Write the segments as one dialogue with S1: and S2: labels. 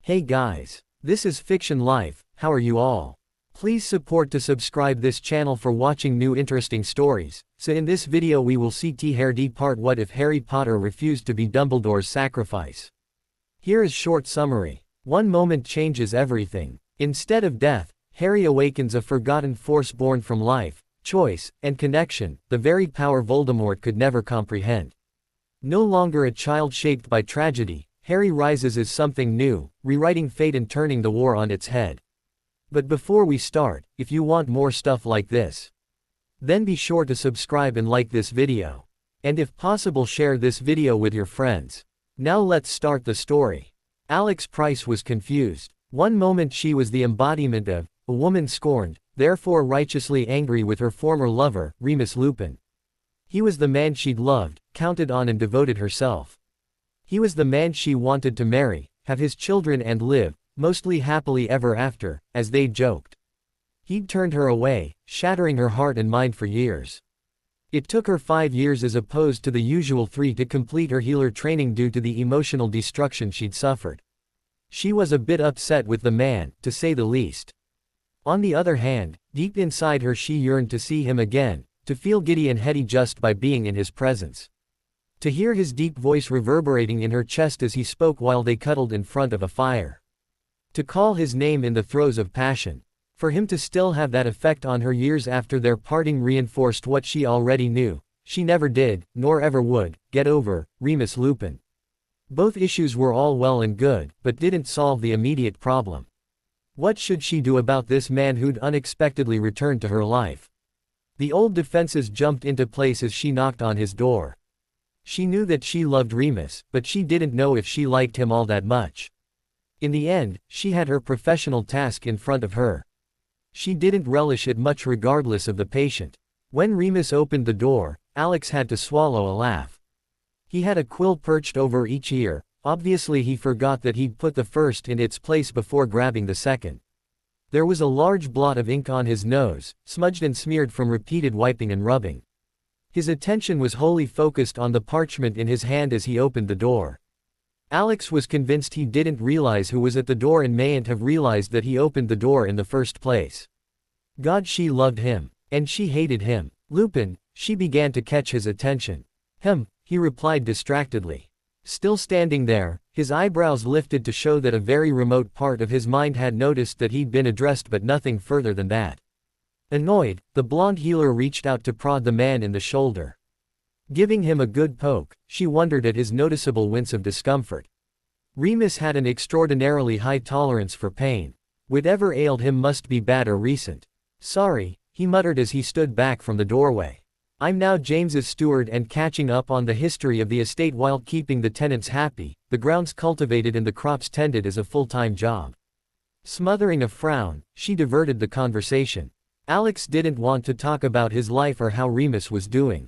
S1: Hey guys, this is Fiction Life. How are you all? Please support to subscribe this channel for watching new interesting stories. So in this video we will see T-Hardy part what if Harry Potter refused to be Dumbledore's sacrifice. Here is short summary. One moment changes everything. Instead of death, Harry awakens a forgotten force born from life, choice, and connection, the very power Voldemort could never comprehend. No longer a child shaped by tragedy, Harry rises as something new, rewriting fate and turning the war on its head. But before we start, if you want more stuff like this, then be sure to subscribe and like this video. And if possible share this video with your friends. Now let's start the story. Alex Price was confused. One moment she was the embodiment of a woman scorned, therefore righteously angry with her former lover, Remus Lupin. He was the man she'd loved, counted on and devoted herself. He was the man she wanted to marry, have his children and live, mostly happily ever after, as they joked. He'd turned her away, shattering her heart and mind for years. It took her 5 years as opposed to the usual 3 to complete her healer training due to the emotional destruction she'd suffered. She was a bit upset with the man, to say the least. On the other hand, deep inside her she yearned to see him again, to feel giddy and heady just by being in his presence. To hear his deep voice reverberating in her chest as he spoke while they cuddled in front of a fire. To call his name in the throes of passion. For him to still have that effect on her years after their parting reinforced what she already knew. She never did, nor ever would, get over Remus Lupin. Both issues were all well and good, but didn't solve the immediate problem. What should she do about this man who'd unexpectedly returned to her life? The old defenses jumped into place as she knocked on his door. She knew that she loved Remus, but she didn't know if she liked him all that much. In the end, she had her professional task in front of her. She didn't relish it much regardless of the patient. When Remus opened the door, Alex had to swallow a laugh. He had a quill perched over each ear, obviously he forgot that he'd put the first in its place before grabbing the second. There was a large blot of ink on his nose, smudged and smeared from repeated wiping and rubbing. His attention was wholly focused on the parchment in his hand as he opened the door. Alex was convinced he didn't realize who was at the door and mayn't have realized that he opened the door in the first place. God, she loved him. And she hated him. Lupin, she began to catch his attention. He replied distractedly. Still standing there, his eyebrows lifted to show that a very remote part of his mind had noticed that he'd been addressed but nothing further than that. Annoyed, the blonde healer reached out to prod the man in the shoulder. Giving him a good poke, she wondered at his noticeable wince of discomfort. Remus had an extraordinarily high tolerance for pain. Whatever ailed him must be bad or recent. Sorry, he muttered as he stood back from the doorway. I'm now James's steward and catching up on the history of the estate while keeping the tenants happy, the grounds cultivated and the crops tended as a full-time job. Smothering a frown, she diverted the conversation. Alex didn't want to talk about his life or how Remus was doing.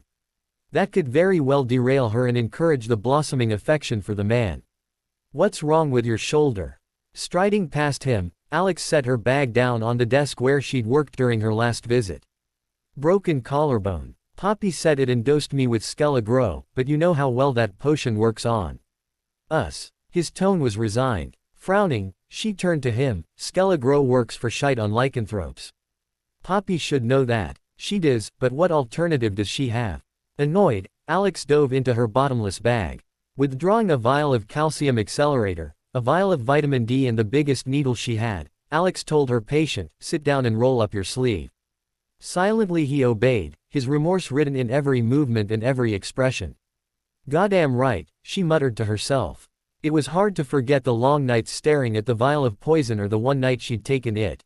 S1: That could very well derail her and encourage the blossoming affection for the man. What's wrong with your shoulder? Striding past him, Alex set her bag down on the desk where she'd worked during her last visit. Broken collarbone. Poppy said it and dosed me with Skele-Gro, but you know how well that potion works on us. His tone was resigned. Frowning, she turned to him. Skele-Gro works for shite on lycanthropes. Poppy should know that. She does, but what alternative does she have? Annoyed, Alex dove into her bottomless bag. Withdrawing a vial of calcium accelerator, a vial of vitamin D and the biggest needle she had, Alex told her patient, sit down and roll up your sleeve. Silently he obeyed, his remorse written in every movement and every expression. Goddamn right, she muttered to herself. It was hard to forget the long nights staring at the vial of poison or the one night she'd taken it.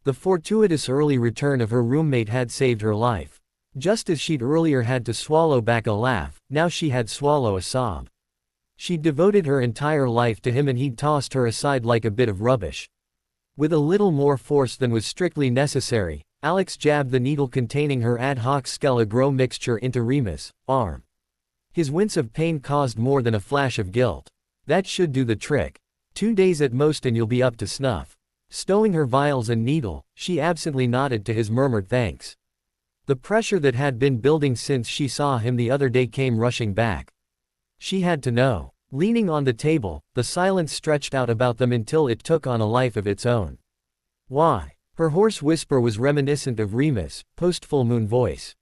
S1: The fortuitous early return of her roommate had saved her life. Just as she'd earlier had to swallow back a laugh, now she had swallow a sob. She'd devoted her entire life to him and he'd tossed her aside like a bit of rubbish. With a little more force than was strictly necessary, Alex jabbed the needle containing her ad hoc Skele-Gro mixture into Remus' arm. His wince of pain caused more than a flash of guilt. That should do the trick. 2 days at most and you'll be up to snuff. Stowing her vials and needle, she absently nodded to his murmured thanks. The pressure that had been building since she saw him the other day came rushing back. She had to know. Leaning on the table, the silence stretched out about them until it took on a life of its own. Why? Her hoarse whisper was reminiscent of Remus' post-full moon voice.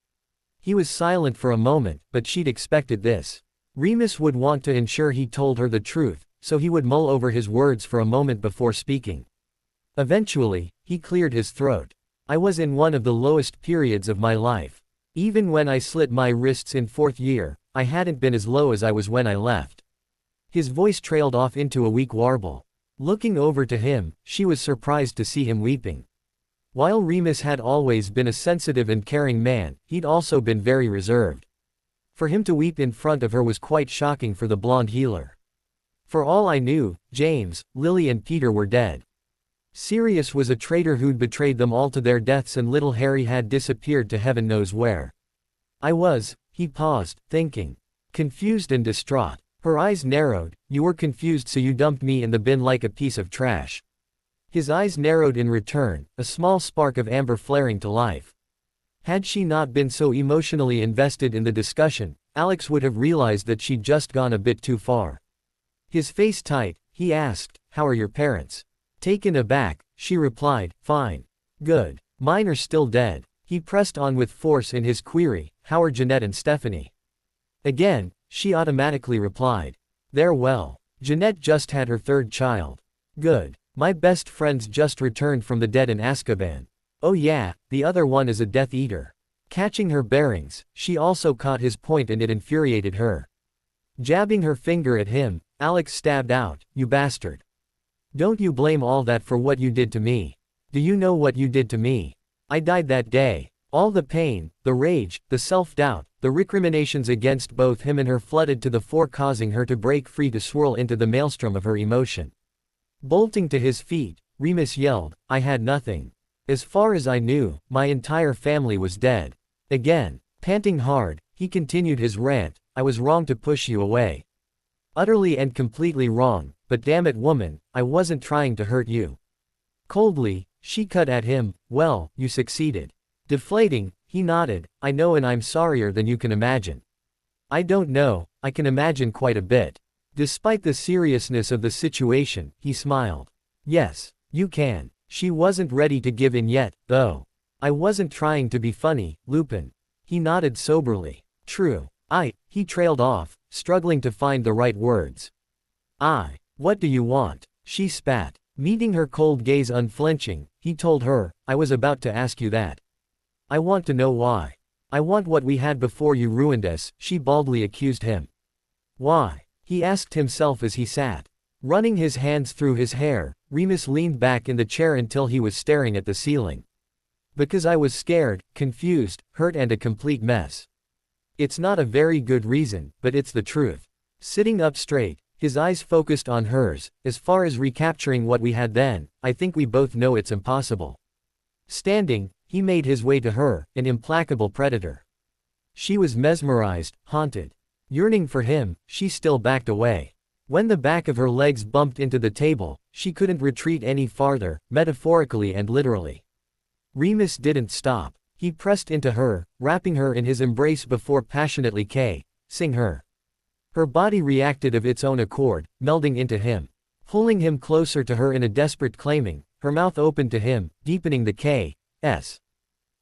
S1: He was silent for a moment, but she'd expected this. Remus would want to ensure he told her the truth, so he would mull over his words for a moment before speaking. Eventually, he cleared his throat. I was in one of the lowest periods of my life. Even when I slit my wrists in 4th year, I hadn't been as low as I was when I left. His voice trailed off into a weak warble. Looking over to him, she was surprised to see him weeping. While Remus had always been a sensitive and caring man, he'd also been very reserved. For him to weep in front of her was quite shocking for the blonde healer. For all I knew, James, Lily and Peter were dead. Sirius was a traitor who'd betrayed them all to their deaths, and little Harry had disappeared to heaven knows where. I was, he paused, thinking. Confused and distraught. Her eyes narrowed. You were confused, so you dumped me in the bin like a piece of trash. His eyes narrowed in return, a small spark of amber flaring to life. Had she not been so emotionally invested in the discussion, Alex would have realized that she'd just gone a bit too far. His face tight, he asked, "How are your parents?" Taken aback, she replied, "Fine. Good. Mine are still dead." He pressed on with force in his query, "How are Jeanette and Stephanie?" Again, she automatically replied, "They're well. Jeanette just had her 3rd child. Good. My best friend's just returned from the dead in Azkaban. Oh yeah, the other one is a Death Eater." Catching her bearings, she also caught his point, and it infuriated her. Jabbing her finger at him, Alex stabbed out, "You bastard. Don't you blame all that for what you did to me. Do you know what you did to me? I died that day." All the pain, the rage, the self-doubt, the recriminations against both him and her flooded to the fore, causing her to break free to swirl into the maelstrom of her emotion. Bolting to his feet, Remus yelled, "I had nothing. As far as I knew, my entire family was dead." Again, panting hard, he continued his rant, "I was wrong to push you away. Utterly and completely wrong, but damn it, woman, I wasn't trying to hurt you." Coldly, she cut at him, "Well, you succeeded." Deflating, he nodded, "I know, and I'm sorrier than you can imagine." "I don't know, I can imagine quite a bit." Despite the seriousness of the situation, he smiled. "Yes, you can." She wasn't ready to give in yet, though. "I wasn't trying to be funny, Lupin." He nodded soberly. "True. He trailed off, struggling to find the right words. What do you want?" She spat. Meeting her cold gaze unflinching, he told her, "I was about to ask you that. I want to know why. I want what we had before you ruined us," she baldly accused him. "Why?" he asked himself as he sat. Running his hands through his hair, Remus leaned back in the chair until he was staring at the ceiling. "Because I was scared, confused, hurt, and a complete mess. It's not a very good reason, but it's the truth." Sitting up straight, his eyes focused on hers, "As far as recapturing what we had then, I think we both know it's impossible." Standing, he made his way to her, an implacable predator. She was mesmerized, haunted. Yearning for him, she still backed away. When the back of her legs bumped into the table, she couldn't retreat any farther, metaphorically and literally. Remus didn't stop. He pressed into her, wrapping her in his embrace before passionately kissing her. Her body reacted of its own accord, melding into him. Pulling him closer to her in a desperate claiming, her mouth opened to him, deepening the kiss.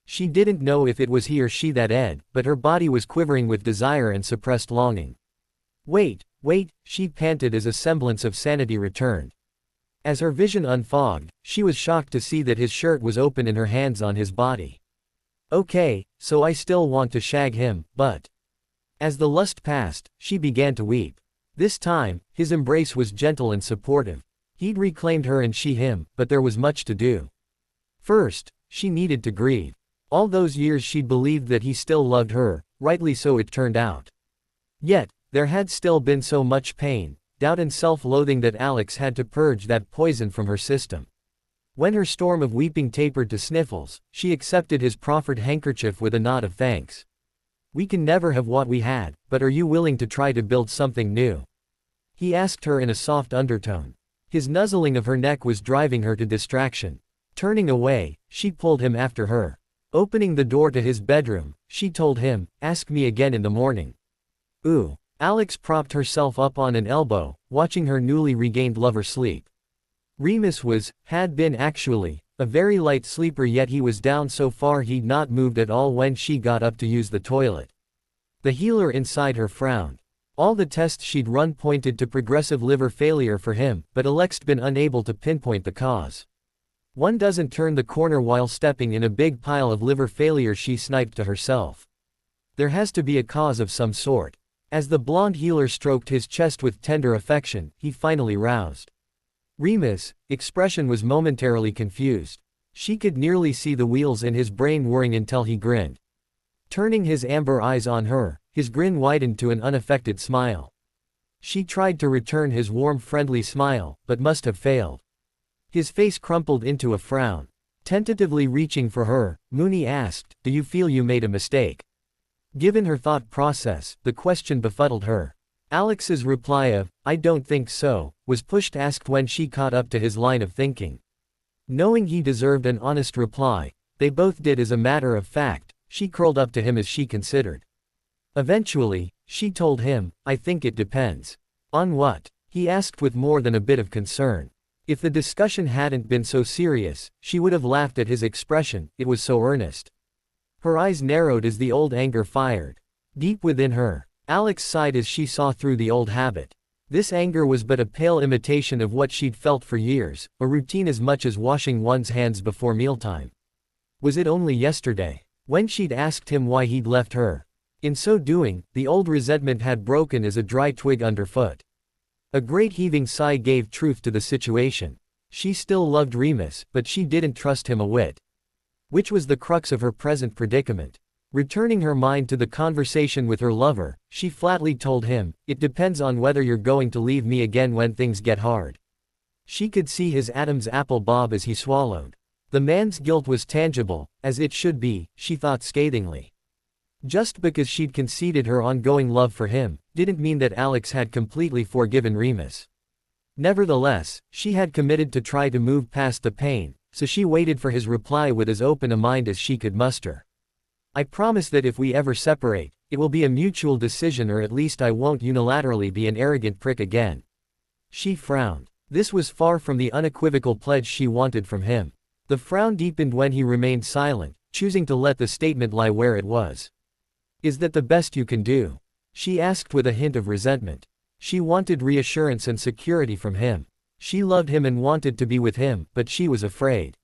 S1: She didn't know if it was he or she that ed, but her body was quivering with desire and suppressed longing. Wait, she panted as a semblance of sanity returned. As her vision unfogged, she was shocked to see that his shirt was open and her hands on his body. "Okay, so I still want to shag him, but..." As the lust passed, she began to weep. This time, his embrace was gentle and supportive. He'd reclaimed her and she him, but there was much to do. First, she needed to grieve. All those years she'd believed that he still loved her, rightly so it turned out. Yet, there had still been so much pain, doubt and self-loathing that Alex had to purge that poison from her system. When her storm of weeping tapered to sniffles, she accepted his proffered handkerchief with a nod of thanks. "We can never have what we had, but are you willing to try to build something new?" he asked her in a soft undertone. His nuzzling of her neck was driving her to distraction. Turning away, she pulled him after her. Opening the door to his bedroom, she told him, "Ask me again in the morning." "Ooh." Alex propped herself up on an elbow, watching her newly regained lover sleep. Remus had been actually, a very light sleeper, yet he was down so far he'd not moved at all when she got up to use the toilet. The healer inside her frowned. All the tests she'd run pointed to progressive liver failure for him, but Alex'd been unable to pinpoint the cause. One doesn't turn the corner while stepping in a big pile of liver failure, she sniped to herself. There has to be a cause of some sort. As the blonde healer stroked his chest with tender affection, he finally roused. Remus' expression was momentarily confused. She could nearly see the wheels in his brain whirring until he grinned. Turning his amber eyes on her, his grin widened to an unaffected smile. She tried to return his warm friendly smile, but must have failed. His face crumpled into a frown. Tentatively reaching for her, Mooney asked, "Do you feel you made a mistake?" Given her thought process, the question befuddled her. Alex's reply of, "I don't think so," was pushed asked when she caught up to his line of thinking. Knowing he deserved an honest reply, they both did as a matter of fact, she curled up to him as she considered. Eventually, she told him, "I think it depends." On what? He asked with more than a bit of concern. If the discussion hadn't been so serious, she would have laughed at his expression, it was so earnest. Her eyes narrowed as the old anger fired. Deep within her, Alex sighed as she saw through the old habit. This anger was but a pale imitation of what she'd felt for years, a routine as much as washing one's hands before mealtime. Was it only yesterday, when she'd asked him why he'd left her? In so doing, the old resentment had broken as a dry twig underfoot. A great heaving sigh gave truth to the situation. She still loved Remus, but she didn't trust him a whit. Which was the crux of her present predicament. Returning her mind to the conversation with her lover, she flatly told him, "It depends on whether you're going to leave me again when things get hard." She could see his Adam's apple bob as he swallowed. The man's guilt was tangible, as it should be, she thought scathingly. Just because she'd conceded her ongoing love for him, didn't mean that Alex had completely forgiven Remus. Nevertheless, she had committed to try to move past the pain, so she waited for his reply with as open a mind as she could muster. "I promise that if we ever separate, it will be a mutual decision, or at least I won't unilaterally be an arrogant prick again." She frowned. This was far from the unequivocal pledge she wanted from him. The frown deepened when he remained silent, choosing to let the statement lie where it was. "Is that the best you can do?" she asked with a hint of resentment. She wanted reassurance and security from him. She loved him and wanted to be with him, but she was afraid.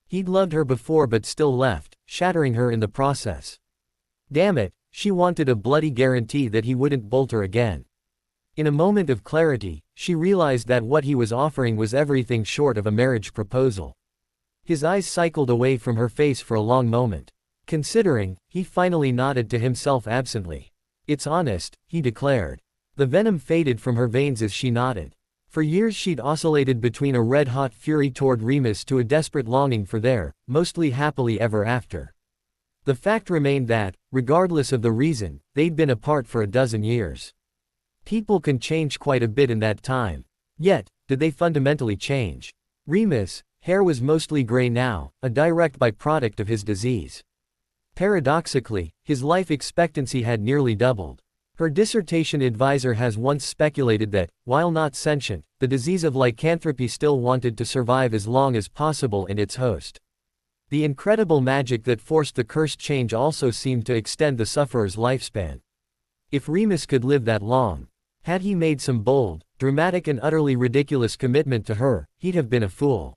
S1: He'd loved her before but still left, shattering her in the process. Damn it, she wanted a bloody guarantee that he wouldn't bolt her again. In a moment of clarity, she realized that what he was offering was everything short of a marriage proposal. His eyes cycled away from her face for a long moment. Considering, he finally nodded to himself absently. "It's honest," he declared. The venom faded from her veins as she nodded. For years she'd oscillated between a red-hot fury toward Remus to a desperate longing for their, mostly happily ever after. The fact remained that, regardless of the reason, they'd been apart for a dozen years. People can change quite a bit in that time. Yet, did they fundamentally change? Remus' hair was mostly gray now, a direct byproduct of his disease. Paradoxically, his life expectancy had nearly doubled. Her dissertation advisor has once speculated that, while not sentient, the disease of lycanthropy still wanted to survive as long as possible in its host. The incredible magic that forced the cursed change also seemed to extend the sufferer's lifespan. If Remus could live that long, had he made some bold, dramatic and utterly ridiculous commitment to her, he'd have been a fool.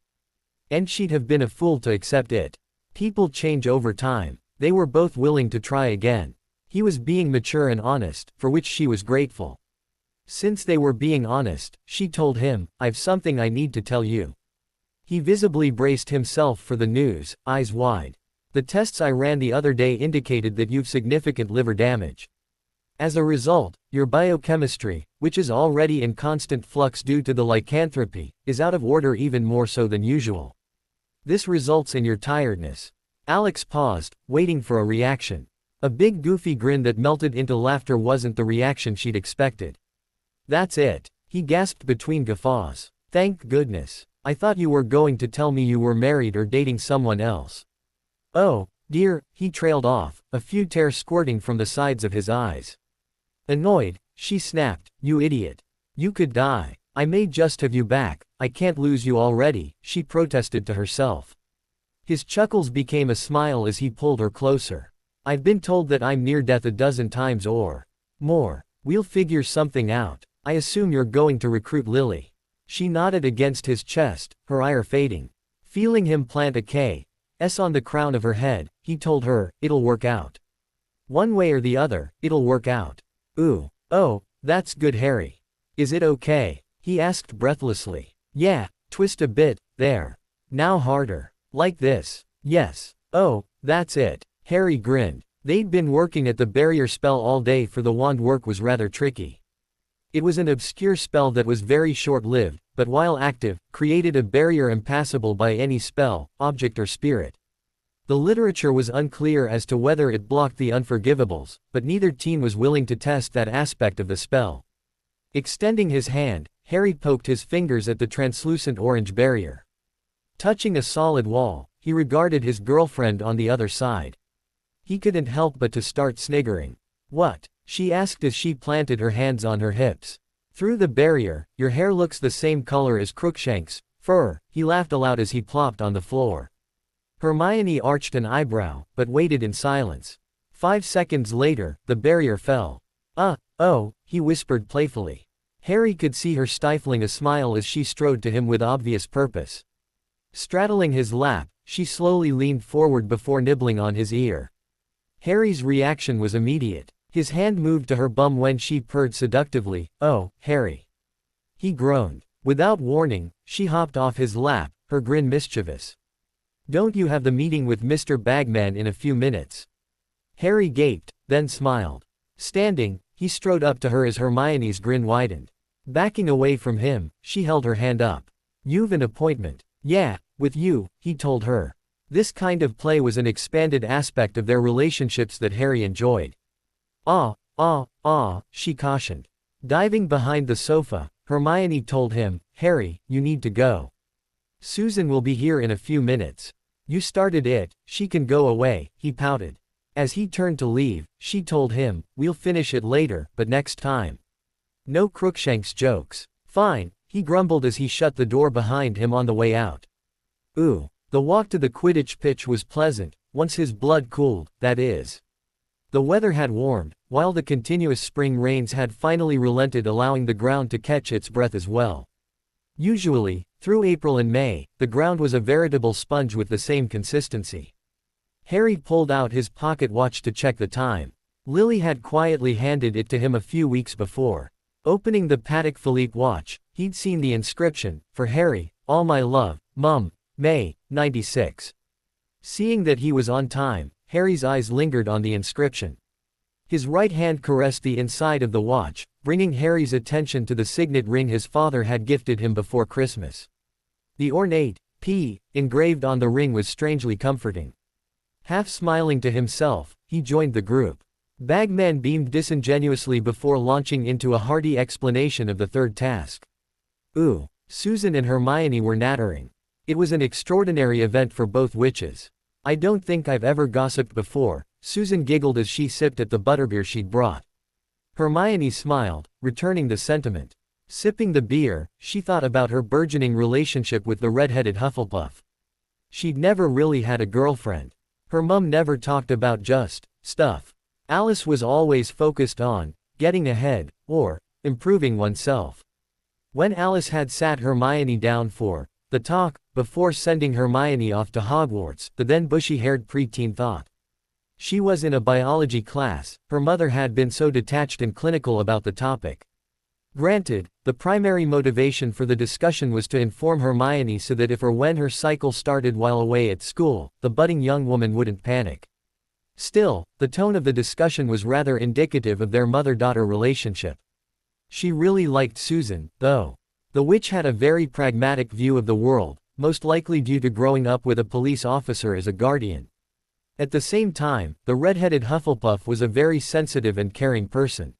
S1: And she'd have been a fool to accept it. People change over time. They were both willing to try again. He was being mature and honest, for which she was grateful. Since they were being honest, she told him, "I've something I need to tell you." He visibly braced himself for the news, eyes wide. "The tests I ran the other day indicated that you've significant liver damage. As a result, your biochemistry, which is already in constant flux due to the lycanthropy, is out of order, even more so than usual. This results in your tiredness." Alex paused, waiting for a reaction. A big goofy grin that melted into laughter wasn't the reaction she'd expected. "That's it," he gasped between guffaws. "Thank goodness. I thought you were going to tell me you were married or dating someone else." "Oh, dear," he trailed off, a few tears squirting from the sides of his eyes. Annoyed, she snapped, "You idiot. You could die. I may just have you back, I can't lose you already," she protested to herself. His chuckles became a smile as he pulled her closer. "I've been told that I'm near death a dozen times or more. We'll figure something out. I assume you're going to recruit Lily." She nodded against his chest, her ire fading. Feeling him plant a K.S. on the crown of her head, he told her, "It'll work out. One way or the other, it'll work out." "Ooh. Oh, that's good, Harry. Is it okay?" he asked breathlessly. "Yeah, twist a bit, there. Now harder. Like this. Yes. Oh, that's it." Harry grinned. They'd been working at the barrier spell all day, for the wand work was rather tricky. It was an obscure spell that was very short-lived, but while active, created a barrier impassable by any spell, object or spirit. The literature was unclear as to whether it blocked the unforgivables, but neither teen was willing to test that aspect of the spell. Extending his hand, Harry poked his fingers at the translucent orange barrier. Touching a solid wall, he regarded his girlfriend on the other side. He couldn't help but to start sniggering. "What?" she asked as she planted her hands on her hips. "Through the barrier, your hair looks the same color as Crookshank's fur," he laughed aloud as he plopped on the floor. Hermione arched an eyebrow, but waited in silence. 5 seconds later, the barrier fell. Oh, he whispered playfully. Harry could see her stifling a smile as she strode to him with obvious purpose. Straddling his lap, she slowly leaned forward before nibbling on his ear. Harry's reaction was immediate. His hand moved to her bum when she purred seductively. "Oh, Harry." He groaned. Without warning, she hopped off his lap, her grin mischievous. "Don't you have the meeting with Mr. Bagman in a few minutes?" Harry gaped, then smiled. Standing, he strode up to her as Hermione's grin widened. Backing away from him, she held her hand up. "You've an appointment." "Yeah, with you," he told her. This kind of play was an expanded aspect of their relationships that Harry enjoyed. She cautioned. Diving behind the sofa, Hermione told him, "Harry, you need to go. Susan will be here in a few minutes." "You started it, she can go away," he pouted. As he turned to leave, she told him, "We'll finish it later, but next time. No Crookshanks jokes." "Fine," he grumbled as he shut the door behind him on the way out. Ooh. The walk to the Quidditch pitch was pleasant, once his blood cooled, that is. The weather had warmed, while the continuous spring rains had finally relented, allowing the ground to catch its breath as well. Usually, through April and May, the ground was a veritable sponge with the same consistency. Harry pulled out his pocket watch to check the time. Lily had quietly handed it to him a few weeks before. Opening the Patek Philippe watch, he'd seen the inscription, "For Harry, all my love, Mum, May, 96. Seeing that he was on time, Harry's eyes lingered on the inscription. His right hand caressed the inside of the watch, bringing Harry's attention to the signet ring his father had gifted him before Christmas. The ornate P engraved on the ring was strangely comforting. Half smiling to himself, he joined the group. Bagman beamed disingenuously before launching into a hearty explanation of the third task. Ooh, Susan and Hermione were nattering. It was an extraordinary event for both witches. "I don't think I've ever gossiped before," Susan giggled as she sipped at the butterbeer she'd brought. Hermione smiled, returning the sentiment. Sipping the beer, she thought about her burgeoning relationship with the red-headed Hufflepuff. She'd never really had a girlfriend. Her mum never talked about just stuff. Alice was always focused on getting ahead, or improving oneself. When Alice had sat Hermione down for the talk, before sending Hermione off to Hogwarts, the then bushy-haired preteen thought. She was in a biology class, her mother had been so detached and clinical about the topic. Granted, the primary motivation for the discussion was to inform Hermione so that if or when her cycle started while away at school, the budding young woman wouldn't panic. Still, the tone of the discussion was rather indicative of their mother-daughter relationship. She really liked Susan, though. The witch had a very pragmatic view of the world, most likely due to growing up with a police officer as a guardian. At the same time, the red-headed Hufflepuff was a very sensitive and caring person.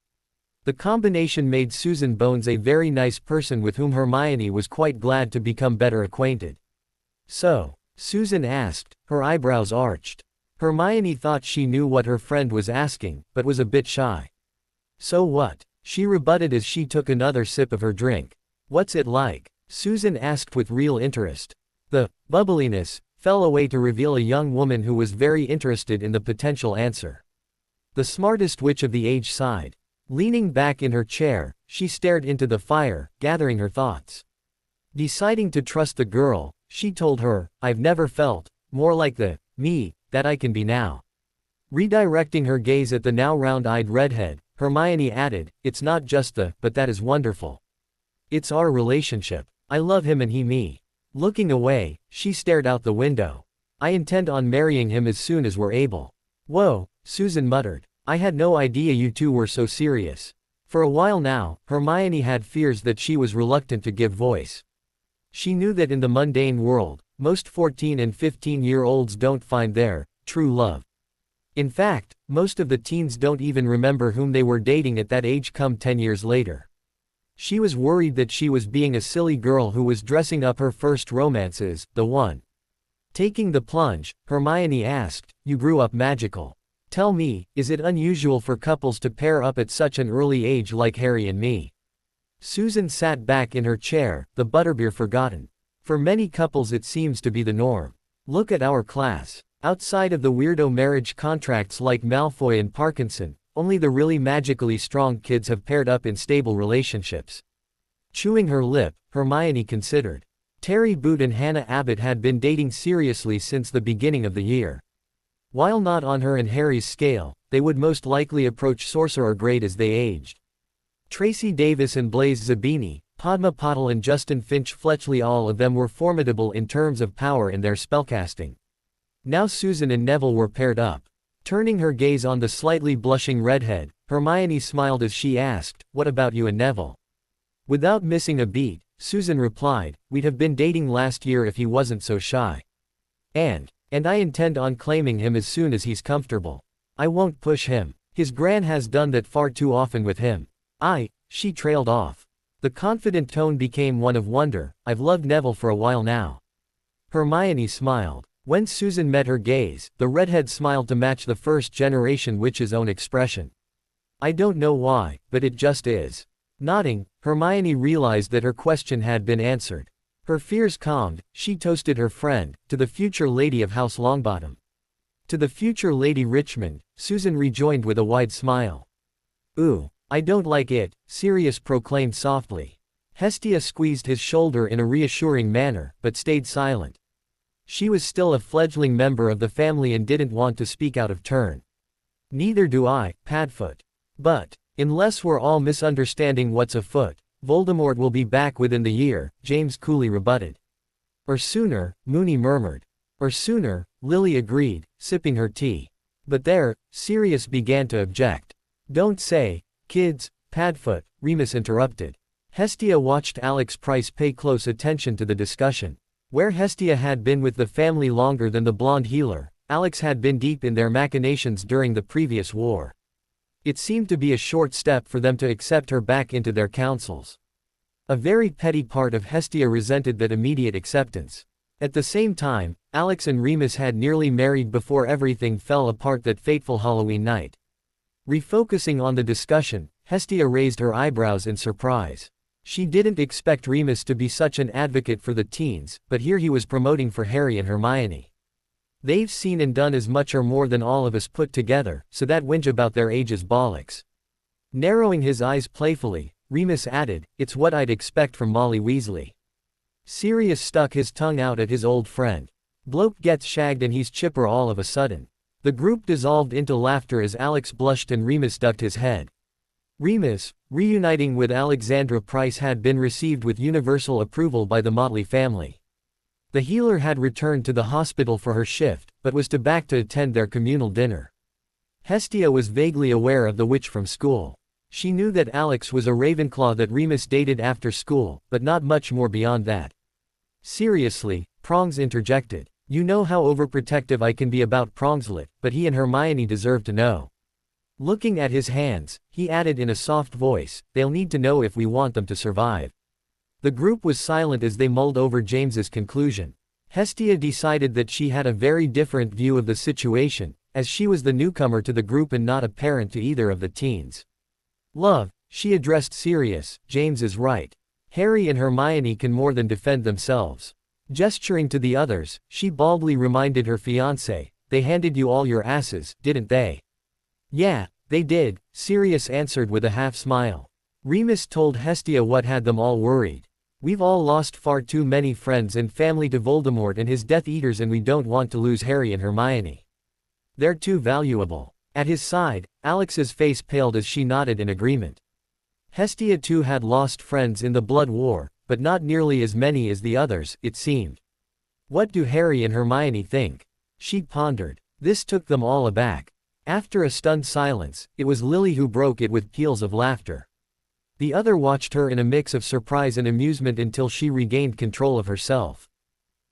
S1: The combination made Susan Bones a very nice person with whom Hermione was quite glad to become better acquainted. "So?" Susan asked, her eyebrows arched. Hermione thought she knew what her friend was asking, but was a bit shy. "So what?" She rebutted as she took another sip of her drink. What's it like? Susan asked with real interest. The bubbliness fell away to reveal a young woman who was very interested in the potential answer. The smartest witch of the age sighed. Leaning back in her chair, she stared into the fire, gathering her thoughts. Deciding to trust the girl, she told her, I've never felt more like the me that I can be now. Redirecting her gaze at the now round-eyed redhead, Hermione added, it's not just the, but that is wonderful. It's our relationship. I love him and he me. Looking away, she stared out the window. I intend on marrying him as soon as we're able. Whoa, Susan muttered. I had no idea you two were so serious. For a while now, Hermione had fears that she was reluctant to give voice. She knew that in the mundane world, most 14 and 15-year-olds don't find their true love. In fact, most of the teens don't even remember whom they were dating at that age come 10 years later. She was worried that she was being a silly girl who was dressing up her first romances, the one. Taking the plunge, Hermione asked, you grew up magical. Tell me, is it unusual for couples to pair up at such an early age like Harry and me? Susan sat back in her chair, the butterbeer forgotten. For many couples it seems to be the norm. Look at our class. Outside of the weirdo marriage contracts like Malfoy and Parkinson, only the really magically strong kids have paired up in stable relationships. Chewing her lip, Hermione considered. Terry Boot and Hannah Abbott had been dating seriously since the beginning of the year. While not on her and Harry's scale, they would most likely approach sorcerer grade as they aged. Tracy Davis and Blaise Zabini, Padma Patil and Justin Finch Fletchley, all of them were formidable in terms of power in their spellcasting. Now Susan and Neville were paired up. Turning her gaze on the slightly blushing redhead, Hermione smiled as she asked, what about you and Neville? Without missing a beat, Susan replied, we'd have been dating last year if he wasn't so shy. And I intend on claiming him as soon as he's comfortable. I won't push him. His gran has done that far too often with him. She trailed off. The confident tone became one of wonder. I've loved Neville for a while now. Hermione smiled. When Susan met her gaze, the redhead smiled to match the first-generation witch's own expression. I don't know why, but it just is. Nodding, Hermione realized that her question had been answered. Her fears calmed, she toasted her friend, to the future lady of House Longbottom. To the future Lady Richmond, Susan rejoined with a wide smile. Ooh, I don't like it, Sirius proclaimed softly. Hestia squeezed his shoulder in a reassuring manner, but stayed silent. She was still a fledgling member of the family and didn't want to speak out of turn. Neither do I, Padfoot. But, unless we're all misunderstanding what's afoot, Voldemort will be back within the year, James coolly rebutted. Or sooner, Moony murmured. Or sooner, Lily agreed, sipping her tea. But there, Sirius began to object. Don't say, kids, Padfoot, Remus interrupted. Hestia watched Alex Price pay close attention to the discussion. Where Hestia had been with the family longer than the blonde healer, Alex had been deep in their machinations during the previous war. It seemed to be a short step for them to accept her back into their councils. A very petty part of Hestia resented that immediate acceptance. At the same time, Alex and Remus had nearly married before everything fell apart that fateful Halloween night. Refocusing on the discussion, Hestia raised her eyebrows in surprise. She didn't expect Remus to be such an advocate for the teens, but here he was promoting for Harry and Hermione. They've seen and done as much or more than all of us put together, so that whinge about their age is bollocks. Narrowing his eyes playfully, Remus added, it's what I'd expect from Molly Weasley. Sirius stuck his tongue out at his old friend. Bloke gets shagged and he's chipper all of a sudden. The group dissolved into laughter as Alex blushed and Remus ducked his head. Remus, reuniting with Alexandra Price, had been received with universal approval by the Motley family. The healer had returned to the hospital for her shift, but was back to attend their communal dinner. Hestia was vaguely aware of the witch from school. She knew that Alex was a Ravenclaw that Remus dated after school, but not much more beyond that. Seriously, Prongs interjected. You know how overprotective I can be about Prongslet, but he and Hermione deserve to know. Looking at his hands, he added in a soft voice, they'll need to know if we want them to survive. The group was silent as they mulled over James's conclusion. Hestia decided that she had a very different view of the situation, as she was the newcomer to the group and not a parent to either of the teens. Love, She addressed Sirius. James is right. Harry and Hermione can more than defend themselves. Gesturing to the others, she baldly reminded her fiancé, they handed you all your asses, didn't they? Yeah, they did, Sirius answered with a half-smile. Remus told Hestia what had them all worried. We've all lost far too many friends and family to Voldemort and his Death Eaters, and we don't want to lose Harry and Hermione. They're too valuable. At his side, Alex's face paled as she nodded in agreement. Hestia too had lost friends in the Blood War, but not nearly as many as the others, it seemed. What do Harry and Hermione think? She pondered. This took them all aback. After a stunned silence, it was Lily who broke it with peals of laughter. The other watched her in a mix of surprise and amusement until she regained control of herself.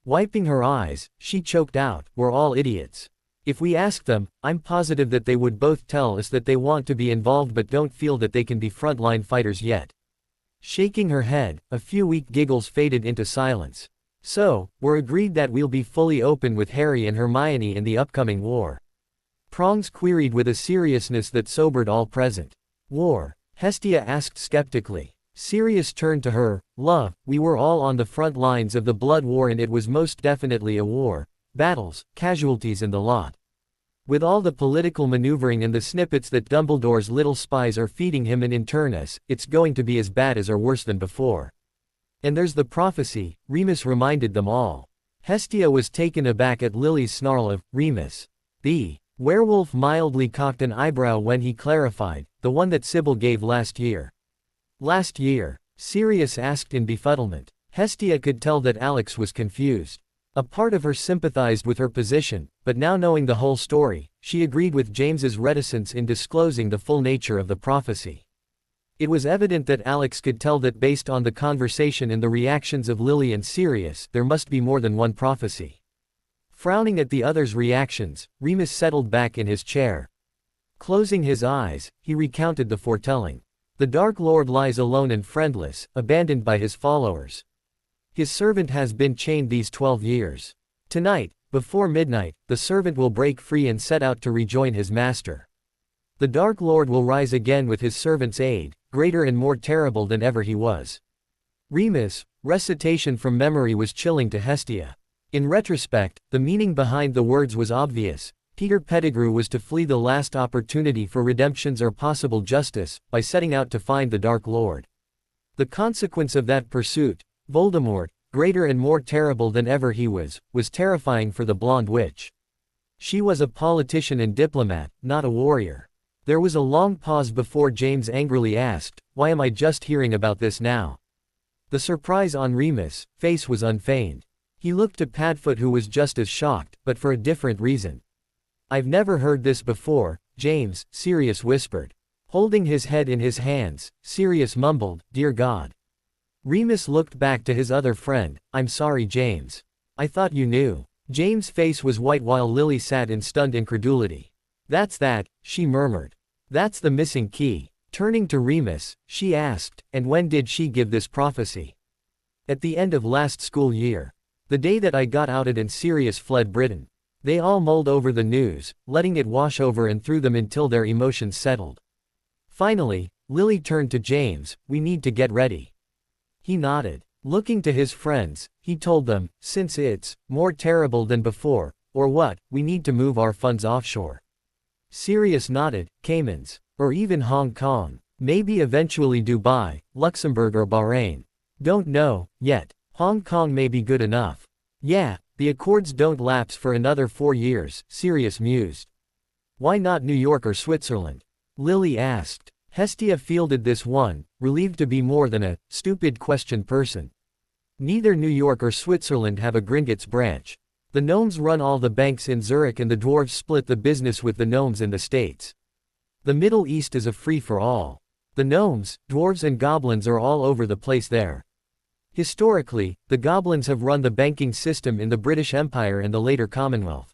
S1: Wiping her eyes, she choked out, "We're all idiots. If we ask them, I'm positive that they would both tell us that they want to be involved but don't feel that they can be frontline fighters yet." Shaking her head, a few weak giggles faded into silence. "So, we're agreed that we'll be fully open with Harry and Hermione in the upcoming war?" Prongs queried with a seriousness that sobered all present. "War?" Hestia asked skeptically. Sirius turned to her. "Love, we were all on the front lines of the Blood War and it was most definitely a war. Battles, casualties and the lot. With all the political maneuvering and the snippets that Dumbledore's little spies are feeding him in Internus, it's going to be as bad as or worse than before. And there's the prophecy," Remus reminded them all. Hestia was taken aback at Lily's snarl of, "Remus." The werewolf mildly cocked an eyebrow when he clarified, "The one that Sybil gave last year." "Last year?" Sirius asked in befuddlement. Hestia could tell that Alex was confused. A part of her sympathized with her position, but now knowing the whole story, she agreed with James's reticence in disclosing the full nature of the prophecy. It was evident that Alex could tell that based on the conversation and the reactions of Lily and Sirius, there must be more than one prophecy. Frowning at the others' reactions, Remus settled back in his chair. Closing his eyes, he recounted the foretelling. The Dark Lord lies alone and friendless, abandoned by his followers. His servant has been chained these 12 years. Tonight, before midnight, the servant will break free and set out to rejoin his master. The Dark Lord will rise again with his servant's aid, greater and more terrible than ever he was. Remus' recitation from memory was chilling to Hestia. In retrospect, the meaning behind the words was obvious. Peter Pettigrew was to flee the last opportunity for redemptions or possible justice, by setting out to find the Dark Lord. The consequence of that pursuit, Voldemort, greater and more terrible than ever he was terrifying for the blonde witch. She was a politician and diplomat, not a warrior. There was a long pause before James angrily asked, "Why am I just hearing about this now?" The surprise on Remus' face was unfeigned. He looked to Padfoot, who was just as shocked, but for a different reason. "I've never heard this before, James," Sirius whispered. Holding his head in his hands, Sirius mumbled, "Dear God." Remus looked back to his other friend. "I'm sorry, James. I thought you knew." James' face was white while Lily sat in stunned incredulity. "That's that," she murmured. "That's the missing key." Turning to Remus, she asked, "And when did she give this prophecy?" "At the end of last school year. The day that I got outed and Sirius fled Britain." They all mulled over the news, letting it wash over and through them until their emotions settled. Finally, Lily turned to James. "We need to get ready." He nodded. Looking to his friends, he told them, "Since it's more terrible than before, or what, we need to move our funds offshore." Sirius nodded. "Caymans. Or even Hong Kong. Maybe eventually Dubai, Luxembourg or Bahrain. Don't know, yet. Hong Kong may be good enough." "Yeah, the accords don't lapse for another 4 years, Sirius mused. "Why not New York or Switzerland?" Lily asked. Hestia fielded this one, relieved to be more than a stupid question person. "Neither New York or Switzerland have a Gringotts branch. The gnomes run all the banks in Zurich and the dwarves split the business with the gnomes in the States. The Middle East is a free-for-all. The gnomes, dwarves and goblins are all over the place there. Historically, the goblins have run the banking system in the British Empire and the later Commonwealth.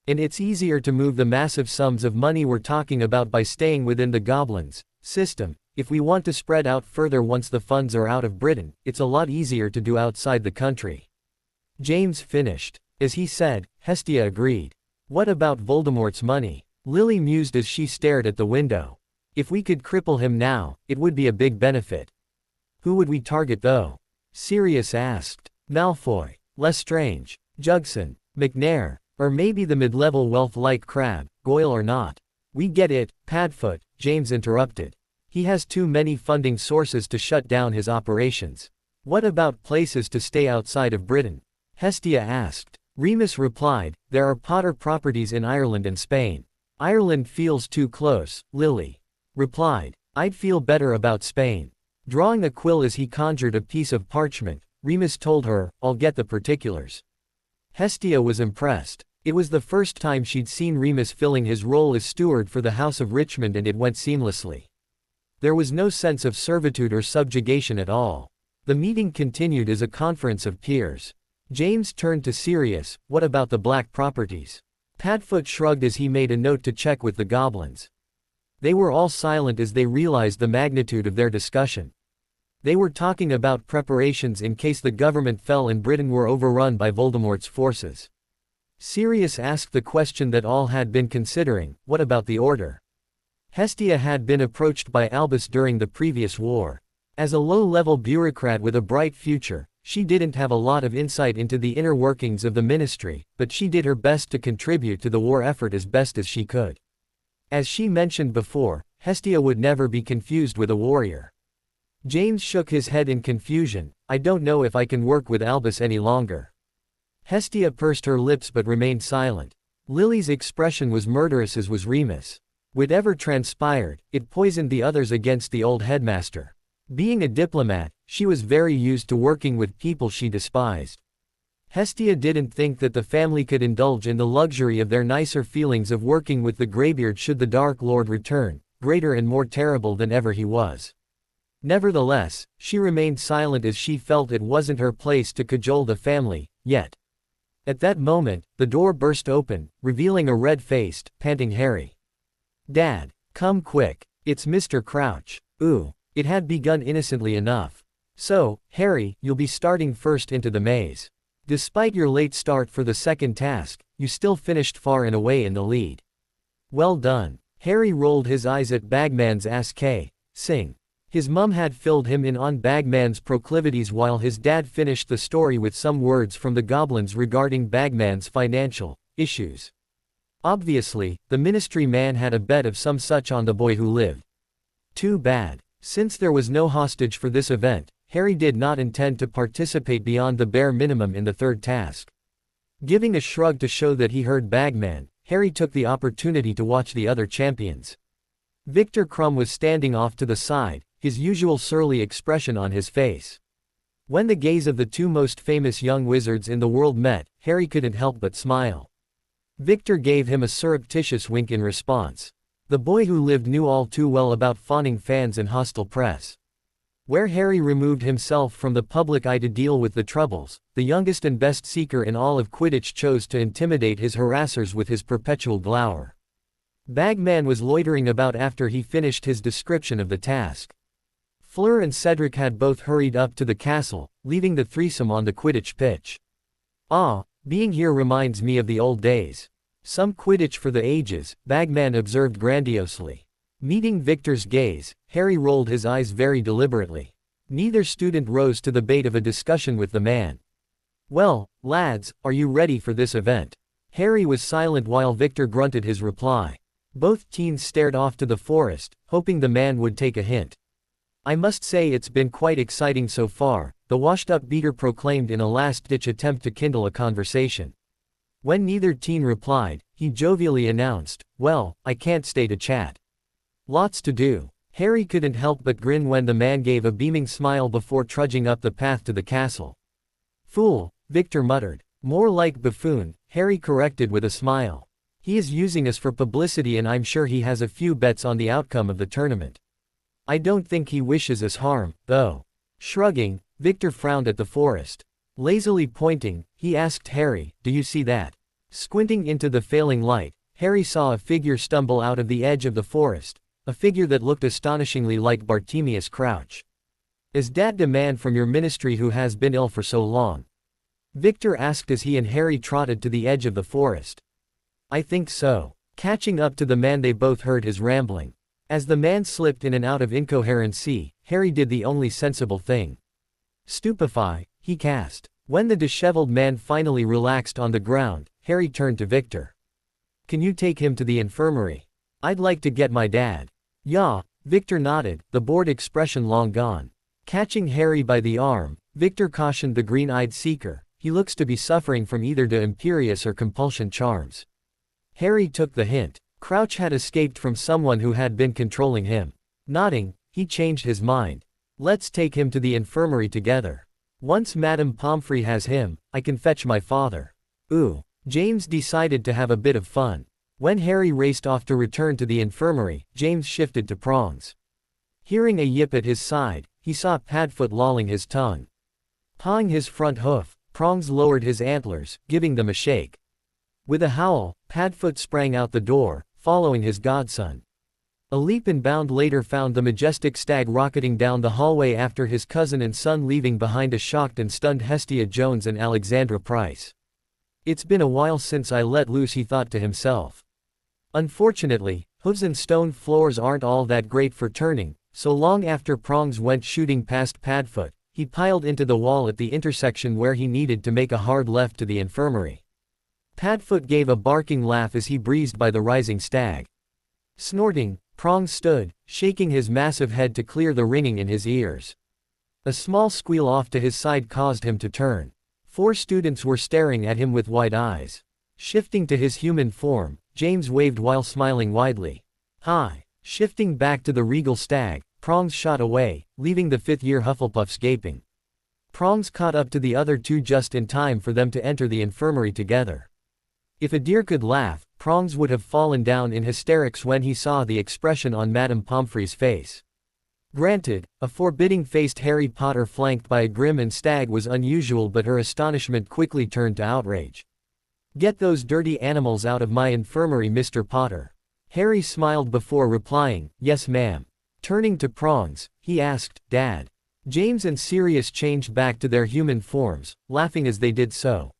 S1: And it's easier to move the massive sums of money we're talking about by staying within the goblins' system. If we want to spread out further once the funds are out of Britain, it's a lot easier to do outside the country." James finished. As he said, Hestia agreed. "What about Voldemort's money?" Lily mused as she stared at the window. If we could cripple him now, it would be a big benefit. Who would we target though? Sirius asked. Malfoy, Lestrange, Jugson, McNair, or maybe the mid-level Welf-like Crabbe, Goyle or not. We get it, Padfoot, James interrupted. He has too many funding sources to shut down his operations. What about places to stay outside of Britain? Hestia asked. Remus replied, there are Potter properties in Ireland and Spain. Ireland feels too close, Lily replied. I'd feel better about Spain. Drawing a quill as he conjured a piece of parchment, Remus told her, I'll get the particulars. Hestia was impressed. It was the first time she'd seen Remus filling his role as steward for the House of Richmond, and it went seamlessly. There was no sense of servitude or subjugation at all. The meeting continued as a conference of peers. James turned to Sirius, what about the black properties? Padfoot shrugged as he made a note to check with the goblins. They were all silent as they realized the magnitude of their discussion. They were talking about preparations in case the government fell and Britain were overrun by Voldemort's forces. Sirius asked the question that all had been considering, what about the Order? Hestia had been approached by Albus during the previous war. As a low-level bureaucrat with a bright future, she didn't have a lot of insight into the inner workings of the ministry, but she did her best to contribute to the war effort as best as she could. As she mentioned before, Hestia would never be confused with a warrior. James shook his head in confusion. I don't know if I can work with Albus any longer. Hestia pursed her lips but remained silent. Lily's expression was murderous as was Remus. Whatever transpired, it poisoned the others against the old headmaster. Being a diplomat, she was very used to working with people she despised. Hestia didn't think that the family could indulge in the luxury of their nicer feelings of working with the Greybeard should the Dark Lord return, greater and more terrible than ever he was. Nevertheless, she remained silent as she felt it wasn't her place to cajole the family, yet. At that moment, the door burst open, revealing a red-faced, panting Harry. Dad, come quick, it's Mr. Crouch. Ooh, it had begun innocently enough. So, Harry, you'll be starting first into the maze. Despite your late start for the second task, you still finished far and away in the lead. Well done. Harry rolled his eyes at Bagman's ass sing. His mum had filled him in on Bagman's proclivities while his dad finished the story with some words from the goblins regarding Bagman's financial issues. Obviously, the ministry man had a bet of some such on the boy who lived. Too bad. Since there was no hostage for this event, Harry did not intend to participate beyond the bare minimum in the third task. Giving a shrug to show that he heard Bagman, Harry took the opportunity to watch the other champions. Victor Crumb was standing off to the side, his usual surly expression on his face. When the gaze of the two most famous young wizards in the world met, Harry couldn't help but smile. Victor gave him a surreptitious wink in response. The boy who lived knew all too well about fawning fans and hostile press. Where Harry removed himself from the public eye to deal with the troubles, the youngest and best seeker in all of Quidditch chose to intimidate his harassers with his perpetual glower. Bagman was loitering about after he finished his description of the task. Fleur and Cedric had both hurried up to the castle, leaving the threesome on the Quidditch pitch. Ah, being here reminds me of the old days. Some Quidditch for the ages, Bagman observed grandiosely. Meeting Victor's gaze, Harry rolled his eyes very deliberately. Neither student rose to the bait of a discussion with the man. Well, lads, are you ready for this event? Harry was silent while Victor grunted his reply. Both teens stared off to the forest, hoping the man would take a hint. I must say it's been quite exciting so far, the washed-up beater proclaimed in a last-ditch attempt to kindle a conversation. When neither teen replied, he jovially announced, well, I can't stay to chat. Lots to do. Harry couldn't help but grin when the man gave a beaming smile before trudging up the path to the castle. Fool, Victor muttered. More like buffoon, Harry corrected with a smile. He is using us for publicity and I'm sure he has a few bets on the outcome of the tournament. I don't think he wishes us harm, though. Shrugging, Victor frowned at the forest. Lazily pointing, he asked Harry, do you see that? Squinting into the failing light, Harry saw a figure stumble out of the edge of the forest. A figure that looked astonishingly like Bartemius Crouch. Is Dad the man from your ministry who has been ill for so long? Victor asked as he and Harry trotted to the edge of the forest. I think so. Catching up to the man they both heard his rambling. As the man slipped in and out of incoherency, Harry did the only sensible thing. Stupefy, he cast. When the disheveled man finally relaxed on the ground, Harry turned to Victor. Can you take him to the infirmary? I'd like to get my dad. Yeah, Victor nodded, the bored expression long gone. Catching Harry by the arm, Victor cautioned the green-eyed seeker, he looks to be suffering from either the imperious or compulsion charms. Harry took the hint. Crouch had escaped from someone who had been controlling him. Nodding, he changed his mind. Let's take him to the infirmary together. Once Madame Pomfrey has him, I can fetch my father. Ooh. James decided to have a bit of fun. When Harry raced off to return to the infirmary, James shifted to Prongs. Hearing a yip at his side, he saw Padfoot lolling his tongue. Pawing his front hoof, Prongs lowered his antlers, giving them a shake. With a howl, Padfoot sprang out the door, following his godson. A leap and bound later found the majestic stag rocketing down the hallway after his cousin and son leaving behind a shocked and stunned Hestia Jones and Alexandra Price. It's been a while since I let loose, he thought to himself. Unfortunately, hooves and stone floors aren't all that great for turning, so long after Prongs went shooting past Padfoot, he piled into the wall at the intersection where he needed to make a hard left to the infirmary. Padfoot gave a barking laugh as he breezed by the rising stag. Snorting, Prongs stood, shaking his massive head to clear the ringing in his ears. A small squeal off to his side caused him to turn. 4 students were staring at him with wide eyes. Shifting to his human form, James waved while smiling widely. Hi. Shifting back to the regal stag, Prongs shot away, leaving the 5th-year Hufflepuffs gaping. Prongs caught up to the other 2 just in time for them to enter the infirmary together. If a deer could laugh, Prongs would have fallen down in hysterics when he saw the expression on Madame Pomfrey's face. Granted, a forbidding-faced Harry Potter flanked by a grim and stag was unusual, but her astonishment quickly turned to outrage. Get those dirty animals out of my infirmary, Mr. Potter. Harry smiled before replying, yes ma'am. Turning to Prongs, he asked, Dad. James and Sirius changed back to their human forms, laughing as they did so.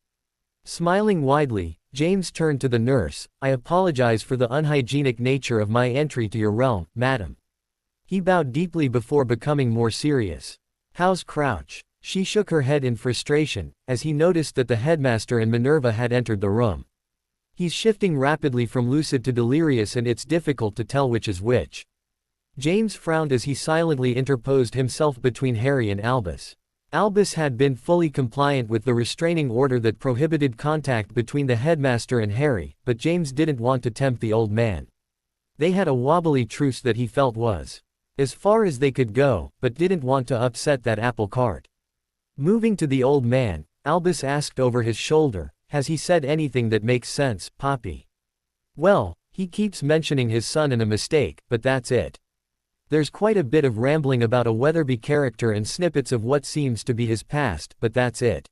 S1: Smiling widely, James turned to the nurse, I apologize for the unhygienic nature of my entry to your realm, madam. He bowed deeply before becoming more serious. How's Crouch? She shook her head in frustration, as he noticed that the headmaster and Minerva had entered the room. He's shifting rapidly from lucid to delirious and it's difficult to tell which is which. James frowned as he silently interposed himself between Harry and Albus. Albus had been fully compliant with the restraining order that prohibited contact between the headmaster and Harry, but James didn't want to tempt the old man. They had a wobbly truce that he felt was as far as they could go, but didn't want to upset that apple cart. Moving to the old man, Albus asked over his shoulder, has he said anything that makes sense, Poppy? Well, he keeps mentioning his son and a mistake, but that's it. There's quite a bit of rambling about a Weatherby character and snippets of what seems to be his past, but that's it.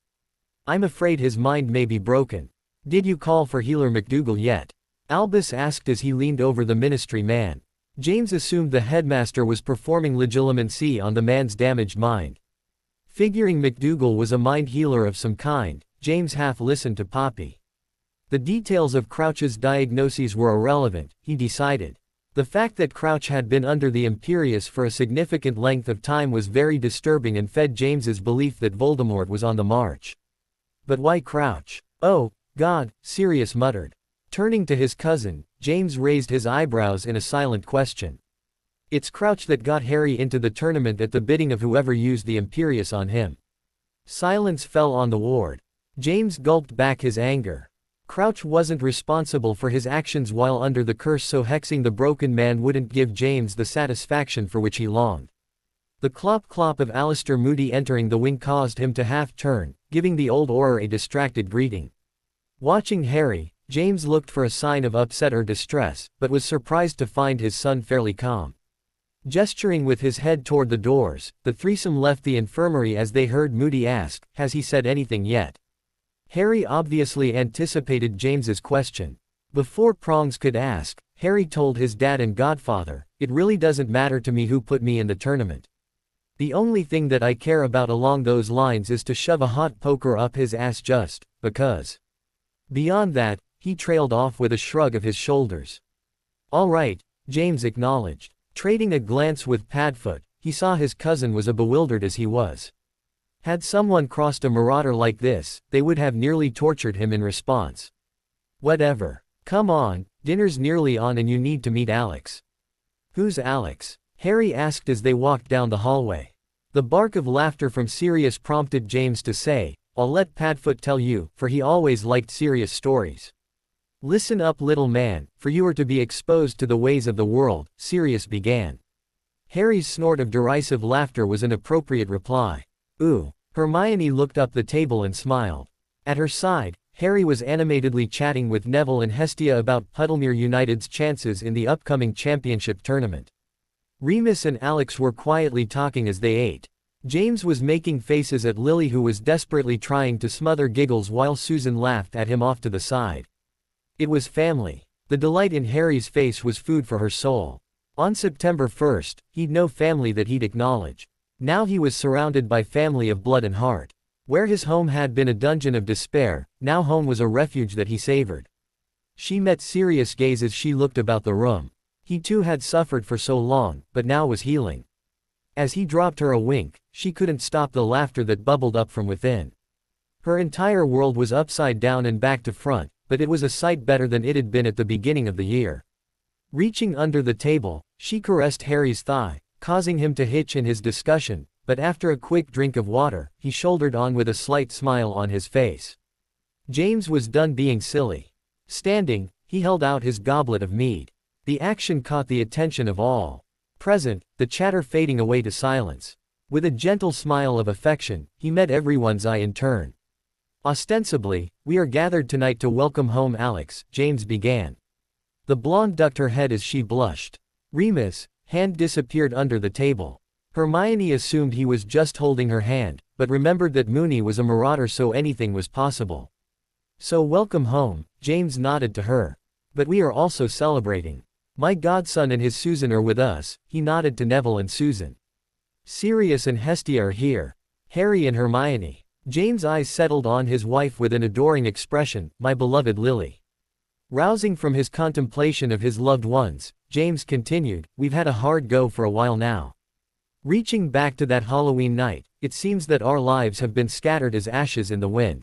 S1: I'm afraid his mind may be broken. Did you call for Healer McDougal yet? Albus asked as he leaned over the ministry man. James assumed the headmaster was performing legilimency on the man's damaged mind. Figuring McDougal was a mind healer of some kind, James half listened to Poppy. The details of Crouch's diagnoses were irrelevant, he decided. The fact that Crouch had been under the Imperius for a significant length of time was very disturbing and fed James's belief that Voldemort was on the march. But why Crouch? Oh, God, Sirius muttered. Turning to his cousin, James raised his eyebrows in a silent question. It's Crouch that got Harry into the tournament at the bidding of whoever used the Imperius on him. Silence fell on the ward. James gulped back his anger. Crouch wasn't responsible for his actions while under the curse, so hexing the broken man wouldn't give James the satisfaction for which he longed. The clop-clop of Alistair Moody entering the wing caused him to half-turn, giving the old Auror a distracted greeting. Watching Harry, James looked for a sign of upset or distress, but was surprised to find his son fairly calm. Gesturing with his head toward the doors, the threesome left the infirmary as they heard Moody ask, has he said anything yet? Harry obviously anticipated James's question. Before Prongs could ask, Harry told his dad and godfather, it really doesn't matter to me who put me in the tournament. The only thing that I care about along those lines is to shove a hot poker up his ass just because. Beyond that, he trailed off with a shrug of his shoulders. All right, James acknowledged. Trading a glance with Padfoot, he saw his cousin was as bewildered as he was. Had someone crossed a marauder like this, they would have nearly tortured him in response. Whatever. Come on, dinner's nearly on and you need to meet Alex. Who's Alex? Harry asked as they walked down the hallway. The bark of laughter from Sirius prompted James to say, I'll let Padfoot tell you, for he always liked serious stories. Listen up little man, for you are to be exposed to the ways of the world, Sirius began. Harry's snort of derisive laughter was an appropriate reply. Ooh. Hermione looked up the table and smiled. At her side, Harry was animatedly chatting with Neville and Hestia about Puddlemere United's chances in the upcoming championship tournament. Remus and Alex were quietly talking as they ate. James was making faces at Lily, who was desperately trying to smother giggles while Susan laughed at him off to the side. It was family. The delight in Harry's face was food for her soul. On September 1st, he'd know family that he'd acknowledge. Now he was surrounded by family of blood and heart. Where his home had been a dungeon of despair, now home was a refuge that he savored. She met Sirius' gaze as she looked about the room. He too had suffered for so long, but now was healing. As he dropped her a wink, she couldn't stop the laughter that bubbled up from within. Her entire world was upside down and back to front, but it was a sight better than it had been at the beginning of the year. Reaching under the table, she caressed Harry's thigh, causing him to hitch in his discussion, but after a quick drink of water, he shouldered on with a slight smile on his face. James was done being silly. Standing, he held out his goblet of mead. The action caught the attention of all present, the chatter fading away to silence. With a gentle smile of affection, he met everyone's eye in turn. Ostensibly, we are gathered tonight to welcome home Alex, James began. The blonde ducked her head as she blushed. Remus' hand disappeared under the table. Hermione assumed he was just holding her hand, but remembered that Moony was a marauder, so anything was possible. So welcome home, James nodded to her. But we are also celebrating. My godson and his Susan are with us, he nodded to Neville and Susan. Sirius and Hestia are here. Harry and Hermione. James' eyes settled on his wife with an adoring expression, my beloved Lily. Rousing from his contemplation of his loved ones, James continued, we've had a hard go for a while now. Reaching back to that Halloween night, it seems that our lives have been scattered as ashes in the wind.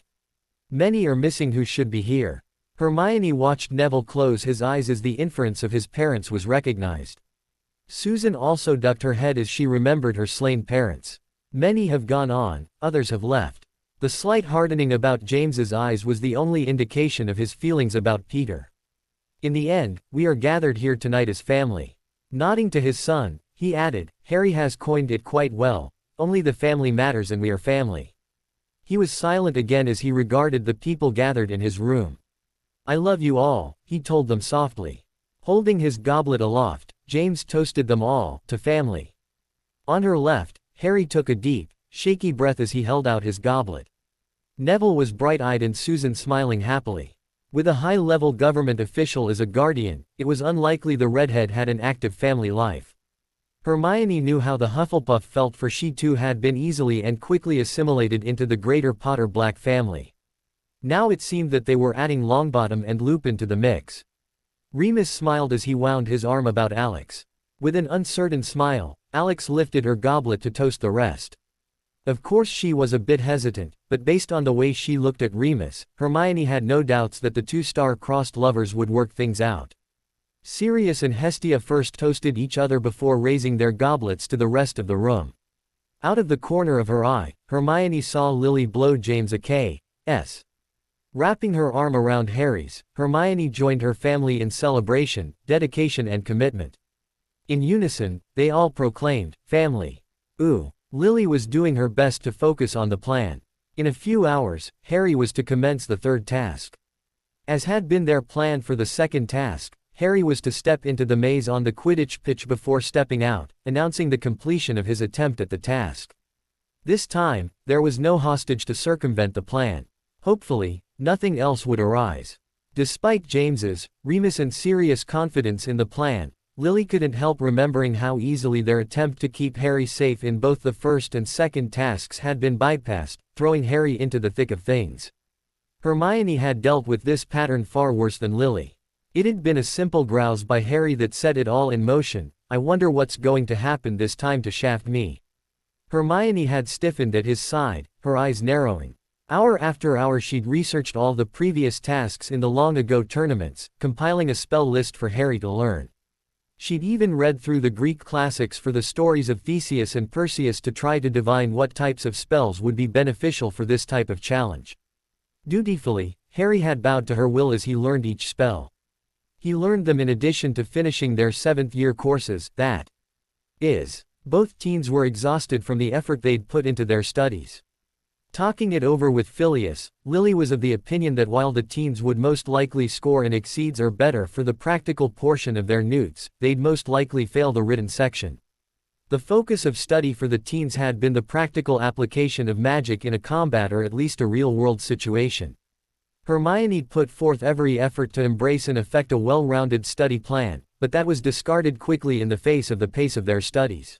S1: Many are missing who should be here. Hermione watched Neville close his eyes as the inference of his parents was recognized. Susan also ducked her head as she remembered her slain parents. Many have gone on, others have left. The slight hardening about James's eyes was the only indication of his feelings about Peter. In the end, we are gathered here tonight as family. Nodding to his son, he added, Harry has coined it quite well, only the family matters and we are family. He was silent again as he regarded the people gathered in his room. I love you all, he told them softly. Holding his goblet aloft, James toasted them all, to family. On her left, Harry took a deep, shaky breath as he held out his goblet. Neville was bright-eyed and Susan smiling happily. With a high-level government official as a guardian, it was unlikely the redhead had an active family life. Hermione knew how the Hufflepuff felt, for she too had been easily and quickly assimilated into the greater Potter Black family. Now it seemed that they were adding Longbottom and Lupin to the mix. Remus smiled as he wound his arm about Alex. With an uncertain smile, Alex lifted her goblet to toast the rest. Of course she was a bit hesitant, but based on the way she looked at Remus, Hermione had no doubts that the two star-crossed lovers would work things out. Sirius and Hestia first toasted each other before raising their goblets to the rest of the room. Out of the corner of her eye, Hermione saw Lily blow James a kiss. Wrapping her arm around Harry's, Hermione joined her family in celebration, dedication and commitment. In unison, they all proclaimed, family. Ooh. Lily was doing her best to focus on the plan. In a few hours, Harry was to commence the third task. As had been their plan for the second task, Harry was to step into the maze on the Quidditch pitch before stepping out, announcing the completion of his attempt at the task. This time, there was no hostage to circumvent the plan. Hopefully, nothing else would arise. Despite James's, Remus and Sirius' confidence in the plan, Lily couldn't help remembering how easily their attempt to keep Harry safe in both the first and second tasks had been bypassed, throwing Harry into the thick of things. Hermione had dealt with this pattern far worse than Lily. It had been a simple grouse by Harry that set it all in motion. I wonder what's going to happen this time to shaft me. Hermione had stiffened at his side, her eyes narrowing. Hour after hour she'd researched all the previous tasks in the long-ago tournaments, compiling a spell list for Harry to learn. She'd even read through the Greek classics for the stories of Theseus and Perseus to try to divine what types of spells would be beneficial for this type of challenge. Dutifully, Harry had bowed to her will as he learned each spell. He learned them in addition to finishing their 7th-year courses, that is. Both teens were exhausted from the effort they'd put into their studies. Talking it over with Phileas, Lily was of the opinion that while the teens would most likely score an exceeds or better for the practical portion of their newts, they'd most likely fail the written section. The focus of study for the teens had been the practical application of magic in a combat or at least a real-world situation. Hermione'd put forth every effort to embrace and effect a well-rounded study plan, but that was discarded quickly in the face of the pace of their studies.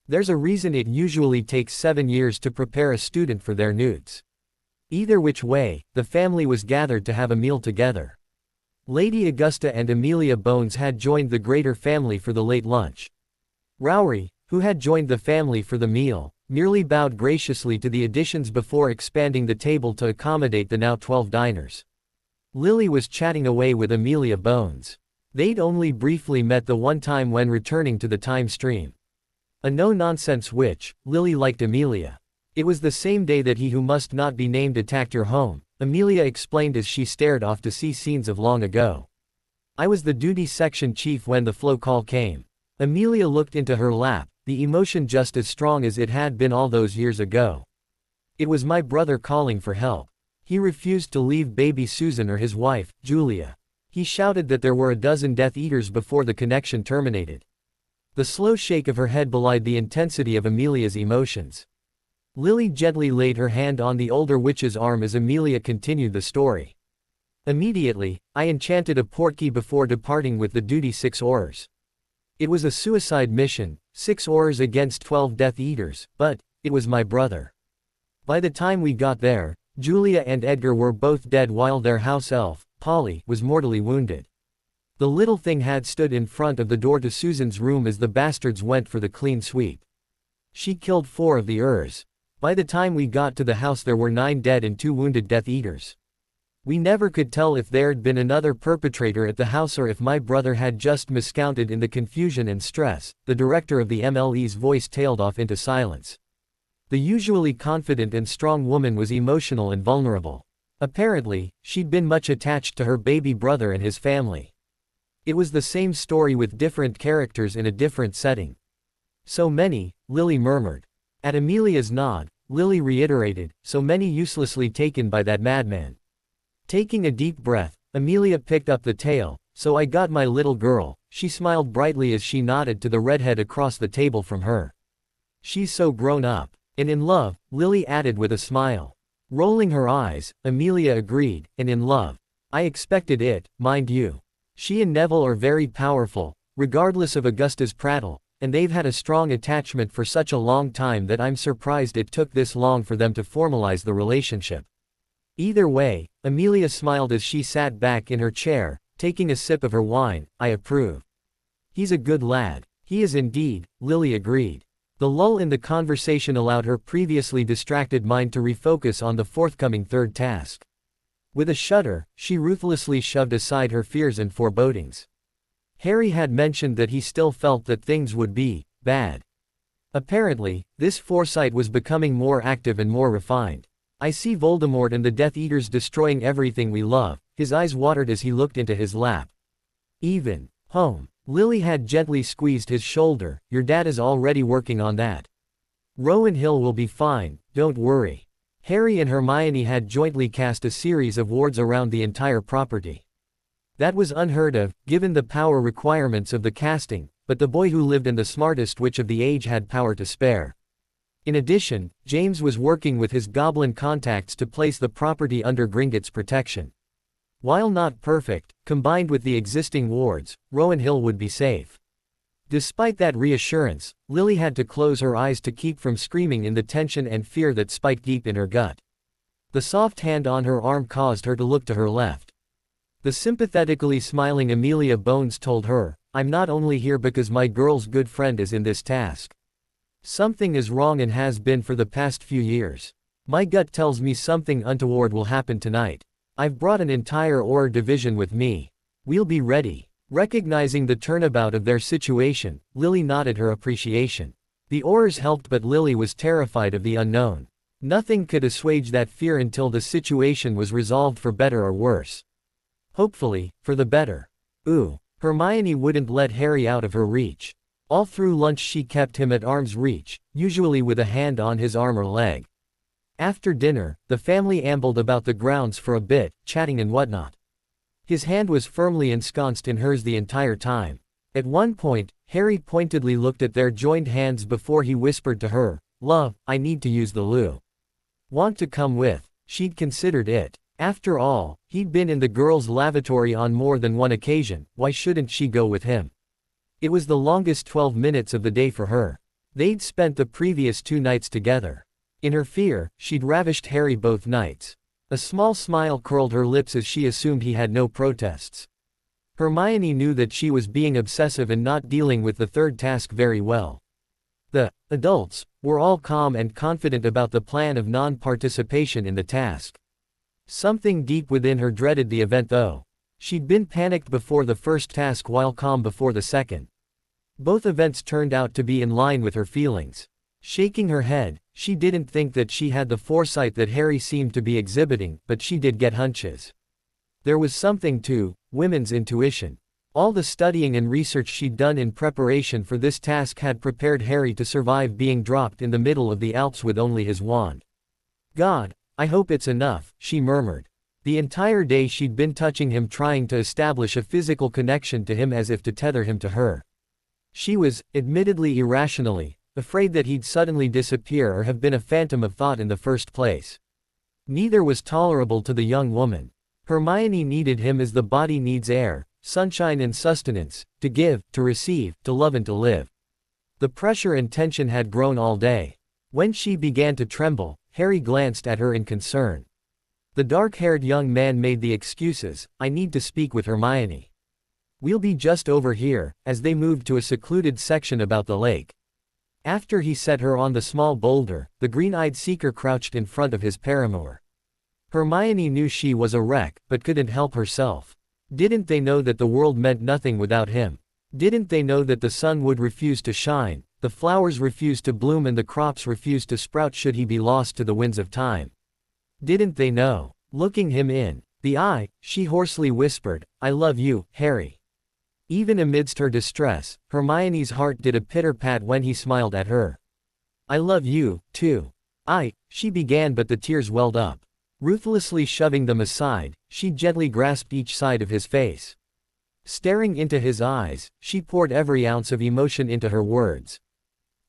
S1: There's a reason it usually takes 7 years to prepare a student for their newts. Either which way, the family was gathered to have a meal together. Lady Augusta and Amelia Bones had joined the greater family for the late lunch. Rowry, who had joined the family for the meal, merely bowed graciously to the additions before expanding the table to accommodate the now 12 diners. Lily was chatting away with Amelia Bones. They'd only briefly met the one time when returning to the time stream. A no-nonsense witch, Lily liked Amelia. It was the same day that he who must not be named attacked your home, Amelia explained as she stared off to see scenes of long ago. I was the duty section chief when the flow call came. Amelia looked into her lap, the emotion just as strong as it had been all those years ago. It was my brother calling for help. He refused to leave baby Susan or his wife, Julia. He shouted that there were a dozen Death Eaters before the connection terminated. The slow shake of her head belied the intensity of Amelia's emotions. Lily gently laid her hand on the older witch's arm as Amelia continued the story. Immediately, I enchanted a portkey before departing with the duty 6 Aurors. It was a suicide mission, 6 Aurors against 12 Death Eaters, but it was my brother. By the time we got there, Julia and Edgar were both dead while their house elf, Polly, was mortally wounded. The little thing had stood in front of the door to Susan's room as the bastards went for the clean sweep. She killed 4 of the Aurors. By the time we got to the house there were 9 dead and 2 wounded Death Eaters. We never could tell if there'd been another perpetrator at the house or if my brother had just miscounted in the confusion and stress. The director of the MLE's voice tailed off into silence. The usually confident and strong woman was emotional and vulnerable. Apparently, she'd been much attached to her baby brother and his family. It was the same story with different characters in a different setting. So many, Lily murmured. At Amelia's nod, Lily reiterated, so many uselessly taken by that madman. Taking a deep breath, Amelia picked up the tale, so I got my little girl. She smiled brightly as she nodded to the redhead across the table from her. She's so grown up. And in love, Lily added with a smile. Rolling her eyes, Amelia agreed, and in love. I expected it, mind you. She and Neville are very powerful, regardless of Augusta's prattle, and they've had a strong attachment for such a long time that I'm surprised it took this long for them to formalize the relationship. Either way, Amelia smiled as she sat back in her chair, taking a sip of her wine. I approve. He's a good lad. He is indeed, Lily agreed. The lull in the conversation allowed her previously distracted mind to refocus on the forthcoming third task. With a shudder, she ruthlessly shoved aside her fears and forebodings. Harry had mentioned that he still felt that things would be bad. Apparently, this foresight was becoming more active and more refined. I see Voldemort and the Death Eaters destroying everything we love. His eyes watered as he looked into his lap. Even home. Lily had gently squeezed his shoulder. Your dad is already working on that. Rowan Hill will be fine, don't worry. Harry and Hermione had jointly cast a series of wards around the entire property. That was unheard of, given the power requirements of the casting, but the boy who lived in the smartest witch of the age had power to spare. In addition, James was working with his goblin contacts to place the property under Gringotts' protection. While not perfect, combined with the existing wards, Rowan Hill would be safe. Despite that reassurance, Lily had to close her eyes to keep from screaming in the tension and fear that spiked deep in her gut. The soft hand on her arm caused her to look to her left. The sympathetically smiling Amelia Bones told her, I'm not only here because my girl's good friend is in this task. Something is wrong and has been for the past few years. My gut tells me something untoward will happen tonight. I've brought an entire Auror division with me. We'll be ready." Recognizing the turnabout of their situation, Lily nodded her appreciation. The Aurors helped, but Lily was terrified of the unknown. Nothing could assuage that fear until the situation was resolved, for better or worse. Hopefully, for the better. Hermione wouldn't let Harry out of her reach. All through lunch she kept him at arm's reach, usually with a hand on his arm or leg. After dinner, the family ambled about the grounds for a bit, chatting and whatnot. His hand was firmly ensconced in hers the entire time. At one point, Harry pointedly looked at their joined hands before he whispered to her, "Love, I need to use the loo. Want to come with?" She'd considered it. After all, he'd been in the girls' lavatory on more than one occasion, why shouldn't she go with him? It was the longest 12 minutes of the day for her. They'd spent the previous 2 nights together. In her fear, she'd ravished Harry both nights. A small smile curled her lips as she assumed he had no protests. Hermione knew that she was being obsessive and not dealing with the third task very well. The adults were all calm and confident about the plan of non-participation in the task. Something deep within her dreaded the event though. She'd been panicked before the first task while calm before the second. Both events turned out to be in line with her feelings. Shaking her head, she didn't think that she had the foresight that Harry seemed to be exhibiting, but she did get hunches. There was something to women's intuition. All the studying and research she'd done in preparation for this task had prepared Harry to survive being dropped in the middle of the Alps with only his wand. "God, I hope it's enough," she murmured. The entire day she'd been touching him, trying to establish a physical connection to him as if to tether him to her. She was, admittedly irrationally, afraid that he'd suddenly disappear or have been a phantom of thought in the first place. Neither was tolerable to the young woman. Hermione needed him as the body needs air, sunshine and sustenance, to give, to receive, to love and to live. The pressure and tension had grown all day. When she began to tremble, Harry glanced at her in concern. The dark-haired young man made the excuses, "I need to speak with Hermione. We'll be just over here," as they moved to a secluded section about the lake. After he set her on the small boulder, the green-eyed seeker crouched in front of his paramour. Hermione knew she was a wreck, but couldn't help herself. Didn't they know that the world meant nothing without him? Didn't they know that the sun would refuse to shine, the flowers refuse to bloom and the crops refuse to sprout should he be lost to the winds of time? Didn't they know? Looking him in the eye, she hoarsely whispered, "I love you, Harry." Even amidst her distress, Hermione's heart did a pitter-pat when he smiled at her. "I love you, too." She began, but the tears welled up. Ruthlessly shoving them aside, she gently grasped each side of his face. Staring into his eyes, she poured every ounce of emotion into her words.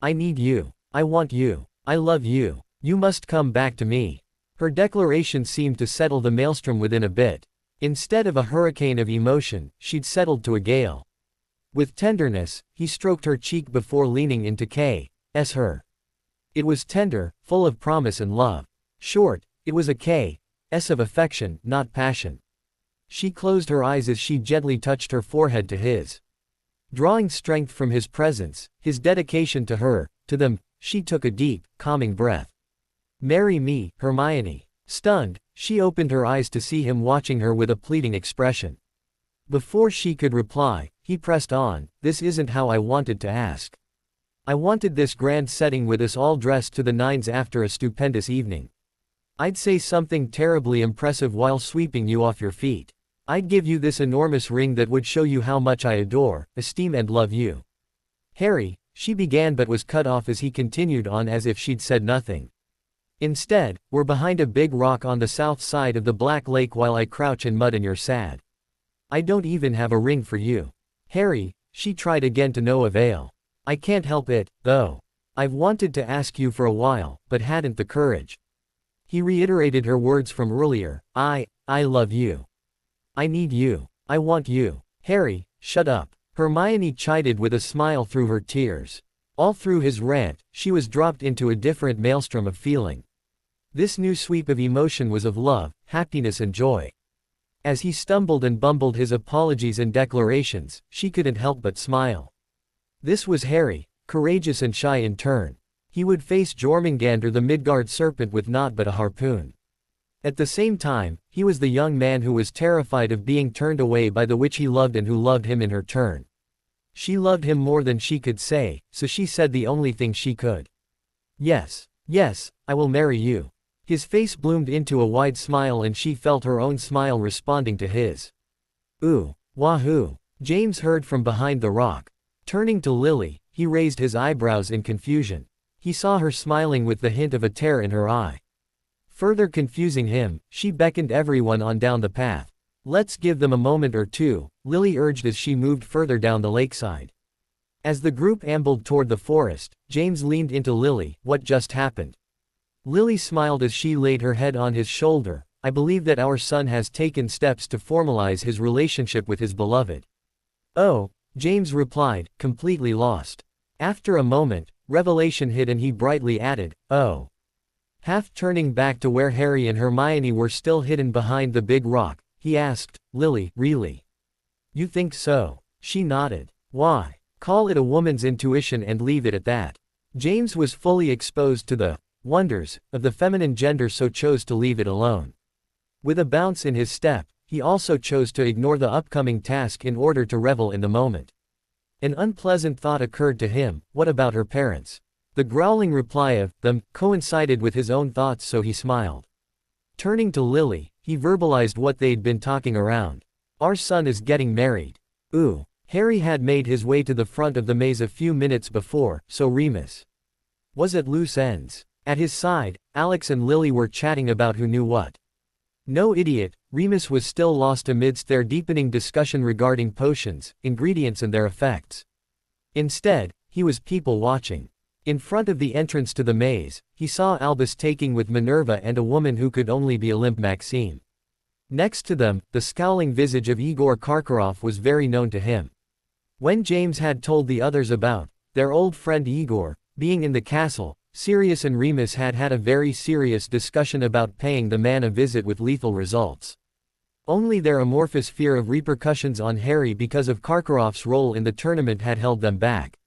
S1: "I need you. I want you. I love you. You must come back to me." Her declaration seemed to settle the maelstrom within a bit. Instead of a hurricane of emotion, she'd settled to a gale. With tenderness, he stroked her cheek before leaning into K's her. It was tender, full of promise and love. Short, it was a K's of affection, not passion. She closed her eyes as she gently touched her forehead to his. Drawing strength from his presence, his dedication to her, to them, she took a deep, calming breath. "Marry me, Hermione." Stunned, she opened her eyes to see him watching her with a pleading expression. Before she could reply, he pressed on, "This isn't how I wanted to ask. I wanted this grand setting with us all dressed to the nines after a stupendous evening. I'd say something terribly impressive while sweeping you off your feet. I'd give you this enormous ring that would show you how much I adore, esteem and love you." "Harry," she began but was cut off as he continued on as if she'd said nothing. "Instead, we're behind a big rock on the south side of the Black Lake while I crouch in mud and you're sad. I don't even have a ring for you." "Harry," she tried again to no avail. "I can't help it, though. I've wanted to ask you for a while, but hadn't the courage." He reiterated her words from earlier, I love you. I need you. I want you." "Harry, shut up." Hermione chided with a smile through her tears. All through his rant, she was dropped into a different maelstrom of feeling. This new sweep of emotion was of love, happiness and joy. As he stumbled and bumbled his apologies and declarations, she couldn't help but smile. This was Harry, courageous and shy in turn. He would face Jormungandr the Midgard serpent with naught but a harpoon. At the same time, he was the young man who was terrified of being turned away by the witch he loved and who loved him in her turn. She loved him more than she could say, so she said the only thing she could. Yes, yes, I will marry you. His face bloomed into a wide smile and she felt her own smile responding to his. Ooh, wahoo! James heard from behind the rock. Turning to Lily, he raised his eyebrows in confusion. He saw her smiling with the hint of a tear in her eye. Further confusing him, she beckoned everyone on down the path. Let's give them a moment or two, Lily urged as she moved further down the lakeside. As the group ambled toward the forest, James leaned into Lily. What just happened? Lily smiled as she laid her head on his shoulder. I believe that our son has taken steps to formalize his relationship with his beloved. Oh, James replied, completely lost. After a moment, revelation hit and he brightly added, oh. Half turning back to where Harry and Hermione were still hidden behind the big rock, he asked, Lily, really? You think so? She nodded. Why? Call it a woman's intuition and leave it at that. James was fully exposed to the wonders of the feminine gender, so chose to leave it alone. With a bounce in his step, he also chose to ignore the upcoming task in order to revel in the moment. An unpleasant thought occurred to him. What about her parents? The growling reply of them coincided with his own thoughts, so he smiled. Turning to Lily, he verbalized what they'd been talking around. Our son is getting married. Ooh. Harry had made his way to the front of the maze a few minutes before, so Remus was at loose ends. At his side, Alex and Lily were chatting about who knew what. No idiot, Remus was still lost amidst their deepening discussion regarding potions, ingredients and their effects. Instead, he was people watching. In front of the entrance to the maze, he saw Albus taking with Minerva and a woman who could only be a limp Maxime. Next to them, the scowling visage of Igor Karkaroff was very known to him. When James had told the others about their old friend Igor being in the castle, Sirius and Remus had had a very serious discussion about paying the man a visit with lethal results. Only their amorphous fear of repercussions on Harry because of Karkaroff's role in the tournament had held them back.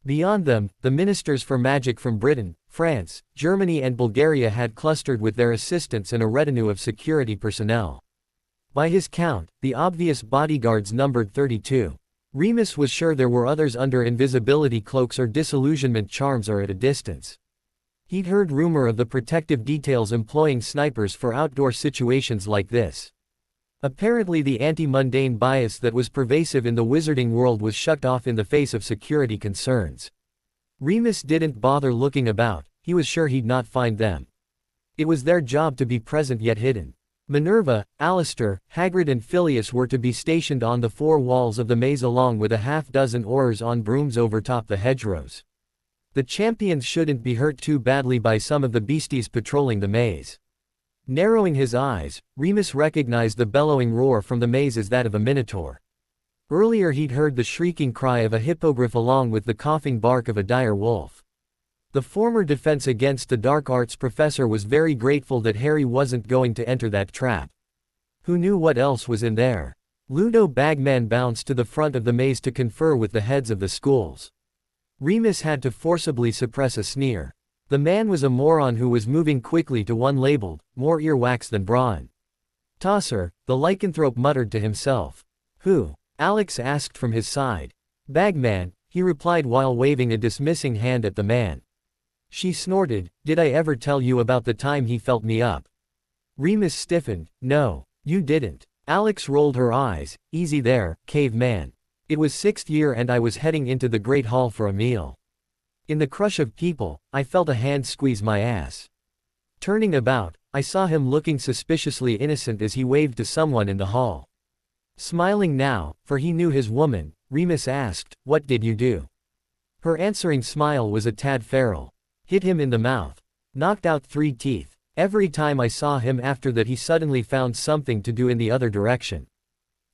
S1: Beyond them, the ministers for magic from Britain, France, Germany and Bulgaria had clustered with their assistants and a retinue of security personnel. By his count, the obvious bodyguards numbered 32. Remus was sure there were others under invisibility cloaks or disillusionment charms or at a distance. He'd heard rumor of the protective details employing snipers for outdoor situations like this. Apparently the anti-mundane bias that was pervasive in the wizarding world was shut off in the face of security concerns. Remus didn't bother looking about, he was sure he'd not find them. It was their job to be present yet hidden. Minerva, Alistair, Hagrid and Phileas were to be stationed on the four walls of the maze along with a half-dozen aurors on brooms overtop the hedgerows. The champions shouldn't be hurt too badly by some of the beasties patrolling the maze. Narrowing his eyes, Remus recognized the bellowing roar from the maze as that of a minotaur. Earlier he'd heard the shrieking cry of a hippogriff along with the coughing bark of a dire wolf. The former Defense Against the Dark Arts professor was very grateful that Harry wasn't going to enter that trap. Who knew what else was in there? Ludo Bagman bounced to the front of the maze to confer with the heads of the schools. Remus had to forcibly suppress a sneer. The man was a moron who was moving quickly to one labeled, more earwax than brawn. Tosser, the lycanthrope muttered to himself. Who? Alex asked from his side. Bagman, he replied while waving a dismissing hand at the man. She snorted, did I ever tell you about the time he felt me up? Remus stiffened, no, you didn't. Alex rolled her eyes, easy there, caveman. It was 6th year and I was heading into the Great Hall for a meal. In the crush of people, I felt a hand squeeze my ass. Turning about, I saw him looking suspiciously innocent as he waved to someone in the hall. Smiling now, for he knew his woman, Remus asked, what did you do? Her answering smile was a tad feral. Hit him in the mouth. Knocked out 3 teeth. Every time I saw him after that he suddenly found something to do in the other direction.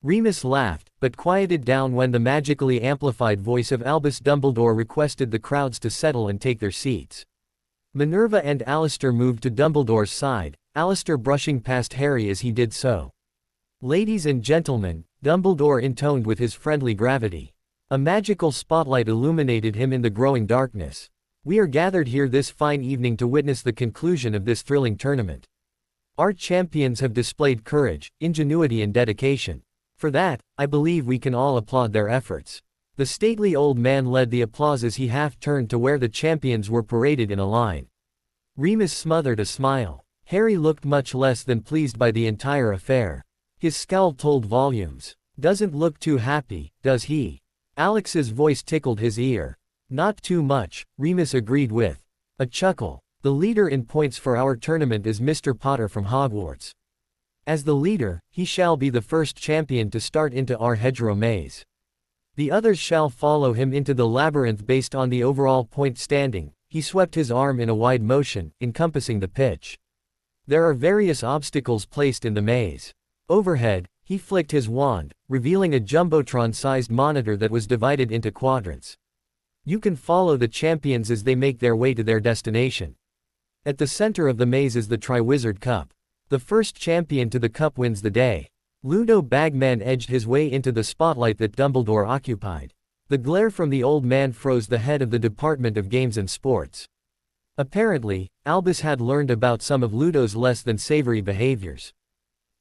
S1: Remus laughed, but quieted down when the magically amplified voice of Albus Dumbledore requested the crowds to settle and take their seats. Minerva and Alistair moved to Dumbledore's side, Alistair brushing past Harry as he did so. Ladies and gentlemen, Dumbledore intoned with his friendly gravity. A magical spotlight illuminated him in the growing darkness. We are gathered here this fine evening to witness the conclusion of this thrilling tournament. Our champions have displayed courage, ingenuity and dedication. For that, I believe we can all applaud their efforts. The stately old man led the applause as he half turned to where the champions were paraded in a line. Remus smothered a smile. Harry looked much less than pleased by the entire affair. His scowl told volumes. Doesn't look too happy, does he? Alex's voice tickled his ear. Not too much, Remus agreed with a chuckle. The leader in points for our tournament is Mr. Potter from Hogwarts. As the leader, he shall be the first champion to start into our hedgerow maze. The others shall follow him into the labyrinth based on the overall point standing. He swept his arm in a wide motion, encompassing the pitch. There are various obstacles placed in the maze. Overhead, he flicked his wand, revealing a jumbotron-sized monitor that was divided into quadrants. You can follow the champions as they make their way to their destination. At the center of the maze is the Triwizard Cup. The first champion to the cup wins the day. Ludo Bagman edged his way into the spotlight that Dumbledore occupied. The glare from the old man froze the head of the Department of Games and Sports. Apparently, Albus had learned about some of Ludo's less than savory behaviors.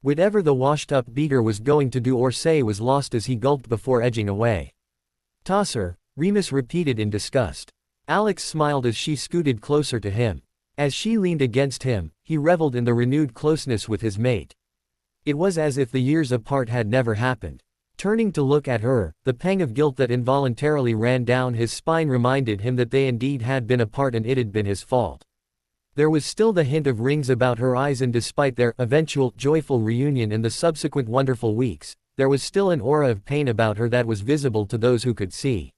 S1: Whatever the washed-up beater was going to do or say was lost as he gulped before edging away. Tosser, Remus repeated in disgust. Alex smiled as she scooted closer to him. As she leaned against him, he reveled in the renewed closeness with his mate. It was as if the years apart had never happened. Turning to look at her, the pang of guilt that involuntarily ran down his spine reminded him that they indeed had been apart and it had been his fault. There was still the hint of rings about her eyes, and despite their eventual, joyful reunion and the subsequent wonderful weeks, there was still an aura of pain about her that was visible to those who could see.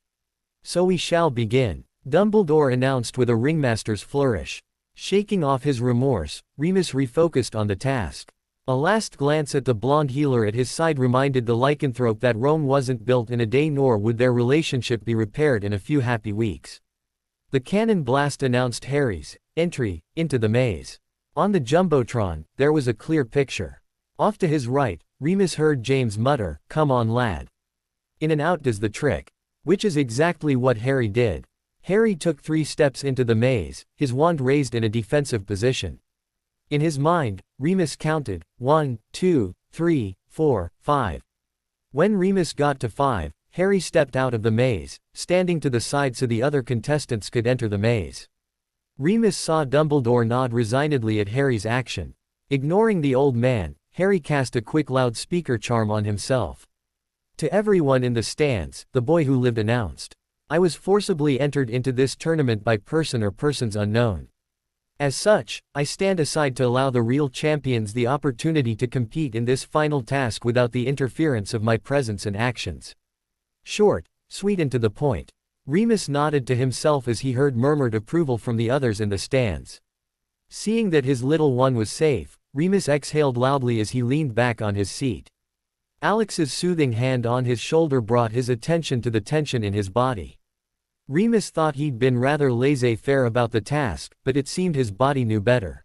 S1: So we shall begin, Dumbledore announced with a ringmaster's flourish. Shaking off his remorse, Remus refocused on the task. A last glance at the blonde healer at his side reminded the lycanthrope that Rome wasn't built in a day, nor would their relationship be repaired in a few happy weeks. The cannon blast announced Harry's entry into the maze. On the jumbotron, there was a clear picture. Off to his right, Remus heard James mutter, "Come on, lad. In and out does the trick." Which is exactly what Harry did. Harry took 3 steps into the maze, his wand raised in a defensive position. In his mind, Remus counted, 1, 2, 3, 4, 5. When Remus got to 5, Harry stepped out of the maze, standing to the side so the other contestants could enter the maze. Remus saw Dumbledore nod resignedly at Harry's action. Ignoring the old man, Harry cast a quick loudspeaker charm on himself. To everyone in the stands, the boy who lived announced, "I was forcibly entered into this tournament by person or persons unknown. As such, I stand aside to allow the real champions the opportunity to compete in this final task without the interference of my presence and actions." Short, sweet and to the point. Remus nodded to himself as he heard murmured approval from the others in the stands. Seeing that his little one was safe, Remus exhaled loudly as he leaned back on his seat. Alex's soothing hand on his shoulder brought his attention to the tension in his body. Remus thought he'd been rather laissez-faire about the task, but it seemed his body knew better.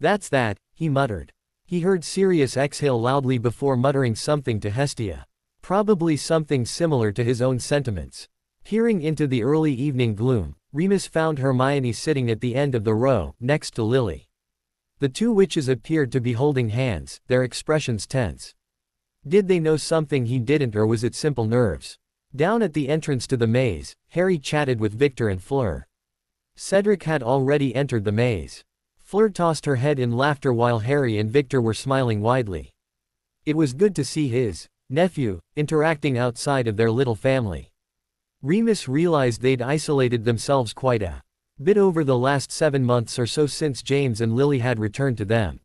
S1: "That's that," he muttered. He heard Sirius exhale loudly before muttering something to Hestia. Probably something similar to his own sentiments. Peering into the early evening gloom, Remus found Hermione sitting at the end of the row, next to Lily. The 2 witches appeared to be holding hands, their expressions tense. Did they know something he didn't, or was it simple nerves? Down at the entrance to the maze, Harry chatted with Victor and Fleur. Cedric had already entered the maze. Fleur tossed her head in laughter while Harry and Victor were smiling widely. It was good to see his nephew interacting outside of their little family. Remus realized they'd isolated themselves quite a bit over the last 7 months or so since James and Lily had returned to them.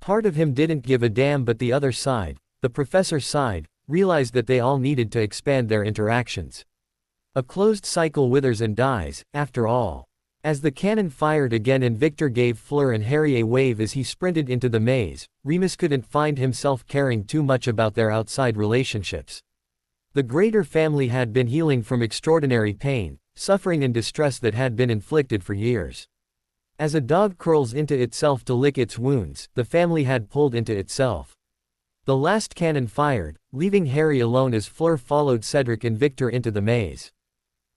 S1: Part of him didn't give a damn, but the other side, the professor's side, realized that they all needed to expand their interactions. A closed cycle withers and dies, after all. As the cannon fired again and Victor gave Fleur and Harry a wave as he sprinted into the maze, Remus couldn't find himself caring too much about their outside relationships. The greater family had been healing from extraordinary pain, suffering and distress that had been inflicted for years. As a dog curls into itself to lick its wounds, the family had pulled into itself. The last cannon fired, leaving Harry alone as Fleur followed Cedric and Victor into the maze.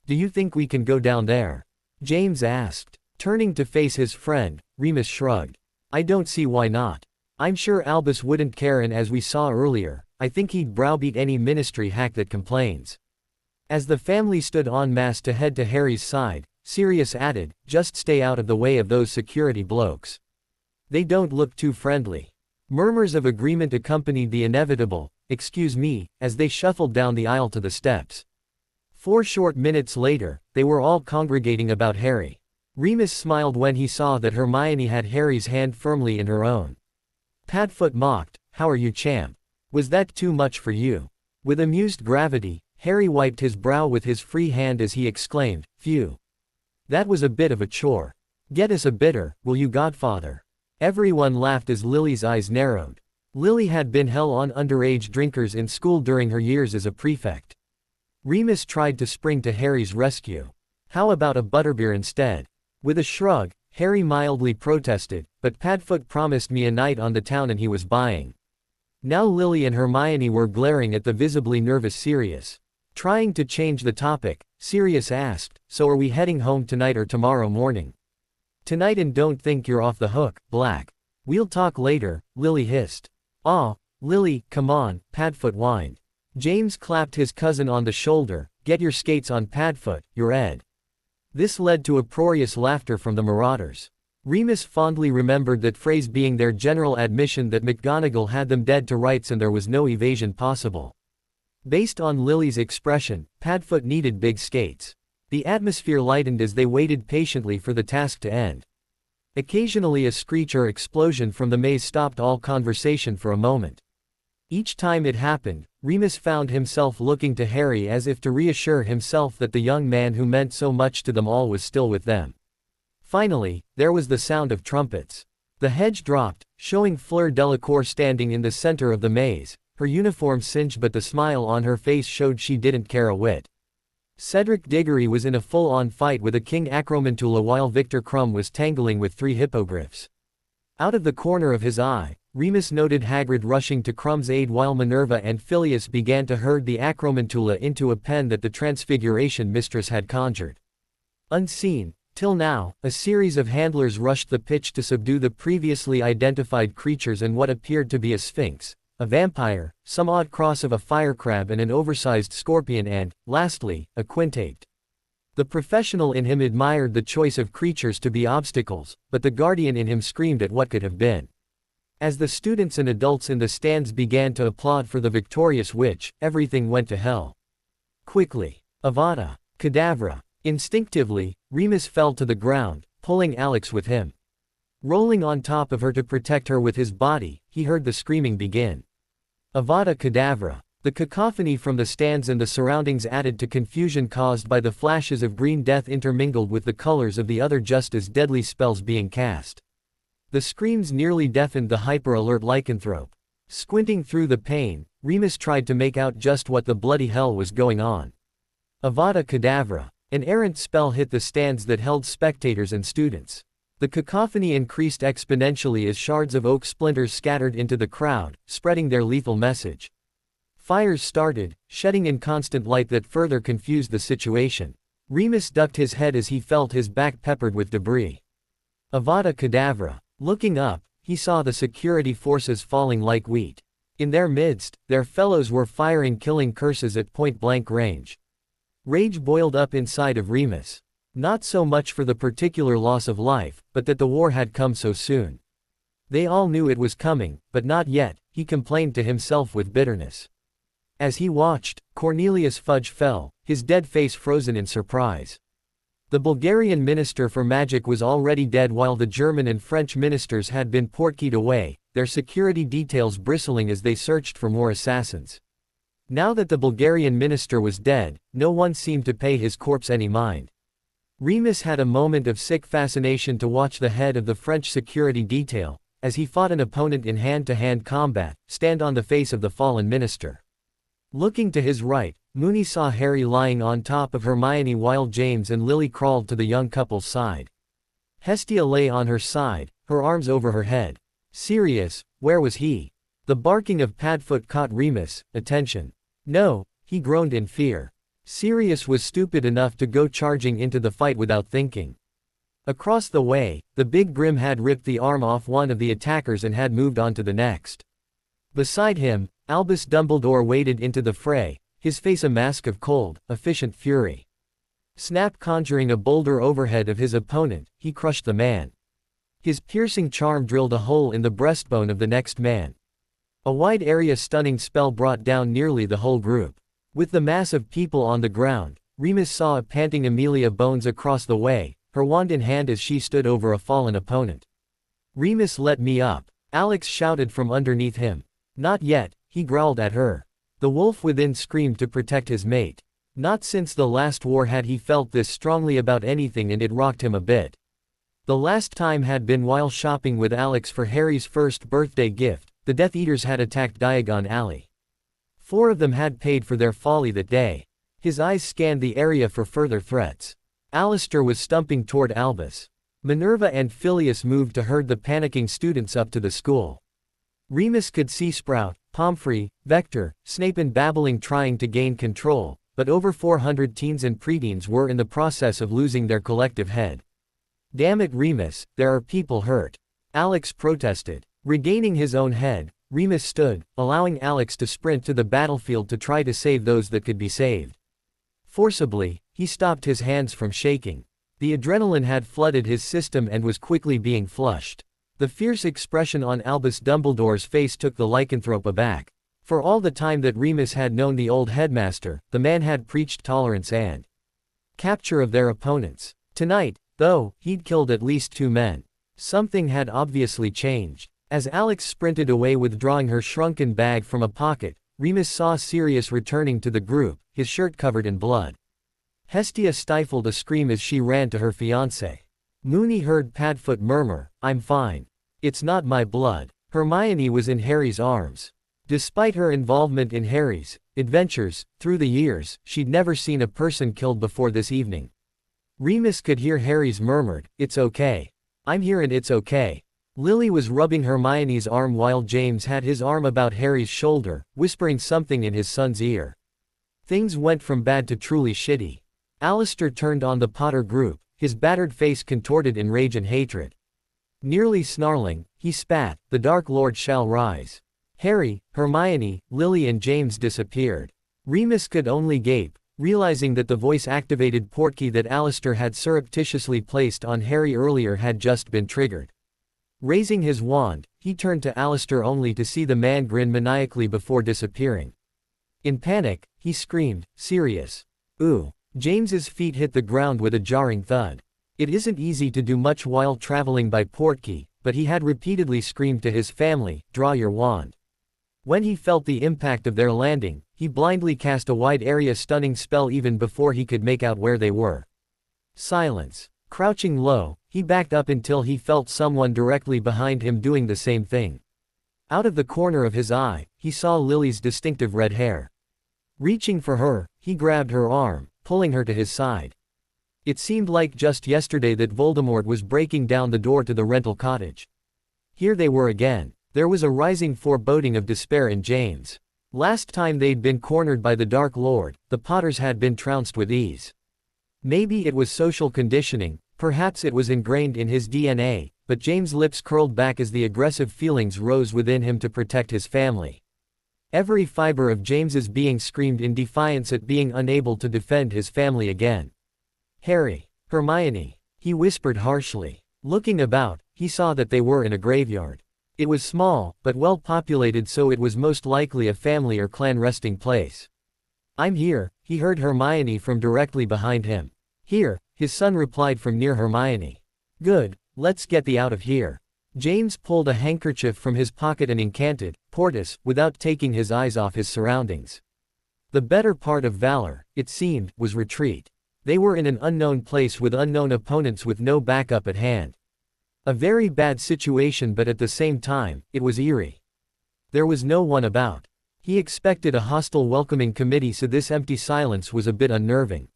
S1: "Do you think we can go down there?" James asked. Turning to face his friend, Remus shrugged. "I don't see why not. I'm sure Albus wouldn't care, and as we saw earlier, I think he'd browbeat any ministry hack that complains." As the family stood en masse to head to Harry's side, Sirius added, "Just stay out of the way of those security blokes. They don't look too friendly." Murmurs of agreement accompanied the inevitable, "Excuse me," as they shuffled down the aisle to the steps. 4 short minutes later, they were all congregating about Harry. Remus smiled when he saw that Hermione had Harry's hand firmly in her own. Padfoot mocked, "How are you, champ? Was that too much for you?" With amused gravity, Harry wiped his brow with his free hand as he exclaimed, "Phew. That was a bit of a chore. Get us a bitter, will you, godfather?" Everyone laughed as Lily's eyes narrowed. Lily had been hell on underage drinkers in school during her years as a prefect. Remus tried to spring to Harry's rescue. "How about a butterbeer instead?" With a shrug, Harry mildly protested, "But Padfoot promised me a night on the town and he was buying." Now Lily and Hermione were glaring at the visibly nervous Sirius. Trying to change the topic, Sirius asked, "So are we heading home tonight or tomorrow morning?" "Tonight, and don't think you're off the hook, Black. We'll talk later," Lily hissed. "Aw, Lily, come on," Padfoot whined. James clapped his cousin on the shoulder, "Get your skates on, Padfoot, you're Ed." This led to uproarious laughter from the Marauders. Remus fondly remembered that phrase being their general admission that McGonagall had them dead to rights and there was no evasion possible. Based on Lily's expression, Padfoot needed big skates. The atmosphere lightened as they waited patiently for the task to end. Occasionally a screech or explosion from the maze stopped all conversation for a moment. Each time it happened, Remus found himself looking to Harry as if to reassure himself that the young man who meant so much to them all was still with them. Finally, there was the sound of trumpets. The hedge dropped, showing Fleur Delacour standing in the center of the maze, her uniform singed, but the smile on her face showed she didn't care a whit. Cedric Diggory was in a full-on fight with a King Acromantula while Victor Crumb was tangling with 3 hippogriffs. Out of the corner of his eye, Remus noted Hagrid rushing to Crumb's aid while Minerva and Phileas began to herd the Acromantula into a pen that the Transfiguration Mistress had conjured. Unseen, till now, a series of handlers rushed the pitch to subdue the previously identified creatures and what appeared to be a sphinx, a vampire, some odd cross of a firecrab and an oversized scorpion and, lastly, a quintaped. The professional in him admired the choice of creatures to be obstacles, but the guardian in him screamed at what could have been. As the students and adults in the stands began to applaud for the victorious witch, everything went to hell. Quickly. Avada Kedavra. Instinctively, Remus fell to the ground, pulling Alex with him. Rolling on top of her to protect her with his body, he heard the screaming begin. Avada Kedavra. The cacophony from the stands and the surroundings added to confusion caused by the flashes of green death intermingled with the colors of the other just as deadly spells being cast. The screams nearly deafened the hyper-alert lycanthrope. Squinting through the pain, Remus tried to make out just what the bloody hell was going on. Avada Kedavra. An errant spell hit the stands that held spectators and students. The cacophony increased exponentially as shards of oak splinters scattered into the crowd, spreading their lethal message. Fires started, shedding in constant light that further confused the situation. Remus ducked his head as he felt his back peppered with debris. Avada Kedavra. Looking up, he saw the security forces falling like wheat. In their midst, their fellows were firing killing curses at point-blank range. Rage boiled up inside of Remus. Not so much for the particular loss of life, but that the war had come so soon. They all knew it was coming, but not yet, he complained to himself with bitterness. As he watched, Cornelius Fudge fell, his dead face frozen in surprise. The Bulgarian minister for magic was already dead while the German and French ministers had been portkeyed away, their security details bristling as they searched for more assassins. Now that the Bulgarian minister was dead, no one seemed to pay his corpse any mind. Remus had a moment of sick fascination to watch the head of the French security detail, as he fought an opponent in hand-to-hand combat, stand on the face of the fallen minister. Looking to his right, Moony saw Harry lying on top of Hermione while James and Lily crawled to the young couple's side. Hestia lay on her side, her arms over her head. Sirius, where was he? The barking of Padfoot caught Remus' attention. No, he groaned in fear. Sirius was stupid enough to go charging into the fight without thinking. Across the way, the Big Grim had ripped the arm off one of the attackers and had moved on to the next. Beside him, Albus Dumbledore waded into the fray, his face a mask of cold, efficient fury. Snap conjuring a boulder overhead of his opponent, he crushed the man. His piercing charm drilled a hole in the breastbone of the next man. A wide area stunning spell brought down nearly the whole group. With the mass of people on the ground, Remus saw a panting Amelia Bones across the way, her wand in hand as she stood over a fallen opponent. "Remus, let me up," Alex shouted from underneath him. "Not yet," he growled at her. The wolf within screamed to protect his mate. Not since the last war had he felt this strongly about anything, and it rocked him a bit. The last time had been while shopping with Alex for Harry's first birthday gift. The Death Eaters had attacked Diagon Alley. 4 of them had paid for their folly that day. His eyes scanned the area for further threats. Alistair was stumping toward Albus. Minerva and Phileas moved to herd the panicking students up to the school. Remus could see Sprout, Pomfrey, Vector, Snape and babbling trying to gain control, but over 400 teens and preteens were in the process of losing their collective head. "Damn it, Remus, there are people hurt," Alex protested. Regaining his own head, Remus stood, allowing Alex to sprint to the battlefield to try to save those that could be saved. Forcibly, he stopped his hands from shaking. The adrenaline had flooded his system and was quickly being flushed. The fierce expression on Albus Dumbledore's face took the lycanthrope aback. For all the time that Remus had known the old headmaster, the man had preached tolerance and capture of their opponents. Tonight, though, he'd killed at least 2 men. Something had obviously changed. As Alex sprinted away withdrawing her shrunken bag from a pocket, Remus saw Sirius returning to the group, his shirt covered in blood. Hestia stifled a scream as she ran to her fiancé. Moony heard Padfoot murmur, "I'm fine. It's not my blood." Hermione was in Harry's arms. Despite her involvement in Harry's adventures through the years, she'd never seen a person killed before this evening. Remus could hear Harry's murmured, "It's okay. I'm here and it's okay." Lily was rubbing Hermione's arm while James had his arm about Harry's shoulder, whispering something in his son's ear. Things went from bad to truly shitty. Alistair turned on the Potter group, his battered face contorted in rage and hatred. Nearly snarling, he spat, "The Dark Lord shall rise." Harry, Hermione, Lily and James disappeared. Remus could only gape, realizing that the voice-activated portkey that Alistair had surreptitiously placed on Harry earlier had just been triggered. Raising his wand, he turned to Alistair only to see the man grin maniacally before disappearing. In panic, he screamed, "Sirius!" "Ooh!" James's feet hit the ground with a jarring thud. It isn't easy to do much while traveling by portkey, but he had repeatedly screamed to his family, "Draw your wand." When he felt the impact of their landing, he blindly cast a wide-area stunning spell even before he could make out where they were. Silence. Crouching low, he backed up until he felt someone directly behind him doing the same thing. Out of the corner of his eye, he saw Lily's distinctive red hair. Reaching for her, he grabbed her arm, pulling her to his side. It seemed like just yesterday that Voldemort was breaking down the door to the rental cottage. Here they were again. There was a rising foreboding of despair in James. Last time they'd been cornered by the Dark Lord, the Potters had been trounced with ease. Maybe it was social conditioning, perhaps it was ingrained in his DNA, but James' lips curled back as the aggressive feelings rose within him to protect his family. Every fiber of James's being screamed in defiance at being unable to defend his family again. "Harry, Hermione," he whispered harshly. Looking about, he saw that they were in a graveyard. It was small, but well populated, so it was most likely a family or clan resting place. "I'm here," he heard Hermione from directly behind him. "Here," his son replied from near Hermione. "Good, let's get thee out of here." James pulled a handkerchief from his pocket and incanted, "Portus," without taking his eyes off his surroundings. The better part of valor, it seemed, was retreat. They were in an unknown place with unknown opponents with no backup at hand. A very bad situation, but at the same time, it was eerie. There was no one about. He expected a hostile welcoming committee, so this empty silence was a bit unnerving.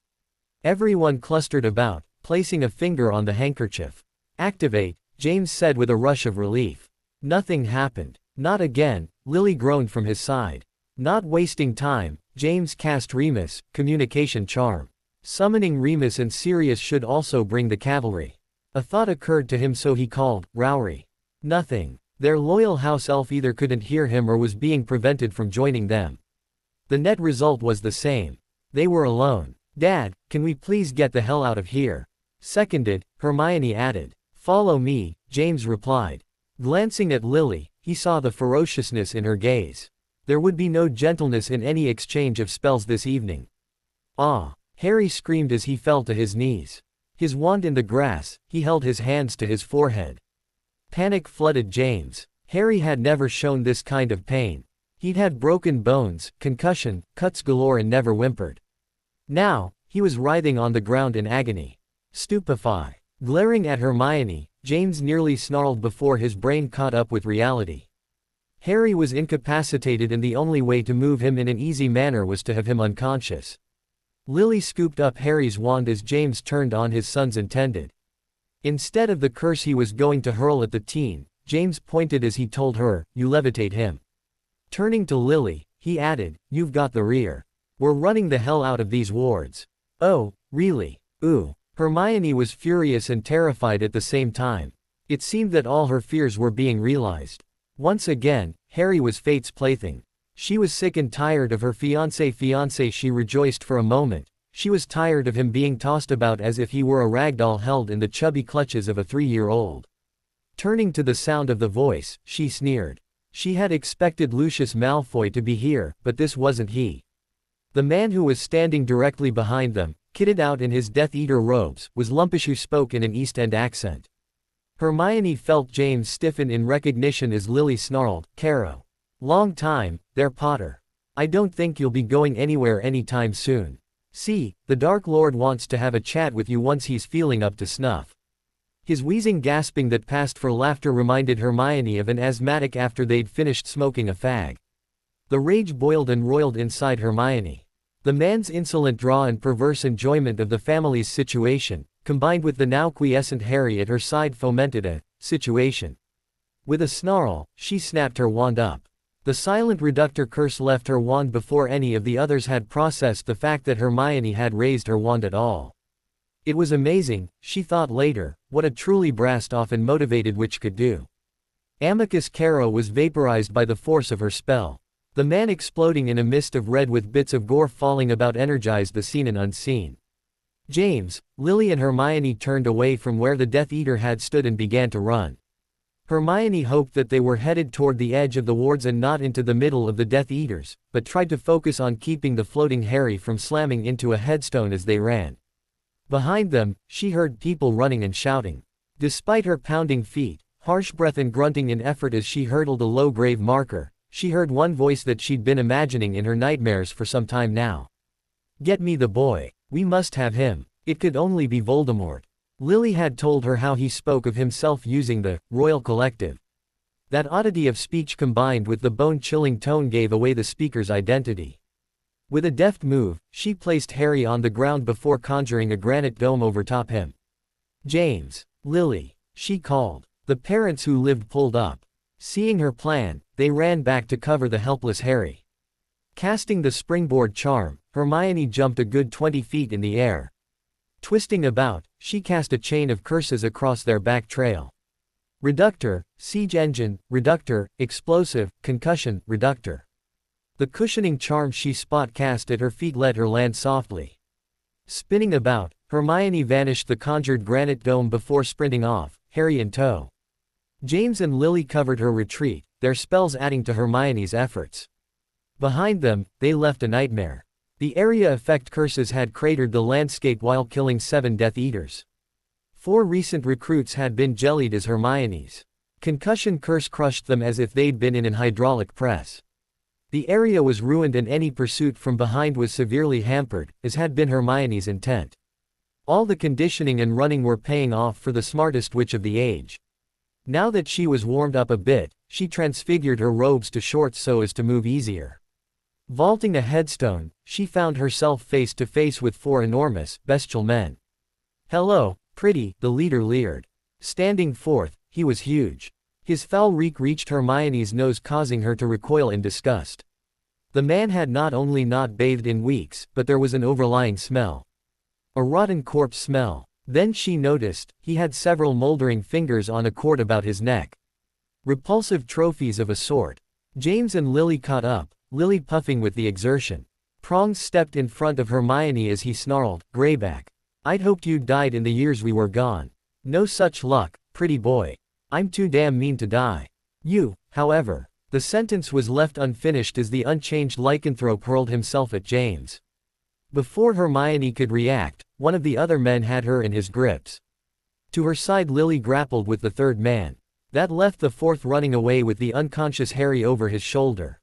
S1: Everyone clustered about, placing a finger on the handkerchief. "Activate," James said with a rush of relief. Nothing happened. Not again, Lily groaned from his side. Not wasting time, James cast Remus, communication charm. Summoning Remus and Sirius should also bring the cavalry. A thought occurred to him, so he called, Rowry. Nothing. Their loyal house elf either couldn't hear him or was being prevented from joining them. The net result was the same. They were alone. Dad, can we please get the hell out of here? Seconded, Hermione added. Follow me, James replied. Glancing at Lily, he saw the ferociousness in her gaze. There would be no gentleness in any exchange of spells this evening. Ah! Harry screamed as he fell to his knees. His wand in the grass, he held his hands to his forehead. Panic flooded James. Harry had never shown this kind of pain. He'd had broken bones, concussion, cuts galore and never whimpered. Now, he was writhing on the ground in agony. Stupefied. Glaring at Hermione, James nearly snarled before his brain caught up with reality. Harry was incapacitated and the only way to move him in an easy manner was to have him unconscious. Lily scooped up Harry's wand as James turned on his son's intended. Instead of the curse he was going to hurl at the teen, James pointed as he told her, "You levitate him." Turning to Lily, he added, "You've got the rear. We're running the hell out of these wards." "Oh, really? Ooh." Hermione was furious and terrified at the same time. It seemed that all her fears were being realized. Once again, Harry was fate's plaything. She was sick and tired of her fiancé. She rejoiced for a moment. She was tired of him being tossed about as if he were a rag doll held in the chubby clutches of a 3-year-old. Turning to the sound of the voice, she sneered. She had expected Lucius Malfoy to be here, but this wasn't he. The man who was standing directly behind them, kitted out in his Death Eater robes, was Lumpish, who spoke in an East End accent. Hermione felt James stiffen in recognition as Lily snarled, "Caro. Long time, there, Potter. I don't think you'll be going anywhere anytime soon. See, the Dark Lord wants to have a chat with you once he's feeling up to snuff." His wheezing gasping that passed for laughter reminded Hermione of an asthmatic after they'd finished smoking a fag. The rage boiled and roiled inside Hermione. The man's insolent drawl and perverse enjoyment of the family's situation, combined with the now quiescent Harry at her side, fomented a situation. With a snarl, she snapped her wand up. The silent reductor curse left her wand before any of the others had processed the fact that Hermione had raised her wand at all. It was amazing, she thought later, what a truly brassed-off and motivated witch could do. Amicus Caro was vaporized by the force of her spell. The man exploding in a mist of red with bits of gore falling about energized the seen and unseen. James, Lily and Hermione turned away from where the Death Eater had stood and began to run. Hermione hoped that they were headed toward the edge of the wards and not into the middle of the Death Eaters, but tried to focus on keeping the floating Harry from slamming into a headstone as they ran. Behind them, she heard people running and shouting. Despite her pounding feet, harsh breath and grunting in effort as she hurdled a low grave marker, she heard one voice that she'd been imagining in her nightmares for some time now. "Get me the boy. We must have him. It could only be Voldemort." Lily had told her how he spoke of himself using the Royal Collective. That oddity of speech combined with the bone-chilling tone gave away the speaker's identity. With a deft move, she placed Harry on the ground before conjuring a granite dome overtop him. "James, Lily," she called. The parents who lived pulled up. Seeing her plan, they ran back to cover the helpless Harry. Casting the springboard charm, Hermione jumped a good 20 feet in the air. Twisting about, she cast a chain of curses across their back trail. Reductor, Siege Engine, Reductor, Explosive, Concussion, Reductor. The cushioning charm she spot cast at her feet let her land softly. Spinning about, Hermione vanished the conjured granite dome before sprinting off, Harry in tow. James and Lily covered her retreat, their spells adding to Hermione's efforts. Behind them, they left a nightmare. The area effect curses had cratered the landscape while killing 7 Death Eaters. 4 recent recruits had been jellied as Hermione's concussion curse crushed them as if they'd been in an hydraulic press. The area was ruined and any pursuit from behind was severely hampered, as had been Hermione's intent. All the conditioning and running were paying off for the smartest witch of the age. Now that she was warmed up a bit, she transfigured her robes to shorts so as to move easier. Vaulting a headstone, she found herself face to face with 4 enormous, bestial men. "Hello, pretty," the leader leered. Standing forth, he was huge. His foul reek reached Hermione's nose, causing her to recoil in disgust. The man had not only not bathed in weeks, but there was an overlying smell. A rotten corpse smell. Then she noticed, he had several moldering fingers on a cord about his neck. Repulsive trophies of a sort. James and Lily caught up, Lily puffing with the exertion. Prongs stepped in front of Hermione as he snarled, "Greyback. I'd hoped you'd died in the years we were gone. No such luck, pretty boy. I'm too damn mean to die. You, however." The sentence was left unfinished as the unchanged lycanthrope hurled himself at James. Before Hermione could react, one of the other men had her in his grips. To her side Lily grappled with the third man. That left the fourth running away with the unconscious Harry over his shoulder.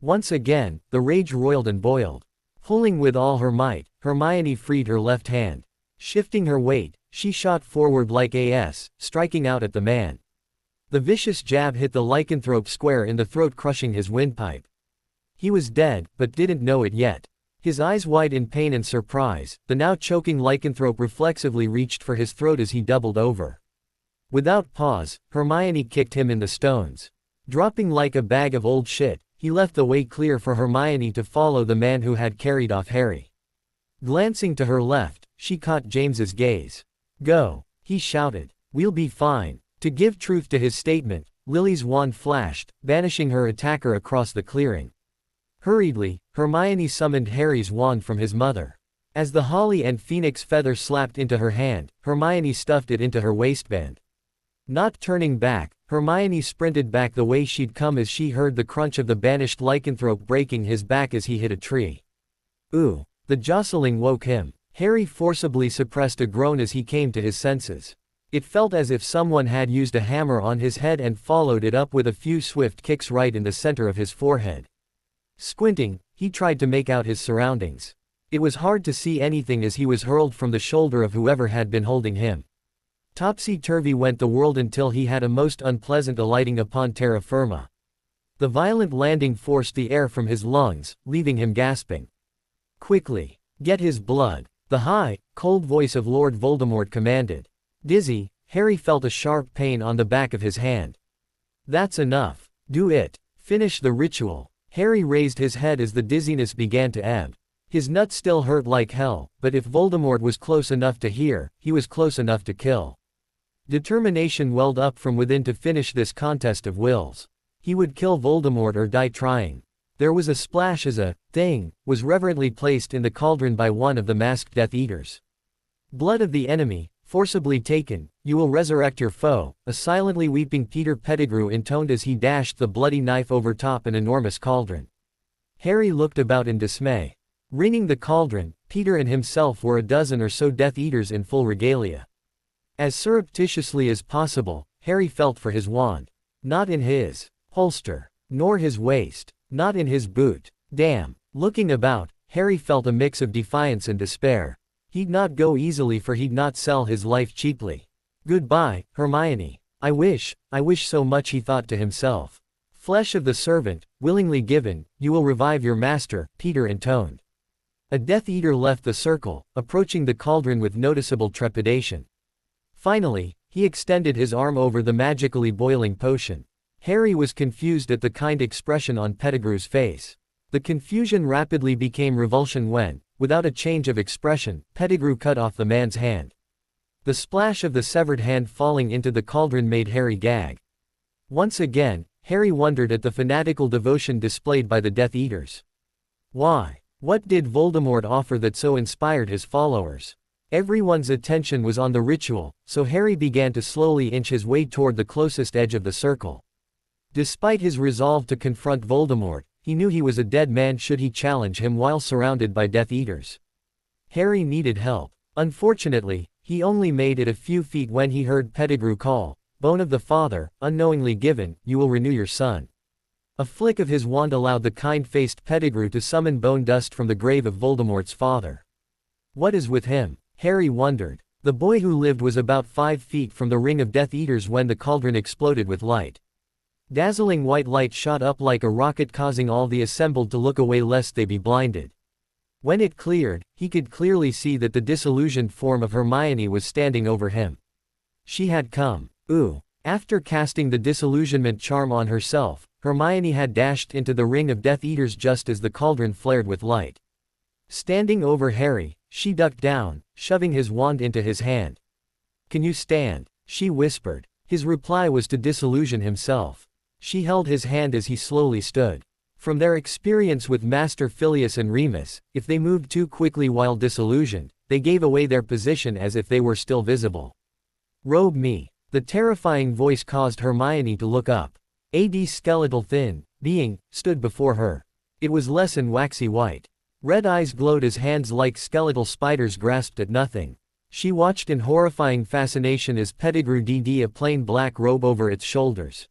S1: Once again, the rage roiled and boiled. Pulling with all her might, Hermione freed her left hand. Shifting her weight, she shot forward like striking out at the man. The vicious jab hit the lycanthrope square in the throat, crushing his windpipe. He was dead, but didn't know it yet. His eyes wide in pain and surprise, the now choking lycanthrope reflexively reached for his throat as he doubled over. Without pause, Hermione kicked him in the stones. Dropping like a bag of old shit, he left the way clear for Hermione to follow the man who had carried off Harry. Glancing to her left, she caught James's gaze. "Go," he shouted. "We'll be fine." To give truth to his statement, Lily's wand flashed, banishing her attacker across the clearing. Hurriedly, Hermione summoned Harry's wand from his mother. As the holly and phoenix feather slapped into her hand, Hermione stuffed it into her waistband. Not turning back, Hermione sprinted back the way she'd come as she heard the crunch of the banished lycanthrope breaking his back as he hit a tree. Ooh! The jostling woke him. Harry forcibly suppressed a groan as he came to his senses. It felt as if someone had used a hammer on his head and followed it up with a few swift kicks right in the center of his forehead. Squinting, he tried to make out his surroundings. It was hard to see anything as he was hurled from the shoulder of whoever had been holding him. Topsy-turvy went the world until he had a most unpleasant alighting upon terra firma. The violent landing forced the air from his lungs, leaving him gasping. "Quickly! Get his blood!" the high, cold voice of Lord Voldemort commanded. Dizzy, Harry felt a sharp pain on the back of his hand. "That's enough. Do it. Finish the ritual." Harry raised his head as the dizziness began to ebb. His nuts still hurt like hell, but if Voldemort was close enough to hear, he was close enough to kill. Determination welled up from within to finish this contest of wills. He would kill Voldemort or die trying. There was a splash as a thing was reverently placed in the cauldron by one of the masked Death Eaters. "Blood of the enemy, forcibly taken, you will resurrect your foe," a silently weeping Peter Pettigrew intoned as he dashed the bloody knife over top an enormous cauldron. Harry looked about in dismay. Ringing the cauldron, Peter and himself were a dozen or so Death Eaters in full regalia. As surreptitiously as possible, Harry felt for his wand. Not in his holster. Nor his waist. Not in his boot. Damn. Looking about, Harry felt a mix of defiance and despair. He'd not go easily, for he'd not sell his life cheaply. "Goodbye, Hermione. I wish so much," he thought to himself. "Flesh of the servant, willingly given, you will revive your master," Peter intoned. A Death Eater left the circle, approaching the cauldron with noticeable trepidation. Finally, he extended his arm over the magically boiling potion. Harry was confused at the kind expression on Pettigrew's face. The confusion rapidly became revulsion when, without a change of expression, Pettigrew cut off the man's hand. The splash of the severed hand falling into the cauldron made Harry gag. Once again, Harry wondered at the fanatical devotion displayed by the Death Eaters. Why? What did Voldemort offer that so inspired his followers? Everyone's attention was on the ritual, so Harry began to slowly inch his way toward the closest edge of the circle. Despite his resolve to confront Voldemort, he knew he was a dead man should he challenge him while surrounded by Death Eaters. Harry needed help. Unfortunately, he only made it a few feet when he heard Pettigrew call, "Bone of the father, unknowingly given, you will renew your son." A flick of his wand allowed the kind-faced Pettigrew to summon bone dust from the grave of Voldemort's father. What is with him? Harry wondered. The boy who lived was about 5 feet from the ring of Death Eaters when the cauldron exploded with light. Dazzling white light shot up like a rocket, causing all the assembled to look away lest they be blinded. When it cleared, he could clearly see that the disillusioned form of Hermione was standing over him. She had come. Ooh. After casting the disillusionment charm on herself, Hermione had dashed into the ring of Death Eaters just as the cauldron flared with light. Standing over Harry, she ducked down, shoving his wand into his hand. "Can you stand?" she whispered. His reply was to disillusion himself. She held his hand as he slowly stood. From their experience with Master Filius and Remus, if they moved too quickly while disillusioned, they gave away their position as if they were still visible. "Robe me." The terrifying voice caused Hermione to look up. A skeletal thin being stood before her. It was less and waxy white. Red eyes glowed as hands like skeletal spiders grasped at nothing. She watched in horrifying fascination as Pettigrew dd a plain black robe over its shoulders.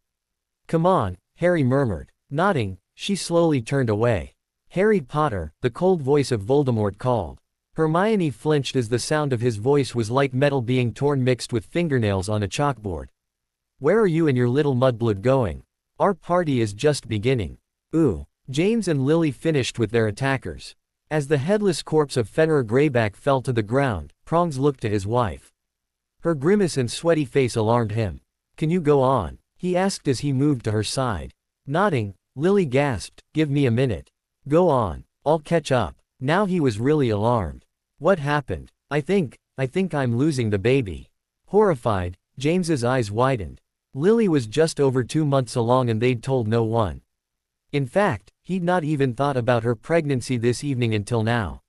S1: "Come on," Harry murmured. Nodding, she slowly turned away. "Harry Potter," the cold voice of Voldemort called. Hermione flinched as the sound of his voice was like metal being torn mixed with fingernails on a chalkboard. "Where are you and your little mudblood going? Our party is just beginning." "Ooh." James and Lily finished with their attackers. As the headless corpse of Fenrir Greyback fell to the ground, Prongs looked to his wife. Her grimace and sweaty face alarmed him. "Can you go on?" he asked as he moved to her side. Nodding, Lily gasped, "Give me a minute." "Go on. I'll catch up." Now he was really alarmed. "What happened?" I think I'm losing the baby." Horrified, James's eyes widened. Lily was just over 2 months along and they'd told no one. In fact, he'd not even thought about her pregnancy this evening until now.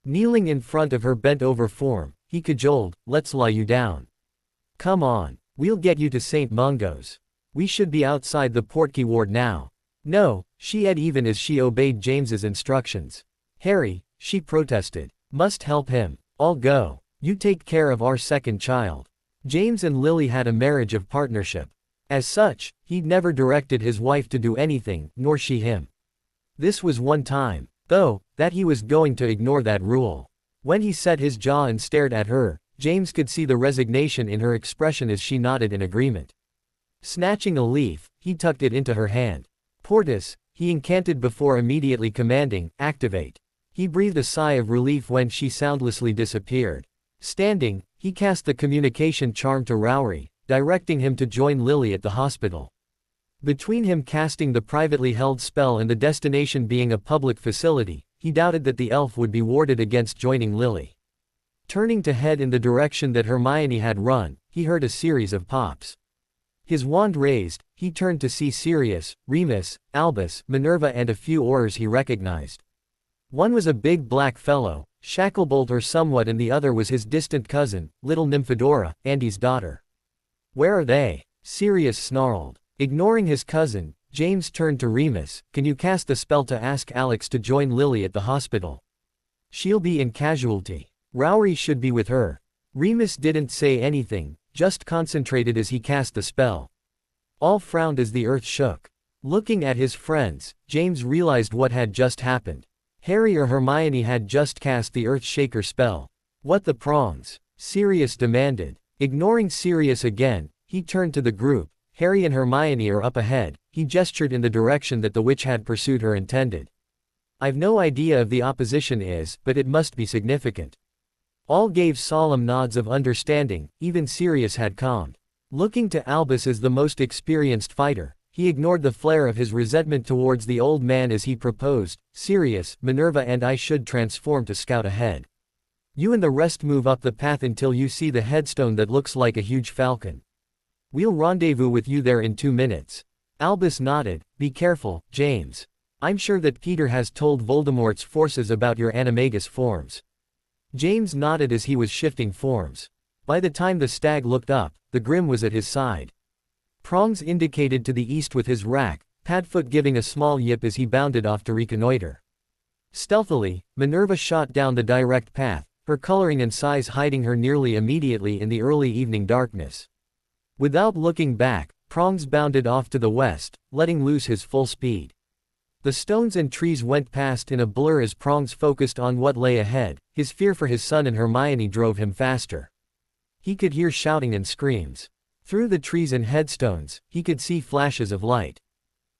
S1: Kneeling in front of her bent-over form, he cajoled, "Let's lie you down. Come on, we'll get you to St. Mungo's. We should be outside the Portkey ward now." "No," she said even as she obeyed James's instructions. "Harry," she protested, "must help him. I'll go. You take care of our second child." James and Lily had a marriage of partnership. As such, he'd never directed his wife to do anything, nor she him. This was one time, though, that he was going to ignore that rule. When he set his jaw and stared at her, James could see the resignation in her expression as she nodded in agreement. Snatching a leaf, he tucked it into her hand. "Portus," he incanted before immediately commanding, "Activate." He breathed a sigh of relief when she soundlessly disappeared. Standing, he cast the communication charm to Rowry, directing him to join Lily at the hospital. Between him casting the privately held spell and the destination being a public facility, he doubted that the elf would be warded against joining Lily. Turning to head in the direction that Hermione had run, he heard a series of pops. His wand raised, he turned to see Sirius, Remus, Albus, Minerva and a few Aurors he recognized. One was a big black fellow, Shacklebolt or somewhat, and the other was his distant cousin, little Nymphadora, Andy's daughter. "Where are they?" Sirius snarled. Ignoring his cousin, James turned to Remus. "Can you cast the spell to ask Alex to join Lily at the hospital? She'll be in casualty. Rowry should be with her." Remus didn't say anything, just concentrated as he cast the spell. All frowned as the earth shook. Looking at his friends, James realized what had just happened. Harry or Hermione had just cast the Earth Shaker spell. "What the prongs?" Sirius demanded. Ignoring Sirius again, he turned to the group. "Harry and Hermione are up ahead." He gestured in the direction that the witch had pursued her intended. "I've no idea if the opposition is, but it must be significant." All gave solemn nods of understanding, even Sirius had calmed. Looking to Albus as the most experienced fighter, he ignored the flare of his resentment towards the old man as he proposed, "Sirius, Minerva and I should transform to scout ahead. You and the rest move up the path until you see the headstone that looks like a huge falcon. We'll rendezvous with you there in 2 minutes." Albus nodded. "Be careful, James. I'm sure that Peter has told Voldemort's forces about your animagus forms." James nodded as he was shifting forms. By the time the stag looked up, the Grim was at his side. Prongs indicated to the east with his rack, Padfoot giving a small yip as he bounded off to reconnoiter. Stealthily, Minerva shot down the direct path, her coloring and size hiding her nearly immediately in the early evening darkness. Without looking back, Prongs bounded off to the west, letting loose his full speed. The stones and trees went past in a blur as Prongs focused on what lay ahead. His fear for his son and Hermione drove him faster. He could hear shouting and screams. Through the trees and headstones, he could see flashes of light.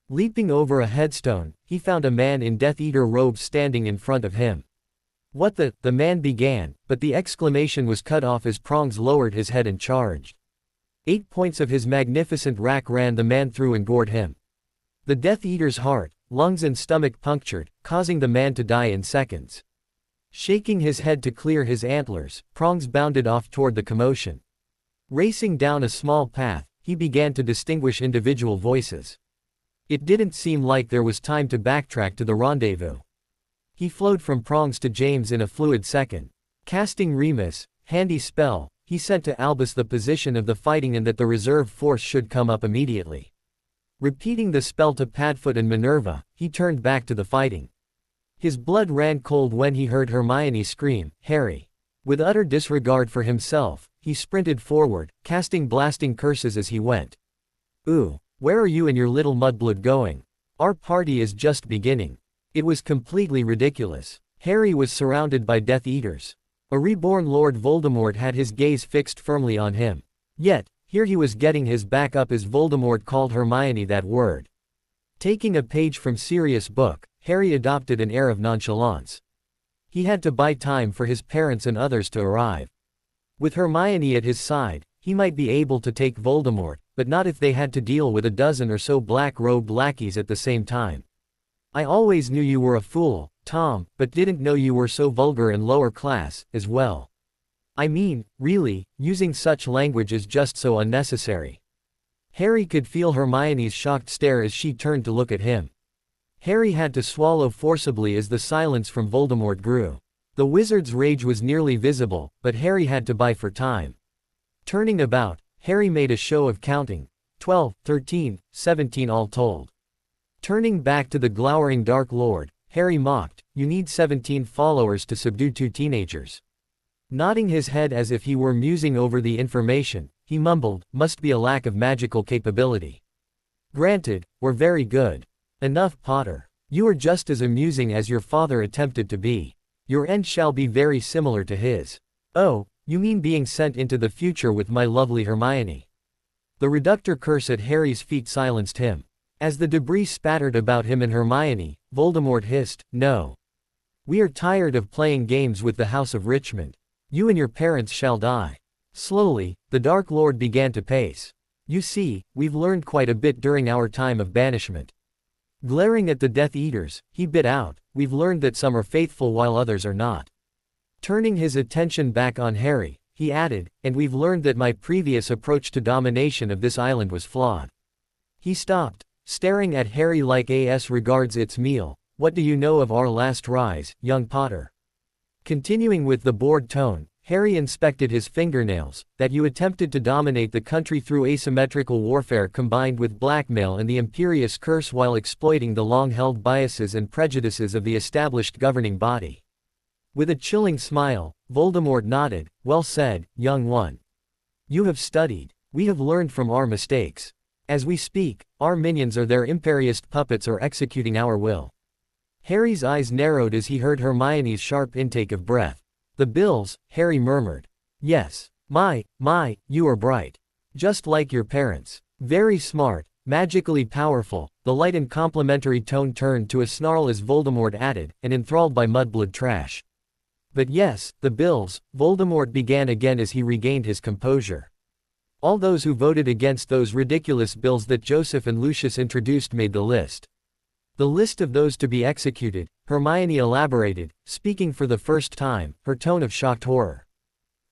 S1: Leaping over a headstone, he found a man in Death Eater robes standing in front of him. "What the man began, but the exclamation was cut off as Prongs lowered his head and charged. 8 points of his magnificent rack ran the man through and gored him. The Death Eater's heart, lungs and stomach punctured, causing the man to die in seconds. Shaking his head to clear his antlers, Prongs bounded off toward the commotion. Racing down a small path, he began to distinguish individual voices. It didn't seem like there was time to backtrack to the rendezvous. He flowed from Prongs to James in a fluid second. Casting Remus, handy spell, he sent to Albus the position of the fighting and that the reserve force should come up immediately. Repeating the spell to Padfoot and Minerva, he turned back to the fighting. His blood ran cold when he heard Hermione scream, "Harry!" With utter disregard for himself, he sprinted forward, casting blasting curses as he went. "Ooh, where are you and your little mudblood going? Our party is just beginning." It was completely ridiculous. Harry was surrounded by Death Eaters. A reborn Lord Voldemort had his gaze fixed firmly on him. Yet, here he was getting his back up as Voldemort called Hermione that word. Taking a page from Sirius' book, Harry adopted an air of nonchalance. He had to buy time for his parents and others to arrive. With Hermione at his side, he might be able to take Voldemort, but not if they had to deal with a dozen or so black-robed lackeys at the same time. "I always knew you were a fool, Tom, but didn't know you were so vulgar and lower class, as well. I mean, really, using such language is just so unnecessary." Harry could feel Hermione's shocked stare as she turned to look at him. Harry had to swallow forcibly as the silence from Voldemort grew. The wizard's rage was nearly visible, but Harry had to buy for time. Turning about, Harry made a show of counting. 12, 13, 17 all told. Turning back to the glowering Dark Lord, Harry mocked, "You need 17 followers to subdue 2 teenagers." Nodding his head as if he were musing over the information, he mumbled, "Must be a lack of magical capability." "Granted, we're very good. Enough, Potter. You are just as amusing as your father attempted to be. Your end shall be very similar to his." "Oh, you mean being sent into the future with my lovely Hermione?" The reductor curse at Harry's feet silenced him. As the debris spattered about him and Hermione, Voldemort hissed, "No. We are tired of playing games with the House of Richmond. You and your parents shall die." Slowly, the Dark Lord began to pace. "You see, we've learned quite a bit during our time of banishment." Glaring at the Death Eaters, he bit out, "We've learned that some are faithful while others are not." Turning his attention back on Harry, he added, "And we've learned that my previous approach to domination of this island was flawed." He stopped, staring at Harry like as regards its meal. "What do you know of our last rise, young Potter?" Continuing with the bored tone, Harry inspected his fingernails, "That you attempted to dominate the country through asymmetrical warfare combined with blackmail and the imperious curse while exploiting the long-held biases and prejudices of the established governing body." With a chilling smile, Voldemort nodded, "Well said, young one. You have studied. We have learned from our mistakes. As we speak, our minions are their imperious puppets or executing our will." Harry's eyes narrowed as he heard Hermione's sharp intake of breath. "The Bills," Harry murmured. "Yes. My, you are bright. Just like your parents. Very smart, magically powerful." The light and complimentary tone turned to a snarl as Voldemort added, "and enthralled by mudblood trash." "But yes, the Bills," Voldemort began again as he regained his composure. "All those who voted against those ridiculous bills that Joseph and Lucius introduced made the list." "The list of those to be executed," Hermione elaborated, speaking for the first time, her tone of shocked horror.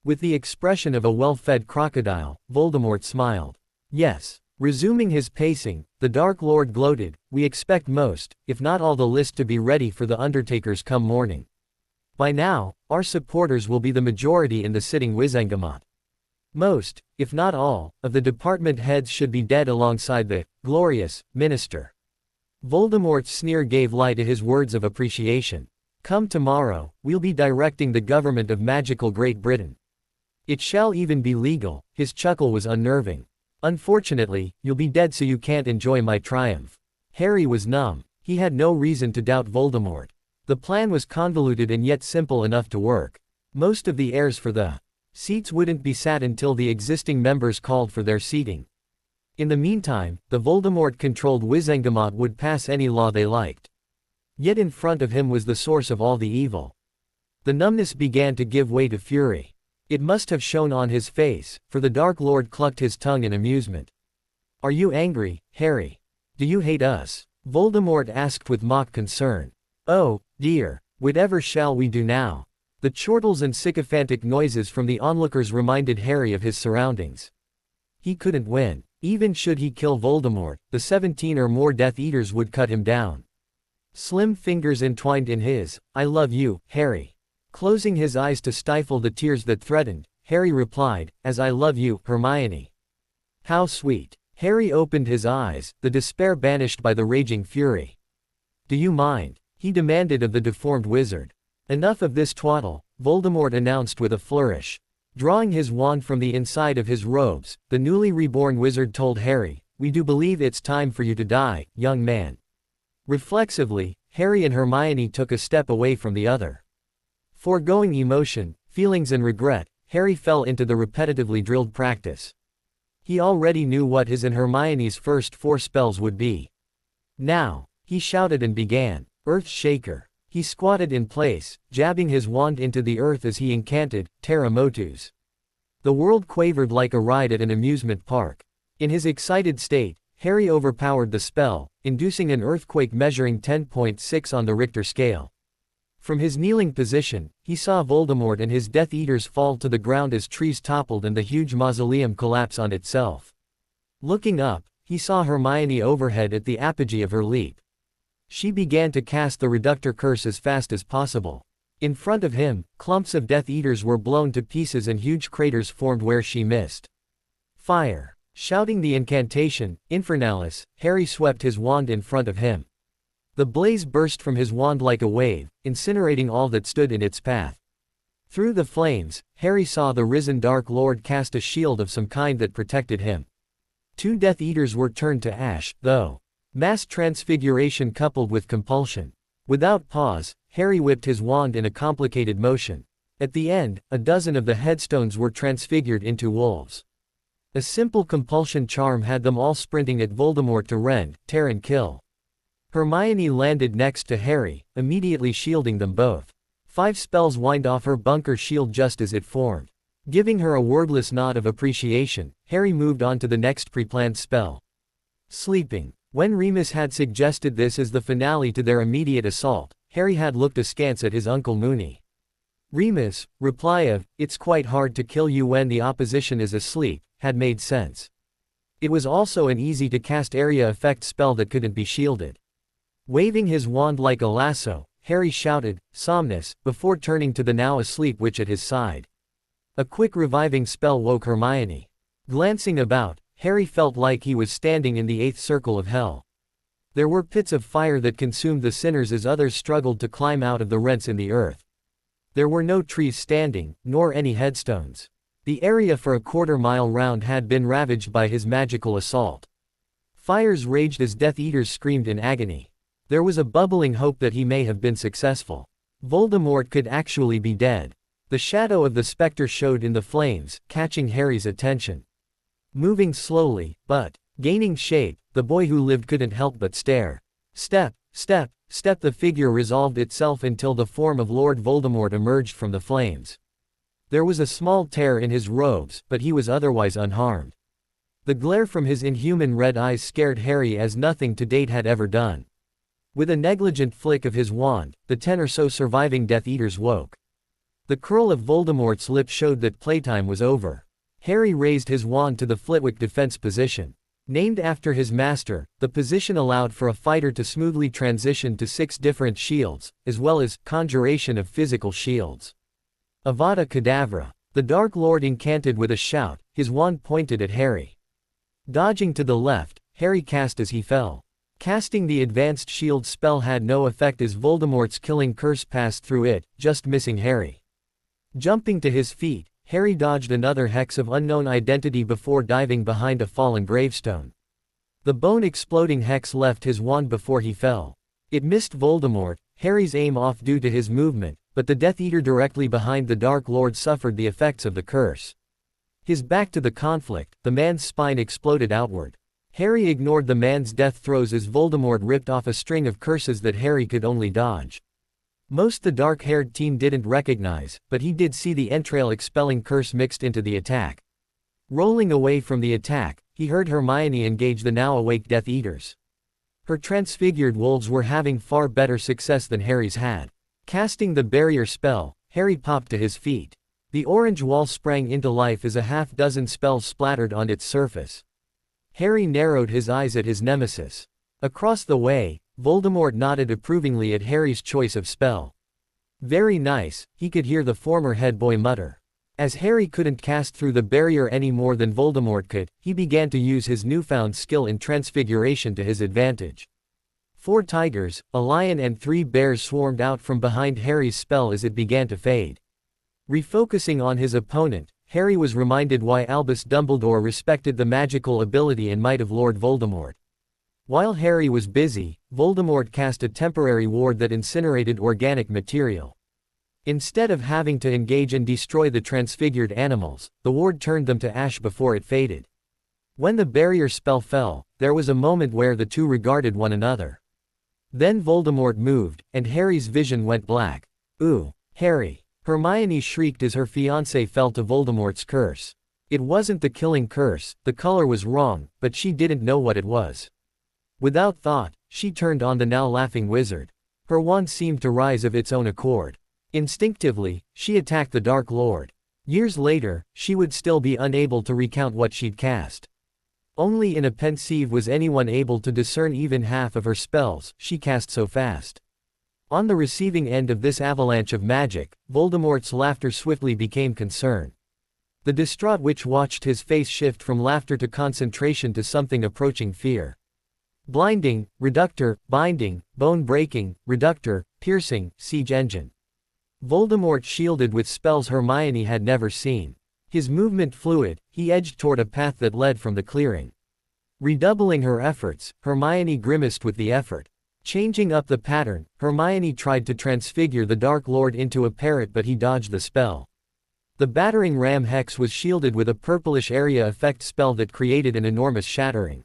S1: With the expression of a well-fed crocodile, Voldemort smiled. "Yes." Resuming his pacing, the Dark Lord gloated, "We expect most, if not all the list to be ready for the Undertakers come morning. By now, our supporters will be the majority in the sitting Wizengamot. Most, if not all, of the department heads should be dead alongside the glorious minister." Voldemort's sneer gave light to his words of appreciation. "Come tomorrow, we'll be directing the government of magical Great Britain. It shall even be legal." His chuckle was unnerving. "Unfortunately, you'll be dead so you can't enjoy my triumph." Harry was numb. He had no reason to doubt Voldemort. The plan was convoluted and yet simple enough to work. Most of the heirs for the seats wouldn't be sat until the existing members called for their seating. In the meantime, the Voldemort-controlled Wizengamot would pass any law they liked. Yet in front of him was the source of all the evil. The numbness began to give way to fury. It must have shown on his face, for the Dark Lord clucked his tongue in amusement. "Are you angry, Harry? Do you hate us?" Voldemort asked with mock concern. "Oh, dear, whatever shall we do now?" The chortles and sycophantic noises from the onlookers reminded Harry of his surroundings. He couldn't win. Even should he kill Voldemort, the 17 or more Death Eaters would cut him down. Slim fingers entwined in his. "I love you, Harry." Closing his eyes to stifle the tears that threatened, Harry replied, "As I love you, Hermione." How sweet. Harry opened his eyes, the despair banished by the raging fury. "Do you mind?" he demanded of the deformed wizard. "Enough of this twaddle," Voldemort announced with a flourish. Drawing his wand from the inside of his robes, the newly reborn wizard told Harry, "We do believe it's time for you to die, young man." Reflexively, Harry and Hermione took a step away from the other. Foregoing emotion, feelings and regret, Harry fell into the repetitively drilled practice. He already knew what his and Hermione's first 4 spells would be. Now, he shouted and began, "Earth Shaker." He squatted in place, jabbing his wand into the earth as he incanted, "Terra Motus." The world quavered like a ride at an amusement park. In his excited state, Harry overpowered the spell, inducing an earthquake measuring 10.6 on the Richter scale. From his kneeling position, he saw Voldemort and his Death Eaters fall to the ground as trees toppled and the huge mausoleum collapse on itself. Looking up, he saw Hermione overhead at the apogee of her leap. She began to cast the Reductor Curse as fast as possible. In front of him, clumps of Death Eaters were blown to pieces and huge craters formed where she missed. "Fire!" Shouting the incantation, Infernalis, Harry swept his wand in front of him. The blaze burst from his wand like a wave, incinerating all that stood in its path. Through the flames, Harry saw the risen Dark Lord cast a shield of some kind that protected him. 2 Death Eaters were turned to ash, though. Mass transfiguration coupled with compulsion. Without pause, Harry whipped his wand in a complicated motion. At the end, a dozen of the headstones were transfigured into wolves. A simple compulsion charm had them all sprinting at Voldemort to rend, tear and kill. Hermione landed next to Harry, immediately shielding them both. 5 spells whined off her bunker shield just as it formed. Giving her a wordless nod of appreciation, Harry moved on to the next pre-planned spell. Sleeping. When Remus had suggested this as the finale to their immediate assault, Harry had looked askance at his Uncle Moony. Remus' reply of, "It's quite hard to kill you when the opposition is asleep," had made sense. It was also an easy-to-cast area effect spell that couldn't be shielded. Waving his wand like a lasso, Harry shouted, "Somnus," before turning to the now asleep witch at his side. A quick reviving spell woke Hermione. Glancing about, Harry felt like he was standing in the 8th circle of hell. There were pits of fire that consumed the sinners as others struggled to climb out of the rents in the earth. There were no trees standing, nor any headstones. The area for a quarter-mile round had been ravaged by his magical assault. Fires raged as Death Eaters screamed in agony. There was a bubbling hope that he may have been successful. Voldemort could actually be dead. The shadow of the specter showed in the flames, catching Harry's attention. Moving slowly, but gaining shape, the boy who lived couldn't help but stare. Step, step, step. The figure resolved itself until the form of Lord Voldemort emerged from the flames. There was a small tear in his robes, but he was otherwise unharmed. The glare from his inhuman red eyes scared Harry as nothing to date had ever done. With a negligent flick of his wand, the 10 or so surviving Death Eaters woke. The curl of Voldemort's lip showed that playtime was over. Harry raised his wand to the Flitwick defense position. Named after his master, the position allowed for a fighter to smoothly transition to 6 different shields, as well as conjuration of physical shields. Avada Kedavra. The Dark Lord incanted with a shout, his wand pointed at Harry. Dodging to the left, Harry cast as he fell. Casting the advanced shield spell had no effect as Voldemort's killing curse passed through it, just missing Harry. Jumping to his feet, Harry dodged another hex of unknown identity before diving behind a fallen gravestone. The bone-exploding hex left his wand before he fell. It missed Voldemort, Harry's aim off due to his movement, but the Death Eater directly behind the Dark Lord suffered the effects of the curse. His back to the conflict, the man's spine exploded outward. Harry ignored the man's death throes as Voldemort ripped off a string of curses that Harry could only dodge. Most the dark-haired teen didn't recognize, but he did see the entrail-expelling curse mixed into the attack. Rolling away from the attack, he heard Hermione engage the now-awake Death Eaters. Her transfigured wolves were having far better success than Harry's had. Casting the barrier spell, Harry popped to his feet. The orange wall sprang into life as a half-dozen spells splattered on its surface. Harry narrowed his eyes at his nemesis. Across the way, Voldemort nodded approvingly at Harry's choice of spell. Very nice, he could hear the former head boy mutter. As Harry couldn't cast through the barrier any more than Voldemort could, he began to use his newfound skill in transfiguration to his advantage. 4 tigers, a lion and 3 bears swarmed out from behind Harry's spell as it began to fade. Refocusing on his opponent, Harry was reminded why Albus Dumbledore respected the magical ability and might of Lord Voldemort. While Harry was busy, Voldemort cast a temporary ward that incinerated organic material. Instead of having to engage and destroy the transfigured animals, the ward turned them to ash before it faded. When the barrier spell fell, there was a moment where the two regarded one another. Then Voldemort moved, and Harry's vision went black. "Ooh, Harry!" Hermione shrieked as her fiancé fell to Voldemort's curse. It wasn't the killing curse, the color was wrong, but she didn't know what it was. Without thought, she turned on the now laughing wizard. Her wand seemed to rise of its own accord. Instinctively, she attacked the Dark Lord. Years later, she would still be unable to recount what she'd cast. Only in a pensieve was anyone able to discern even half of her spells, she cast so fast. On the receiving end of this avalanche of magic, Voldemort's laughter swiftly became concern. The distraught witch watched his face shift from laughter to concentration to something approaching fear. Blinding, reductor, binding, bone-breaking, reductor, piercing, siege engine. Voldemort shielded with spells Hermione had never seen. His movement fluid, he edged toward a path that led from the clearing. Redoubling her efforts, Hermione grimaced with the effort. Changing up the pattern, Hermione tried to transfigure the Dark Lord into a parrot, but he dodged the spell. The battering ram hex was shielded with a purplish area effect spell that created an enormous shattering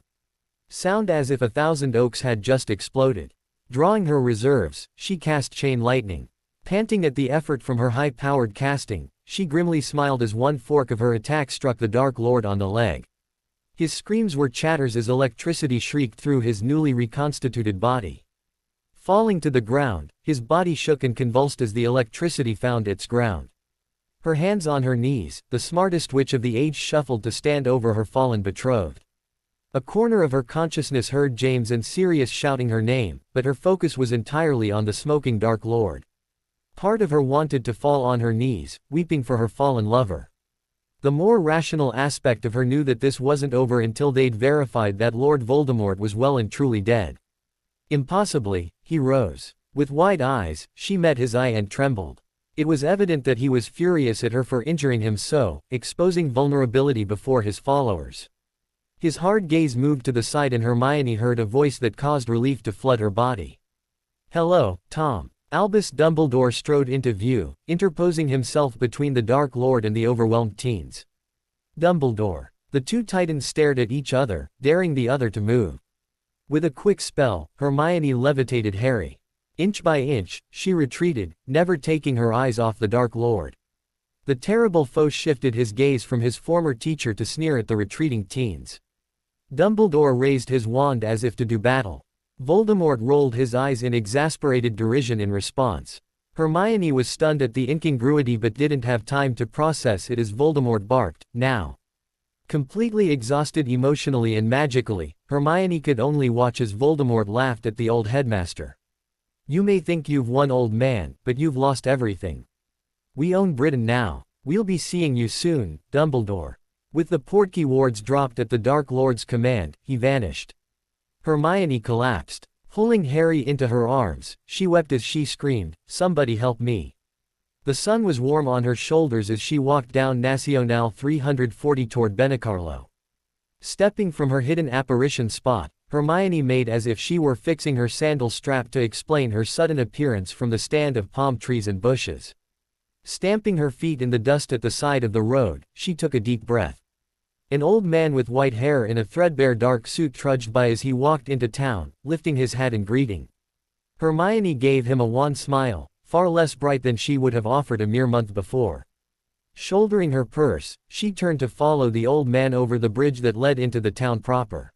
S1: sound as if 1,000 oaks had just exploded. Drawing her reserves, she cast Chain Lightning. Panting at the effort from her high-powered casting, she grimly smiled as one fork of her attack struck the Dark Lord on the leg. His screams were chatters as electricity shrieked through his newly reconstituted body. Falling to the ground, his body shook and convulsed as the electricity found its ground. Her hands on her knees, the smartest witch of the age shuffled to stand over her fallen betrothed. A corner of her consciousness heard James and Sirius shouting her name, but her focus was entirely on the smoking Dark Lord. Part of her wanted to fall on her knees, weeping for her fallen lover. The more rational aspect of her knew that this wasn't over until they'd verified that Lord Voldemort was well and truly dead. Impossibly, he rose. With wide eyes, she met his eye and trembled. It was evident that he was furious at her for injuring him so, exposing vulnerability before his followers. His hard gaze moved to the side and Hermione heard a voice that caused relief to flood her body. "Hello, Tom." Albus Dumbledore strode into view, interposing himself between the Dark Lord and the overwhelmed teens. "Dumbledore." The two titans stared at each other, daring the other to move. With a quick spell, Hermione levitated Harry. Inch by inch, she retreated, never taking her eyes off the Dark Lord. The terrible foe shifted his gaze from his former teacher to sneer at the retreating teens. Dumbledore raised his wand as if to do battle. Voldemort rolled his eyes in exasperated derision in response. Hermione was stunned at the incongruity but didn't have time to process it as Voldemort barked, "Now!" Completely exhausted emotionally and magically, Hermione could only watch as Voldemort laughed at the old headmaster. "You may think you've won, old man, but you've lost everything. We own Britain now. We'll be seeing you soon, Dumbledore." With the portkey wards dropped at the Dark Lord's command, he vanished. Hermione collapsed. Pulling Harry into her arms, she wept as she screamed, "Somebody help me." The sun was warm on her shoulders as she walked down Nacional 340 toward Benicarlo. Stepping from her hidden apparition spot, Hermione made as if she were fixing her sandal strap to explain her sudden appearance from the stand of palm trees and bushes. Stamping her feet in the dust at the side of the road, she took a deep breath. An old man with white hair in a threadbare dark suit trudged by as he walked into town, lifting his hat in greeting. Hermione gave him a wan smile, far less bright than she would have offered a mere month before. Shouldering her purse, she turned to follow the old man over the bridge that led into the town proper.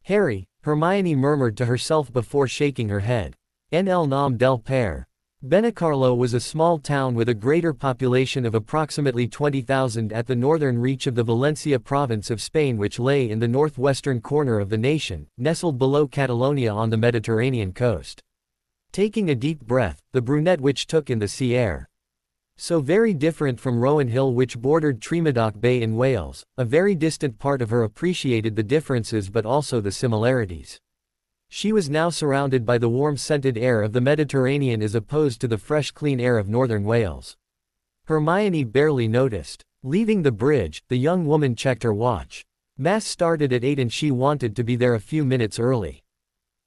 S1: "Harry," Hermione murmured to herself before shaking her head. "En el nom del père." Benicarlo was a small town with a greater population of approximately 20,000 at the northern reach of the Valencia province of Spain, which lay in the northwestern corner of the nation, nestled below Catalonia on the Mediterranean coast. Taking a deep breath, the brunette which took in the sea air. So very different from Rowan Hill, which bordered Tremadoc Bay in Wales, a very distant part of her appreciated the differences but also the similarities. She was now surrounded by the warm scented air of the Mediterranean as opposed to the fresh clean air of northern Wales. Hermione barely noticed. Leaving the bridge, the young woman checked her watch. Mass started at 8 and she wanted to be there a few minutes early.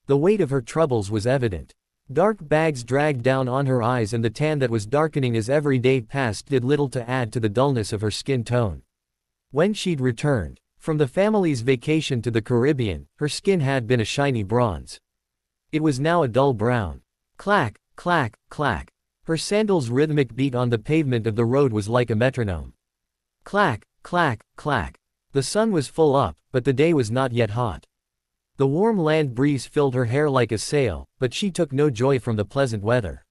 S1: The weight of her troubles was evident. Dark bags dragged down on her eyes and the tan that was darkening as every day passed did little to add to the dullness of her skin tone. When she'd returned from the family's vacation to the Caribbean, her skin had been a shiny bronze. It was now a dull brown. Clack, clack, clack. Her sandals' rhythmic beat on the pavement of the road was like a metronome. Clack, clack, clack. The sun was full up, but the day was not yet hot. The warm land breeze filled her hair like a sail, but she took no joy from the pleasant weather.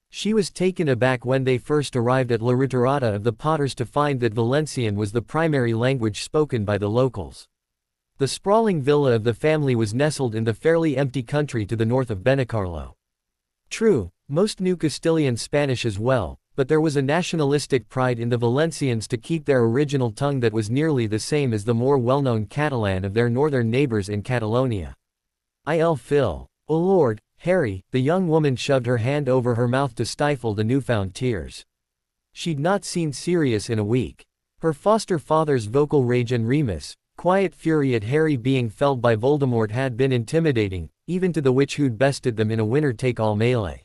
S1: She was taken aback when they first arrived at La Ritirata of the Potters to find that Valencian was the primary language spoken by the locals. The sprawling villa of the family was nestled in the fairly empty country to the north of Benicarlo. True, most knew Castilian Spanish as well, but there was a nationalistic pride in the Valencians to keep their original tongue that was nearly the same as the more well-known Catalan of their northern neighbors in Catalonia. Il Phil. Oh Lord, Harry, the young woman shoved her hand over her mouth to stifle the newfound tears. She'd not seen Sirius in a week. Her foster father's vocal rage and Remus' quiet fury at Harry being felled by Voldemort had been intimidating, even to the witch who'd bested them in a winner-take-all melee.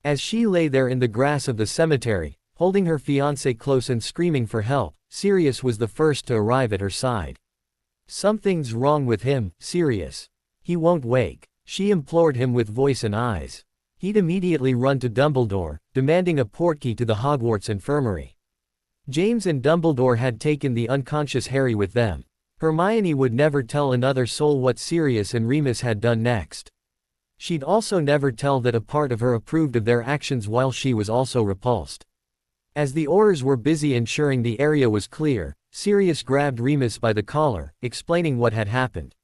S1: As she lay there in the grass of the cemetery, holding her fiancé close and screaming for help, Sirius was the first to arrive at her side. "Something's wrong with him, Sirius. He won't wake," she implored him with voice and eyes. He'd immediately run to Dumbledore, demanding a portkey to the Hogwarts infirmary. James and Dumbledore had taken the unconscious Harry with them. Hermione would never tell another soul what Sirius and Remus had done next. She'd also never tell that a part of her approved of their actions while she was also repulsed. As the Aurors were busy ensuring the area was clear, Sirius grabbed Remus by the collar, explaining what had happened.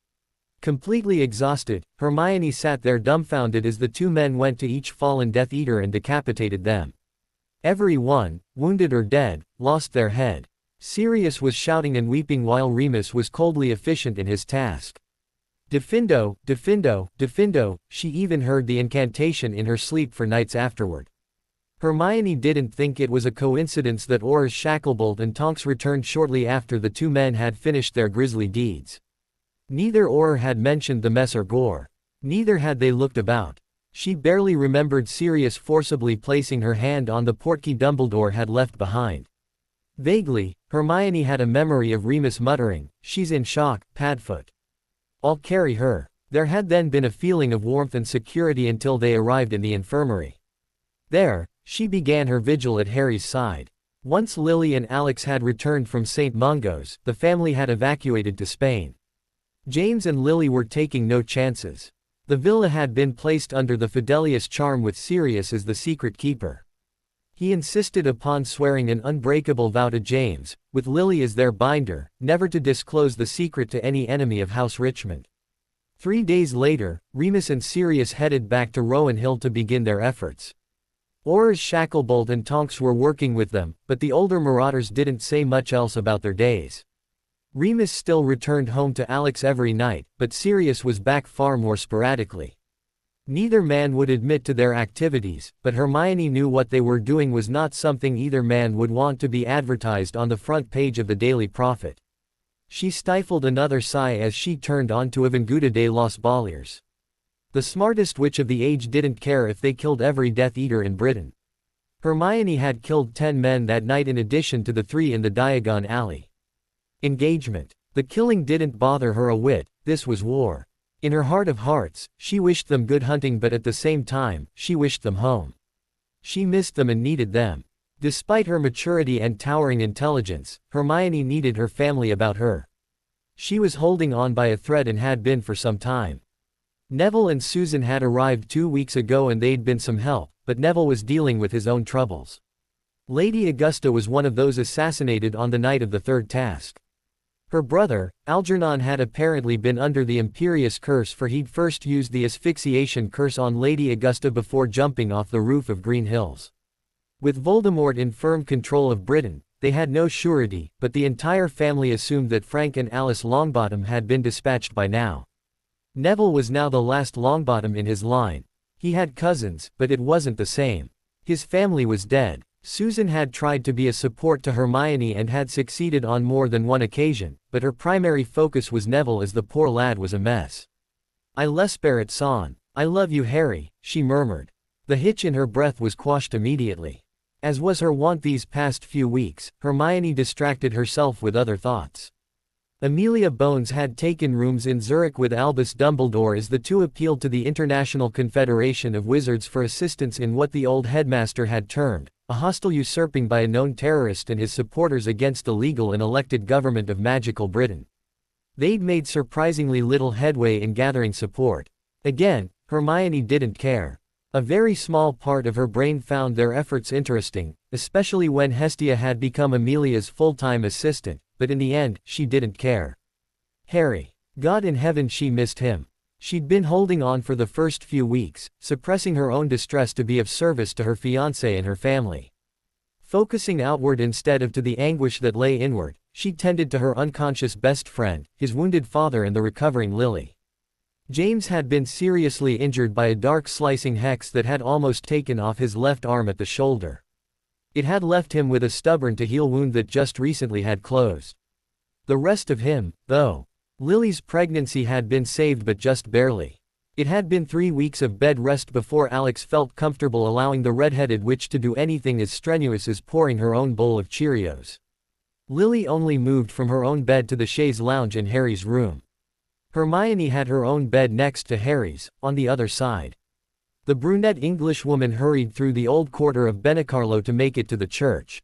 S1: Completely exhausted, Hermione sat there dumbfounded as the two men went to each fallen Death Eater and decapitated them. Every one, wounded or dead, lost their head. Sirius was shouting and weeping while Remus was coldly efficient in his task. Defindo, Defindo, Defindo, she even heard the incantation in her sleep for nights afterward. Hermione didn't think it was a coincidence that Aurors Shacklebolt and Tonks returned shortly after the two men had finished their grisly deeds. Neither Auror had mentioned the mess or gore. Neither had they looked about. She barely remembered Sirius forcibly placing her hand on the portkey Dumbledore had left behind. Vaguely, Hermione had a memory of Remus muttering, "She's in shock, Padfoot. I'll carry her." There had then been a feeling of warmth and security until they arrived in the infirmary. There, she began her vigil at Harry's side. Once Lily and Alex had returned from St. Mungo's, the family had evacuated to Spain. James and Lily were taking no chances. The villa had been placed under the Fidelius charm with Sirius as the secret keeper. He insisted upon swearing an unbreakable vow to James, with Lily as their binder, never to disclose the secret to any enemy of House Richmond. 3 days later, Remus and Sirius headed back to Rowan Hill to begin their efforts. Aurors Shacklebolt and Tonks were working with them, but the older marauders didn't say much else about their days. Remus still returned home to Alex every night, but Sirius was back far more sporadically. Neither man would admit to their activities, but Hermione knew what they were doing was not something either man would want to be advertised on the front page of the Daily Prophet. She stifled another sigh as she turned on to Avinguda de los Balliers. The smartest witch of the age didn't care if they killed every Death Eater in Britain. Hermione had killed 10 men that night in addition to the 3 in the Diagon Alley. Engagement. The killing didn't bother her a whit, this was war. In her heart of hearts, she wished them good hunting, but at the same time, she wished them home. She missed them and needed them. Despite her maturity and towering intelligence, Hermione needed her family about her. She was holding on by a thread and had been for some time. Neville and Susan had arrived 2 weeks ago and they'd been some help, but Neville was dealing with his own troubles. Lady Augusta was one of those assassinated on the night of the third task. Her brother, Algernon, had apparently been under the Imperious Curse, for he'd first used the asphyxiation curse on Lady Augusta before jumping off the roof of Green Hills. With Voldemort in firm control of Britain, they had no surety, but the entire family assumed that Frank and Alice Longbottom had been dispatched by now. Neville was now the last Longbottom in his line. He had cousins, but it wasn't the same. His family was dead. Susan had tried to be a support to Hermione and had succeeded on more than one occasion, but her primary focus was Neville, as the poor lad was a mess. "I l'espère son. I love you, Harry," she murmured. The hitch in her breath was quashed immediately. As was her wont these past few weeks, Hermione distracted herself with other thoughts. Amelia Bones had taken rooms in Zurich with Albus Dumbledore as the two appealed to the International Confederation of Wizards for assistance in what the old headmaster had termed a hostile usurping by a known terrorist and his supporters against the legal and elected government of magical Britain. They'd made surprisingly little headway in gathering support. Again, Hermione didn't care. A very small part of her brain found their efforts interesting, especially when Hestia had become Amelia's full-time assistant, but in the end, she didn't care. Harry. God in heaven, she missed him. She'd been holding on for the first few weeks, suppressing her own distress to be of service to her fiancé and her family. Focusing outward instead of to the anguish that lay inward, she tended to her unconscious best friend, his wounded father and the recovering Lily. James had been seriously injured by a dark slicing hex that had almost taken off his left arm at the shoulder. It had left him with a stubborn-to-heal wound that just recently had closed. The rest of him, though. Lily's pregnancy had been saved, but just barely. It had been 3 weeks of bed rest before Alex felt comfortable allowing the red-headed witch to do anything as strenuous as pouring her own bowl of Cheerios. Lily only moved from her own bed to the chaise lounge in Harry's room. Hermione had her own bed next to Harry's, on the other side. The brunette Englishwoman hurried through the old quarter of Benicarlo to make it to the church.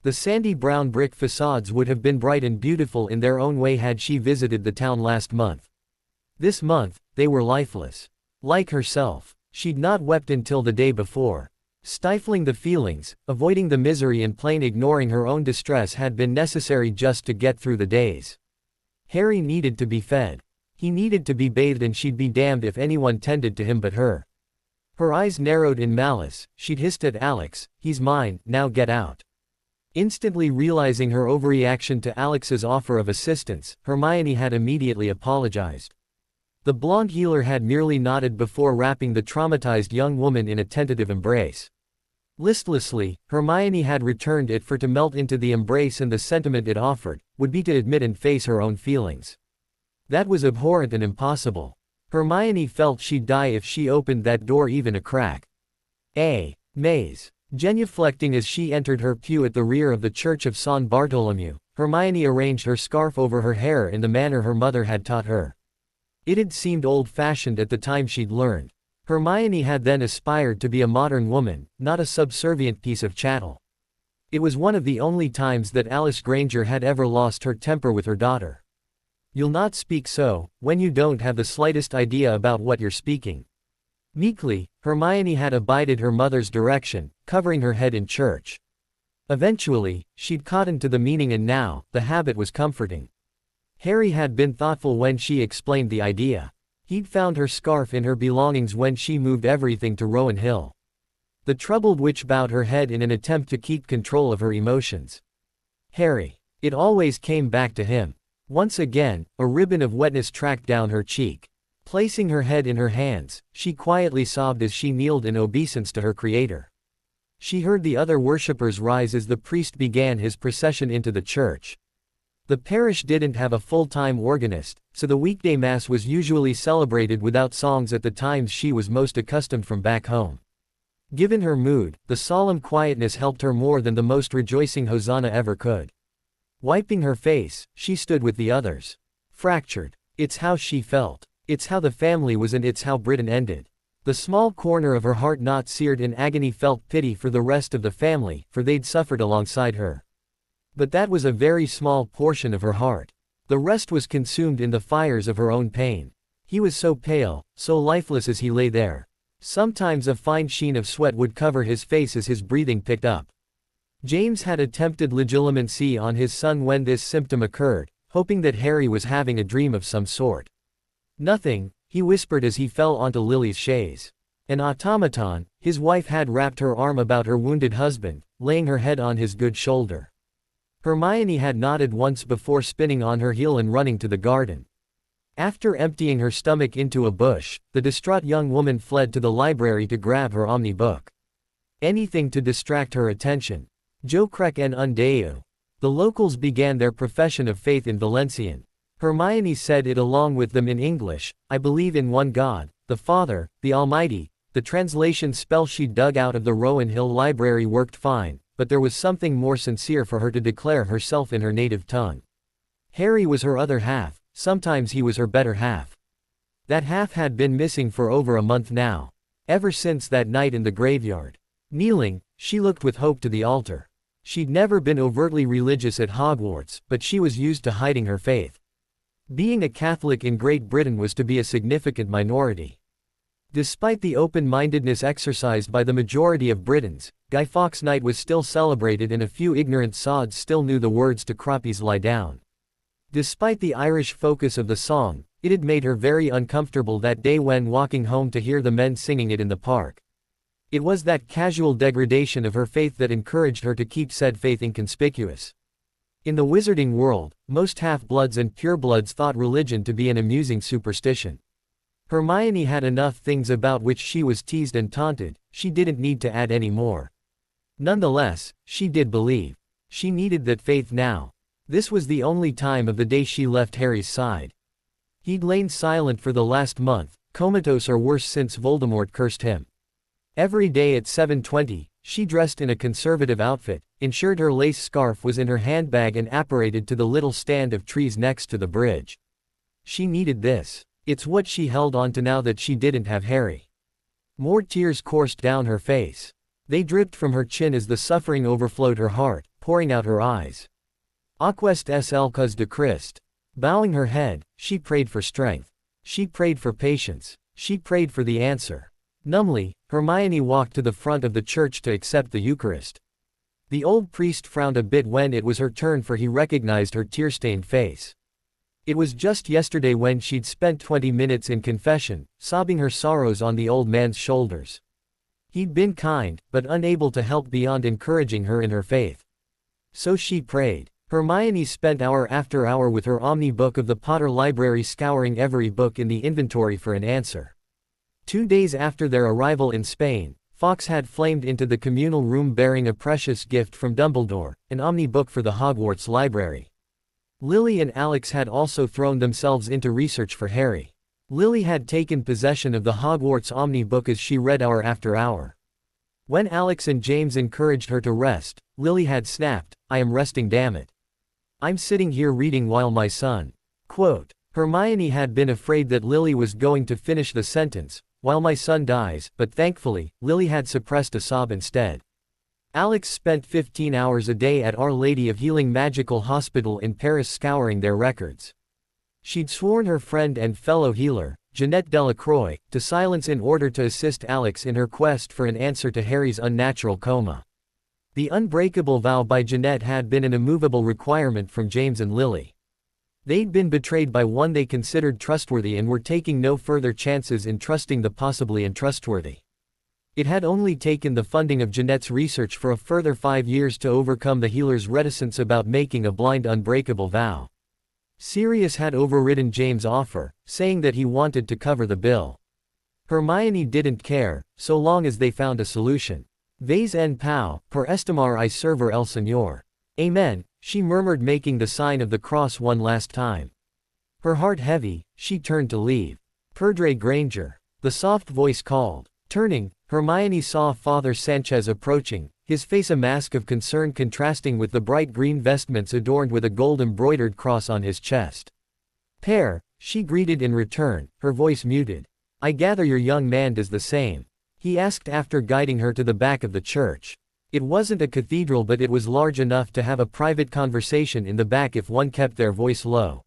S1: The sandy brown brick facades would have been bright and beautiful in their own way had she visited the town last month. This month, they were lifeless. Like herself, she'd not wept until the day before. Stifling the feelings, avoiding the misery and plain ignoring her own distress had been necessary just to get through the days. Harry needed to be fed. He needed to be bathed, and she'd be damned if anyone tended to him but her. Her eyes narrowed in malice. She'd hissed at Alex, "He's mine, now get out." Instantly realizing her overreaction to Alex's offer of assistance, Hermione had immediately apologized. The blonde healer had merely nodded before wrapping the traumatized young woman in a tentative embrace. Listlessly, Hermione had returned it, for to melt into the embrace and the sentiment it offered would be to admit and face her own feelings. That was abhorrent and impossible. Hermione felt she'd die if she opened that door even a crack. A maze. Genuflecting as she entered her pew at the rear of the Church of San Bartolomeu, Hermione arranged her scarf over her hair in the manner her mother had taught her. It had seemed old-fashioned at the time she'd learned. Hermione had then aspired to be a modern woman, not a subservient piece of chattel. It was one of the only times that Alice Granger had ever lost her temper with her daughter. "You'll not speak so, when you don't have the slightest idea about what you're speaking." Meekly, Hermione had abided her mother's direction, covering her head in church. Eventually, she'd cottoned to the meaning, and now, the habit was comforting. Harry had been thoughtful when she explained the idea. He'd found her scarf in her belongings when she moved everything to Rowan Hill. The troubled witch bowed her head in an attempt to keep control of her emotions. Harry. It always came back to him. Once again, a ribbon of wetness tracked down her cheek. Placing her head in her hands, she quietly sobbed as she kneeled in obeisance to her Creator. She heard the other worshippers rise as the priest began his procession into the church. The parish didn't have a full-time organist, so the weekday mass was usually celebrated without songs at the times she was most accustomed from back home. Given her mood, the solemn quietness helped her more than the most rejoicing hosanna ever could. Wiping her face, she stood with the others. Fractured. It's how she felt. It's how the family was, and it's how Britain ended. The small corner of her heart not seared in agony felt pity for the rest of the family, for they'd suffered alongside her. But that was a very small portion of her heart. The rest was consumed in the fires of her own pain. He was so pale, so lifeless as he lay there. Sometimes a fine sheen of sweat would cover his face as his breathing picked up. James had attempted legilimency on his son when this symptom occurred, hoping that Harry was having a dream of some sort. Nothing, he whispered as he fell onto Lily's chaise. An automaton, his wife had wrapped her arm about her wounded husband, laying her head on his good shoulder. Hermione had nodded once before spinning on her heel and running to the garden. After emptying her stomach into a bush, the distraught young woman fled to the library to grab her omnibook. Anything to distract her attention. Jo crec en un Déu. The locals began their profession of faith in Valencian. Hermione said it along with them in English, I believe in one God, the Father, the Almighty. The translation spell she dug out of the Rowan Hill Library worked fine, but there was something more sincere for her to declare herself in her native tongue. Harry was her other half, sometimes he was her better half. That half had been missing for over a month now. Ever since that night in the graveyard. Kneeling, she looked with hope to the altar. She'd never been overtly religious at Hogwarts, but she was used to hiding her faith. Being a Catholic in Great Britain was to be a significant minority. Despite the open-mindedness exercised by the majority of Britons, Guy Fawkes Night was still celebrated and a few ignorant sods still knew the words to Croppies Lie Down. Despite the Irish focus of the song, it had made her very uncomfortable that day when walking home to hear the men singing it in the park. It was that casual degradation of her faith that encouraged her to keep said faith inconspicuous. In the wizarding world, most half-bloods and purebloods thought religion to be an amusing superstition. Hermione had enough things about which she was teased and taunted, she didn't need to add any more. Nonetheless, she did believe. She needed that faith now. This was the only time of the day she left Harry's side. He'd lain silent for the last month, comatose or worse since Voldemort cursed him. Every day at 7:20, she dressed in a conservative outfit, ensured her lace scarf was in her handbag and apparated to the little stand of trees next to the bridge. She needed this. It's what she held on to now that she didn't have Harry. More tears coursed down her face. They dripped from her chin as the suffering overflowed her heart, pouring out her eyes. Aquest es el cas de Christ. Bowing her head, she prayed for strength. She prayed for patience. She prayed for the answer. Numbly, Hermione walked to the front of the church to accept the Eucharist. The old priest frowned a bit when it was her turn, for he recognized her tear-stained face. It was just yesterday when she'd spent 20 minutes in confession, sobbing her sorrows on the old man's shoulders. He'd been kind, but unable to help beyond encouraging her in her faith. So she prayed. Hermione spent hour after hour with her omnibook of the Potter Library, scouring every book in the inventory for an answer. 2 days after their arrival in Spain, Fawkes had flamed into the communal room bearing a precious gift from Dumbledore, an omnibook for the Hogwarts library. Lily and Alex had also thrown themselves into research for Harry. Lily had taken possession of the Hogwarts omnibook as she read hour after hour. When Alex and James encouraged her to rest, Lily had snapped, I am resting, damn it. I'm sitting here reading while my son. Quote. Hermione had been afraid that Lily was going to finish the sentence, while my son dies, but thankfully, Lily had suppressed a sob instead. Alex spent 15 hours a day at Our Lady of Healing Magical Hospital in Paris scouring their records. She'd sworn her friend and fellow healer, Jeanette Delacroix, to silence in order to assist Alex in her quest for an answer to Harry's unnatural coma. The unbreakable vow by Jeanette had been an immovable requirement from James and Lily. They'd been betrayed by one they considered trustworthy and were taking no further chances in trusting the possibly untrustworthy. It had only taken the funding of Jeanette's research for a further 5 years to overcome the healer's reticence about making a blind unbreakable vow. Sirius had overridden James' offer, saying that he wanted to cover the bill. Hermione didn't care, so long as they found a solution. Vais en pau, por estimar y servir el Señor. Amen, she murmured, making the sign of the cross one last time. Her heart heavy, she turned to leave. Perdre Granger. The soft voice called. Turning, Hermione saw Father Sanchez approaching, his face a mask of concern contrasting with the bright green vestments adorned with a gold-embroidered cross on his chest. Père, she greeted in return, her voice muted. I gather your young man does the same. He asked after guiding her to the back of the church. It wasn't a cathedral, but it was large enough to have a private conversation in the back if one kept their voice low.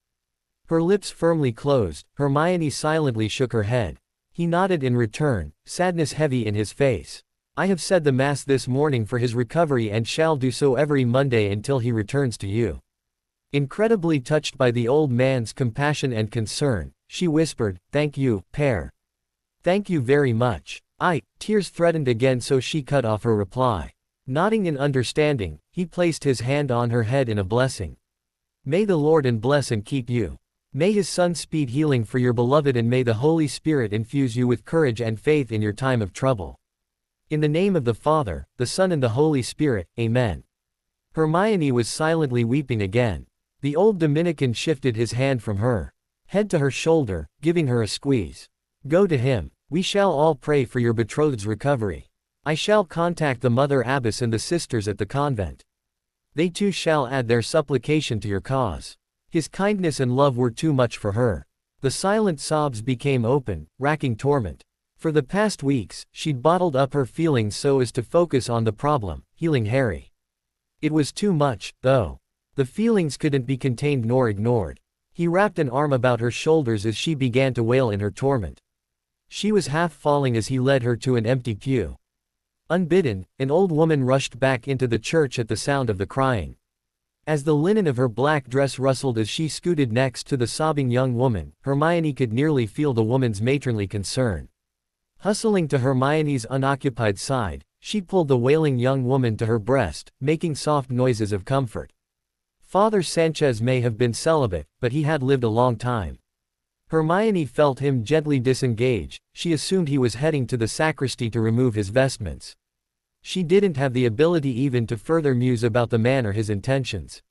S1: Her lips firmly closed, Hermione silently shook her head. He nodded in return, sadness heavy in his face. I have said the Mass this morning for his recovery and shall do so every Monday until he returns to you. Incredibly touched by the old man's compassion and concern, she whispered, "Thank you, Père. Thank you very much." Tears threatened again, so she cut off her reply. Nodding in understanding, he placed his hand on her head in a blessing. May the Lord bless and keep you. May his Son speed healing for your beloved, and may the Holy Spirit infuse you with courage and faith in your time of trouble. In the name of the Father, the Son and the Holy Spirit, Amen. Hermione was silently weeping again. The old Dominican shifted his hand from her head to her shoulder, giving her a squeeze. Go to him. We shall all pray for your betrothed's recovery. I shall contact the Mother Abbess and the sisters at the convent. They too shall add their supplication to your cause. His kindness and love were too much for her. The silent sobs became open, racking torment. For the past weeks, she'd bottled up her feelings so as to focus on the problem, healing Harry. It was too much, though. The feelings couldn't be contained nor ignored. He wrapped an arm about her shoulders as she began to wail in her torment. She was half falling as he led her to an empty pew. Unbidden, an old woman rushed back into the church at the sound of the crying. As the linen of her black dress rustled as she scooted next to the sobbing young woman, Hermione could nearly feel the woman's matronly concern. Hustling to Hermione's unoccupied side, she pulled the wailing young woman to her breast, making soft noises of comfort. Father Sanchez may have been celibate, but he had lived a long time. Hermione felt him gently disengage. She assumed he was heading to the sacristy to remove his vestments. She didn't have the ability even to further muse about the man or his intentions.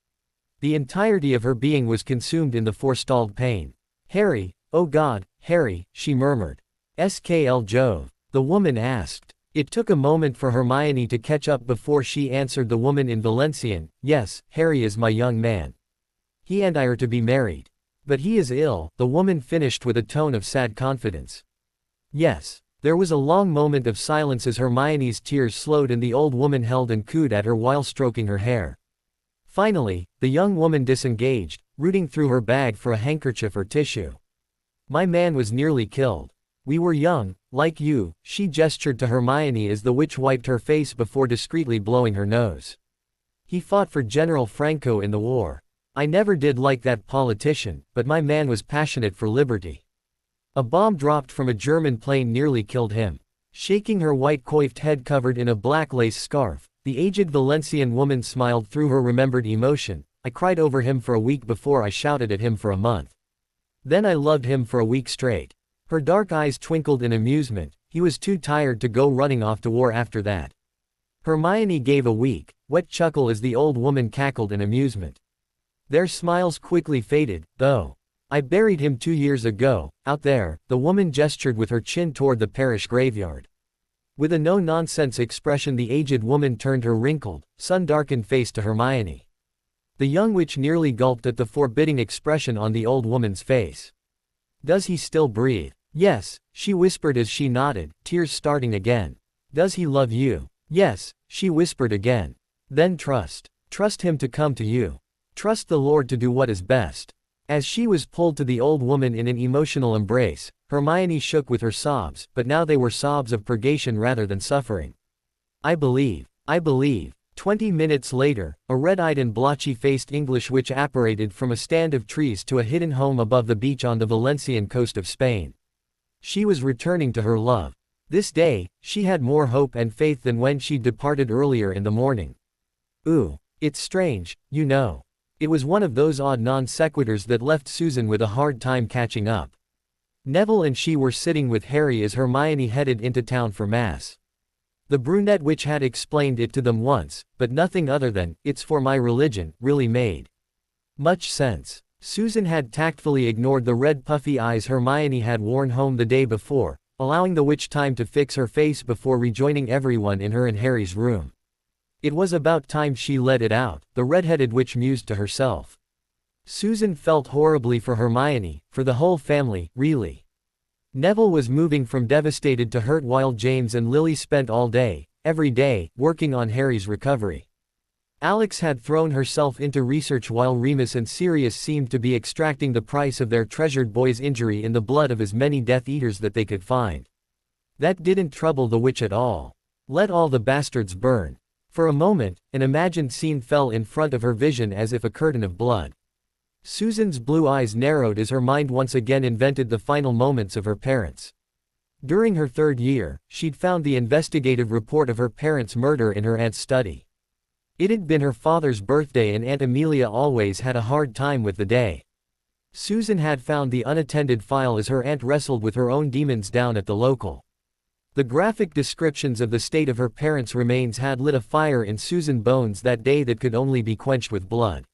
S1: The entirety of her being was consumed in the forestalled pain. "Harry, oh God, Harry," she murmured. "Skl Jove?" the woman asked. It took a moment for Hermione to catch up before she answered the woman in Valencian. "Yes, Harry is my young man. He and I are to be married. But he is ill," the woman finished with a tone of sad confidence. "Yes." There was a long moment of silence as Hermione's tears slowed and the old woman held and cooed at her while stroking her hair. Finally, the young woman disengaged, rooting through her bag for a handkerchief or tissue. "My man was nearly killed. We were young, like you," she gestured to Hermione as the witch wiped her face before discreetly blowing her nose. "He fought for General Franco in the war. I never did like that politician, but my man was passionate for liberty. A bomb dropped from a German plane nearly killed him." Shaking her white coiffed head covered in a black lace scarf, the aged Valencian woman smiled through her remembered emotion. "I cried over him for a week before I shouted at him for a month. Then I loved him for a week straight." Her dark eyes twinkled in amusement. "He was too tired to go running off to war after that." Hermione gave a weak, wet chuckle as the old woman cackled in amusement. Their smiles quickly faded, though. "I buried him 2 years ago, out there," the woman gestured with her chin toward the parish graveyard. With a no-nonsense expression the aged woman turned her wrinkled, sun-darkened face to Hermione. The young witch nearly gulped at the forbidding expression on the old woman's face. "Does he still breathe?" "Yes," she whispered as she nodded, tears starting again. "Does he love you?" "Yes," she whispered again. "Then trust. Trust him to come to you. Trust the Lord to do what is best." As she was pulled to the old woman in an emotional embrace, Hermione shook with her sobs, but now they were sobs of purgation rather than suffering. I believe. 20 minutes later, a red-eyed and blotchy-faced English witch apparated from a stand of trees to a hidden home above the beach on the Valencian coast of Spain. She was returning to her love. This day, she had more hope and faith than when she departed earlier in the morning. "Ooh, it's strange, you know." It was one of those odd non-sequiturs that left Susan with a hard time catching up. Neville and she were sitting with Harry as Hermione headed into town for Mass. The brunette witch had explained it to them once, but nothing other than, "It's for my religion," really made much sense. Susan had tactfully ignored the red puffy eyes Hermione had worn home the day before, allowing the witch time to fix her face before rejoining everyone in her and Harry's room. It was about time she let it out, the red-headed witch mused to herself. Susan felt horribly for Hermione, for the whole family, really. Neville was moving from devastated to hurt while James and Lily spent all day, every day, working on Harry's recovery. Alex had thrown herself into research while Remus and Sirius seemed to be extracting the price of their treasured boy's injury in the blood of as many Death Eaters that they could find. That didn't trouble the witch at all. Let all the bastards burn. For a moment, an imagined scene fell in front of her vision as if a curtain of blood. Susan's blue eyes narrowed as her mind once again invented the final moments of her parents. During her 3rd year, she'd found the investigative report of her parents' murder in her aunt's study. It had been her father's birthday and Aunt Amelia always had a hard time with the day. Susan had found the unattended file as her aunt wrestled with her own demons down at the local. The graphic descriptions of the state of her parents' remains had lit a fire in Susan's bones that day that could only be quenched with blood.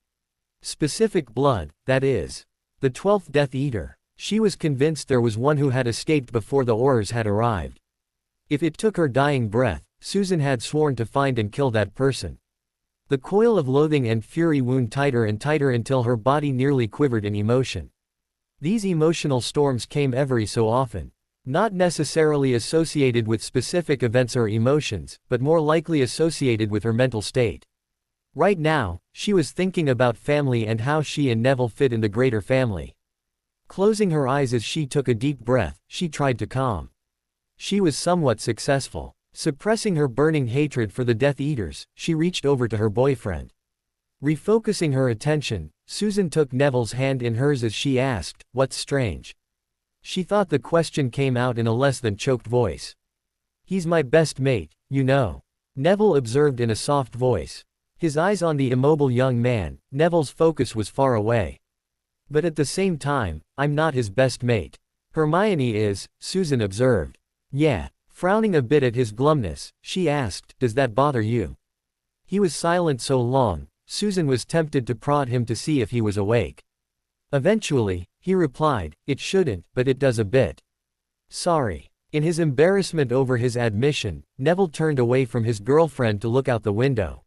S1: Specific blood, that is. The 12th Death Eater. She was convinced there was one who had escaped before the Aurors had arrived. If it took her dying breath, Susan had sworn to find and kill that person. The coil of loathing and fury wound tighter and tighter until her body nearly quivered in emotion. These emotional storms came every so often. Not necessarily associated with specific events or emotions, but more likely associated with her mental state. Right now, she was thinking about family and how she and Neville fit in the greater family. Closing her eyes as she took a deep breath, she tried to calm. She was somewhat successful. Suppressing her burning hatred for the Death Eaters, she reached over to her boyfriend. Refocusing her attention, Susan took Neville's hand in hers as she asked, "What's strange?" She thought the question came out in a less than choked voice. "He's my best mate, you know," Neville observed in a soft voice. His eyes on the immobile young man, Neville's focus was far away. "But at the same time, I'm not his best mate. Hermione is," Susan observed. "Yeah." Frowning a bit at his glumness, she asked, "Does that bother you?" He was silent so long, Susan was tempted to prod him to see if he was awake. Eventually, he replied, "It shouldn't, but it does a bit. Sorry." In his embarrassment over his admission, Neville turned away from his girlfriend to look out the window.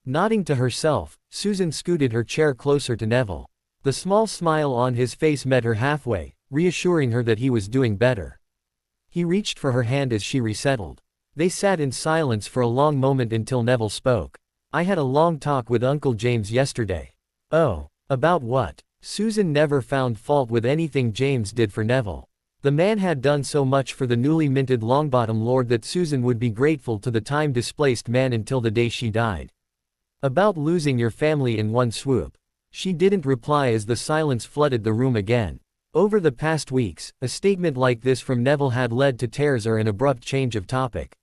S1: Nodding to herself, Susan scooted her chair closer to Neville. The small smile on his face met her halfway, reassuring her that he was doing better. He reached for her hand as she resettled. They sat in silence for a long moment until Neville spoke. "I had a long talk with Uncle James yesterday." "Oh, about what?" Susan never found fault with anything James did for Neville. The man had done so much for the newly minted Longbottom Lord that Susan would be grateful to the time-displaced man until the day she died. "About losing your family in one swoop." She didn't reply as the silence flooded the room again. Over the past weeks, a statement like this from Neville had led to tears or an abrupt change of topic.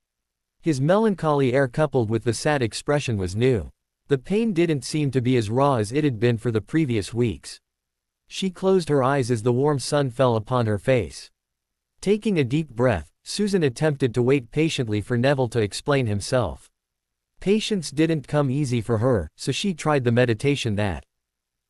S1: His melancholy air coupled with the sad expression was new. The pain didn't seem to be as raw as it had been for the previous weeks. She closed her eyes as the warm sun fell upon her face. Taking a deep breath, Susan attempted to wait patiently for Neville to explain himself. Patience didn't come easy for her, so she tried the meditation that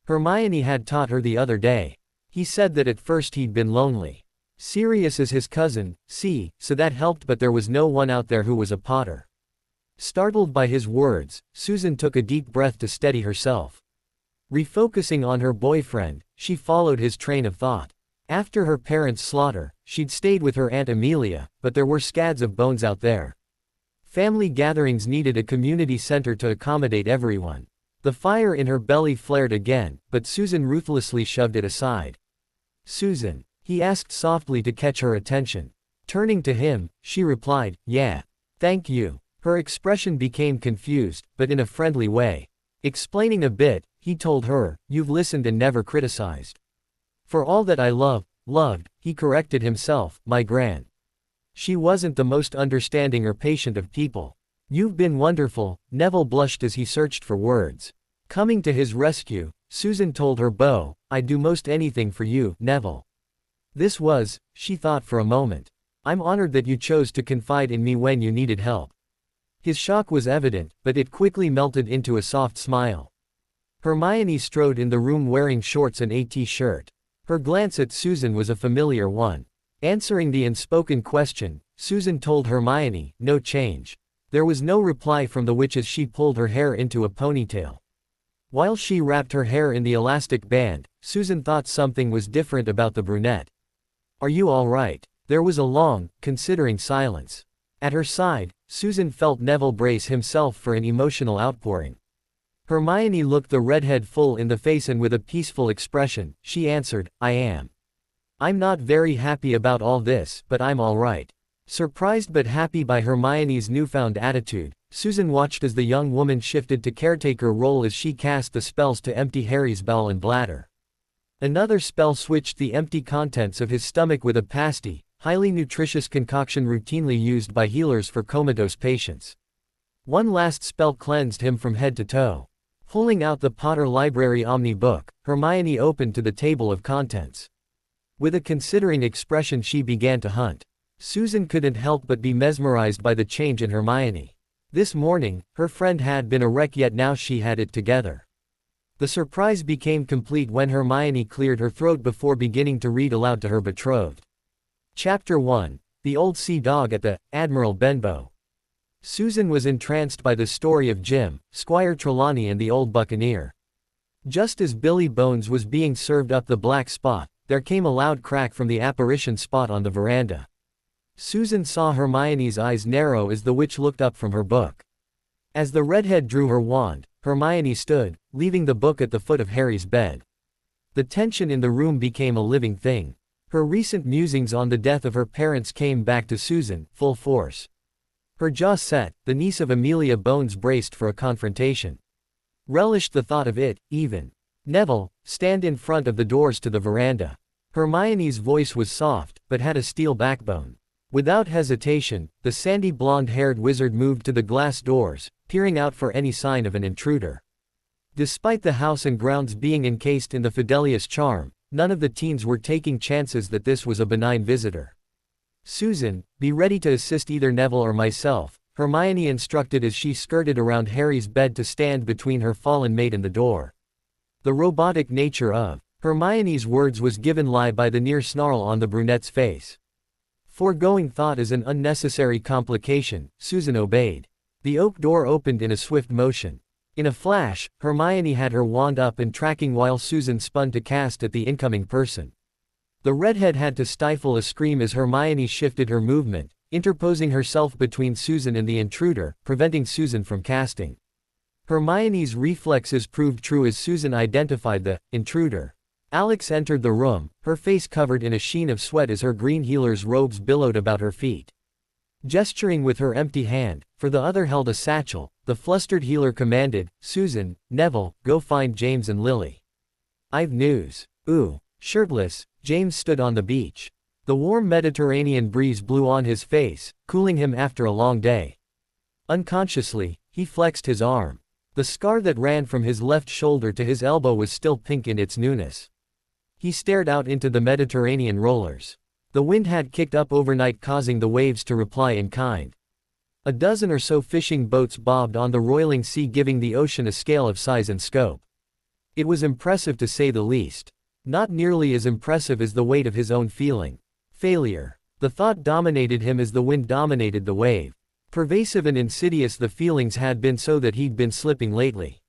S1: Hermione had taught her the other day. He said that at first he'd been lonely. Sirius is his cousin, see, so that helped, but there was no one out there who was a Potter. Startled by his words, Susan took a deep breath to steady herself. Refocusing on her boyfriend, she followed his train of thought. After her parents' slaughter, she'd stayed with her Aunt Amelia, but there were scads of bones out there. Family gatherings needed a community center to accommodate everyone. The fire in her belly flared again, but Susan ruthlessly shoved it aside. "Susan," he asked softly to catch her attention. Turning to him, she replied, "Yeah. Thank you." Her expression became confused, but in a friendly way. Explaining a bit, he told her, "You've listened and never criticized. For all that I loved, he corrected himself, my Gran. She wasn't the most understanding or patient of people. You've been wonderful." Neville blushed as he searched for words. Coming to his rescue, Susan told her beau, "I'd do most anything for you, Neville." This was, she thought for a moment. "I'm honored that you chose to confide in me when you needed help." His shock was evident, but it quickly melted into a soft smile. Hermione strode in the room wearing shorts and a t-shirt. Her glance at Susan was a familiar one. Answering the unspoken question, Susan told Hermione, "No change." There was no reply from the witch as she pulled her hair into a ponytail. While she wrapped her hair in the elastic band, Susan thought something was different about the brunette. Are you all right? There was a long, considering silence. At her side, Susan felt Neville brace himself for an emotional outpouring. Hermione looked the redhead full in the face and with a peaceful expression, she answered, I am. I'm not very happy about all this, but I'm all right. Surprised but happy by Hermione's newfound attitude, Susan watched as the young woman shifted to caretaker role as she cast the spells to empty Harry's bowel and bladder. Another spell switched the empty contents of his stomach with a pasty, highly nutritious concoction routinely used by healers for comatose patients. One last spell cleansed him from head to toe. Pulling out the Potter Library Omni book, Hermione opened to the table of contents. With a considering expression she began to hunt. Susan couldn't help but be mesmerized by the change in Hermione. This morning, her friend had been a wreck, yet now she had it together. The surprise became complete when Hermione cleared her throat before beginning to read aloud to her betrothed. Chapter 1. The Old Sea Dog at the Admiral Benbow. Susan was entranced by the story of Jim, Squire Trelawney and the old buccaneer. Just as Billy Bones was being served up the black spot, there came a loud crack from the apparition spot on the veranda. Susan saw Hermione's eyes narrow as the witch looked up from her book. As the redhead drew her wand, Hermione stood, leaving the book at the foot of Harry's bed. The tension in the room became a living thing. Her recent musings on the death of her parents came back to Susan, full force. Her jaw set, the niece of Amelia Bones braced for a confrontation. Relished the thought of it, even. Neville, stand in front of the doors to the veranda. Hermione's voice was soft, but had a steel backbone. Without hesitation, the sandy blonde-haired wizard moved to the glass doors, peering out for any sign of an intruder. Despite the house and grounds being encased in the Fidelius charm, none of the teens were taking chances that this was a benign visitor. Susan, be ready to assist either Neville or myself, Hermione instructed as she skirted around Harry's bed to stand between her fallen mate and the door. The robotic nature of Hermione's words was given lie by the near snarl on the brunette's face. Foregoing thought as an unnecessary complication, Susan obeyed. The oak door opened in a swift motion. In a flash, Hermione had her wand up and tracking while Susan spun to cast at the incoming person. The redhead had to stifle a scream as Hermione shifted her movement, interposing herself between Susan and the intruder, preventing Susan from casting. Hermione's reflexes proved true as Susan identified the intruder. Alex entered the room, her face covered in a sheen of sweat as her green healer's robes billowed about her feet. Gesturing with her empty hand, for the other held a satchel, the flustered healer commanded, Susan, Neville, go find James and Lily. I've news. Ooh. Shirtless, James stood on the beach. The warm Mediterranean breeze blew on his face, cooling him after a long day. Unconsciously, he flexed his arm. The scar that ran from his left shoulder to his elbow was still pink in its newness. He stared out into the Mediterranean rollers. The wind had kicked up overnight, causing the waves to reply in kind. A dozen or so fishing boats bobbed on the roiling sea, giving the ocean a scale of size and scope. It was impressive to say the least. Not nearly as impressive as the weight of his own feeling. Failure. The thought dominated him as the wind dominated the wave. Pervasive and insidious the feelings had been, so that he'd been slipping lately.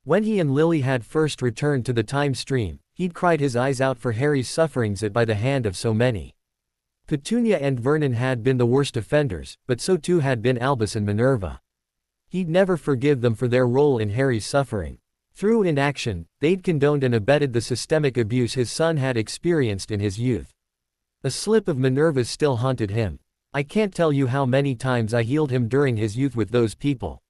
S1: When he and Lily had first returned to the time stream, he'd cried his eyes out for Harry's sufferings by the hand of so many. Petunia and Vernon had been the worst offenders, but so too had been Albus and Minerva. He'd never forgive them for their role in Harry's suffering. Through inaction, they'd condoned and abetted the systemic abuse his son had experienced in his youth. A slip of Minerva's still haunted him. I can't tell you how many times I healed him during his youth with those people.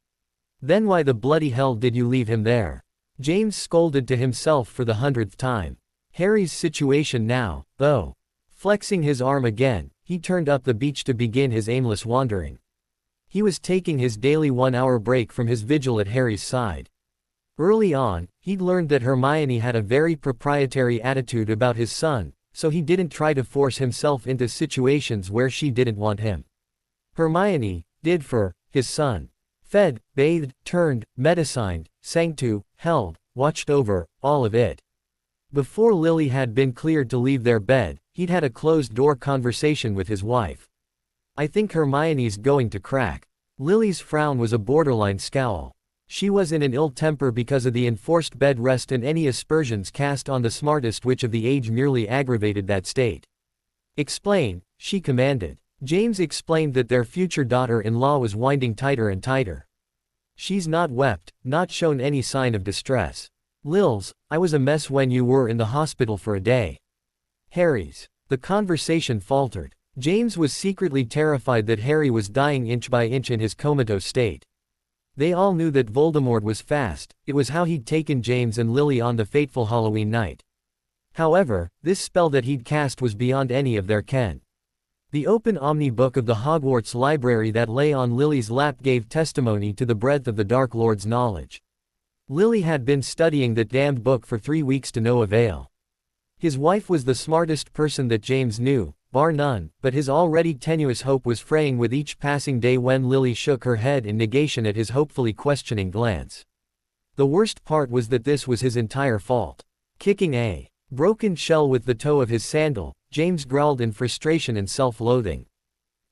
S1: Then why the bloody hell did you leave him there? James scolded to himself for the 100th time. Harry's situation now, though. Flexing his arm again, he turned up the beach to begin his aimless wandering. He was taking his daily 1-hour break from his vigil at Harry's side. Early on, he'd learned that Hermione had a very proprietary attitude about his son, so he didn't try to force himself into situations where she didn't want him. Hermione did for his son. Fed, bathed, turned, medicined, sang to, held, watched over, all of it. Before Lily had been cleared to leave their bed, he'd had a closed-door conversation with his wife. I think Hermione's going to crack. Lily's frown was a borderline scowl. She was in an ill temper because of the enforced bed rest, and any aspersions cast on the smartest witch of the age merely aggravated that state. Explain, she commanded. James explained that their future daughter-in-law was winding tighter and tighter. She's not wept, not shown any sign of distress. Lils, I was a mess when you were in the hospital for a day. Harry's. The conversation faltered. James was secretly terrified that Harry was dying inch by inch in his comatose state. They all knew that Voldemort was fast, it was how he'd taken James and Lily on the fateful Halloween night. However, this spell that he'd cast was beyond any of their ken. The open omni-book of the Hogwarts library that lay on Lily's lap gave testimony to the breadth of the Dark Lord's knowledge. Lily had been studying that damned book for 3 weeks to no avail. His wife was the smartest person that James knew, bar none, but his already tenuous hope was fraying with each passing day when Lily shook her head in negation at his hopefully questioning glance. The worst part was that this was his entire fault. Kicking a broken shell with the toe of his sandal, James growled in frustration and self-loathing.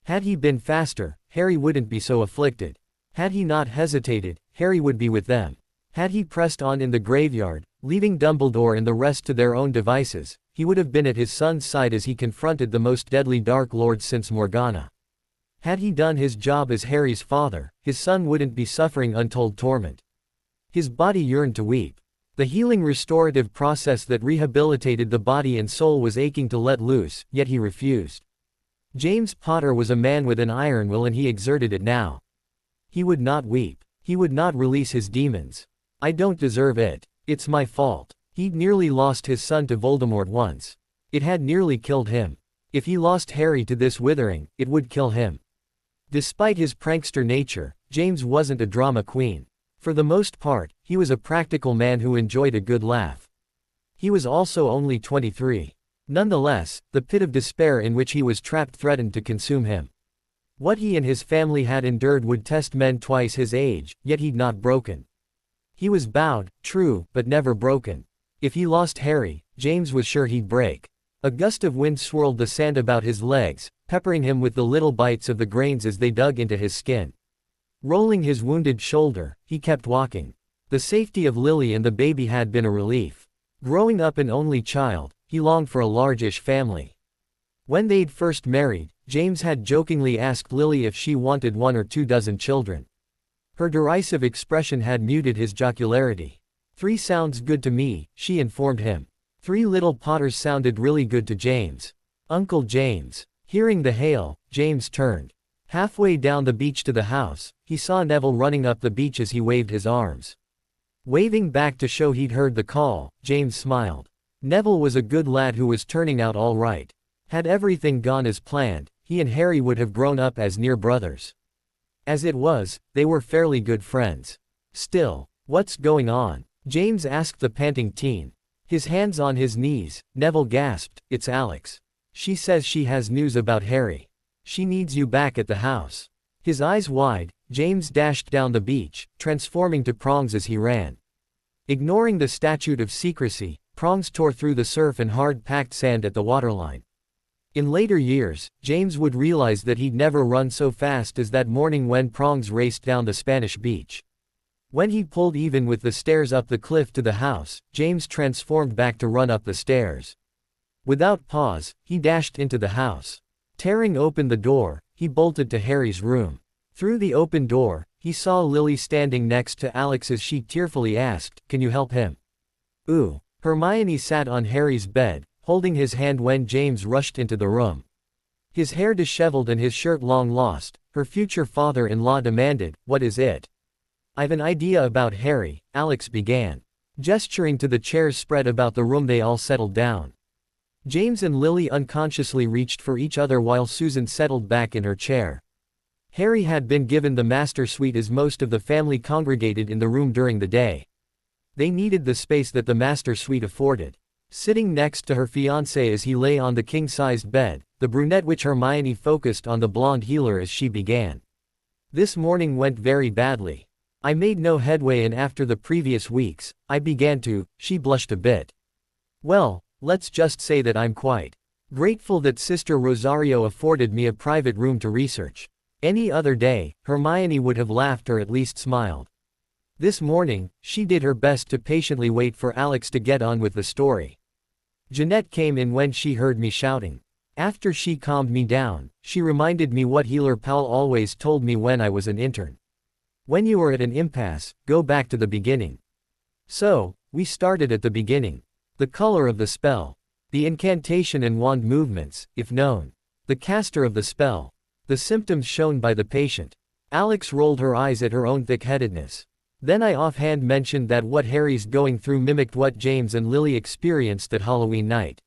S1: Had he been faster, Harry wouldn't be so afflicted. Had he not hesitated, Harry would be with them. Had he pressed on in the graveyard, leaving Dumbledore and the rest to their own devices, he would have been at his son's side as he confronted the most deadly Dark Lord since Morgana. Had he done his job as Harry's father, his son wouldn't be suffering untold torment. His body yearned to weep. The healing restorative process that rehabilitated the body and soul was aching to let loose, yet he refused. James Potter was a man with an iron will and he exerted it now. He would not weep. He would not release his demons. I don't deserve it. It's my fault. He'd nearly lost his son to Voldemort once. It had nearly killed him. If he lost Harry to this withering, it would kill him. Despite his prankster nature, James wasn't a drama queen. For the most part, he was a practical man who enjoyed a good laugh. He was also only 23. Nonetheless, the pit of despair in which he was trapped threatened to consume him. What he and his family had endured would test men twice his age, yet he'd not broken. He was bowed, true, but never broken. If he lost Harry, James was sure he'd break. A gust of wind swirled the sand about his legs, peppering him with the little bites of the grains as they dug into his skin. Rolling his wounded shoulder, he kept walking. The safety of Lily and the baby had been a relief. Growing up an only child, he longed for a large-ish family. When they'd first married, James had jokingly asked Lily if she wanted 1 or 2 dozen children. Her derisive expression had muted his jocularity. 3 sounds good to me, she informed him. 3 little Potters sounded really good to James. Uncle James. Hearing the hail, James turned. Halfway down the beach to the house, he saw Neville running up the beach as he waved his arms. Waving back to show he'd heard the call, James smiled. Neville was a good lad who was turning out all right. Had everything gone as planned, he and Harry would have grown up as near brothers. As it was, they were fairly good friends. Still, what's going on? James asked the panting teen. His hands on his knees, Neville gasped, "It's Alex. She says she has news about Harry. She needs you back at the house." His eyes wide, James dashed down the beach, transforming to prongs as he ran. Ignoring the statute of secrecy, prongs tore through the surf and hard-packed sand at the waterline. In later years, James would realize that he'd never run so fast as that morning when prongs raced down the Spanish beach. When he pulled even with the stairs up the cliff to the house, James transformed back to run up the stairs. Without pause, he dashed into the house. Tearing open the door, he bolted to Harry's room. Through the open door, he saw Lily standing next to Alex as she tearfully asked, "Can you help him?" "Ooh." Hermione sat on Harry's bed, holding his hand when James rushed into the room. His hair disheveled and his shirt long lost, her future father-in-law demanded, "What is it?" "I've an idea about Harry," Alex began. Gesturing to the chairs spread about the room, they all settled down. James and Lily unconsciously reached for each other while Susan settled back in her chair. Harry had been given the master suite as most of the family congregated in the room during the day. They needed the space that the master suite afforded. Sitting next to her fiancé as he lay on the king-sized bed, the brunette witch Hermione focused on the blonde healer as she began. "This morning went very badly. I made no headway and after the previous weeks, I began to," she blushed a bit. "Well, let's just say that I'm quite grateful that Sister Rosario afforded me a private room to research. Any other day, Hermione would have laughed or at least smiled. This morning, she did her best to patiently wait for Alex to get on with the story. Jeanette came in when she heard me shouting. After she calmed me down, she reminded me what healer Paul always told me when I was an intern. When you are at an impasse, go back to the beginning. So, we started at the beginning. The color of the spell. The incantation and wand movements, if known. The caster of the spell. The symptoms shown by the patient. Alex rolled her eyes at her own thick-headedness. Then I offhand mentioned that what Harry's going through mimicked what James and Lily experienced at Halloween night.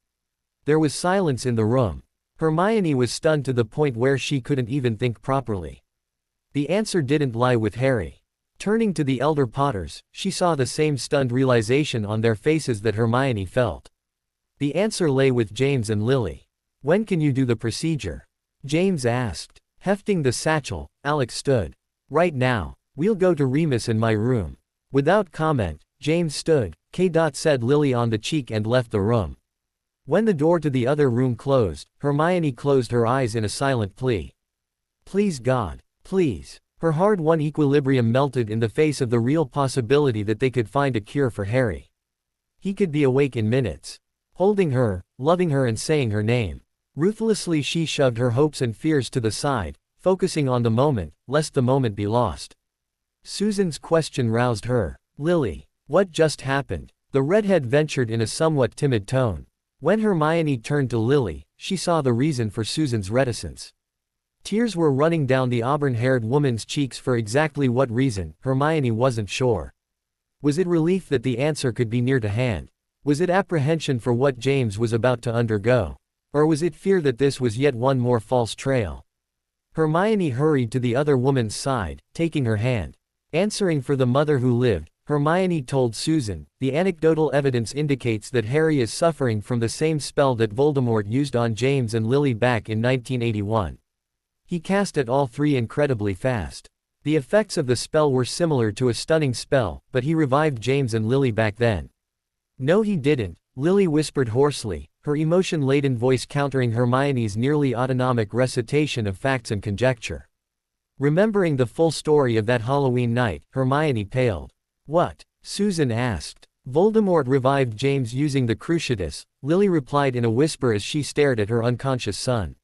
S1: There was silence in the room. Hermione was stunned to the point where she couldn't even think properly. The answer didn't lie with Harry. Turning to the elder Potters, she saw the same stunned realization on their faces that Hermione felt. The answer lay with James and Lily. When can you do the procedure? James asked. Hefting the satchel, Alex stood. Right now. We'll go to Remus in my room. Without comment, James stood, said Lily on the cheek and left the room. When the door to the other room closed, Hermione closed her eyes in a silent plea. Please God, please. Her hard-won equilibrium melted in the face of the real possibility that they could find a cure for Harry. He could be awake in minutes. Holding her, loving her and saying her name. Ruthlessly she shoved her hopes and fears to the side, focusing on the moment, lest the moment be lost. Susan's question roused her. Lily, what just happened? The redhead ventured in a somewhat timid tone. When Hermione turned to Lily, she saw the reason for Susan's reticence. Tears were running down the auburn-haired woman's cheeks. For exactly what reason, Hermione wasn't sure. Was it relief that the answer could be near to hand? Was it apprehension for what James was about to undergo? Or was it fear that this was yet one more false trail? Hermione hurried to the other woman's side, taking her hand. Answering for the mother who lived, Hermione told Susan, the anecdotal evidence indicates that Harry is suffering from the same spell that Voldemort used on James and Lily back in 1981. He cast it all three incredibly fast. The effects of the spell were similar to a stunning spell, but he revived James and Lily back then. No he didn't, Lily whispered hoarsely, her emotion-laden voice countering Hermione's nearly autonomic recitation of facts and conjecture. Remembering the full story of that Halloween night, Hermione paled. What? Susan asked. Voldemort revived James using the Cruciatus, Lily replied in a whisper as she stared at her unconscious son.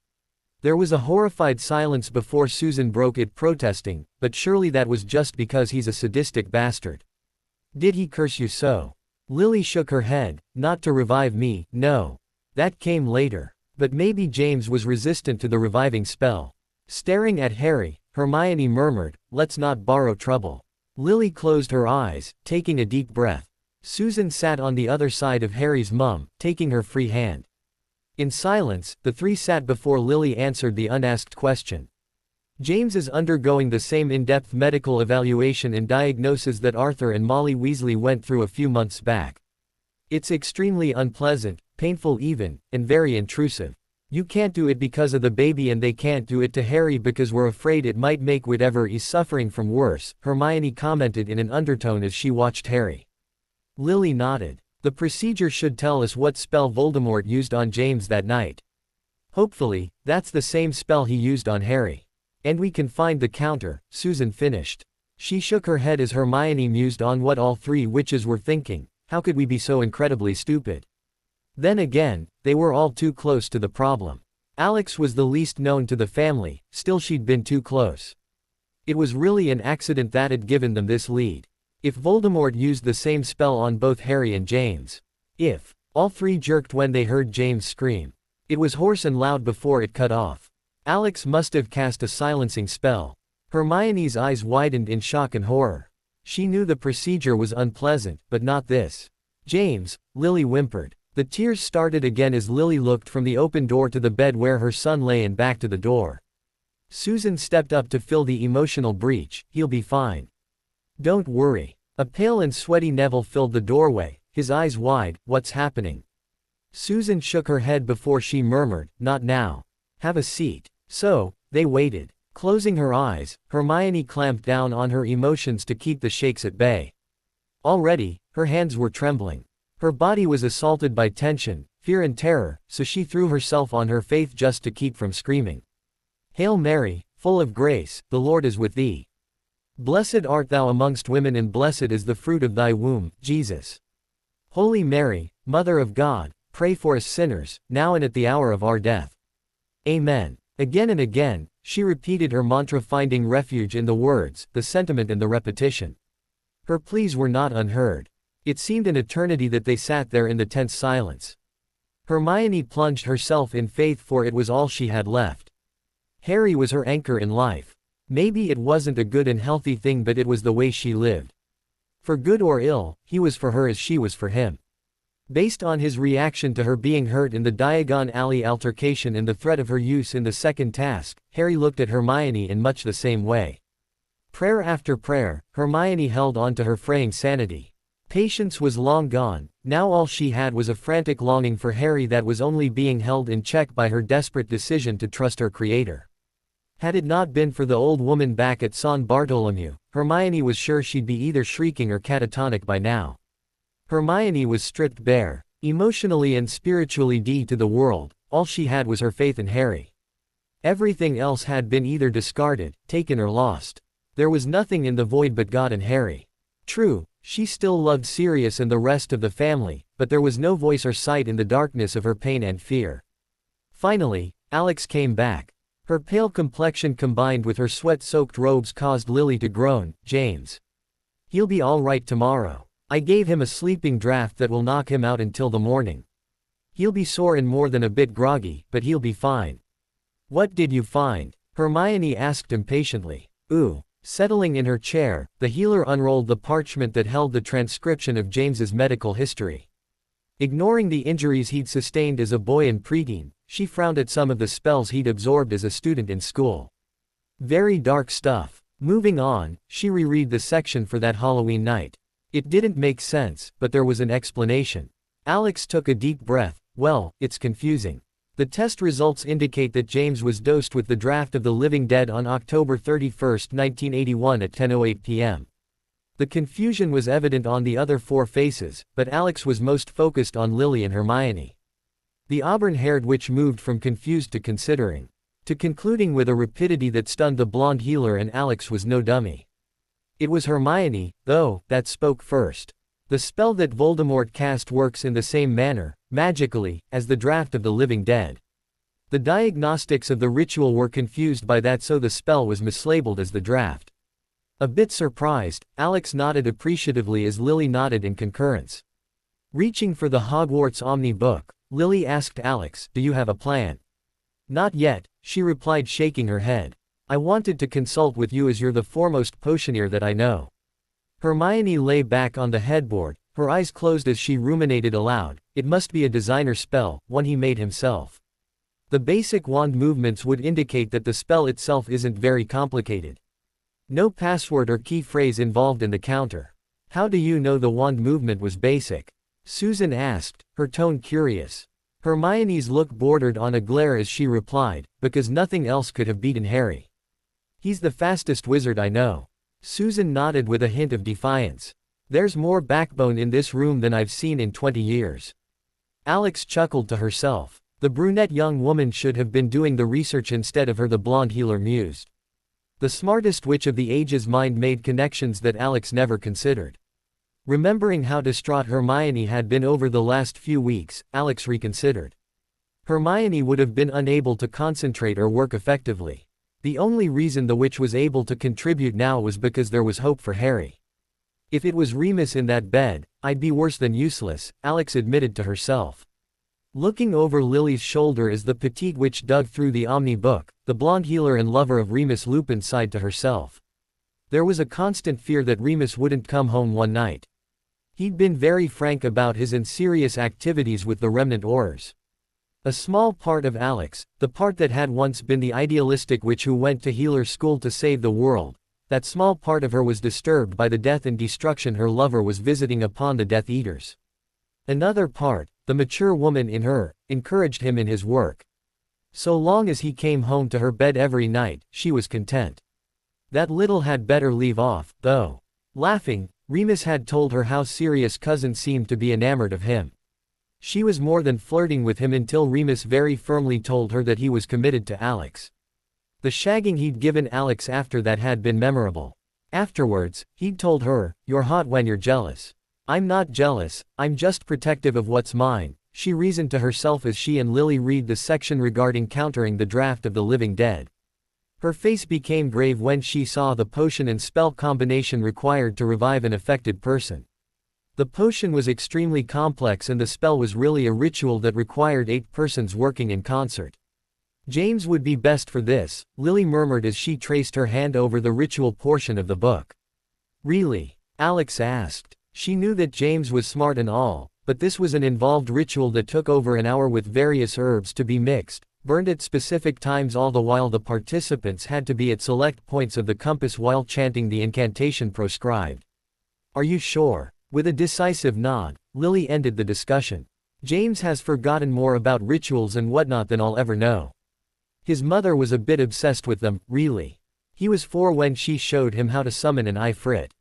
S1: There was a horrified silence before Susan broke it, protesting, but surely that was just because he's a sadistic bastard. Did he curse you so? Lily shook her head. Not to revive me, no. That came later. But maybe James was resistant to the reviving spell. Staring at Harry, Hermione murmured, let's not borrow trouble. Lily closed her eyes, taking a deep breath. Susan sat on the other side of Harry's mum, taking her free hand. In silence, the three sat before Lily answered the unasked question. James is undergoing the same in-depth medical evaluation and diagnosis that Arthur and Molly Weasley went through a few months back. It's extremely unpleasant, painful even, and very intrusive. You can't do it because of the baby and they can't do it to Harry because we're afraid it might make whatever he's suffering from worse, Hermione commented in an undertone as she watched Harry. Lily nodded. The procedure should tell us what spell Voldemort used on James that night. Hopefully, that's the same spell he used on Harry. And we can find the counter, Susan finished. She shook her head as Hermione mused on what all three witches were thinking. How could we be so incredibly stupid? Then again, they were all too close to the problem. Alex was the least known to the family, still she'd been too close. It was really an accident that had given them this lead. If Voldemort used the same spell on both Harry and James. If. All three jerked when they heard James scream. It was hoarse and loud before it cut off. Alex must have cast a silencing spell. Hermione's eyes widened in shock and horror. She knew the procedure was unpleasant, but not this. James, Lily whimpered. The tears started again as Lily looked from the open door to the bed where her son lay and back to the door. Susan stepped up to fill the emotional breach. He'll be fine. Don't worry. A pale and sweaty Neville filled the doorway, his eyes wide. What's happening? Susan shook her head before she murmured, not now. Have a seat. So, they waited. Closing her eyes, Hermione clamped down on her emotions to keep the shakes at bay. Already, her hands were trembling. Her body was assaulted by tension, fear and terror, so she threw herself on her faith just to keep from screaming. Hail Mary, full of grace, the Lord is with thee. Blessed art thou amongst women and blessed is the fruit of thy womb, Jesus. Holy Mary, Mother of God, pray for us sinners, now and at the hour of our death. Amen. Again and again, she repeated her mantra, finding refuge in the words, the sentiment and the repetition. Her pleas were not unheard. It seemed an eternity that they sat there in the tense silence. Hermione plunged herself in faith, for it was all she had left. Harry was her anchor in life. Maybe it wasn't a good and healthy thing, but it was the way she lived. For good or ill, he was for her as she was for him. Based on his reaction to her being hurt in the Diagon Alley altercation and the threat of her use in the second task, Harry looked at Hermione in much the same way. Prayer after prayer, Hermione held on to her fraying sanity. Patience was long gone, now all she had was a frantic longing for Harry that was only being held in check by her desperate decision to trust her creator. Had it not been for the old woman back at San Bartolomeu, Hermione was sure she'd be either shrieking or catatonic by now. Hermione was stripped bare, emotionally and spiritually dead to the world. All she had was her faith in Harry. Everything else had been either discarded, taken or lost. There was nothing in the void but God and Harry. True, she still loved Sirius and the rest of the family, but there was no voice or sight in the darkness of her pain and fear. Finally, Alex came back. Her pale complexion combined with her sweat-soaked robes caused Lily to groan. "James. He'll be all right tomorrow. I gave him a sleeping draft that will knock him out until the morning. He'll be sore and more than a bit groggy, but he'll be fine." "What did you find?" Hermione asked impatiently. "Ooh." Settling in her chair, the healer unrolled the parchment that held the transcription of James's medical history. Ignoring the injuries he'd sustained as a boy and preteen, she frowned at some of the spells he'd absorbed as a student in school. Very dark stuff. Moving on, she reread the section for that Halloween night. It didn't make sense, but there was an explanation. Alex took a deep breath. "Well, it's confusing. The test results indicate that James was dosed with the draft of the living dead on October 31, 1981 at 10:08 p.m. The confusion was evident on the other four faces, but Alex was most focused on Lily and Hermione. The auburn-haired witch moved from confused to considering, to concluding with a rapidity that stunned the blonde healer, and Alex was no dummy. It was Hermione, though, that spoke first. The spell that Voldemort cast works in the same manner, magically, as the draft of the living dead. The diagnostics of the ritual were confused by that, so the spell was mislabeled as the draft. A bit surprised, Alex nodded appreciatively as Lily nodded in concurrence. Reaching for the Hogwarts Omni book, Lily asked Alex, "Do you have a plan?" "Not yet," she replied, shaking her head. "I wanted to consult with you as you're the foremost potioneer that I know." Hermione lay back on the headboard, her eyes closed as she ruminated aloud. It must be a designer spell, one he made himself. The basic wand movements would indicate that the spell itself isn't very complicated. No password or key phrase involved in the counter. "How do you know the wand movement was basic?" Susan asked, her tone curious. Hermione's look bordered on a glare as she replied, "Because nothing else could have beaten Harry. He's the fastest wizard I know." Susan nodded with a hint of defiance. "There's more backbone in this room than I've seen in 20 years. Alex chuckled to herself. The brunette young woman should have been doing the research instead of her, the blonde healer mused. The smartest witch of the age's mind made connections that Alex never considered. Remembering how distraught Hermione had been over the last few weeks, Alex reconsidered. Hermione would have been unable to concentrate or work effectively. The only reason the witch was able to contribute now was because there was hope for Harry. "If it was Remus in that bed, I'd be worse than useless," Alex admitted to herself. Looking over Lily's shoulder as the petite witch dug through the Omni book, the blonde healer and lover of Remus Lupin sighed to herself. There was a constant fear that Remus wouldn't come home one night. He'd been very frank about his and serious activities with the remnant Aurors. A small part of Alex, the part that had once been the idealistic witch who went to healer school to save the world, that small part of her was disturbed by the death and destruction her lover was visiting upon the Death Eaters. Another part, the mature woman in her, encouraged him in his work. So long as he came home to her bed every night, she was content. That little had better leave off, though. Laughing, Remus had told her how Sirius' cousin seemed to be enamored of him. She was more than flirting with him until Remus very firmly told her that he was committed to Alex. The shagging he'd given Alex after that had been memorable. Afterwards, he'd told her, "You're hot when you're jealous." "I'm not jealous, I'm just protective of what's mine," she reasoned to herself as she and Lily read the section regarding countering the draft of the living dead. Her face became grave when she saw the potion and spell combination required to revive an affected person. The potion was extremely complex and the spell was really a ritual that required 8 persons working in concert. James would be best for this, Lily murmured as she traced her hand over the ritual portion of the book. Really? Alex asked. She knew that James was smart and all, but this was an involved ritual that took over an hour with various herbs to be mixed, burned at specific times, all the while the participants had to be at select points of the compass while chanting the incantation proscribed. Are you sure? With a decisive nod, Lily ended the discussion. James has forgotten more about rituals and whatnot than I'll ever know. His mother was a bit obsessed with them, really. He was 4 when she showed him how to summon an Ifrit.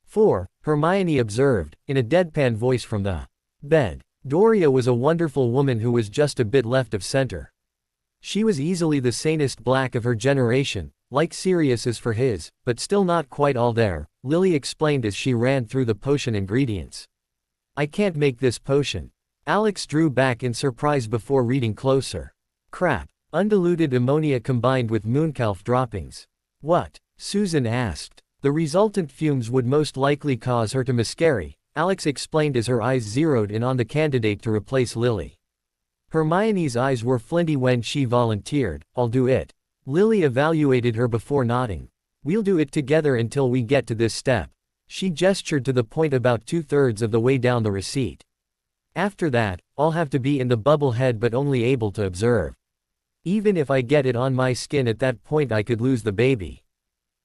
S1: 4, Hermione observed, in a deadpan voice from the bed. Doria was a wonderful woman who was just a bit left of center. She was easily the sanest black of her generation, like Sirius is for his, but still not quite all there, Lily explained as she ran through the potion ingredients. I can't make this potion. Alex drew back in surprise before reading closer. Crap. Undiluted ammonia combined with mooncalf droppings. What? Susan asked. The resultant fumes would most likely cause her to miscarry, Alex explained as her eyes zeroed in on the candidate to replace Lily. Hermione's eyes were flinty when she volunteered, I'll do it. Lily evaluated her before nodding. We'll do it together until we get to this step. She gestured to the point about 2/3 of the way down the receipt. After that, I'll have to be in the bubble head but only able to observe. Even if I get it on my skin at that point I could lose the baby.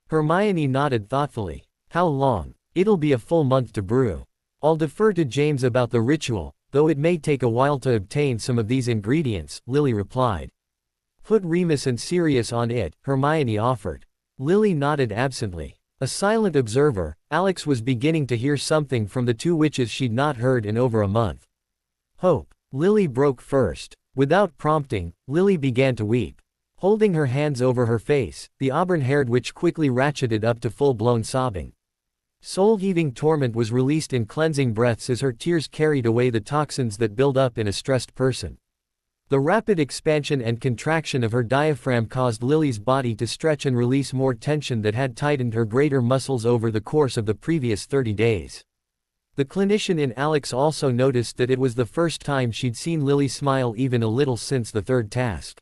S1: Hermione nodded thoughtfully. How long? It'll be a full month to brew. I'll defer to James about the ritual, though it may take a while to obtain some of these ingredients, Lily replied. Put Remus and Sirius on it, Hermione offered. Lily nodded absently. A silent observer, Alex was beginning to hear something from the 2 witches she'd not heard in over a month. Hope. Lily broke first. Without prompting, Lily began to weep. Holding her hands over her face, the auburn-haired witch quickly ratcheted up to full-blown sobbing. Soul-heaving torment was released in cleansing breaths as her tears carried away the toxins that build up in a stressed person. The rapid expansion and contraction of her diaphragm caused Lily's body to stretch and release more tension that had tightened her greater muscles over the course of the previous 30 days. The clinician in Alex also noticed that it was the first time she'd seen Lily smile even a little since the 3rd task.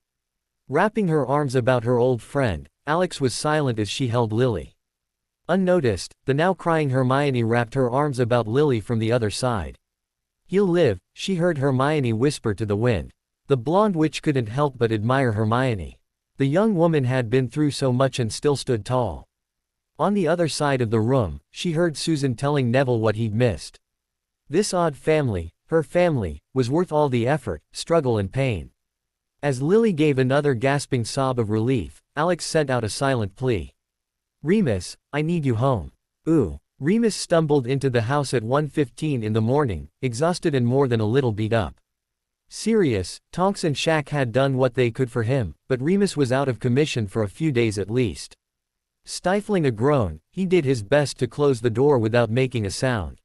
S1: Wrapping her arms about her old friend, Alex was silent as she held Lily. Unnoticed, the now crying Hermione wrapped her arms about Lily from the other side. He'll live, she heard Hermione whisper to the wind. The blonde witch couldn't help but admire Hermione. The young woman had been through so much and still stood tall. On the other side of the room, she heard Susan telling Neville what he'd missed. This odd family, her family, was worth all the effort, struggle and pain. As Lily gave another gasping sob of relief, Alex sent out a silent plea. Remus, I need you home. Ooh. Remus stumbled into the house at 1:15 in the morning, exhausted and more than a little beat up. Sirius, Tonks and Shaq had done what they could for him, but Remus was out of commission for a few days at least. Stifling a groan, he did his best to close the door without making a sound.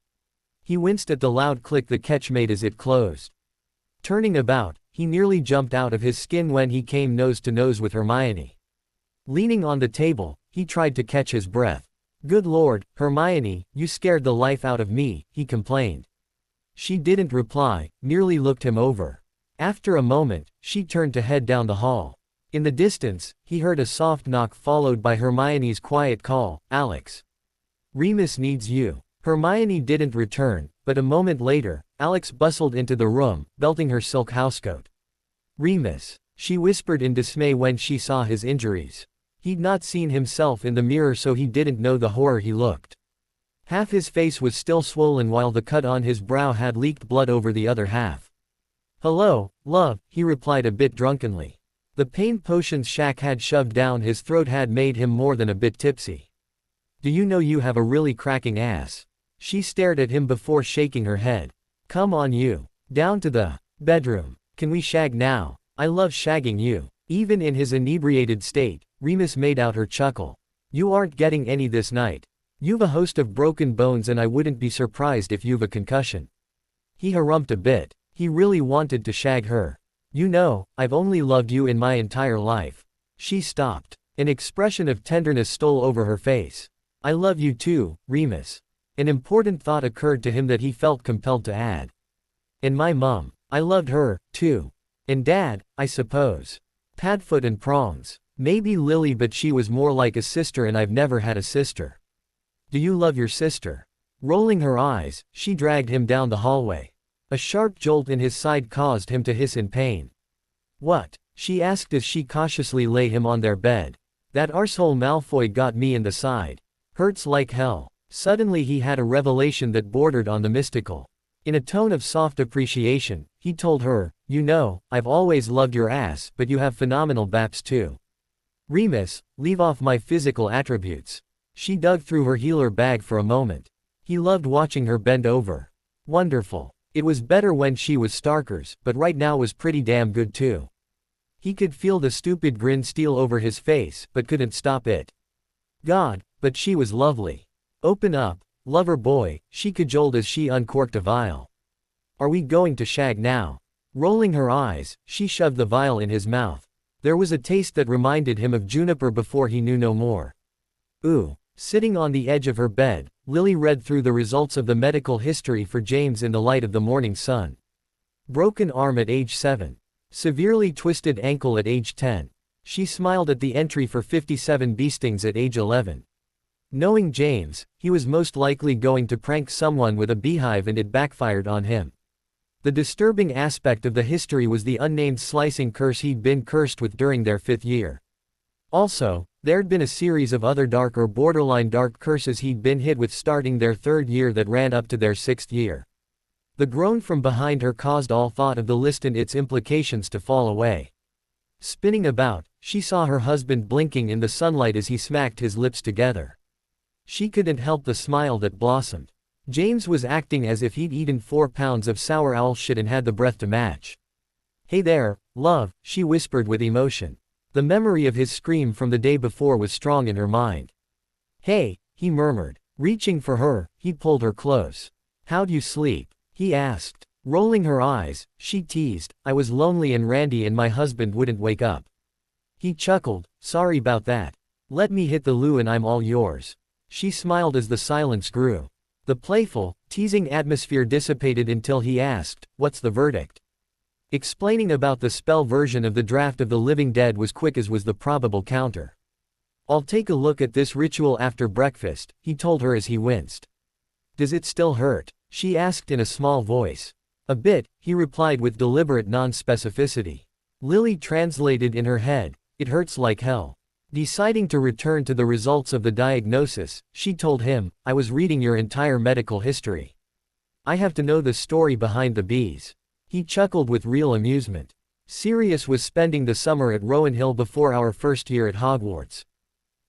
S1: He winced at the loud click the catch made as it closed. Turning about, he nearly jumped out of his skin when he came nose to nose with Hermione. Leaning on the table, he tried to catch his breath. Good Lord, Hermione, you scared the life out of me, he complained. She didn't reply, merely looked him over. After a moment, she turned to head down the hall. In the distance, he heard a soft knock followed by Hermione's quiet call, Alex. Remus needs you. Hermione didn't return, but a moment later, Alex bustled into the room, belting her silk housecoat. Remus, she whispered in dismay when she saw his injuries. He'd not seen himself in the mirror so he didn't know the horror he looked. Half his face was still swollen while the cut on his brow had leaked blood over the other half. Hello, love, he replied a bit drunkenly. The pain potions Shaq had shoved down his throat had made him more than a bit tipsy. Do you know you have a really cracking ass? She stared at him before shaking her head. Come on you. Down to the bedroom. Can we shag now? I love shagging you. Even in his inebriated state, Remus made out her chuckle. You aren't getting any this night. You've a host of broken bones and I wouldn't be surprised if you've a concussion. He harumphed a bit. He really wanted to shag her. You know, I've only loved you in my entire life. She stopped. An expression of tenderness stole over her face. I love you too, Remus. An important thought occurred to him that he felt compelled to add. And my mum. I loved her, too. And Dad, I suppose. Padfoot and Prongs. Maybe Lily, but she was more like a sister and I've never had a sister. Do you love your sister? Rolling her eyes, she dragged him down the hallway. A sharp jolt in his side caused him to hiss in pain. What? She asked as she cautiously lay him on their bed. That arsehole Malfoy got me in the side. Hurts like hell. Suddenly he had a revelation that bordered on the mystical. In a tone of soft appreciation, he told her, you know, I've always loved your ass, but you have phenomenal baps too. Remus, leave off my physical attributes. She dug through her healer bag for a moment. He loved watching her bend over. Wonderful. It was better when she was Starker's, but right now was pretty damn good too. He could feel the stupid grin steal over his face, but couldn't stop it. God, but she was lovely. Open up, lover boy, she cajoled as she uncorked a vial. Are we going to shag now? Rolling her eyes, she shoved the vial in his mouth. There was a taste that reminded him of juniper before he knew no more. Ooh. Sitting on the edge of her bed, Lily read through the results of the medical history for James in the light of the morning sun. Broken arm at age 7. Severely twisted ankle at age 10. She smiled at the entry for 57 bee stings at age 11. Knowing James, he was most likely going to prank someone with a beehive and it backfired on him. The disturbing aspect of the history was the unnamed slicing curse he'd been cursed with during their 5th year. Also, there'd been a series of other dark or borderline dark curses he'd been hit with starting their 3rd year that ran up to their 6th year. The groan from behind her caused all thought of the list and its implications to fall away. Spinning about, she saw her husband blinking in the sunlight as he smacked his lips together. She couldn't help the smile that blossomed. James was acting as if he'd eaten 4 pounds of sour owl shit and had the breath to match. Hey there, love, she whispered with emotion. The memory of his scream from the day before was strong in her mind. Hey, he murmured. Reaching for her, he pulled her close. How'd you sleep? He asked. Rolling her eyes, she teased, I was lonely and Randy and my husband wouldn't wake up. He chuckled, sorry about that. Let me hit the loo and I'm all yours. She smiled as the silence grew. The playful, teasing atmosphere dissipated until he asked, what's the verdict? Explaining about the spell version of the Draft of the Living Dead was quick as was the probable counter. I'll take a look at this ritual after breakfast, he told her as he winced. Does it still hurt? She asked in a small voice. A bit, he replied with deliberate non-specificity. Lily translated in her head, it hurts like hell. Deciding to return to the results of the diagnosis, she told him, I was reading your entire medical history. I have to know the story behind the bees. He chuckled with real amusement. Sirius was spending the summer at Rowan Hill before our 1st year at Hogwarts.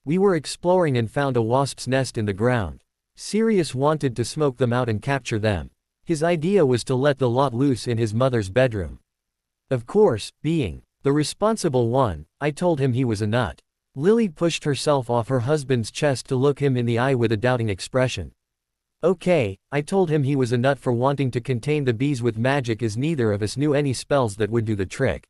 S1: We were exploring and found a wasp's nest in the ground. Sirius wanted to smoke them out and capture them. His idea was to let the lot loose in his mother's bedroom. Of course, being the responsible one, I told him he was a nut. Lily pushed herself off her husband's chest to look him in the eye with a doubting expression. Okay, I told him he was a nut for wanting to contain the bees with magic as neither of us knew any spells that would do the trick.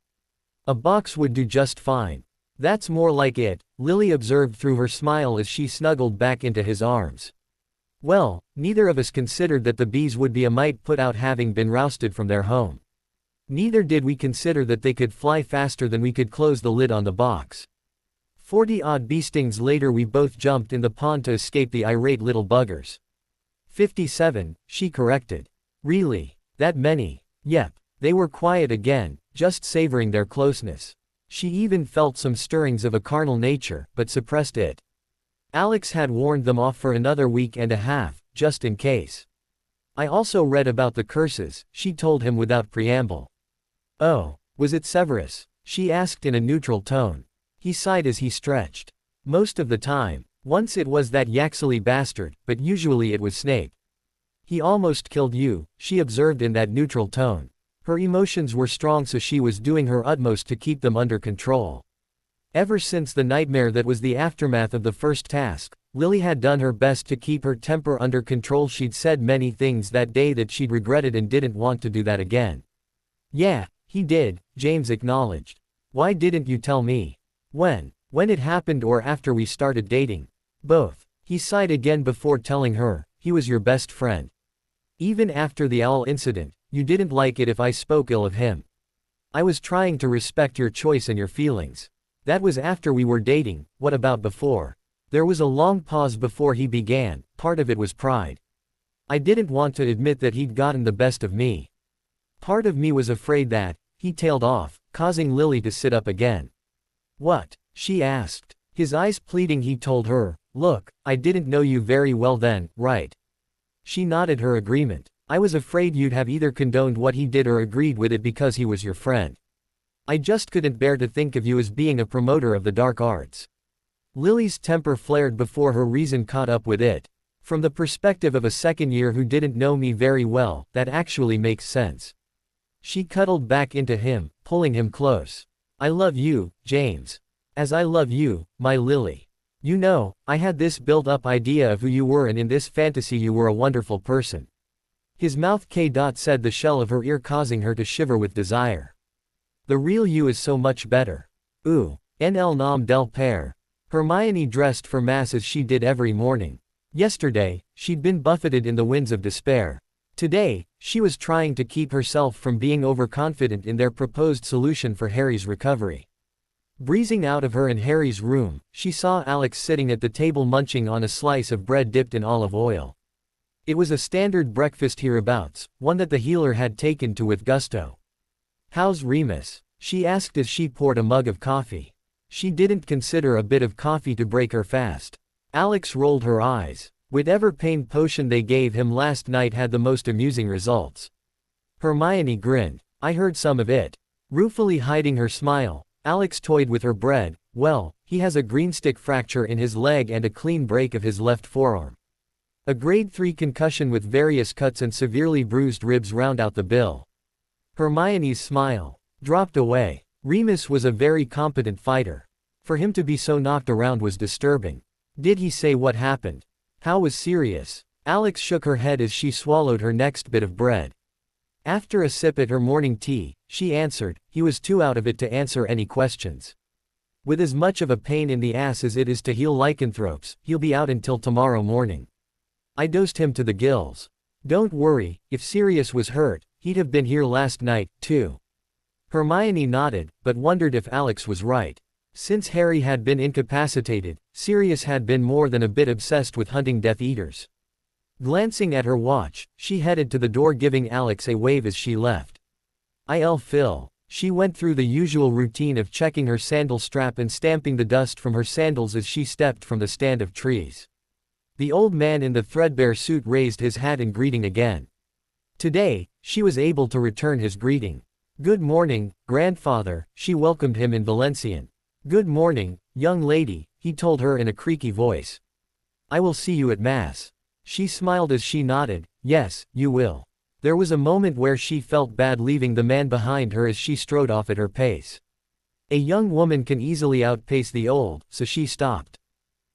S1: A box would do just fine. That's more like it, Lily observed through her smile as she snuggled back into his arms. Well, neither of us considered that the bees would be a mite put out having been rousted from their home. Neither did we consider that they could fly faster than we could close the lid on the box. 40-odd bee stings later we both jumped in the pond to escape the irate little buggers. 57, she corrected. Really? That many? Yep. They were quiet again, just savoring their closeness. She even felt some stirrings of a carnal nature, but suppressed it. Alex had warned them off for another week and a half, just in case. I also read about the curses, she told him without preamble. Oh, was it Severus? She asked in a neutral tone. He sighed as he stretched. Most of the time. Once it was that Yaxley bastard, but usually it was Snape. He almost killed you, she observed in that neutral tone. Her emotions were strong so she was doing her utmost to keep them under control. Ever since the nightmare that was the aftermath of the first task, Lily had done her best to keep her temper under control. She'd said many things that day that she'd regretted and didn't want to do that again. Yeah, he did, James acknowledged. Why didn't you tell me? When? When it happened or after we started dating? Both. He sighed again before telling her, he was your best friend. Even after the owl incident, you didn't like it if I spoke ill of him. I was trying to respect your choice and your feelings. That was after we were dating, what about before? There was a long pause before he began, part of it was pride. I didn't want to admit that he'd gotten the best of me. Part of me was afraid that, he tailed off, causing Lily to sit up again. What? She asked. His eyes pleading, he told her, look, I didn't know you very well then, right? She nodded her agreement. I was afraid you'd have either condoned what he did or agreed with it because he was your friend. I just couldn't bear to think of you as being a promoter of the dark arts. Lily's temper flared before her reason caught up with it. From the perspective of a second year who didn't know me very well, that actually makes sense. She cuddled back into him, pulling him close. I love you, James. As I love you, my Lily. You know, I had this built-up idea of who you were, and in this fantasy you were a wonderful person. His mouth said, the shell of her ear causing her to shiver with desire. The real you is so much better. Ooh, en el nom del père. Hermione dressed for mass as she did every morning. Yesterday, she'd been buffeted in the winds of despair. Today, she was trying to keep herself from being overconfident in their proposed solution for Harry's recovery. Breezing out of her and Harry's room, she saw Alex sitting at the table munching on a slice of bread dipped in olive oil. It was a standard breakfast hereabouts, one that the healer had taken to with gusto. How's Remus? She asked as she poured a mug of coffee. She didn't consider a bit of coffee to break her fast. Alex rolled her eyes. Whatever pain potion they gave him last night had the most amusing results. Hermione grinned. I heard some of it. Ruefully hiding her smile, Alex toyed with her bread. Well, he has a greenstick fracture in his leg and a clean break of his left forearm. A grade 3 concussion with various cuts and severely bruised ribs round out the bill. Hermione's smile dropped away. Remus was a very competent fighter. For him to be so knocked around was disturbing. Did he say what happened? How was Sirius? Alex shook her head as she swallowed her next bit of bread. After a sip at her morning tea, she answered, he was too out of it to answer any questions. With as much of a pain in the ass as it is to heal lycanthropes, he'll be out until tomorrow morning. I dosed him to the gills. Don't worry, if Sirius was hurt, he'd have been here last night, too. Hermione nodded, but wondered if Alex was right. Since Harry had been incapacitated, Sirius had been more than a bit obsessed with hunting Death Eaters. Glancing at her watch, she headed to the door, giving Alex a wave as she left. I'll Phil. She went through the usual routine of checking her sandal strap and stamping the dust from her sandals as she stepped from the stand of trees. The old man in the threadbare suit raised his hat in greeting again. Today, she was able to return his greeting. Good morning, grandfather, she welcomed him in Valencian. Good morning, young lady, he told her in a creaky voice. I will see you at Mass. She smiled as she nodded, yes, you will. There was a moment where she felt bad leaving the man behind her as she strode off at her pace. A young woman can easily outpace the old, so she stopped.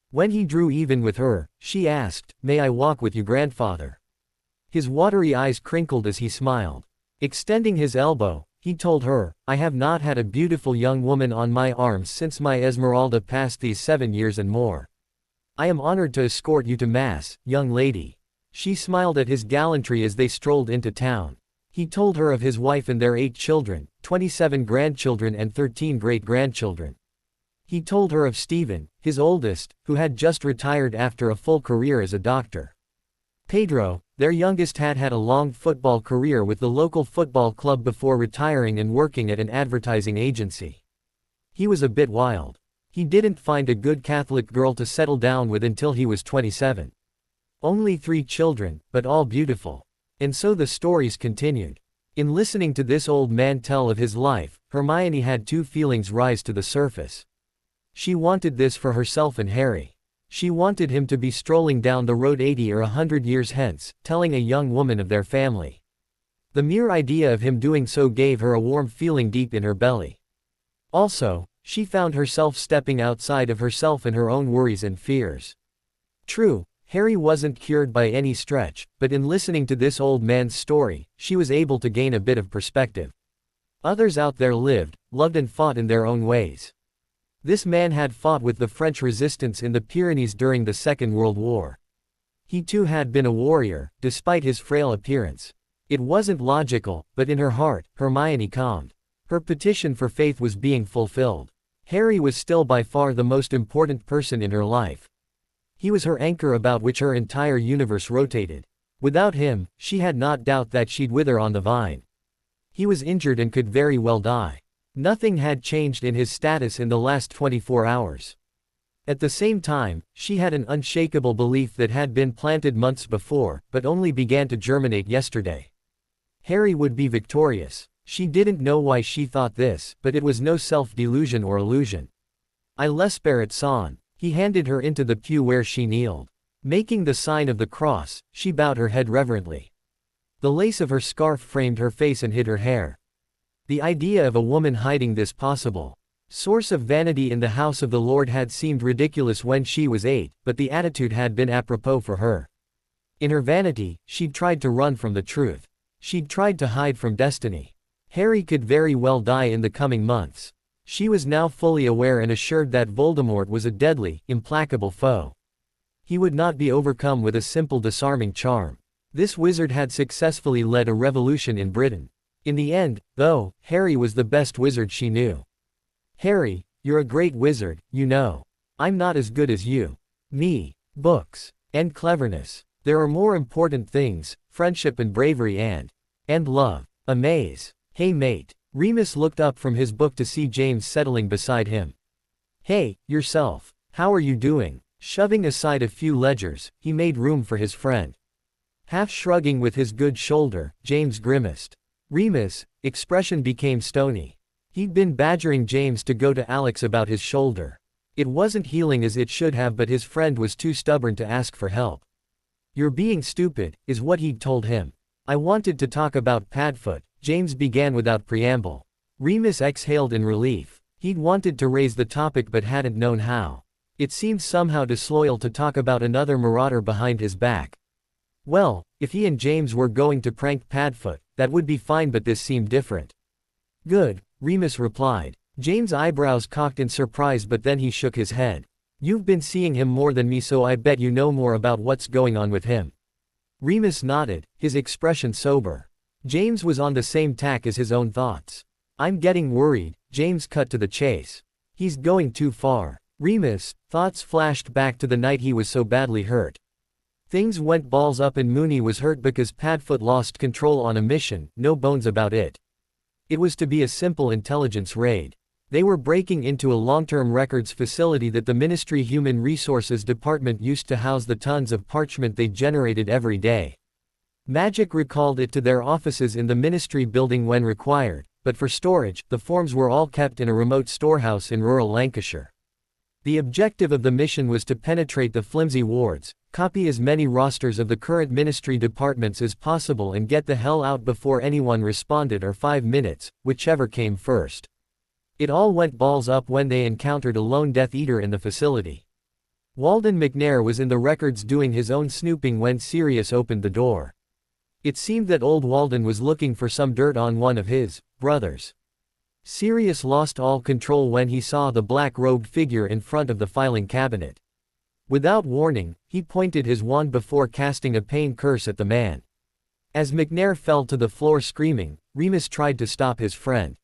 S1: When he drew even with her, she asked, may I walk with you, grandfather? His watery eyes crinkled as he smiled. Extending his elbow, he told her, I have not had a beautiful young woman on my arms since my Esmeralda passed these 7 years and more. I am honored to escort you to Mass, young lady. She smiled at his gallantry as they strolled into town. He told her of his wife and their 8 children, 27 grandchildren and 13 great-grandchildren. He told her of Stephen, his oldest, who had just retired after a full career as a doctor. Pedro, their youngest, had had a long football career with the local football club before retiring and working at an advertising agency. He was a bit wild. He didn't find a good Catholic girl to settle down with until he was 27. Only 3 children, but all beautiful. And so the stories continued. In listening to this old man tell of his life, Hermione had 2 feelings rise to the surface. She wanted this for herself and Harry. She wanted him to be strolling down the road 80 or 100 years hence, telling a young woman of their family. The mere idea of him doing so gave her a warm feeling deep in her belly. Also, she found herself stepping outside of herself and her own worries and fears. True, Harry wasn't cured by any stretch, but in listening to this old man's story, she was able to gain a bit of perspective. Others out there lived, loved and fought in their own ways. This man had fought with the French resistance in the Pyrenees during the Second World War. He too had been a warrior, despite his frail appearance. It wasn't logical, but in her heart, Hermione calmed. Her petition for faith was being fulfilled. Harry was still by far the most important person in her life. He was her anchor about which her entire universe rotated. Without him, she had not doubt that she'd wither on the vine. He was injured and could very well die. Nothing had changed in his status in the last 24 hours. At the same time, she had an unshakable belief that had been planted months before, but only began to germinate yesterday. Harry would be victorious. She didn't know why she thought this, but it was no self-delusion or illusion. I l'espère son. He handed her into the pew where she kneeled. Making the sign of the cross, she bowed her head reverently. The lace of her scarf framed her face and hid her hair. The idea of a woman hiding this possible source of vanity in the house of the Lord had seemed ridiculous when she was 8, but the attitude had been apropos for her. In her vanity, she'd tried to run from the truth. She'd tried to hide from destiny. Harry could very well die in the coming months. She was now fully aware and assured that Voldemort was a deadly, implacable foe. He would not be overcome with a simple disarming charm. This wizard had successfully led a revolution in Britain. In the end, though, Harry was the best wizard she knew. Harry, you're a great wizard, you know. I'm not as good as you. Me. Books. And cleverness. There are more important things, friendship and bravery and love. A maze. Hey mate. Remus looked up from his book to see James settling beside him. Hey, yourself. How are you doing? Shoving aside a few ledgers, he made room for his friend. Half shrugging with his good shoulder, James grimaced. Remus' expression became stony. He'd been badgering James to go to Alex about his shoulder. It wasn't healing as it should have, but his friend was too stubborn to ask for help. You're being stupid, is what he'd told him. I wanted to talk about Padfoot, James began without preamble. Remus exhaled in relief. He'd wanted to raise the topic but hadn't known how. It seemed somehow disloyal to talk about another marauder behind his back. Well, if he and James were going to prank Padfoot, that would be fine, but this seemed different. Good, Remus replied. James' eyebrows cocked in surprise, but then he shook his head. You've been seeing him more than me, so I bet you know more about what's going on with him. Remus nodded, his expression sober. James was on the same tack as his own thoughts. I'm getting worried, James cut to the chase. He's going too far. Remus' thoughts flashed back to the night he was so badly hurt. Things went balls up and Moony was hurt because Padfoot lost control on a mission, no bones about it. It was to be a simple intelligence raid. They were breaking into a long-term records facility that the Ministry Human Resources Department used to house the tons of parchment they generated every day. Magic recalled it to their offices in the Ministry building when required, but for storage, the forms were all kept in a remote storehouse in rural Lancashire. The objective of the mission was to penetrate the flimsy wards, copy as many rosters of the current ministry departments as possible and get the hell out before anyone responded, or 5 minutes, whichever came first. It all went balls up when they encountered a lone Death Eater in the facility. Walden McNair was in the records doing his own snooping when Sirius opened the door. It seemed that old Walden was looking for some dirt on one of his brothers. Sirius lost all control when he saw the black-robed figure in front of the filing cabinet. Without warning, he pointed his wand before casting a pain curse at the man. As McNair fell to the floor screaming, Remus tried to stop his friend.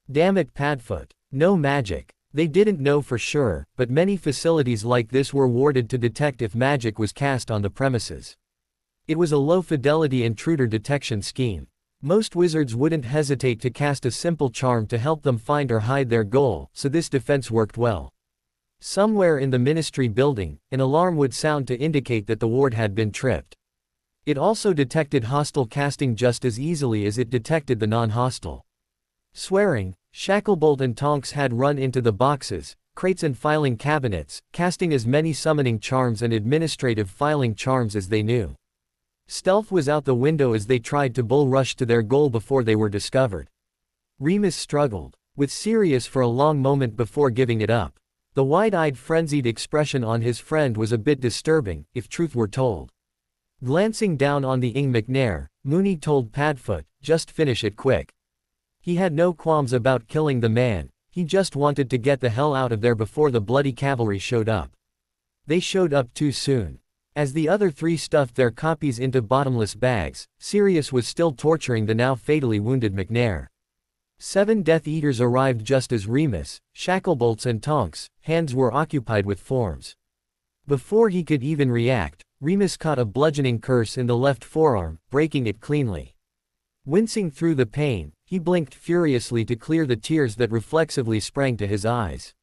S1: Damn it, Padfoot. No magic. They didn't know for sure, but many facilities like this were warded to detect if magic was cast on the premises. It was a low-fidelity intruder detection scheme. Most wizards wouldn't hesitate to cast a simple charm to help them find or hide their goal, so this defense worked well. Somewhere in the ministry building, an alarm would sound to indicate that the ward had been tripped. It also detected hostile casting just as easily as it detected the non-hostile. Swearing, Shacklebolt and Tonks had run into the boxes, crates and filing cabinets, casting as many summoning charms and administrative filing charms as they knew. Stealth was out the window as they tried to bull rush to their goal before they were discovered. Remus struggled with Sirius for a long moment before giving it up. The wide-eyed frenzied expression on his friend was a bit disturbing, if truth were told. Glancing down on the Ing McNair, Moony told Padfoot, just finish it quick. He had no qualms about killing the man, he just wanted to get the hell out of there before the bloody cavalry showed up. They showed up too soon. As the other three stuffed their copies into bottomless bags, Sirius was still torturing the now fatally wounded McNair. 7 Death Eaters arrived just as Remus, Shacklebolt's and Tonks' hands were occupied with forms. Before he could even react, Remus caught a bludgeoning curse in the left forearm, breaking it cleanly. Wincing through the pain, he blinked furiously to clear the tears that reflexively sprang to his eyes.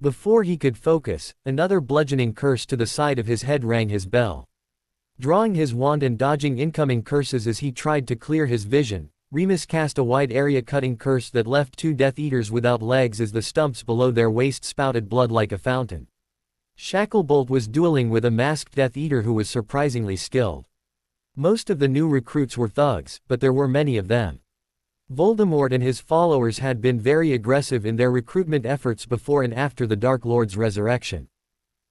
S1: Before he could focus, another bludgeoning curse to the side of his head rang his bell. Drawing his wand and dodging incoming curses as he tried to clear his vision, Remus cast a wide area cutting curse that left 2 Death Eaters without legs as the stumps below their waist spouted blood like a fountain. Shacklebolt was dueling with a masked Death Eater who was surprisingly skilled. Most of the new recruits were thugs, but there were many of them. Voldemort and his followers had been very aggressive in their recruitment efforts before and after the Dark Lord's resurrection.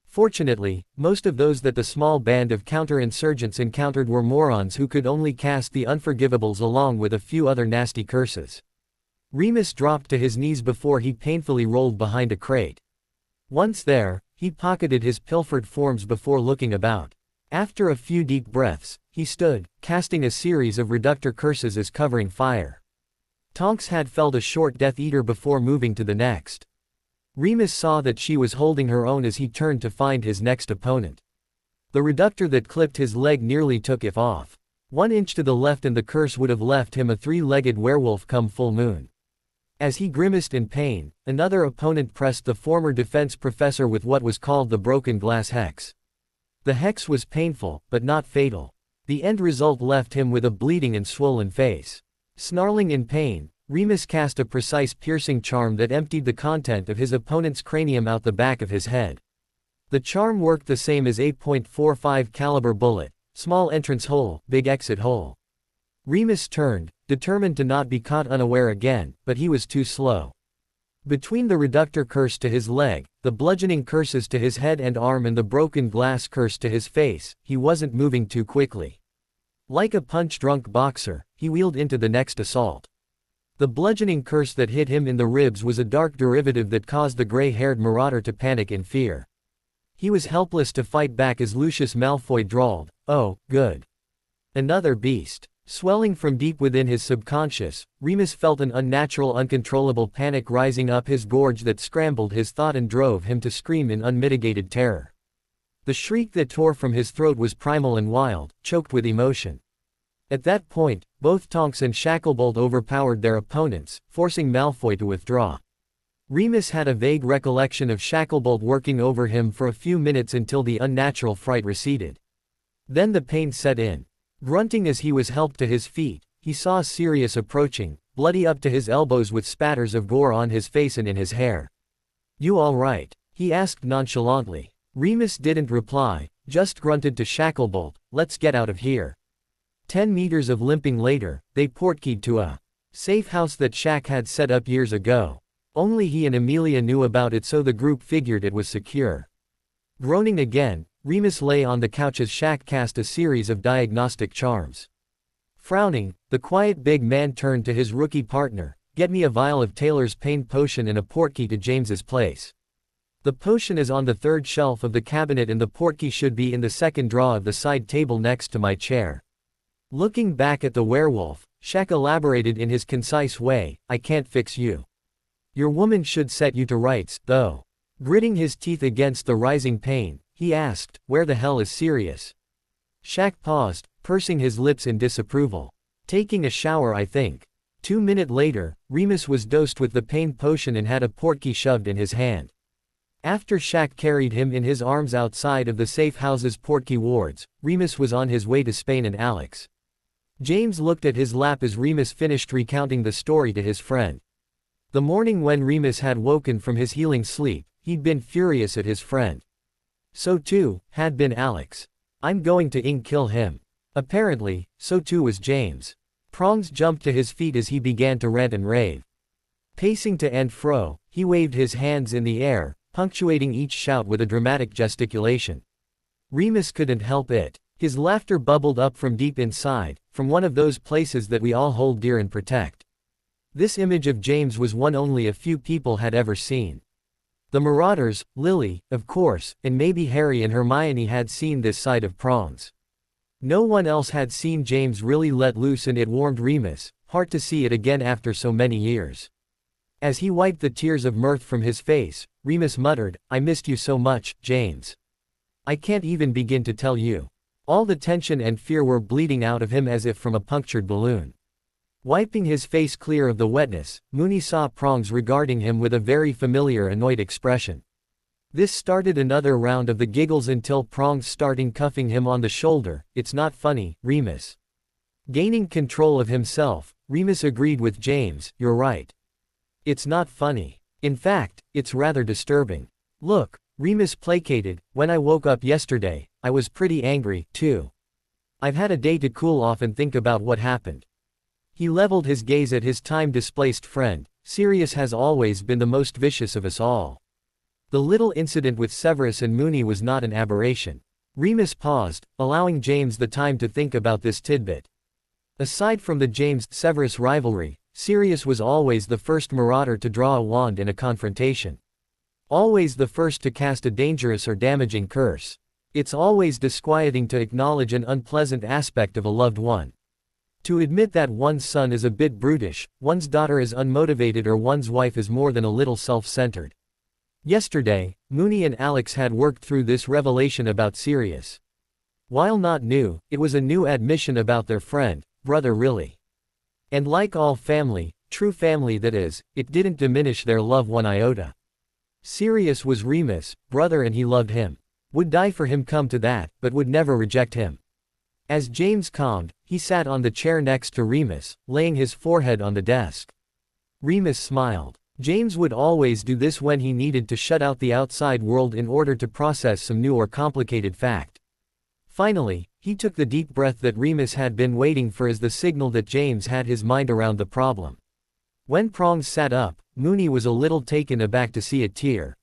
S1: Fortunately, most of those that the small band of counterinsurgents encountered were morons who could only cast the unforgivables along with a few other nasty curses. Remus dropped to his knees before he painfully rolled behind a crate. Once there, he pocketed his pilfered forms before looking about. After a few deep breaths, he stood, casting a series of reductor curses as covering fire. Tonks had felled a short Death Eater before moving to the next. Remus saw that she was holding her own as he turned to find his next opponent. The reductor that clipped his leg nearly took it off. 1 inch to the left and the curse would have left him a 3-legged werewolf come full moon. As he grimaced in pain, another opponent pressed the former defense professor with what was called the broken glass hex. The hex was painful, but not fatal. The end result left him with a bleeding and swollen face. Snarling in pain, Remus cast a precise piercing charm that emptied the content of his opponent's cranium out the back of his head. The charm worked the same as 8.45 caliber bullet, small entrance hole, big exit hole. Remus turned, determined to not be caught unaware again, but he was too slow. Between the reductor curse to his leg, the bludgeoning curses to his head and arm and the broken glass curse to his face, he wasn't moving too quickly. Like a punch-drunk boxer, he wheeled into the next assault. The bludgeoning curse that hit him in the ribs was a dark derivative that caused the gray-haired marauder to panic in fear. He was helpless to fight back as Lucius Malfoy drawled, "Oh, good. Another beast." Swelling from deep within his subconscious, Remus felt an unnatural uncontrollable panic rising up his gorge that scrambled his thought and drove him to scream in unmitigated terror. The shriek that tore from his throat was primal and wild, choked with emotion. At that point, both Tonks and Shacklebolt overpowered their opponents, forcing Malfoy to withdraw. Remus had a vague recollection of Shacklebolt working over him for a few minutes until the unnatural fright receded. Then the pain set in. Grunting as he was helped to his feet, he saw Sirius approaching, bloody up to his elbows with spatters of gore on his face and in his hair. "You all right?" he asked nonchalantly. Remus didn't reply, just grunted to Shacklebolt, "Let's get out of here." 10 meters of limping later, they portkeyed to a safe house that Shack had set up years ago. Only he and Amelia knew about it, so the group figured it was secure. Groaning again, Remus lay on the couch as Shack cast a series of diagnostic charms. Frowning, the quiet big man turned to his rookie partner, "Get me a vial of Taylor's pain potion and a portkey to James's place. The potion is on the 3rd shelf of the cabinet and the portkey should be in the 2nd drawer of the side table next to my chair." Looking back at the werewolf, Shack elaborated in his concise way, "I can't fix you. Your woman should set you to rights, though." Gritting his teeth against the rising pain, he asked, "Where the hell is Sirius?" Shack paused, pursing his lips in disapproval. "Taking a shower, I think." 2 minutes later, Remus was dosed with the pain potion and had a portkey shoved in his hand. After Shack carried him in his arms outside of the safe house's portkey wards, Remus was on his way to Spain and Alex. James looked at his lap as Remus finished recounting the story to his friend. The morning when Remus had woken from his healing sleep, he'd been furious at his friend. So too, had been Alex. "I'm going to kill him." Apparently, so too was James. Prongs jumped to his feet as he began to rant and rave. Pacing to and fro, he waved his hands in the air, punctuating each shout with a dramatic gesticulation. Remus couldn't help it. His laughter bubbled up from deep inside, from one of those places that we all hold dear and protect. This image of James was one only a few people had ever seen. The Marauders, Lily, of course, and maybe Harry and Hermione had seen this side of Prongs. No one else had seen James really let loose, and it warmed Remus' heart to see it again after so many years. As he wiped the tears of mirth from his face, Remus muttered, "I missed you so much, James. I can't even begin to tell you." All the tension and fear were bleeding out of him as if from a punctured balloon. Wiping his face clear of the wetness, Moony saw Prongs regarding him with a very familiar annoyed expression. This started another round of the giggles until Prongs started cuffing him on the shoulder. "It's not funny, Remus." Gaining control of himself, Remus agreed with James, "You're right. It's not funny. In fact, it's rather disturbing. Look," Remus placated, "when I woke up yesterday, I was pretty angry, too. I've had a day to cool off and think about what happened." He leveled his gaze at his time-displaced friend. "Sirius has always been the most vicious of us all. The little incident with Severus and Moony was not an aberration." Remus paused, allowing James the time to think about this tidbit. Aside from the James-Severus rivalry, Sirius was always the first Marauder to draw a wand in a confrontation. Always the first to cast a dangerous or damaging curse. It's always disquieting to acknowledge an unpleasant aspect of a loved one. To admit that one's son is a bit brutish, one's daughter is unmotivated, or one's wife is more than a little self-centered. Yesterday, Moony and Alex had worked through this revelation about Sirius. While not new, it was a new admission about their friend, brother really. And like all family, true family that is, it didn't diminish their love one iota. Sirius was Remus' brother and he loved him. Would die for him, come to that, but would never reject him. As James calmed, he sat on the chair next to Remus, laying his forehead on the desk. Remus smiled. James would always do this when he needed to shut out the outside world in order to process some new or complicated fact. Finally, he took the deep breath that Remus had been waiting for as the signal that James had his mind around the problem. When Prongs sat up, Moony was a little taken aback to see a tear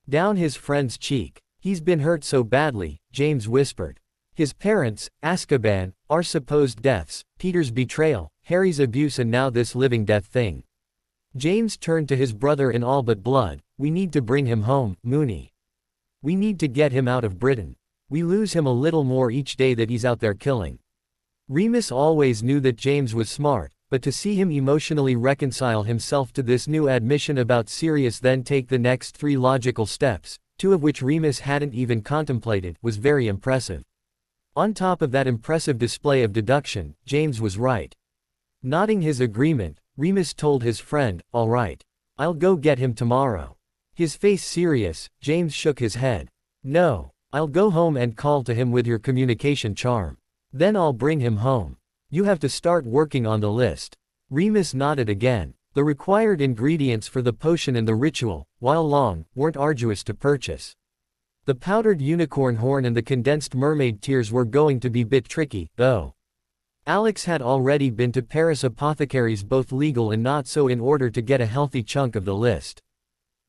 S1: down his friend's cheek. "He's been hurt so badly," James whispered. "His parents, Azkaban, our supposed deaths, Peter's betrayal, Harry's abuse, and now this living death thing." James turned to his brother in all but blood. "We need to bring him home, Moony. We need to get him out of Britain. We lose him a little more each day that he's out there killing." Remus always knew that James was smart, but to see him emotionally reconcile himself to this new admission about Sirius, then take the next 3 logical steps, 2 of which Remus hadn't even contemplated, was very impressive. On top of that impressive display of deduction, James was right. Nodding his agreement, Remus told his friend, "All right. I'll go get him tomorrow." His face serious, James shook his head. "No. I'll go home and call to him with your communication charm. Then I'll bring him home. You have to start working on the list." Remus nodded again. The required ingredients for the potion and the ritual, while long, weren't arduous to purchase. The powdered unicorn horn and the condensed mermaid tears were going to be bit tricky, though. Alex had already been to Paris apothecaries, both legal and not so, in order to get a healthy chunk of the list.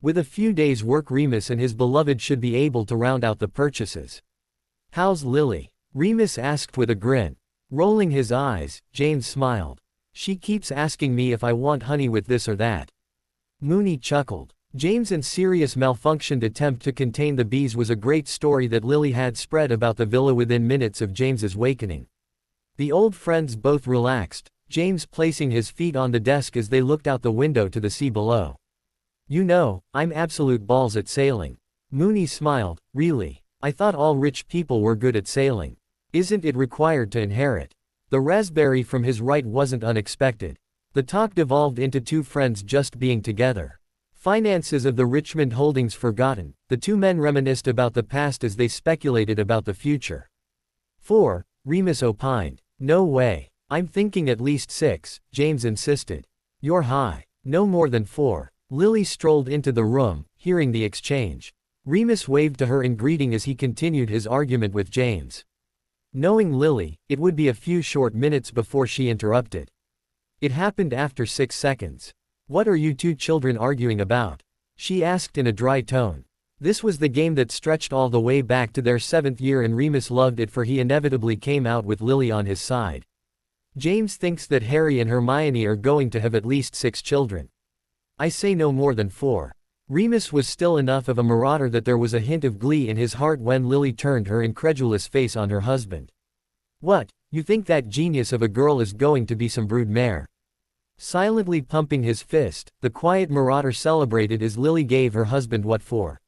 S1: With a few days' work, Remus and his beloved should be able to round out the purchases. "How's Lily?" Remus asked with a grin. Rolling his eyes, James smiled. "She keeps asking me if I want honey with this or that." Moony chuckled. James and Sirius' malfunctioned attempt to contain the bees was a great story that Lily had spread about the villa within minutes of James's wakening. The old friends both relaxed, James placing his feet on the desk as they looked out the window to the sea below. "You know, I'm absolute balls at sailing." Moony smiled. "Really? I thought all rich people were good at sailing. Isn't it required to inherit?" The raspberry from his right wasn't unexpected. The talk devolved into 2 friends just being together. Finances of the Richmond holdings forgotten, the 2 men reminisced about the past as they speculated about the future. 4, Remus opined. "No way. I'm thinking at least 6, James insisted. "You're high. No more than 4. Lily strolled into the room, hearing the exchange. Remus waved to her in greeting as he continued his argument with James. Knowing Lily, it would be a few short minutes before she interrupted. It happened after 6 seconds. "What are you 2 children arguing about?" she asked in a dry tone. This was the game that stretched all the way back to their 7th year, and Remus loved it, for he inevitably came out with Lily on his side. James thinks that Harry and Hermione are going to have at least 6 children. I say no more than 4. Remus was still enough of a marauder that there was a hint of glee in his heart when Lily turned her incredulous face on her husband. What, you think that genius of a girl is going to be some brood mare? Silently pumping his fist, the quiet marauder celebrated as Lily gave her husband what for.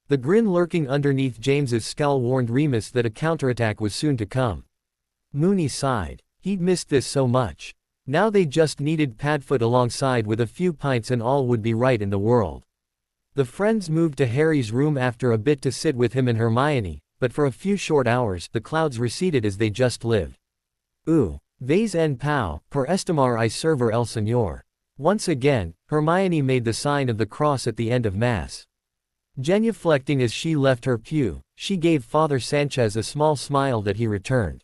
S1: The grin lurking underneath James's scowl warned Remus that a counterattack was soon to come. Moony sighed. He'd missed this so much. Now they just needed Padfoot alongside with a few pints and all would be right in the world. The friends moved to Harry's room after a bit to sit with him and Hermione, but for a few short hours the clouds receded as they just lived. Vais en pau, por estimar y servir el Señor. Once again, Hermione made the sign of the cross at the end of Mass. Genuflecting as she left her pew, she gave Father Sanchez a small smile that he returned.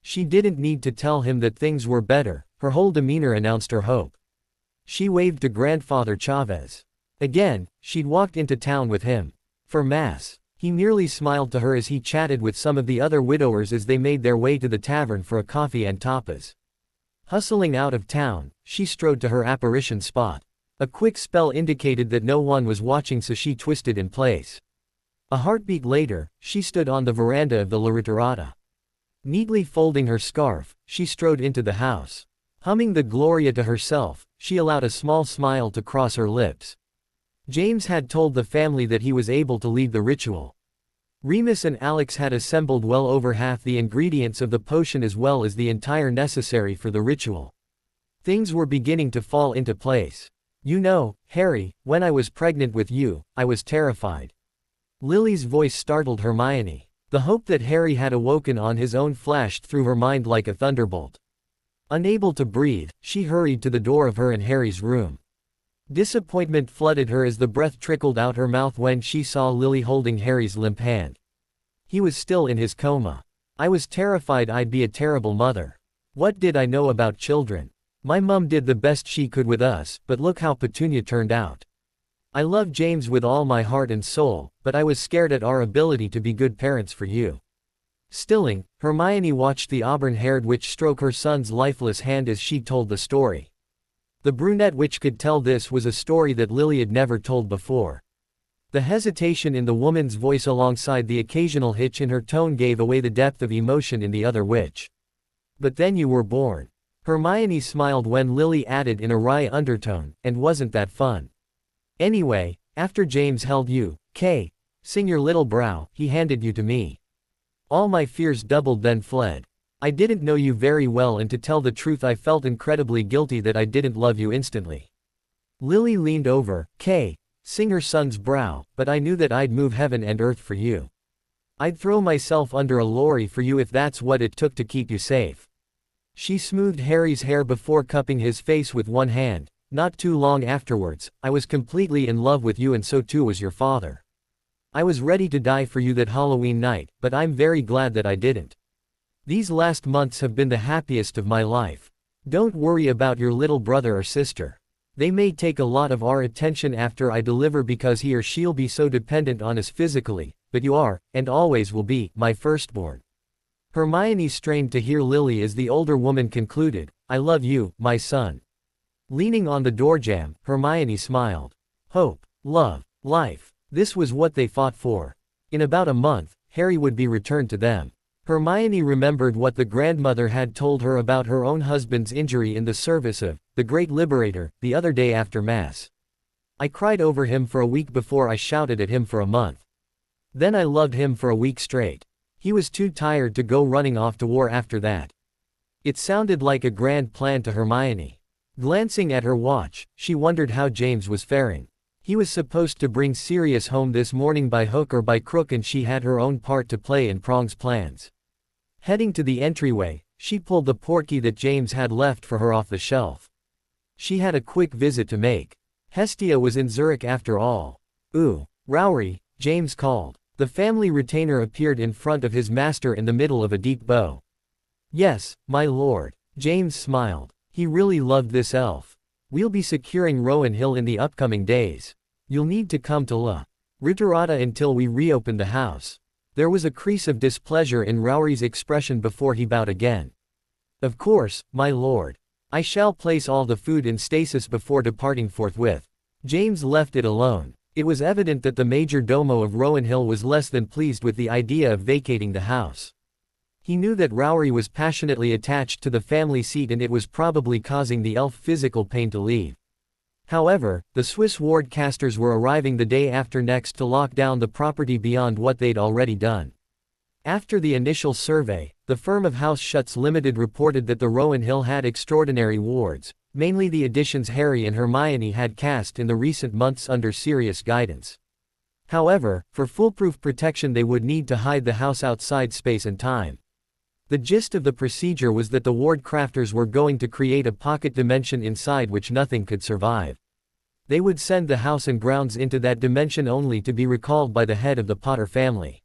S1: She didn't need to tell him that things were better, her whole demeanor announced her hope. She waved to Grandfather Chavez. Again, she'd walked into town with him. For Mass. He merely smiled to her as he chatted with some of the other widowers as they made their way to the tavern for a coffee and tapas. Hustling out of town, she strode to her apparition spot. A quick spell indicated that no one was watching, so she twisted in place. A heartbeat later, she stood on the veranda of the La Ritirata. Neatly folding her scarf, she strode into the house. Humming the Gloria to herself, she allowed a small smile to cross her lips. James had told the family that he was able to lead the ritual. Remus and Alex had assembled well over half the ingredients of the potion as well as the entire necessary for the ritual. Things were beginning to fall into place. You know, Harry, when I was pregnant with you, I was terrified. Lily's voice startled Hermione. The hope that Harry had awoken on his own flashed through her mind like a thunderbolt. Unable to breathe, she hurried to the door of her and Harry's room. Disappointment flooded her as the breath trickled out her mouth when she saw Lily holding Harry's limp hand. He was still in his coma. I was terrified I'd be a terrible mother. What did I know about children? My mum did the best she could with us, but look how Petunia turned out. I love James with all my heart and soul, but I was scared at our ability to be good parents for you. Stilling, Hermione watched the auburn-haired witch stroke her son's lifeless hand as she told the story. The brunette witch could tell this was a story that Lily had never told before. The hesitation in the woman's voice alongside the occasional hitch in her tone gave away the depth of emotion in the other witch. But then you were born. Hermione smiled when Lily added in a wry undertone, and wasn't that fun? Anyway, after James held you, sing your little brow, he handed you to me. All my fears doubled then fled. I didn't know you very well, and to tell the truth I felt incredibly guilty that I didn't love you instantly. Lily leaned over, sing her son's brow, but I knew that I'd move heaven and earth for you. I'd throw myself under a lorry for you if that's what it took to keep you safe. She smoothed Harry's hair before cupping his face with one hand. Not too long afterwards, I was completely in love with you, and so too was your father. I was ready to die for you that Halloween night, but I'm very glad that I didn't. These last months have been the happiest of my life. Don't worry about your little brother or sister. They may take a lot of our attention after I deliver because he or she'll be so dependent on us physically, but you are, and always will be, my firstborn. Hermione strained to hear Lily as the older woman concluded, I love you, my son. Leaning on the doorjamb, Hermione smiled. Hope, love, life. This was what they fought for. In about a month, Harry would be returned to them. Hermione remembered what the grandmother had told her about her own husband's injury in the service of the Great Liberator the other day after Mass. I cried over him for a week before I shouted at him for a month. Then I loved him for a week straight. He was too tired to go running off to war after that. It sounded like a grand plan to Hermione. Glancing at her watch, she wondered how James was faring. He was supposed to bring Sirius home this morning by hook or by crook, and she had her own part to play in Prong's plans. Heading to the entryway, she pulled the portkey that James had left for her off the shelf. She had a quick visit to make. Hestia was in Zurich after all. Rowry, James called. The family retainer appeared in front of his master in the middle of a deep bow. Yes, my lord. James smiled. He really loved this elf. We'll be securing Rowan Hill in the upcoming days. You'll need to come to La Ritirata until we reopen the house. There was a crease of displeasure in Rowry's expression before he bowed again. Of course, my lord. I shall place all the food in stasis before departing forthwith. James left it alone. It was evident that the major domo of Rowan Hill was less than pleased with the idea of vacating the house. He knew that Rowery was passionately attached to the family seat and it was probably causing the elf physical pain to leave. However, the Swiss wardcasters were arriving the day after next to lock down the property beyond what they'd already done. After the initial survey, the firm of House Schutz Limited reported that the Rowan Hill had extraordinary wards, mainly the additions Harry and Hermione had cast in the recent months under Sirius guidance. However, for foolproof protection they would need to hide the house outside space and time. The gist of the procedure was that the ward crafters were going to create a pocket dimension inside which nothing could survive. They would send the house and grounds into that dimension only to be recalled by the head of the Potter family.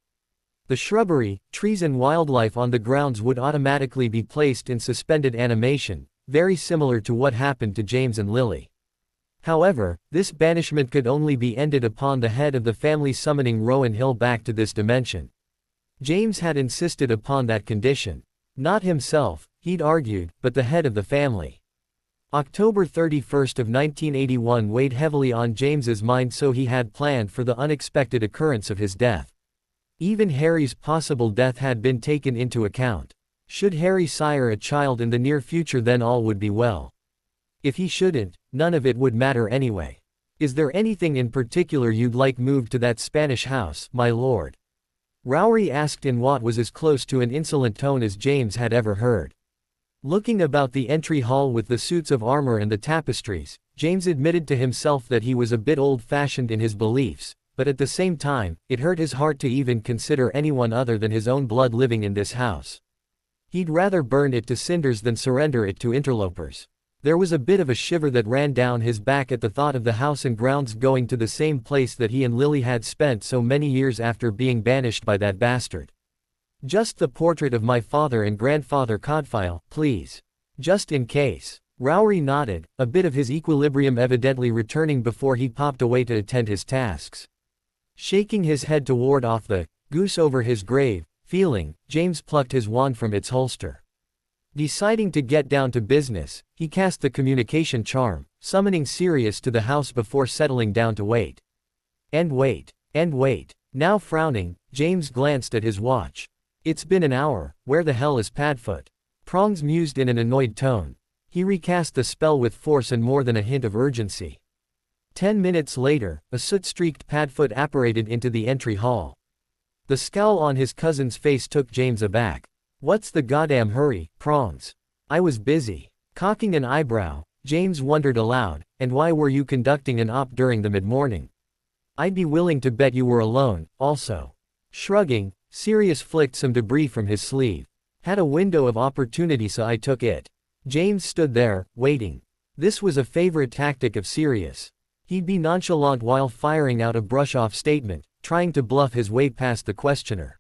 S1: The shrubbery, trees and wildlife on the grounds would automatically be placed in suspended animation, very similar to what happened to James and Lily. However, this banishment could only be ended upon the head of the family summoning Rowan Hill back to this dimension. James had insisted upon that condition. Not himself, he'd argued, but the head of the family. October 31st of 1981 weighed heavily on James's mind, so he had planned for the unexpected occurrence of his death. Even Harry's possible death had been taken into account. Should Harry sire a child in the near future, then all would be well. If he shouldn't, none of it would matter anyway. Is there anything in particular you'd like moved to that Spanish house, my lord? Rowery asked in what was as close to an insolent tone as James had ever heard. Looking about the entry hall with the suits of armor and the tapestries, James admitted to himself that he was a bit old-fashioned in his beliefs, but at the same time, it hurt his heart to even consider anyone other than his own blood living in this house. He'd rather burn it to cinders than surrender it to interlopers. There was a bit of a shiver that ran down his back at the thought of the house and grounds going to the same place that he and Lily had spent so many years after being banished by that bastard. Just the portrait of my father and grandfather Codfile, please. Just in case. Rowery nodded, a bit of his equilibrium evidently returning before he popped away to attend his tasks. Shaking his head to ward off the goose over his grave feeling, James plucked his wand from its holster. Deciding to get down to business, he cast the communication charm, summoning Sirius to the house before settling down to wait. And wait. And wait. Now frowning, James glanced at his watch. It's been an hour. Where the hell is Padfoot? Prongs mused in an annoyed tone. He recast the spell with force and more than a hint of urgency. 10 minutes later, a soot-streaked Padfoot apparated into the entry hall. The scowl on his cousin's face took James aback. What's the goddamn hurry, Prongs? I was busy. Cocking an eyebrow, James wondered aloud, and why were you conducting an op during the mid-morning? I'd be willing to bet you were alone, also. Shrugging, Sirius flicked some debris from his sleeve. Had a window of opportunity, so I took it. James stood there, waiting. This was a favorite tactic of Sirius. He'd be nonchalant while firing out a brush-off statement, trying to bluff his way past the questioner.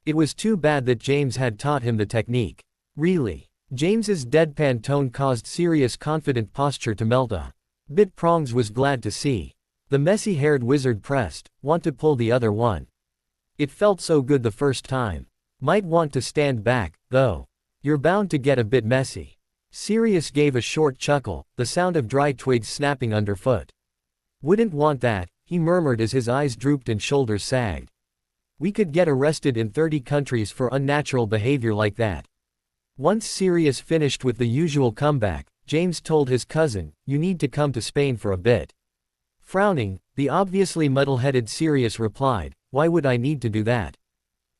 S1: It was too bad that James had taught him the technique. Really. James's deadpan tone caused Sirius' confident posture to melt a bit. Prongs was glad to see. The messy-haired wizard pressed, want to pull the other one. It felt so good the first time. Might want to stand back, though. You're bound to get a bit messy. Sirius gave a short chuckle, the sound of dry twigs snapping underfoot. Wouldn't want that, he murmured as his eyes drooped and shoulders sagged. We could get arrested in 30 countries for unnatural behavior like that. Once Sirius finished with the usual comeback, James told his cousin, you need to come to Spain for a bit. Frowning, the obviously muddle-headed Sirius replied, why would I need to do that?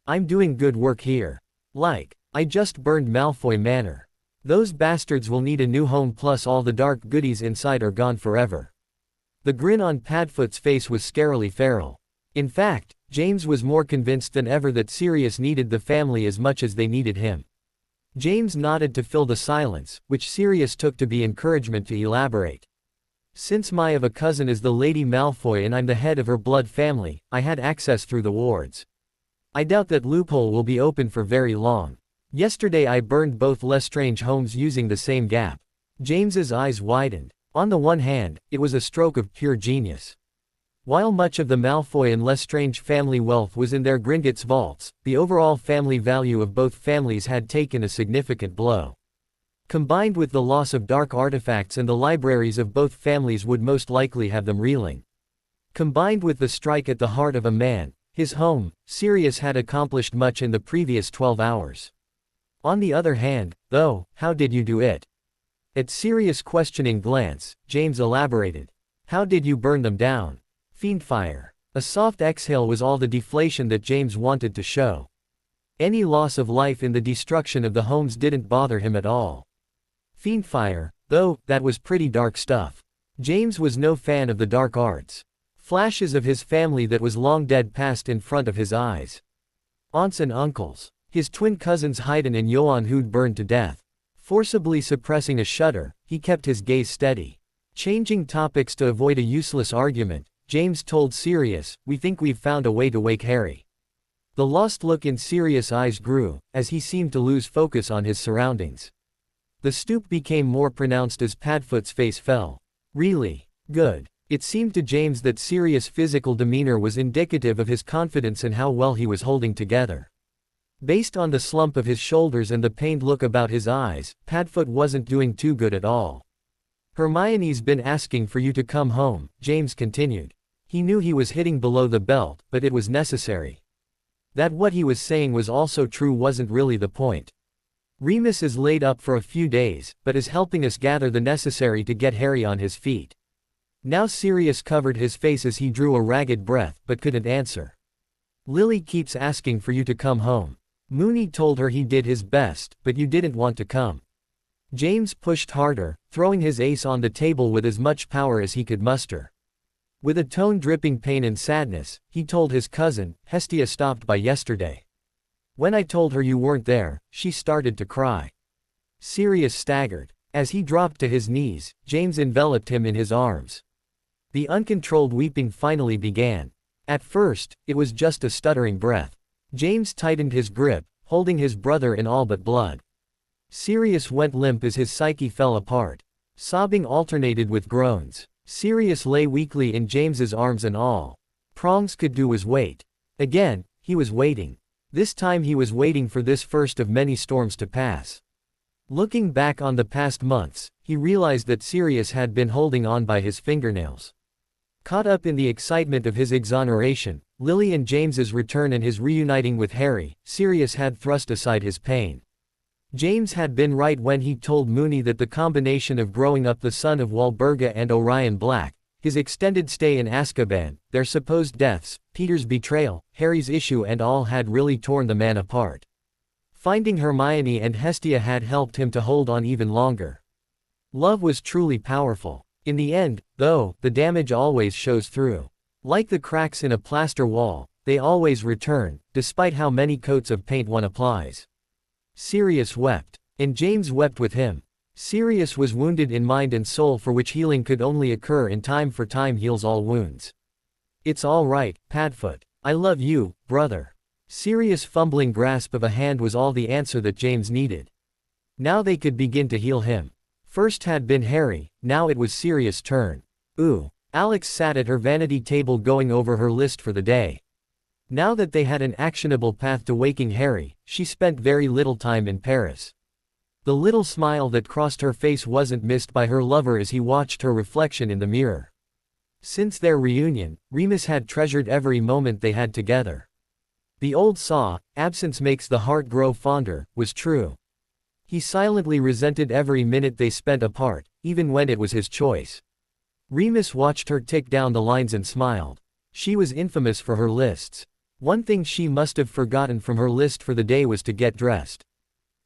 S1: I'm doing good work here. Like, I just burned Malfoy Manor. Those bastards will need a new home, plus all the dark goodies inside are gone forever. The grin on Padfoot's face was scarily feral. In fact, James was more convinced than ever that Sirius needed the family as much as they needed him. James nodded to fill the silence, which Sirius took to be encouragement to elaborate. Since my of a cousin is the Lady Malfoy and I'm the head of her blood family, I had access through the wards. I doubt that loophole will be open for very long. Yesterday I burned both Lestrange homes using the same gap. James's eyes widened. On the one hand, it was a stroke of pure genius. While much of the Malfoy and Lestrange family wealth was in their Gringotts vaults, the overall family value of both families had taken a significant blow. Combined with the loss of dark artifacts and the libraries of both families would most likely have them reeling. Combined with the strike at the heart of a man, his home, Sirius had accomplished much in the previous 12 hours. On the other hand, though, how did you do it? At Sirius' questioning glance, James elaborated. How did you burn them down? Fiendfire. A soft exhale was all the deflation that James wanted to show. Any loss of life in the destruction of the homes didn't bother him at all. Fiendfire, though, that was pretty dark stuff. James was no fan of the dark arts. Flashes of his family that was long dead passed in front of his eyes. Aunts and uncles. His twin cousins Haydn and Johann who'd burned to death. Forcibly suppressing a shudder, he kept his gaze steady. Changing topics to avoid a useless argument, James told Sirius, "We think we've found a way to wake Harry." The lost look in Sirius' eyes grew, as he seemed to lose focus on his surroundings. The stoop became more pronounced as Padfoot's face fell. Really? Good. It seemed to James that Sirius' physical demeanor was indicative of his confidence and how well he was holding together. Based on the slump of his shoulders and the pained look about his eyes, Padfoot wasn't doing too good at all. "Hermione's been asking for you to come home," James continued. He knew he was hitting below the belt, but it was necessary. That what he was saying was also true wasn't really the point. "Remus is laid up for a few days, but is helping us gather the necessary to get Harry on his feet." Now Sirius covered his face as he drew a ragged breath, but couldn't answer. "Lily keeps asking for you to come home. Moony told her he did his best, but you didn't want to come." James pushed harder, throwing his ace on the table with as much power as he could muster. With a tone dripping pain and sadness, he told his cousin, "Hestia stopped by yesterday. When I told her you weren't there, she started to cry." Sirius staggered. As he dropped to his knees, James enveloped him in his arms. The uncontrolled weeping finally began. At first, it was just a stuttering breath. James tightened his grip, holding his brother in all but blood. Sirius went limp as his psyche fell apart. Sobbing alternated with groans. Sirius lay weakly in James's arms and all Prongs could do was wait. Again, he was waiting. This time he was waiting for this first of many storms to pass. Looking back on the past months, he realized that Sirius had been holding on by his fingernails. Caught up in the excitement of his exoneration, Lily and James's return and his reuniting with Harry, Sirius had thrust aside his pain. James had been right when he told Moony that the combination of growing up the son of Walburga and Orion Black, his extended stay in Azkaban, their supposed deaths, Peter's betrayal, Harry's issue and all had really torn the man apart. Finding Hermione and Hestia had helped him to hold on even longer. Love was truly powerful. In the end, though, the damage always shows through. Like the cracks in a plaster wall, they always return, despite how many coats of paint one applies. Sirius wept. And James wept with him. Sirius was wounded in mind and soul for which healing could only occur in time, for time heals all wounds. "It's all right, Padfoot. I love you, brother." Sirius' fumbling grasp of a hand was all the answer that James needed. Now they could begin to heal him. First had been Harry, now it was Sirius' turn. Ooh. Alex sat at her vanity table going over her list for the day. Now that they had an actionable path to waking Harry, she spent very little time in Paris. The little smile that crossed her face wasn't missed by her lover as he watched her reflection in the mirror. Since their reunion, Remus had treasured every moment they had together. The old saw, "Absence makes the heart grow fonder," was true. He silently resented every minute they spent apart, even when it was his choice. Remus watched her tick down the lines and smiled. She was infamous for her lists. One thing she must have forgotten from her list for the day was to get dressed.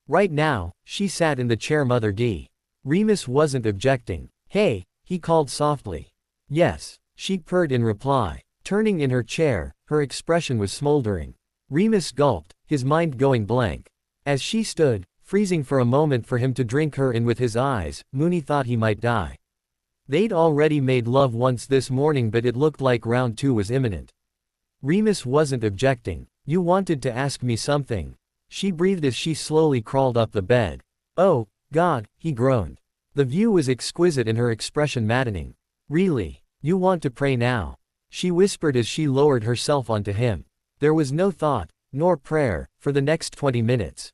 S1: Right now, she sat in the chair Mother D. Remus wasn't objecting. "Hey," he called softly. "Yes," she purred in reply. Turning in her chair, her expression was smoldering. Remus gulped, his mind going blank. As she stood, freezing for a moment for him to drink her in with his eyes, Moony thought he might die. They'd already made love once this morning, but it looked like round two was imminent. Remus wasn't objecting. "You wanted to ask me something," she breathed as she slowly crawled up the bed. "Oh, God," he groaned. The view was exquisite and her expression maddening. "Really? You want to pray now?" she whispered as she lowered herself onto him. There was no thought, nor prayer, for the next 20 minutes.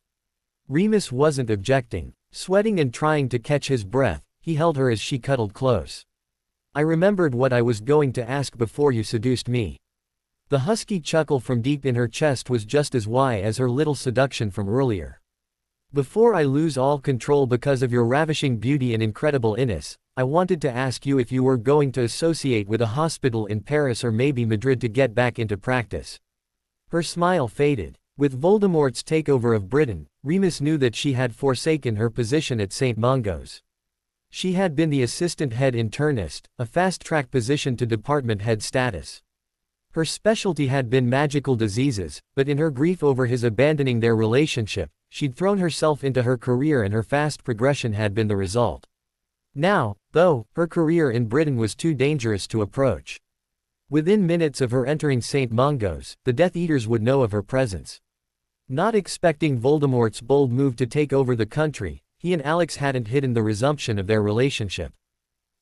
S1: Remus wasn't objecting. Sweating and trying to catch his breath, he held her as she cuddled close. I remembered what I was going to ask before you seduced me. The husky chuckle from deep in her chest was just as why as her little seduction from earlier. Before I lose all control because of your ravishing beauty and incredible inness, I wanted to ask you if you were going to associate with a hospital in Paris or maybe Madrid to get back into practice. Her smile faded. With Voldemort's takeover of Britain, Remus knew that she had forsaken her position at St. Mungo's. She had been the assistant head internist, a fast-track position to department head status. Her specialty had been magical diseases, but in her grief over his abandoning their relationship, she'd thrown herself into her career and her fast progression had been the result. Now, though, her career in Britain was too dangerous to approach. Within minutes of her entering St. Mungo's, the Death Eaters would know of her presence. Not expecting Voldemort's bold move to take over the country, he and Alex hadn't hidden the resumption of their relationship.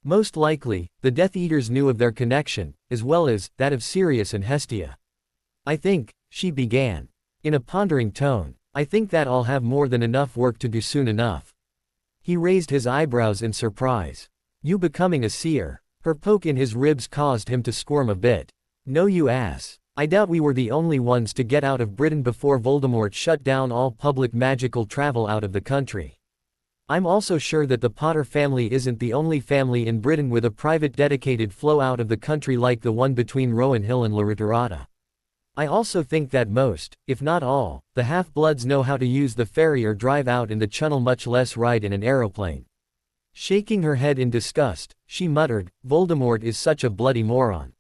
S1: Most likely, the Death Eaters knew of their connection, as well as that of Sirius and Hestia. I think, she began. In a pondering tone, I think that I'll have more than enough work to do soon enough. He raised his eyebrows in surprise. You becoming a seer? Her poke in his ribs caused him to squirm a bit. No you ass. I doubt we were the only ones to get out of Britain before Voldemort shut down all public magical travel out of the country. I'm also sure that the Potter family isn't the only family in Britain with a private dedicated flow out of the country like the one between Rowan Hill and La Ritirata. I also think that most, if not all, the half-bloods know how to use the ferry or drive out in the Channel, much less ride in an aeroplane. Shaking her head in disgust, she muttered, Voldemort is such a bloody moron.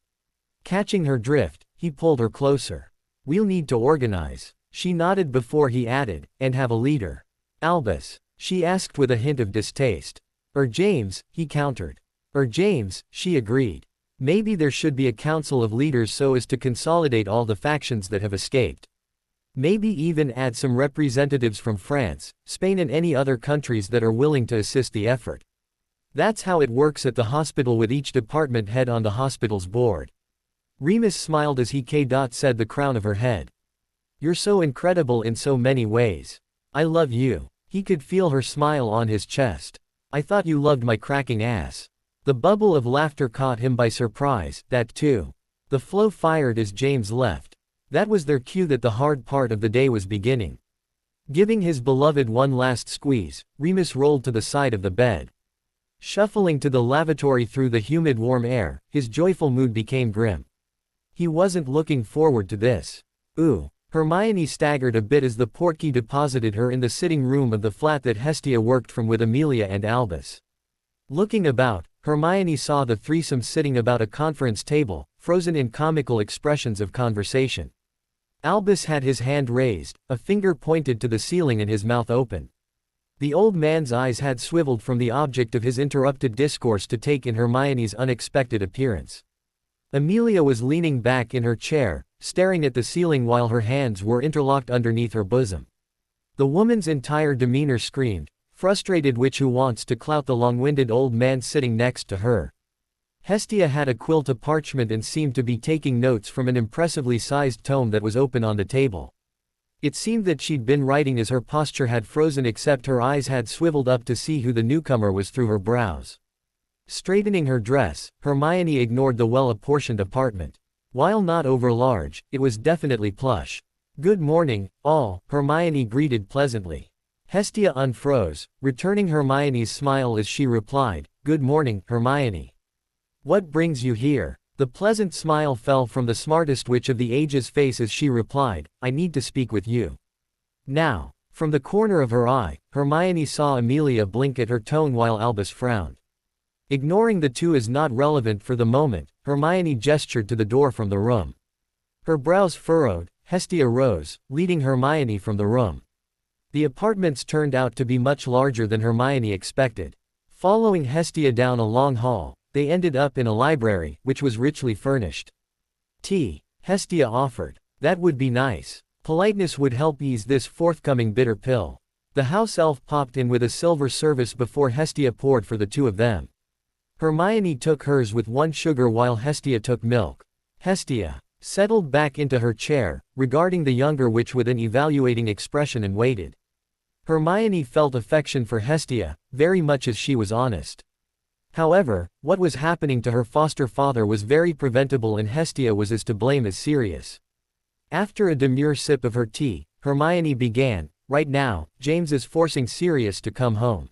S1: Catching her drift, he pulled her closer. We'll need to organize. She nodded before he added, and have a leader. Albus, she asked with a hint of distaste. James, he countered. James, she agreed. Maybe there should be a council of leaders so as to consolidate all the factions that have escaped. Maybe even add some representatives from France, Spain and any other countries that are willing to assist the effort. That's how it works at the hospital with each department head on the hospital's board. Remus smiled as he said the crown of her head. You're so incredible in so many ways. I love you. He could feel her smile on his chest. I thought you loved my cracking ass. The bubble of laughter caught him by surprise, that too. The flow fired as James left. That was their cue that the hard part of the day was beginning. Giving his beloved one last squeeze, Remus rolled to the side of the bed. Shuffling to the lavatory through the humid warm air, his joyful mood became grim. He wasn't looking forward to this. Ooh. Hermione staggered a bit as the portkey deposited her in the sitting room of the flat that Hestia worked from with Amelia and Albus. Looking about, Hermione saw the threesome sitting about a conference table, frozen in comical expressions of conversation. Albus had his hand raised, a finger pointed to the ceiling and his mouth open. The old man's eyes had swiveled from the object of his interrupted discourse to take in Hermione's unexpected appearance. Amelia was leaning back in her chair, staring at the ceiling while her hands were interlocked underneath her bosom. The woman's entire demeanor screamed, frustrated witch who wants to clout the long-winded old man sitting next to her. Hestia had a quill to parchment and seemed to be taking notes from an impressively sized tome that was open on the table. It seemed that she'd been writing as her posture had frozen, except her eyes had swiveled up to see who the newcomer was through her brows. Straightening her dress, Hermione ignored the well-apportioned apartment. While not overlarge, it was definitely plush. Good morning, all, Hermione greeted pleasantly. Hestia unfroze, returning Hermione's smile as she replied, Good morning, Hermione. What brings you here? The pleasant smile fell from the smartest witch of the age's face as she replied, I need to speak with you. Now. From the corner of her eye, Hermione saw Amelia blink at her tone while Albus frowned. Ignoring the two as not relevant for the moment, Hermione gestured to the door from the room. Her brows furrowed, Hestia rose, leading Hermione from the room. The apartments turned out to be much larger than Hermione expected. Following Hestia down a long hall, they ended up in a library, which was richly furnished. Tea, Hestia offered. That would be nice. Politeness would help ease this forthcoming bitter pill. The house elf popped in with a silver service before Hestia poured for the two of them. Hermione took hers with one sugar while Hestia took milk. Hestia settled back into her chair, regarding the younger witch with an evaluating expression and waited. Hermione felt affection for Hestia, very much as she was honest. However, what was happening to her foster father was very preventable and Hestia was as to blame as Sirius. After a demure sip of her tea, Hermione began, "Right now, James is forcing Sirius to come home."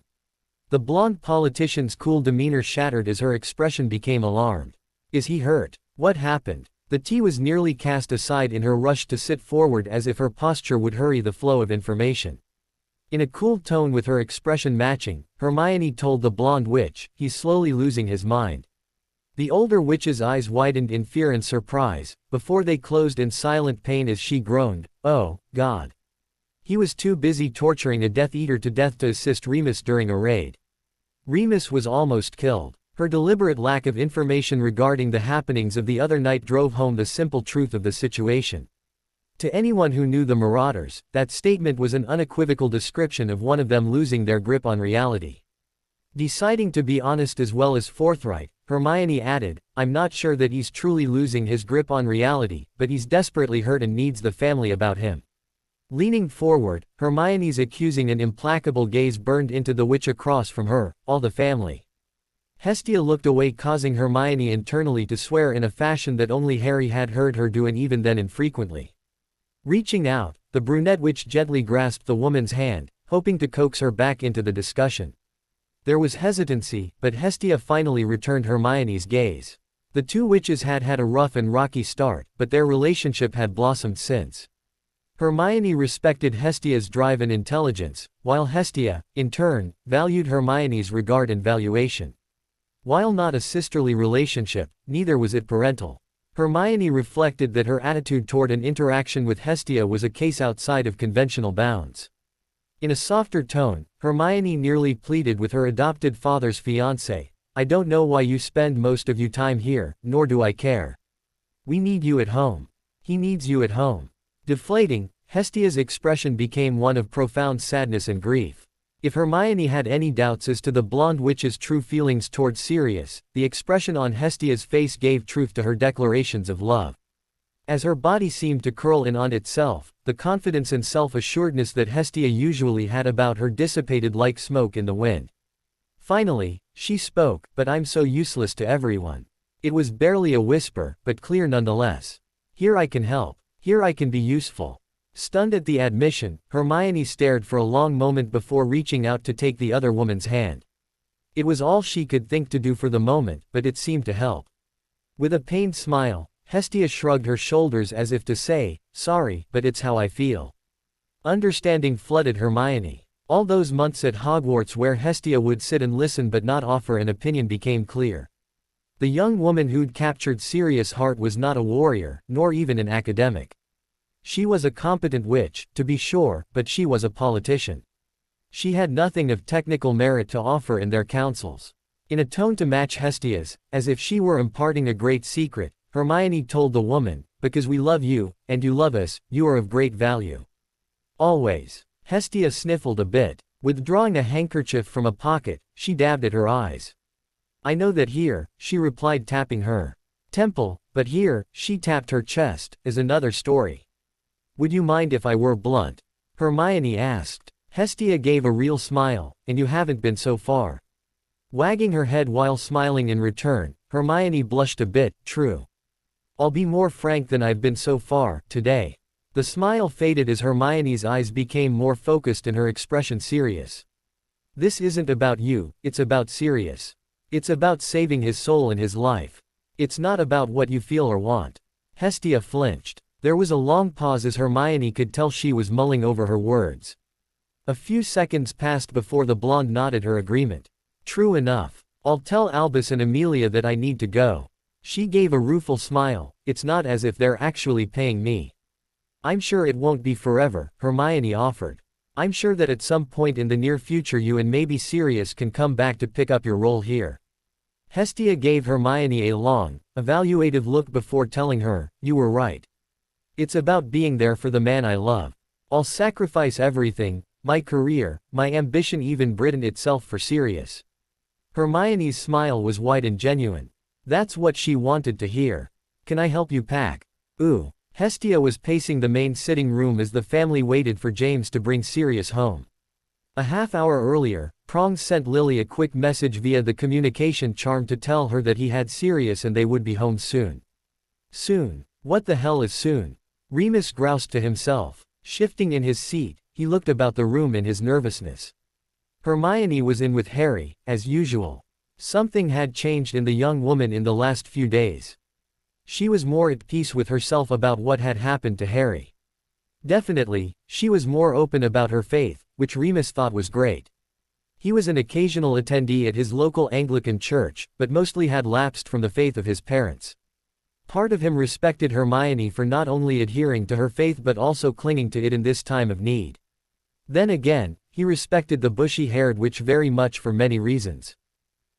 S1: The blonde politician's cool demeanor shattered as her expression became alarmed. "Is he hurt? What happened?" The tea was nearly cast aside in her rush to sit forward as if her posture would hurry the flow of information. In a cool tone with her expression matching, Hermione told the blonde witch, "He's slowly losing his mind." The older witch's eyes widened in fear and surprise, before they closed in silent pain as she groaned, "Oh, God. He was too busy torturing a Death Eater to death to assist Remus during a raid. Remus was almost killed." Her deliberate lack of information regarding the happenings of the other night drove home the simple truth of the situation. To anyone who knew the Marauders, that statement was an unequivocal description of one of them losing their grip on reality. Deciding to be honest as well as forthright, Hermione added, "I'm not sure that he's truly losing his grip on reality, but he's desperately hurt and needs the family about him." Leaning forward, Hermione's accusing and implacable gaze burned into the witch across from her, "All the family." Hestia looked away, causing Hermione internally to swear in a fashion that only Harry had heard her do, and even then infrequently. Reaching out, the brunette witch gently grasped the woman's hand, hoping to coax her back into the discussion. There was hesitancy, but Hestia finally returned Hermione's gaze. The two witches had had a rough and rocky start, but their relationship had blossomed since. Hermione respected Hestia's drive and intelligence, while Hestia, in turn, valued Hermione's regard and valuation. While not a sisterly relationship, neither was it parental. Hermione reflected that her attitude toward an interaction with Hestia was a case outside of conventional bounds. In a softer tone, Hermione nearly pleaded with her adopted father's fiancé, "I don't know why you spend most of your time here, nor do I care. We need you at home. He needs you at home." Deflating, Hestia's expression became one of profound sadness and grief. If Hermione had any doubts as to the blonde witch's true feelings towards Sirius, the expression on Hestia's face gave truth to her declarations of love. As her body seemed to curl in on itself, the confidence and self-assuredness that Hestia usually had about her dissipated like smoke in the wind. Finally, she spoke, "But I'm so useless to everyone." It was barely a whisper, but clear nonetheless. "Here I can help. Here I can be useful." Stunned at the admission, Hermione stared for a long moment before reaching out to take the other woman's hand. It was all she could think to do for the moment, but it seemed to help. With a pained smile, Hestia shrugged her shoulders as if to say, "Sorry, but it's how I feel." Understanding flooded Hermione. All those months at Hogwarts where Hestia would sit and listen but not offer an opinion became clear. The young woman who'd captured Sirius' heart was not a warrior, nor even an academic. She was a competent witch, to be sure, but she was a politician. She had nothing of technical merit to offer in their councils. In a tone to match Hestia's, as if she were imparting a great secret, Hermione told the woman, "Because we love you, and you love us, you are of great value. Always." Hestia sniffled a bit. Withdrawing a handkerchief from a pocket, she dabbed at her eyes. "I know that here," she replied, tapping her temple, "but here," she tapped her chest, "is another story." "Would you mind if I were blunt?" Hermione asked. Hestia gave a real smile, "And you haven't been so far." Wagging her head while smiling in return, Hermione blushed a bit. "True. I'll be more frank than I've been so far, today." The smile faded as Hermione's eyes became more focused and her expression serious. "This isn't about you, it's about Sirius. It's about saving his soul and his life. It's not about what you feel or want." Hestia flinched. There was a long pause as Hermione could tell she was mulling over her words. A few seconds passed before the blonde nodded her agreement. "True enough. I'll tell Albus and Amelia that I need to go." She gave a rueful smile. "It's not as if they're actually paying me." "I'm sure it won't be forever," Hermione offered. "I'm sure that at some point in the near future you and maybe Sirius can come back to pick up your role here." Hestia gave Hermione a long, evaluative look before telling her, "You were right. It's about being there for the man I love. I'll sacrifice everything, my career, my ambition, even Britain itself for Sirius." Hermione's smile was wide and genuine. That's what she wanted to hear. "Can I help you pack?" "Ooh." Hestia was pacing the main sitting room as the family waited for James to bring Sirius home. A half-hour earlier, Prong sent Lily a quick message via the communication charm to tell her that he had Sirius and they would be home soon. Soon? What the hell is soon? Remus groused to himself. Shifting in his seat, he looked about the room in his nervousness. Hermione was in with Harry, as usual. Something had changed in the young woman in the last few days. She was more at peace with herself about what had happened to Harry. Definitely, she was more open about her faith, which Remus thought was great. He was an occasional attendee at his local Anglican church, but mostly had lapsed from the faith of his parents. Part of him respected Hermione for not only adhering to her faith but also clinging to it in this time of need. Then again, he respected the bushy-haired witch very much for many reasons.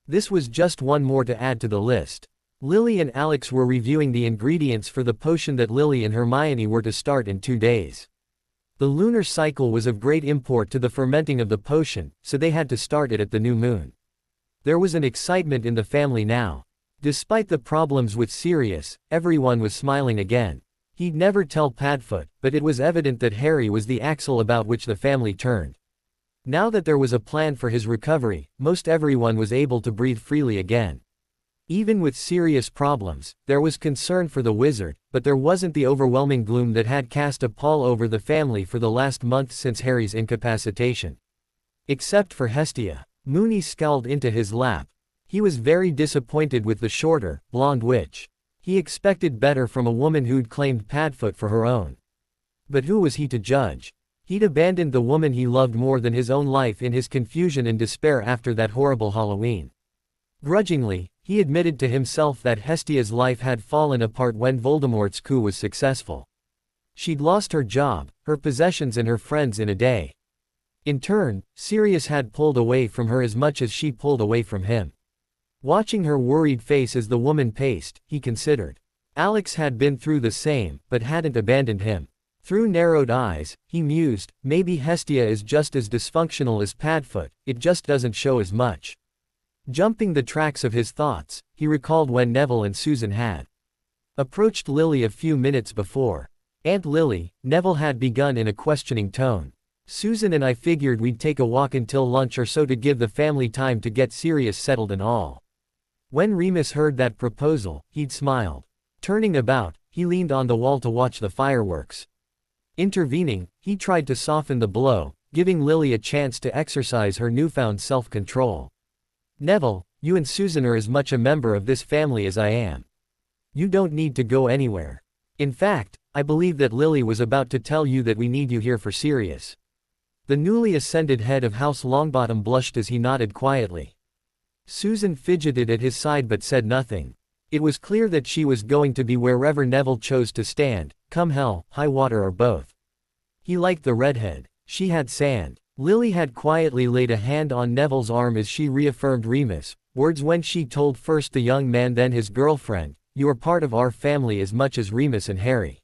S1: This was just one more to add to the list. Lily and Alex were reviewing the ingredients for the potion that Lily and Hermione were to start in 2 days. The lunar cycle was of great import to the fermenting of the potion, so they had to start it at the new moon. There was an excitement in the family now. Despite the problems with Sirius, everyone was smiling again. He'd never tell Padfoot, but it was evident that Harry was the axle about which the family turned. Now that there was a plan for his recovery, most everyone was able to breathe freely again. Even with serious problems, there was concern for the wizard, but there wasn't the overwhelming gloom that had cast a pall over the family for the last month since Harry's incapacitation. Except for Hestia. Moony scowled into his lap. He was very disappointed with the shorter, blonde witch. He expected better from a woman who'd claimed Padfoot for her own. But who was he to judge? He'd abandoned the woman he loved more than his own life in his confusion and despair after that horrible Halloween. Grudgingly, he admitted to himself that Hestia's life had fallen apart when Voldemort's coup was successful. She'd lost her job, her possessions and her friends in a day. In turn, Sirius had pulled away from her as much as she pulled away from him. Watching her worried face as the woman paced, he considered. Alex had been through the same, but hadn't abandoned him. Through narrowed eyes, he mused, maybe Hestia is just as dysfunctional as Padfoot, it just doesn't show as much. Jumping the tracks of his thoughts, he recalled when Neville and Susan had approached Lily a few minutes before. Aunt Lily, Neville had begun in a questioning tone. Susan and I figured we'd take a walk until lunch or so to give the family time to get Sirius settled and all. When Remus heard that proposal, he'd smiled. Turning about, he leaned on the wall to watch the fireworks. Intervening, he tried to soften the blow, giving Lily a chance to exercise her newfound self-control. Neville, you and Susan are as much a member of this family as I am. You don't need to go anywhere. In fact, I believe that Lily was about to tell you that we need you here for Sirius. The newly ascended head of House Longbottom blushed as he nodded quietly. Susan fidgeted at his side but said nothing. It was clear that she was going to be wherever Neville chose to stand, come hell, high water or both. He liked the redhead. She had sand. Lily had quietly laid a hand on Neville's arm as she reaffirmed Remus' words when she told first the young man then his girlfriend, you are part of our family as much as Remus and Harry.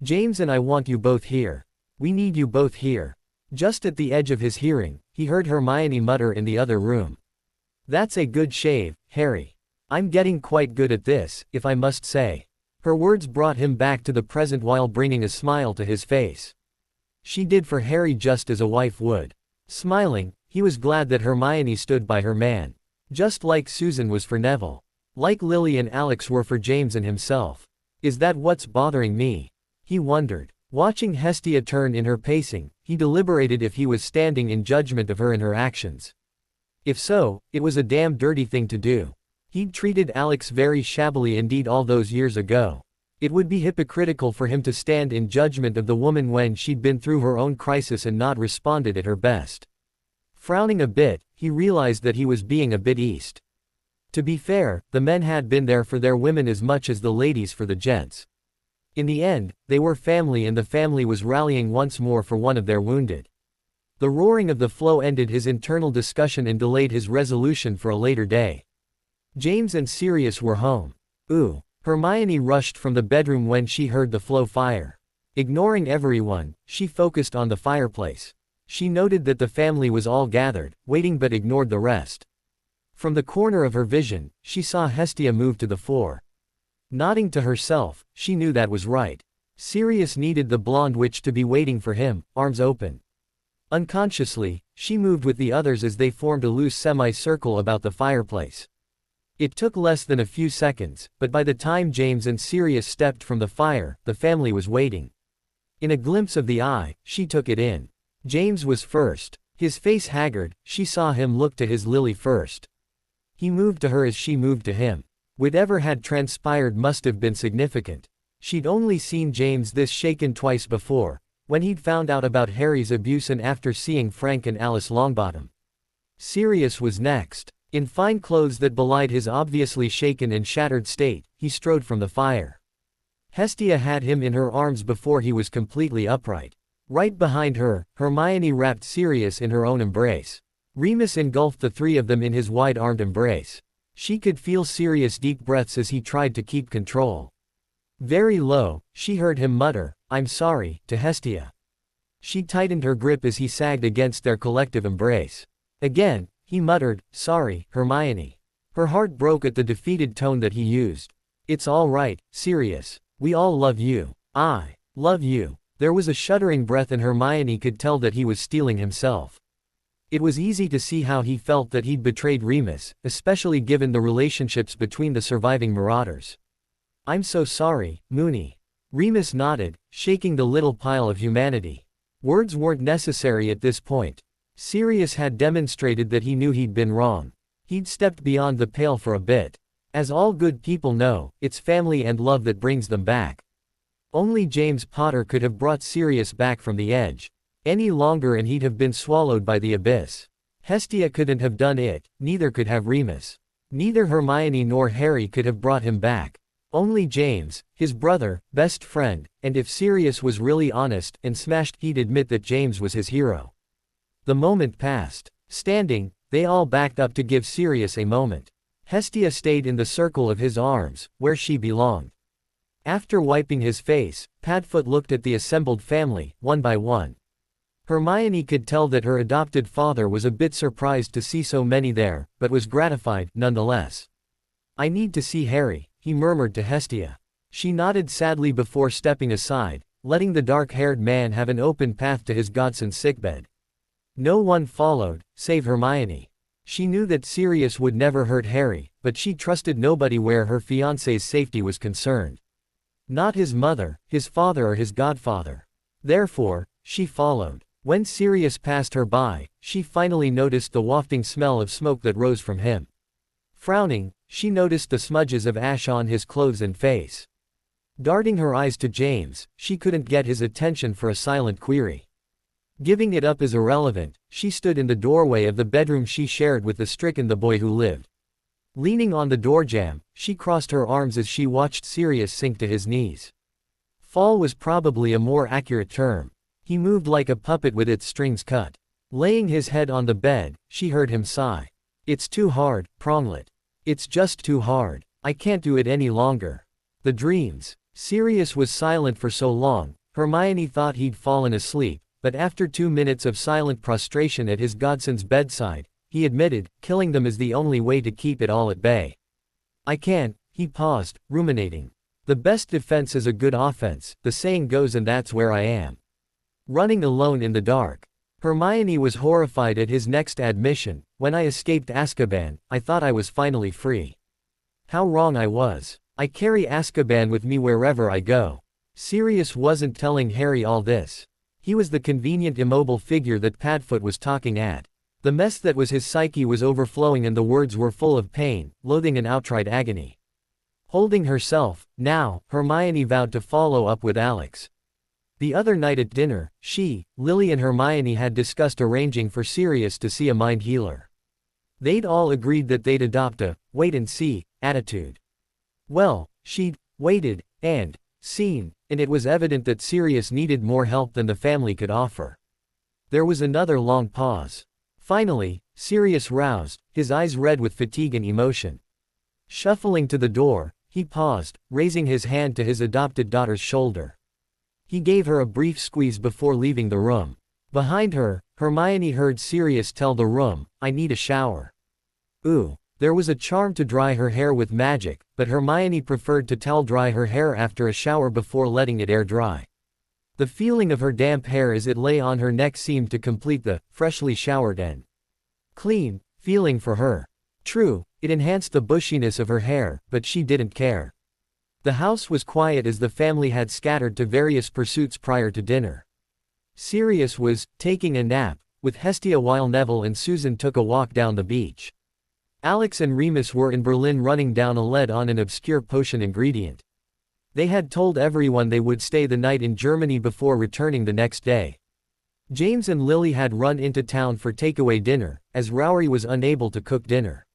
S1: James and I want you both here. We need you both here. Just at the edge of his hearing, he heard Hermione mutter in the other room. That's a good shave, Harry. I'm getting quite good at this, if I must say. Her words brought him back to the present while bringing a smile to his face. She did for Harry just as a wife would. Smiling, he was glad that Hermione stood by her man. Just like Susan was for Neville. Like Lily and Alex were for James and himself. Is that what's bothering me? He wondered. Watching Hestia turn in her pacing, he deliberated if he was standing in judgment of her and her actions. If so, it was a damn dirty thing to do. He'd treated Alex very shabbily indeed all those years ago. It would be hypocritical for him to stand in judgment of the woman when she'd been through her own crisis and not responded at her best. Frowning a bit, he realized that he was being a bit east. To be fair, the men had been there for their women as much as the ladies for the gents. In the end, they were family and the family was rallying once more for one of their wounded. The roaring of the flow ended his internal discussion and delayed his resolution for a later day. James and Sirius were home. Ooh. Hermione rushed from the bedroom when she heard the flow fire. Ignoring everyone, she focused on the fireplace. She noted that the family was all gathered, waiting but ignored the rest. From the corner of her vision, she saw Hestia move to the fore. Nodding to herself, she knew that was right. Sirius needed the blonde witch to be waiting for him, arms open. Unconsciously, she moved with the others as they formed a loose semicircle about the fireplace. It took less than a few seconds, but by the time James and Sirius stepped from the fire, the family was waiting. In a glimpse of the eye, she took it in. James was first. His face haggard, she saw him look to his Lily first. He moved to her as she moved to him. Whatever had transpired must have been significant. She'd only seen James this shaken twice before, when he'd found out about Harry's abuse and after seeing Frank and Alice Longbottom. Sirius was next. In fine clothes that belied his obviously shaken and shattered state, he strode from the fire. Hestia had him in her arms before he was completely upright. Right behind her, Hermione wrapped Sirius in her own embrace. Remus engulfed the three of them in his wide-armed embrace. She could feel Sirius' deep breaths as he tried to keep control. Very low, she heard him mutter, "I'm sorry," to Hestia. She tightened her grip as he sagged against their collective embrace. Again, he muttered, "Sorry, Hermione." Her heart broke at the defeated tone that he used. "It's all right, Sirius. We all love you. I love you." There was a shuddering breath and Hermione could tell that he was steeling himself. It was easy to see how he felt that he'd betrayed Remus, especially given the relationships between the surviving Marauders. "I'm so sorry, Moony." Remus nodded, shaking the little pile of humanity. Words weren't necessary at this point. Sirius had demonstrated that he knew he'd been wrong. He'd stepped beyond the pale for a bit. As all good people know, it's family and love that brings them back. Only James Potter could have brought Sirius back from the edge. Any longer and he'd have been swallowed by the abyss. Hestia couldn't have done it, neither could have Remus. Neither Hermione nor Harry could have brought him back. Only James, his brother, best friend, and if Sirius was really honest and smashed, he'd admit that James was his hero. The moment passed. Standing, they all backed up to give Sirius a moment. Hestia stayed in the circle of his arms, where she belonged. After wiping his face, Padfoot looked at the assembled family, one by one. Hermione could tell that her adopted father was a bit surprised to see so many there, but was gratified, nonetheless. "I need to see Harry," he murmured to Hestia. She nodded sadly before stepping aside, letting the dark-haired man have an open path to his godson's sickbed. No one followed, save Hermione. She knew that Sirius would never hurt Harry, but she trusted nobody where her fiancé's safety was concerned. Not his mother, his father or his godfather. Therefore, she followed. When Sirius passed her by, she finally noticed the wafting smell of smoke that rose from him. Frowning, she noticed the smudges of ash on his clothes and face. Darting her eyes to James, she couldn't get his attention for a silent query. Giving it up as irrelevant, she stood in the doorway of the bedroom she shared with the stricken boy who lived. Leaning on the doorjamb, she crossed her arms as she watched Sirius sink to his knees. Fall was probably a more accurate term. He moved like a puppet with its strings cut. Laying his head on the bed, she heard him sigh. "It's too hard, Pronglet. It's just too hard. I can't do it any longer." The dreams. Sirius was silent for so long, Hermione thought he'd fallen asleep, but after 2 minutes of silent prostration at his godson's bedside, he admitted, killing them is the only way to keep it all at bay. "I can't," he paused, ruminating. "The best defense is a good offense, the saying goes, and that's where I am. Running alone in the dark." Hermione was horrified at his next admission. "When I escaped Azkaban, I thought I was finally free. How wrong I was. I carry Azkaban with me wherever I go." Sirius wasn't telling Harry all this. He was the convenient immobile figure that Padfoot was talking at. The mess that was his psyche was overflowing and the words were full of pain, loathing and outright agony. Holding herself, now, Hermione vowed to follow up with Alex. The other night at dinner, she, Lily and Hermione had discussed arranging for Sirius to see a mind healer. They'd all agreed that they'd adopt a wait-and-see attitude. Well, she'd waited and seen, and it was evident that Sirius needed more help than the family could offer. There was another long pause. Finally, Sirius roused, his eyes red with fatigue and emotion. Shuffling to the door, he paused, raising his hand to his adopted daughter's shoulder. He gave her a brief squeeze before leaving the room. Behind her, Hermione heard Sirius tell the room, "I need a shower." Ooh. There was a charm to dry her hair with magic, but Hermione preferred to towel dry her hair after a shower before letting it air dry. The feeling of her damp hair as it lay on her neck seemed to complete the freshly showered and clean feeling for her. True, it enhanced the bushiness of her hair, but she didn't care. The house was quiet as the family had scattered to various pursuits prior to dinner. Sirius was taking a nap with Hestia while Neville and Susan took a walk down the beach. Alex and Remus were in Berlin running down a lead on an obscure potion ingredient. They had told everyone they would stay the night in Germany before returning the next day. James and Lily had run into town for takeaway dinner, as Rory was unable to cook dinner.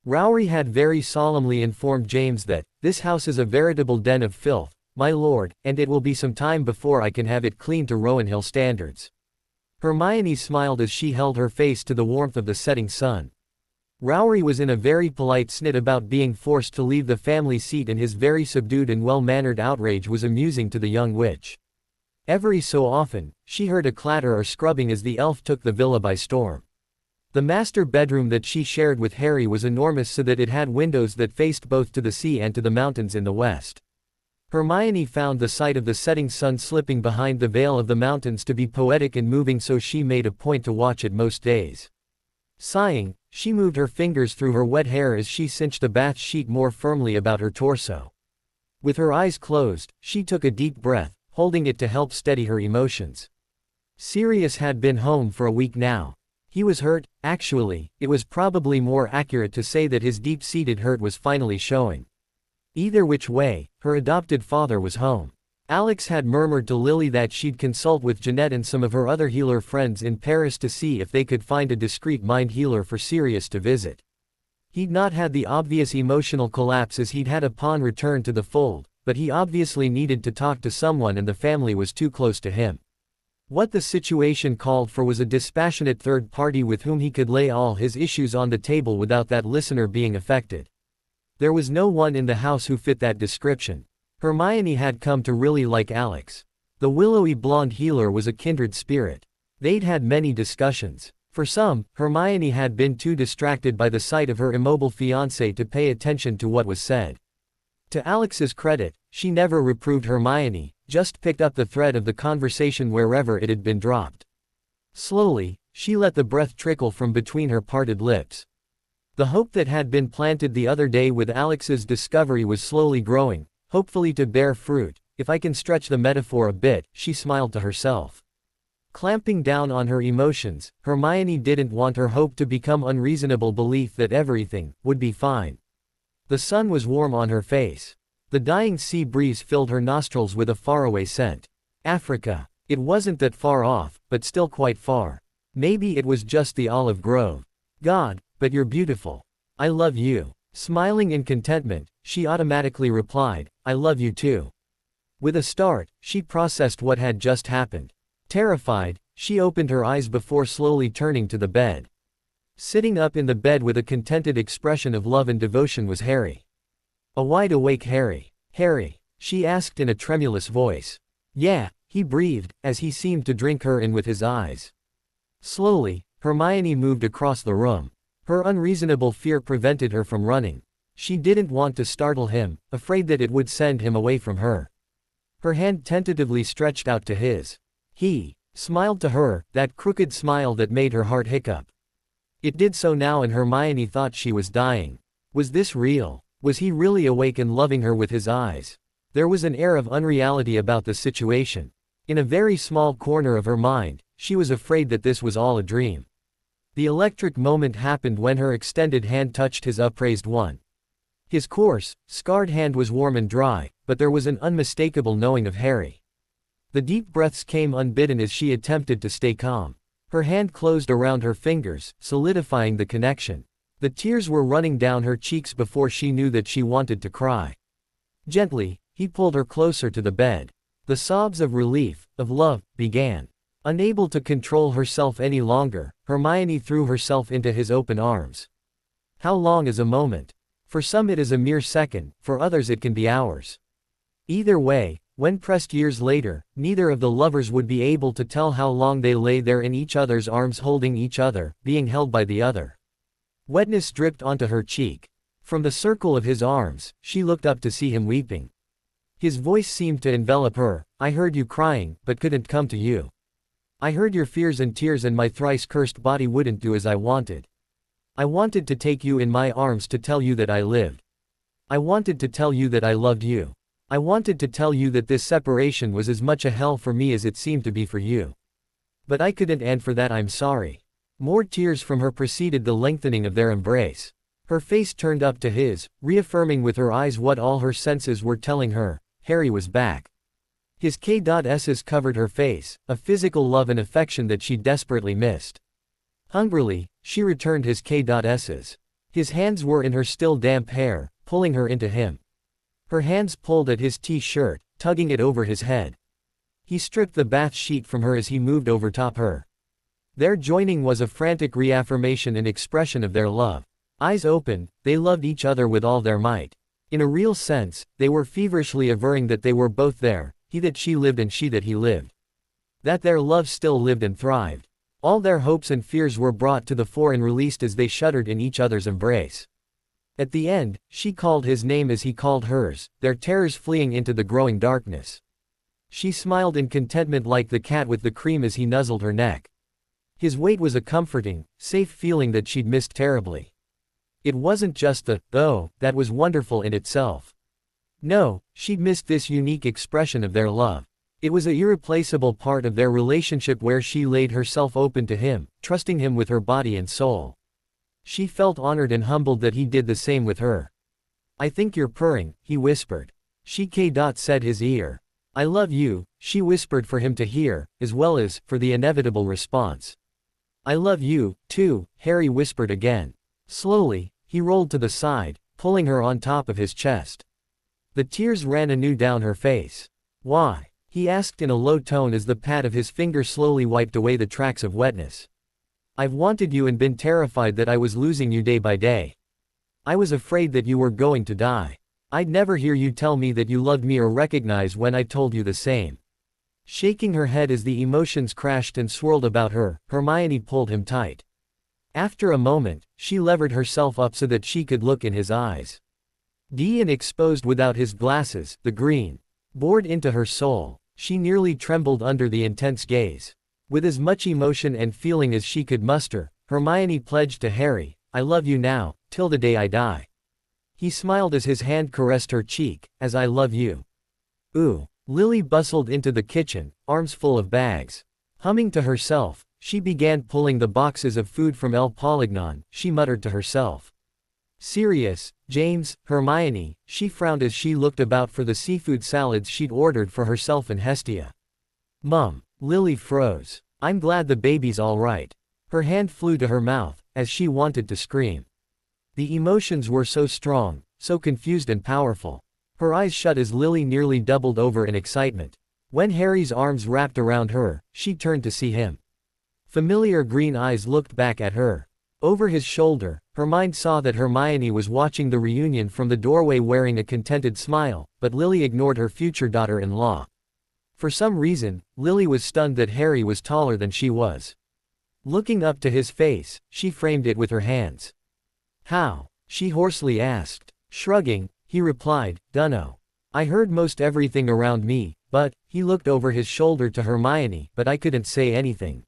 S1: Rory had very solemnly informed James that, "This house is a veritable den of filth, my lord, and it will be some time before I can have it cleaned to Rowan Hill standards." Hermione smiled as she held her face to the warmth of the setting sun. Rory was in a very polite snit about being forced to leave the family seat, and his very subdued and well-mannered outrage was amusing to the young witch. Every so often, she heard a clatter or scrubbing as the elf took the villa by storm. The master bedroom that she shared with Harry was enormous, so that it had windows that faced both to the sea and to the mountains in the west. Hermione found the sight of the setting sun slipping behind the veil of the mountains to be poetic and moving, so she made a point to watch it most days. Sighing, she moved her fingers through her wet hair as she cinched the bath sheet more firmly about her torso. With her eyes closed, she took a deep breath, holding it to help steady her emotions. Sirius had been home for a week now. He was hurt. Actually, it was probably more accurate to say that his deep-seated hurt was finally showing. Either which way, her adopted father was home. Alex had murmured to Lily that she'd consult with Jeanette and some of her other healer friends in Paris to see if they could find a discreet mind healer for Sirius to visit. He'd not had the obvious emotional collapse as he'd had upon return to the fold, but he obviously needed to talk to someone, and the family was too close to him. What the situation called for was a dispassionate third party with whom he could lay all his issues on the table without that listener being affected. There was no one in the house who fit that description. Hermione had come to really like Alex. The willowy blonde healer was a kindred spirit. They'd had many discussions. For some, Hermione had been too distracted by the sight of her immobile fiancé to pay attention to what was said. To Alex's credit, she never reproved Hermione, just picked up the thread of the conversation wherever it had been dropped. Slowly, she let the breath trickle from between her parted lips. The hope that had been planted the other day with Alex's discovery was slowly growing, hopefully to bear fruit, if I can stretch the metaphor a bit, she smiled to herself. Clamping down on her emotions, Hermione didn't want her hope to become unreasonable belief that everything would be fine. The sun was warm on her face. The dying sea breeze filled her nostrils with a faraway scent. Africa. It wasn't that far off, but still quite far. Maybe it was just the olive grove. God, but you're beautiful. I love you. Smiling in contentment, she automatically replied, I love you too. With a start, she processed what had just happened. Terrified, she opened her eyes before slowly turning to the bed. Sitting up in the bed with a contented expression of love and devotion was Harry. A wide-awake Harry. Harry, she asked in a tremulous voice. Yeah, he breathed, as he seemed to drink her in with his eyes. Slowly, Hermione moved across the room. Her unreasonable fear prevented her from running. She didn't want to startle him, afraid that it would send him away from her. Her hand tentatively stretched out to his. He smiled to her, that crooked smile that made her heart hiccup. It did so now, and Hermione thought she was dying. Was this real? Was he really awake and loving her with his eyes? There was an air of unreality about the situation. In a very small corner of her mind, she was afraid that this was all a dream. The electric moment happened when her extended hand touched his upraised one. His coarse, scarred hand was warm and dry, but there was an unmistakable knowing of Harry. The deep breaths came unbidden as she attempted to stay calm. Her hand closed around her fingers, solidifying the connection. The tears were running down her cheeks before she knew that she wanted to cry. Gently, he pulled her closer to the bed. The sobs of relief, of love, began. Unable to control herself any longer, Hermione threw herself into his open arms. How long is a moment? For some it is a mere second, for others it can be hours. Either way, when pressed years later, neither of the lovers would be able to tell how long they lay there in each other's arms, holding each other, being held by the other. Wetness dripped onto her cheek. From the circle of his arms, she looked up to see him weeping. His voice seemed to envelop her. I heard you crying, but couldn't come to you. I heard your fears and tears, and my thrice cursed body wouldn't do as I wanted. I wanted to take you in my arms to tell you that I lived. I wanted to tell you that I loved you. I wanted to tell you that this separation was as much a hell for me as it seemed to be for you. But I couldn't, and for that I'm sorry. More tears from her preceded the lengthening of their embrace. Her face turned up to his, reaffirming with her eyes what all her senses were telling her: Harry was back. His K.S's covered her face, a physical love and affection that she desperately missed. Hungrily, she returned his K.S's. His hands were in her still damp hair, pulling her into him. Her hands pulled at his t-shirt, tugging it over his head. He stripped the bath sheet from her as he moved over top her. Their joining was a frantic reaffirmation and expression of their love. Eyes open, they loved each other with all their might. In a real sense, they were feverishly averring that they were both there, he that she lived and she that he lived. That their love still lived and thrived. All their hopes and fears were brought to the fore and released as they shuddered in each other's embrace. At the end, she called his name as he called hers, their terrors fleeing into the growing darkness. She smiled in contentment like the cat with the cream as he nuzzled her neck. His weight was a comforting, safe feeling that she'd missed terribly. It wasn't just the, oh, that was wonderful in itself. No, she'd missed this unique expression of their love. It was an irreplaceable part of their relationship where she laid herself open to him, trusting him with her body and soul. She felt honored and humbled that he did the same with her. I think you're purring, he whispered. She said his ear. I love you, she whispered for him to hear, as well as, for the inevitable response. I love you, too, Harry whispered again. Slowly, he rolled to the side, pulling her on top of his chest. The tears ran anew down her face. Why? He asked in a low tone as the pad of his finger slowly wiped away the tracks of wetness. I've wanted you and been terrified that I was losing you day by day. I was afraid that you were going to die. I'd never hear you tell me that you loved me or recognize when I told you the same. Shaking her head as the emotions crashed and swirled about her, Hermione pulled him tight. After a moment, she levered herself up so that she could look in his eyes. And exposed without his glasses, the green bored into her soul. She nearly trembled under the intense gaze. With as much emotion and feeling as she could muster, Hermione pledged to Harry, I love you now, till the day I die. He smiled as his hand caressed her cheek, as I love you. Ooh. Lily bustled into the kitchen, arms full of bags. Humming to herself, she began pulling the boxes of food from El Polignon. She muttered to herself. Sirius, James, Hermione, she frowned as she looked about for the seafood salads she'd ordered for herself and Hestia. Mum. Lily froze. I'm glad the baby's all right. Her hand flew to her mouth, as she wanted to scream. The emotions were so strong, so confused and powerful. Her eyes shut as Lily nearly doubled over in excitement. When Harry's arms wrapped around her, she turned to see him. Familiar green eyes looked back at her. Over his shoulder, her mind saw that Hermione was watching the reunion from the doorway wearing a contented smile, but Lily ignored her future daughter-in-law. For some reason, Lily was stunned that Harry was taller than she was. Looking up to his face, she framed it with her hands. How? She hoarsely asked. Shrugging, he replied, Dunno. I heard most everything around me, but, he looked over his shoulder to Hermione, but I couldn't say anything.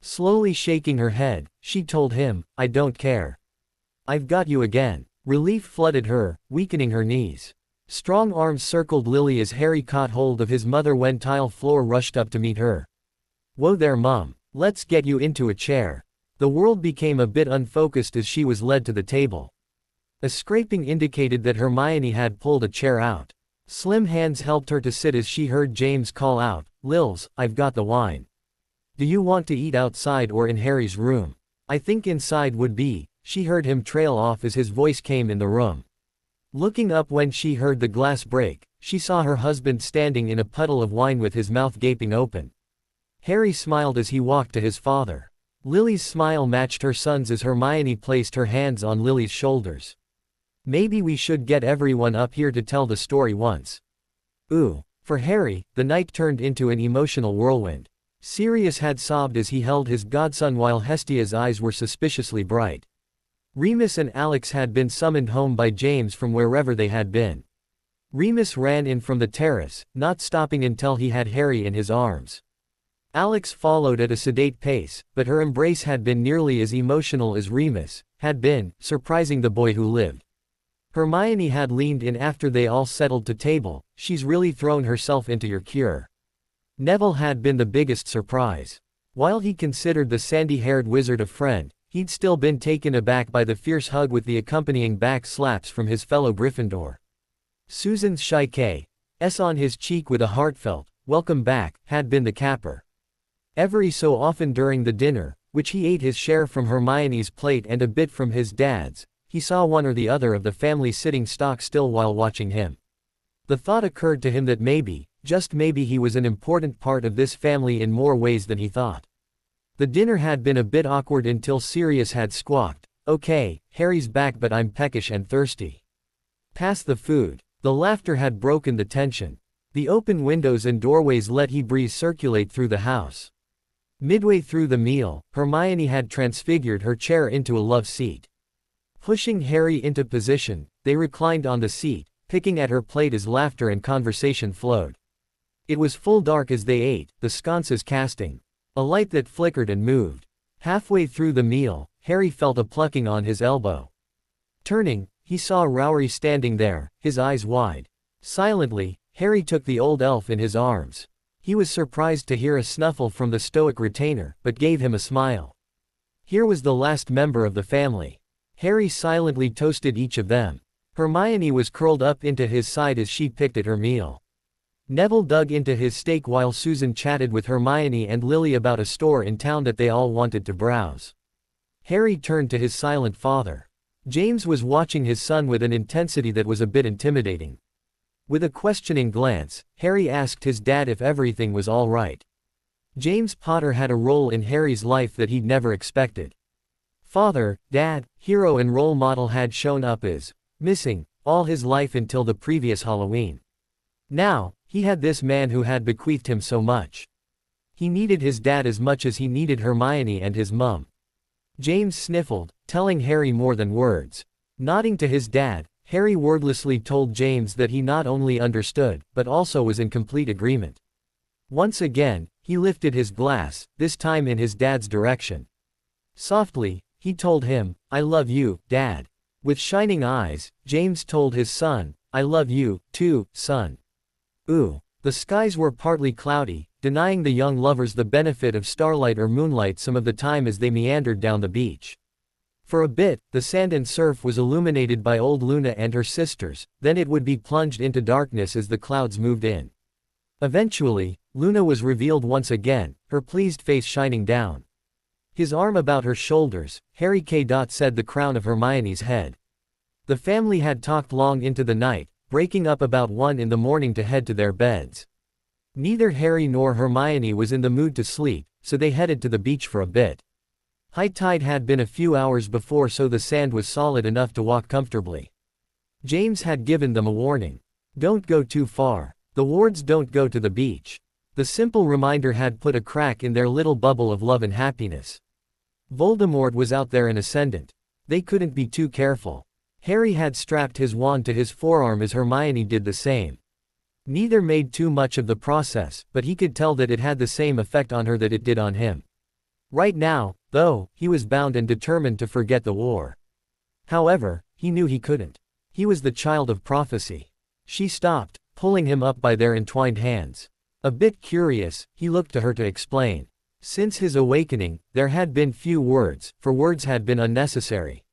S1: Slowly shaking her head, she told him, I don't care. I've got you again. Relief flooded her, weakening her knees. Strong arms circled Lily as Harry caught hold of his mother when tile floor rushed up to meet her. Whoa there, Mum. Let's get you into a chair. The world became a bit unfocused as she was led to the table. A scraping indicated that Hermione had pulled a chair out. Slim hands helped her to sit as she heard James call out, Lils, I've got the wine. Do you want to eat outside or in Harry's room? I think inside would be, she heard him trail off as his voice came in the room. Looking up when she heard the glass break, she saw her husband standing in a puddle of wine with his mouth gaping open. Harry smiled as he walked to his father. Lily's smile matched her son's as Hermione placed her hands on Lily's shoulders. Maybe we should get everyone up here to tell the story once. Ooh. For Harry, the night turned into an emotional whirlwind. Sirius had sobbed as he held his godson while Hestia's eyes were suspiciously bright. Remus and Alex had been summoned home by James from wherever they had been. Remus ran in from the terrace, not stopping until he had Harry in his arms. Alex followed at a sedate pace, but her embrace had been nearly as emotional as Remus had been, surprising the boy who lived. Hermione had leaned in after they all settled to table. She's really thrown herself into your cure. Neville had been the biggest surprise. While he considered the sandy-haired wizard a friend, he'd still been taken aback by the fierce hug with the accompanying back slaps from his fellow Gryffindor. Susan's shy kiss on his cheek with a heartfelt, "Welcome back," had been the capper. Every so often during the dinner, which he ate his share from Hermione's plate and a bit from his dad's, he saw one or the other of the family sitting stock still while watching him. The thought occurred to him that maybe, just maybe, he was an important part of this family in more ways than he thought. The dinner had been a bit awkward until Sirius had squawked, "Okay, Harry's back, but I'm peckish and thirsty. Pass the food." The laughter had broken the tension. The open windows and doorways let heat breeze circulate through the house. Midway through the meal, Hermione had transfigured her chair into a love seat. Pushing Harry into position, they reclined on the seat, picking at her plate as laughter and conversation flowed. It was full dark as they ate, the sconces casting a light that flickered and moved. Halfway through the meal, Harry felt a plucking on his elbow. Turning, he saw Rowry standing there, his eyes wide. Silently, Harry took the old elf in his arms. He was surprised to hear a snuffle from the stoic retainer, but gave him a smile. Here was the last member of the family. Harry silently toasted each of them. Hermione was curled up into his side as she picked at her meal. Neville dug into his steak while Susan chatted with Hermione and Lily about a store in town that they all wanted to browse. Harry turned to his silent father. James was watching his son with an intensity that was a bit intimidating. With a questioning glance, Harry asked his dad if everything was all right. James Potter had a role in Harry's life that he'd never expected. Father, dad, hero and role model had shown up as missing all his life until the previous Halloween. Now, he had this man who had bequeathed him so much. He needed his dad as much as he needed Hermione and his mum. James sniffled, telling Harry more than words. Nodding to his dad, Harry wordlessly told James that he not only understood, but also was in complete agreement. Once again, he lifted his glass, this time in his dad's direction. Softly, he told him, "I love you, Dad." With shining eyes, James told his son, "I love you, too, son." Ooh. The skies were partly cloudy, denying the young lovers the benefit of starlight or moonlight some of the time as they meandered down the beach. For a bit, the sand and surf was illuminated by old Luna and her sisters, then it would be plunged into darkness as the clouds moved in. Eventually, Luna was revealed once again, her pleased face shining down. His arm about her shoulders, Harry said the crown of Hermione's head. The family had talked long into the night, breaking up about 1 in the morning to head to their beds. Neither Harry nor Hermione was in the mood to sleep, so they headed to the beach for a bit. High tide had been a few hours before, so the sand was solid enough to walk comfortably. James had given them a warning. Don't go too far. The wards don't go to the beach. The simple reminder had put a crack in their little bubble of love and happiness. Voldemort was out there and ascendant. They couldn't be too careful. Harry had strapped his wand to his forearm as Hermione did the same. Neither made too much of the process, but he could tell that it had the same effect on her that it did on him. Right now, though, he was bound and determined to forget the war. However, he knew he couldn't. He was the child of prophecy. She stopped, pulling him up by their entwined hands. A bit curious, he looked to her to explain. Since his awakening, there had been few words, for words had been unnecessary.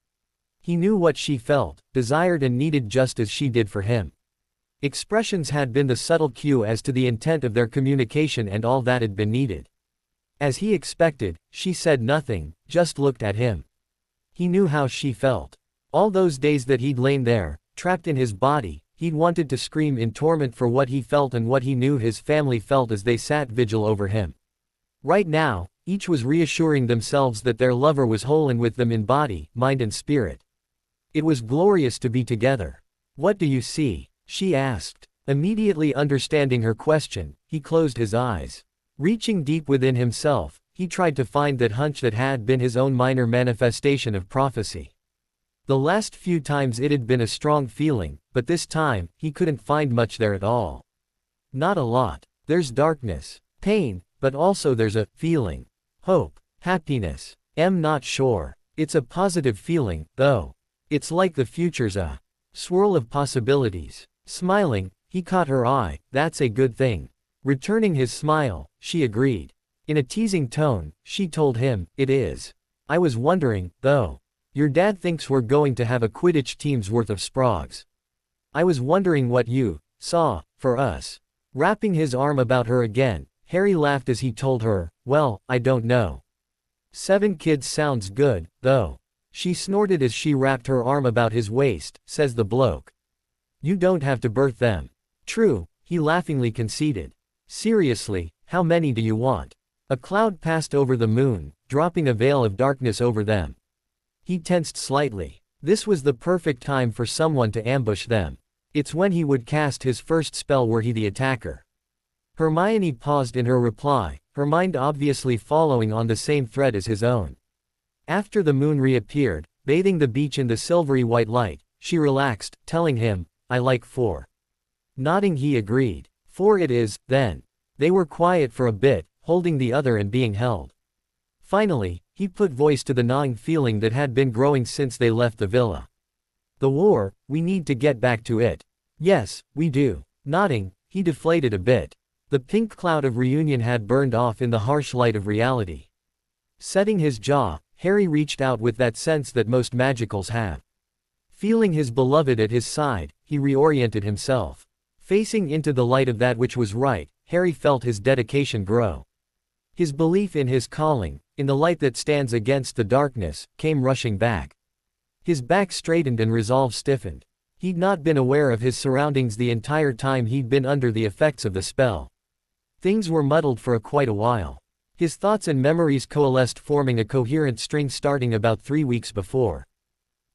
S1: He knew what she felt, desired and needed just as she did for him. Expressions had been the subtle cue as to the intent of their communication and all that had been needed. As he expected, she said nothing, just looked at him. He knew how she felt. All those days that he'd lain there, trapped in his body, he'd wanted to scream in torment for what he felt and what he knew his family felt as they sat vigil over him. Right now, each was reassuring themselves that their lover was whole and with them in body, mind and spirit. It was glorious to be together. "What do you see?" she asked. Immediately understanding her question, he closed his eyes. Reaching deep within himself, he tried to find that hunch that had been his own minor manifestation of prophecy. The last few times it had been a strong feeling, but this time, he couldn't find much there at all. Not a lot. There's darkness, pain, but also there's a feeling. Hope, happiness. I'm not sure. It's a positive feeling, though. It's like the future's a swirl of possibilities. Smiling, he caught her eye. That's a good thing. Returning his smile, she agreed. In a teasing tone, she told him, it is. I was wondering, though. Your dad thinks we're going to have a Quidditch team's worth of Sprogs. I was wondering what you saw for us. Wrapping his arm about her again, Harry laughed as he told her, well, I don't know. 7 kids sounds good, though. She snorted as she wrapped her arm about his waist, says the bloke. You don't have to birth them. True, he laughingly conceded. Seriously, how many do you want? A cloud passed over the moon, dropping a veil of darkness over them. He tensed slightly. This was the perfect time for someone to ambush them. It's when he would cast his first spell were he the attacker. Hermione paused in her reply, her mind obviously following on the same thread as his own. After the moon reappeared, bathing the beach in the silvery white light, she relaxed, telling him, I like 4. Nodding he agreed. 4 it is, then. They were quiet for a bit, holding the other and being held. Finally, he put voice to the gnawing feeling that had been growing since they left the villa. The war, we need to get back to it. Yes, we do. Nodding, he deflated a bit. The pink cloud of reunion had burned off in the harsh light of reality. Setting his jaw, Harry reached out with that sense that most magicals have. Feeling his beloved at his side, he reoriented himself. Facing into the light of that which was right, Harry felt his dedication grow. His belief in his calling, in the light that stands against the darkness, came rushing back. His back straightened and resolve stiffened. He'd not been aware of his surroundings the entire time he'd been under the effects of the spell. Things were muddled for quite a while. His thoughts and memories coalesced, forming a coherent string starting about 3 weeks before.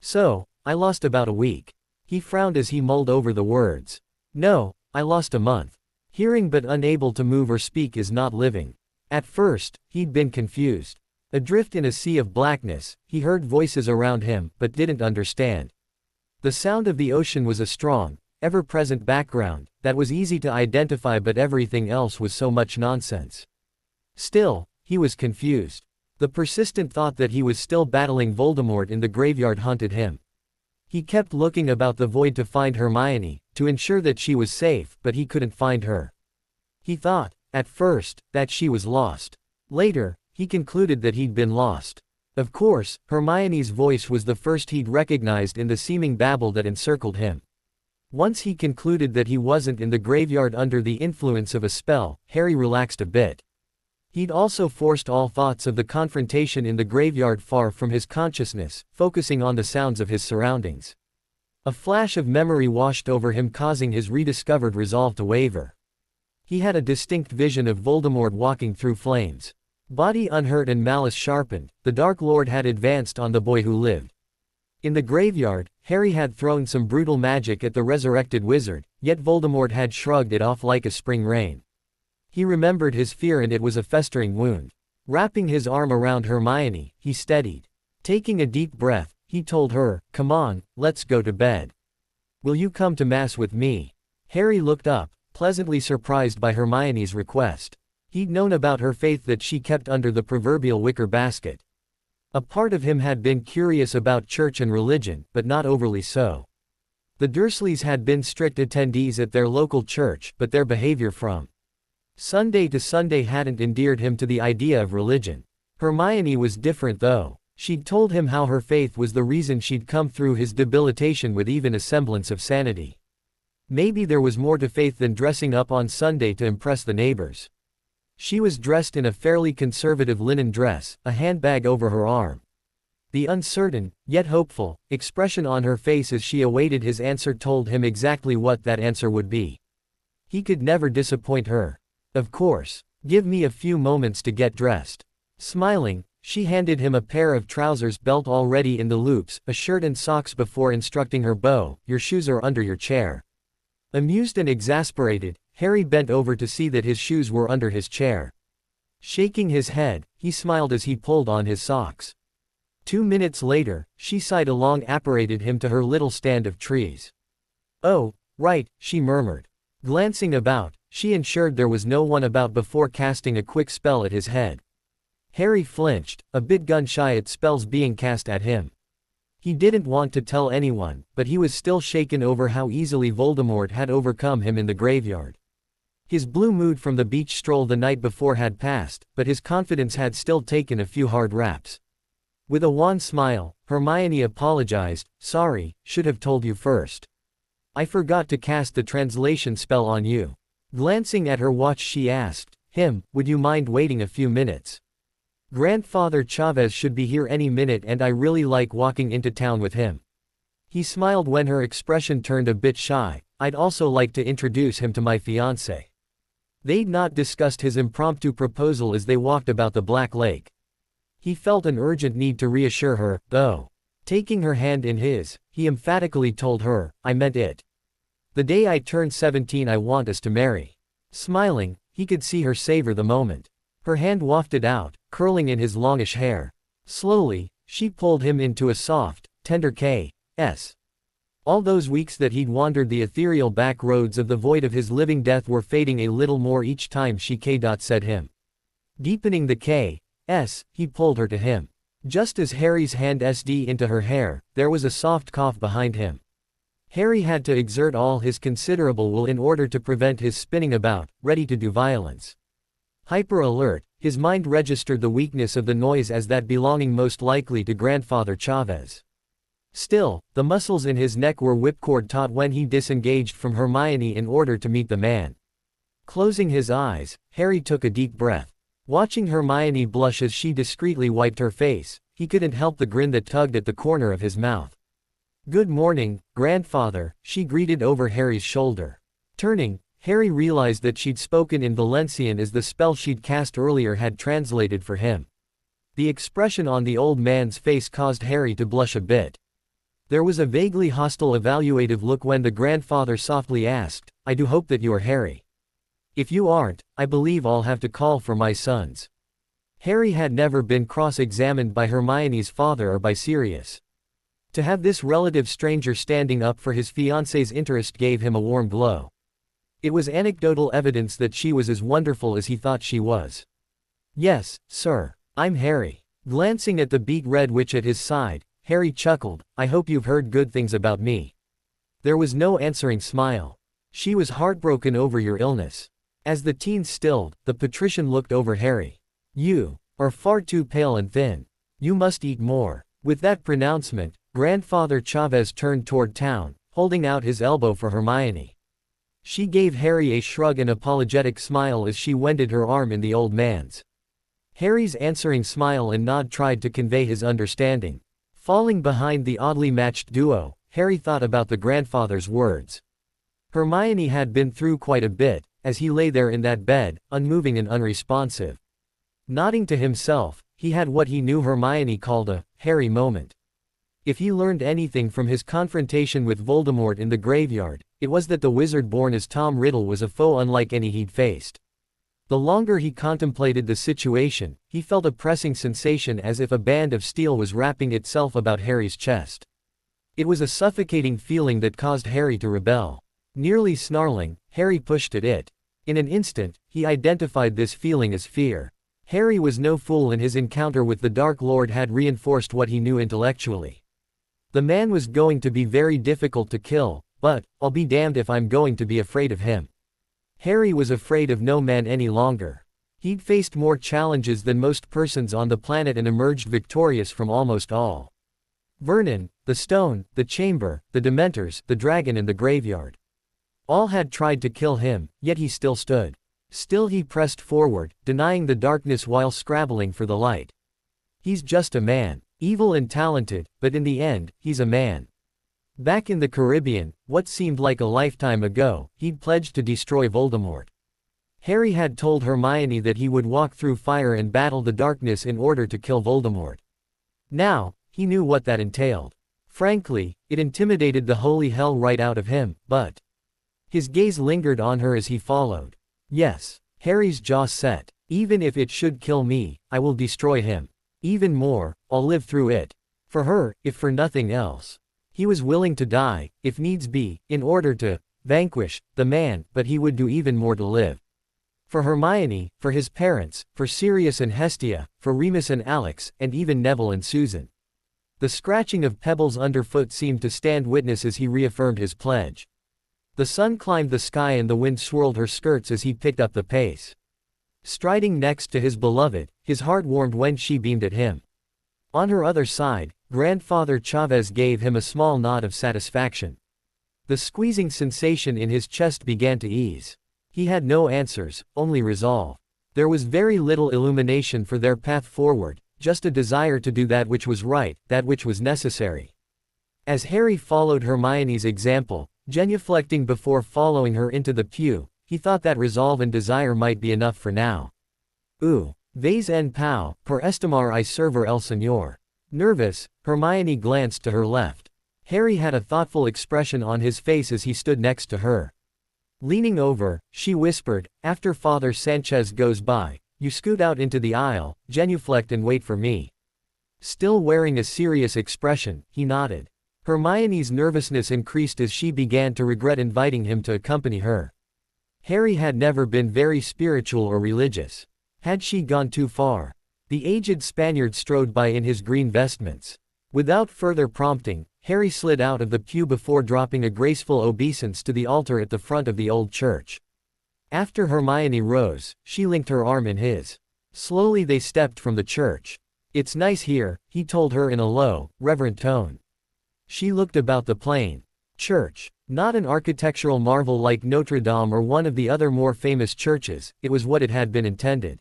S1: So, I lost about a week. He frowned as he mulled over the words. No, I lost a month. Hearing but unable to move or speak is not living. At first, he'd been confused. Adrift in a sea of blackness, he heard voices around him, but didn't understand. The sound of the ocean was a strong, ever-present background, that was easy to identify, but everything else was so much nonsense. Still, he was confused. The persistent thought that he was still battling Voldemort in the graveyard haunted him. He kept looking about the void to find Hermione, to ensure that she was safe, but he couldn't find her. He thought, at first, that she was lost. Later, he concluded that he'd been lost. Of course, Hermione's voice was the first he'd recognized in the seeming babble that encircled him. Once he concluded that he wasn't in the graveyard under the influence of a spell, Harry relaxed a bit. He'd also forced all thoughts of the confrontation in the graveyard far from his consciousness, focusing on the sounds of his surroundings. A flash of memory washed over him, causing his rediscovered resolve to waver. He had a distinct vision of Voldemort walking through flames. Body unhurt and malice sharpened, the Dark Lord had advanced on the boy who lived. In the graveyard, Harry had thrown some brutal magic at the resurrected wizard, yet Voldemort had shrugged it off like a spring rain. He remembered his fear, and it was a festering wound. Wrapping his arm around Hermione, he steadied. Taking a deep breath, he told her, "Come on, let's go to bed. Will you come to Mass with me?" Harry looked up, pleasantly surprised by Hermione's request. He'd known about her faith that she kept under the proverbial wicker basket. A part of him had been curious about church and religion, but not overly so. The Dursleys had been strict attendees at their local church, but their behavior from Sunday to Sunday hadn't endeared him to the idea of religion. Hermione was different though. She'd told him how her faith was the reason she'd come through his debilitation with even a semblance of sanity. Maybe there was more to faith than dressing up on Sunday to impress the neighbors. She was dressed in a fairly conservative linen dress, a handbag over her arm. The uncertain, yet hopeful, expression on her face as she awaited his answer told him exactly what that answer would be. He could never disappoint her. Of course. Give me a few moments to get dressed. Smiling, she handed him a pair of trousers belt already in the loops, a shirt and socks before instructing her, "Beau, your shoes are under your chair." Amused and exasperated, Harry bent over to see that his shoes were under his chair. Shaking his head, he smiled as he pulled on his socks. 2 minutes later, she sidelong apparated him to her little stand of trees. "Oh, right," she murmured. Glancing about, she ensured there was no one about before casting a quick spell at his head. Harry flinched, a bit gun-shy at spells being cast at him. He didn't want to tell anyone, but he was still shaken over how easily Voldemort had overcome him in the graveyard. His blue mood from the beach stroll the night before had passed, but his confidence had still taken a few hard raps. With a wan smile, Hermione apologized. "Sorry, should have told you first. I forgot to cast the translation spell on you." Glancing at her watch she asked him, "Would you mind waiting a few minutes? Grandfather Chavez should be here any minute and I really like walking into town with him." He smiled when her expression turned a bit shy. "I'd also like to introduce him to my fiancée." They'd not discussed his impromptu proposal as they walked about the Black Lake. He felt an urgent need to reassure her, though. Taking her hand in his, he emphatically told her, "I meant it. The day I turn 17 I want us to marry." Smiling, he could see her savor the moment. Her hand wafted out, curling in his longish hair. Slowly, she pulled him into a soft, tender kiss. All those weeks that he'd wandered the ethereal back roads of the void of his living death were fading a little more each time she said him. Deepening the kiss, he pulled her to him. Just as Harry's hand slid into her hair, there was a soft cough behind him. Harry had to exert all his considerable will in order to prevent his spinning about, ready to do violence. Hyper alert, his mind registered the weakness of the noise as that belonging most likely to Grandfather Chavez. Still, the muscles in his neck were whipcord taut when he disengaged from Hermione in order to meet the man. Closing his eyes, Harry took a deep breath. Watching Hermione blush as she discreetly wiped her face, he couldn't help the grin that tugged at the corner of his mouth. "Good morning, Grandfather," she greeted over Harry's shoulder. Turning, Harry realized that she'd spoken in Valencian as the spell she'd cast earlier had translated for him. The expression on the old man's face caused Harry to blush a bit. There was a vaguely hostile evaluative look when the grandfather softly asked, "I do hope that you are Harry. If you aren't, I believe I'll have to call for my sons." Harry had never been cross-examined by Hermione's father or by Sirius. To have this relative stranger standing up for his fiancée's interest gave him a warm glow. It was anecdotal evidence that she was as wonderful as he thought she was. "Yes, sir. I'm Harry." Glancing at the beet red witch at his side, Harry chuckled, "I hope you've heard good things about me." There was no answering smile. "She was heartbroken over your illness." As the teen stilled, the patrician looked over Harry. "You are far too pale and thin. You must eat more." With that pronouncement, Grandfather Chavez turned toward town, holding out his elbow for Hermione. She gave Harry a shrug and apologetic smile as she wended her arm in the old man's. Harry's answering smile and nod tried to convey his understanding. Falling behind the oddly matched duo, Harry thought about the grandfather's words. Hermione had been through quite a bit, as he lay there in that bed, unmoving and unresponsive. Nodding to himself, he had what he knew Hermione called a Harry moment. If he learned anything from his confrontation with Voldemort in the graveyard, it was that the wizard born as Tom Riddle was a foe unlike any he'd faced. The longer he contemplated the situation, he felt a pressing sensation as if a band of steel was wrapping itself about Harry's chest. It was a suffocating feeling that caused Harry to rebel. Nearly snarling, Harry pushed at it. In an instant, he identified this feeling as fear. Harry was no fool and his encounter with the Dark Lord had reinforced what he knew intellectually. The man was going to be very difficult to kill, but I'll be damned if I'm going to be afraid of him. Harry was afraid of no man any longer. He'd faced more challenges than most persons on the planet and emerged victorious from almost all. Vernon, the stone, the chamber, the Dementors, the dragon and the graveyard. All had tried to kill him, yet he still stood. Still he pressed forward, denying the darkness while scrabbling for the light. He's just a man, evil and talented, but in the end, he's a man. Back in the Caribbean, what seemed like a lifetime ago, he'd pledged to destroy Voldemort. Harry had told Hermione that he would walk through fire and battle the darkness in order to kill Voldemort. Now, he knew what that entailed. Frankly, it intimidated the holy hell right out of him, but his gaze lingered on her as he followed. Yes, Harry's jaw set. Even if it should kill me, I will destroy him. Even more, I'll live through it. For her, if for nothing else. He was willing to die, if needs be, in order to vanquish the man, but he would do even more to live. For Hermione, for his parents, for Sirius and Hestia, for Remus and Alex, and even Neville and Susan. The scratching of pebbles underfoot seemed to stand witness as he reaffirmed his pledge. The sun climbed the sky and the wind swirled her skirts as he picked up the pace. Striding next to his beloved, his heart warmed when she beamed at him. On her other side, Grandfather Chavez gave him a small nod of satisfaction. The squeezing sensation in his chest began to ease. He had no answers, only resolve. There was very little illumination for their path forward, just a desire to do that which was right, that which was necessary. As Harry followed Hermione's example, genuflecting before following her into the pew, he thought that resolve and desire might be enough for now. Vez en pau, por estimar y servir el Señor. Nervous, Hermione glanced to her left. Harry had a thoughtful expression on his face as he stood next to her. Leaning over, she whispered, "After Father Sanchez goes by, you scoot out into the aisle, genuflect and wait for me." Still wearing a serious expression, he nodded. Hermione's nervousness increased as she began to regret inviting him to accompany her. Harry had never been very spiritual or religious. Had she gone too far? The aged Spaniard strode by in his green vestments. Without further prompting, Harry slid out of the pew before dropping a graceful obeisance to the altar at the front of the old church. After Hermione rose, she linked her arm in his. Slowly they stepped from the church. "It's nice here," he told her in a low, reverent tone. She looked about the plain church. Not an architectural marvel like Notre Dame or one of the other more famous churches, it was what it had been intended.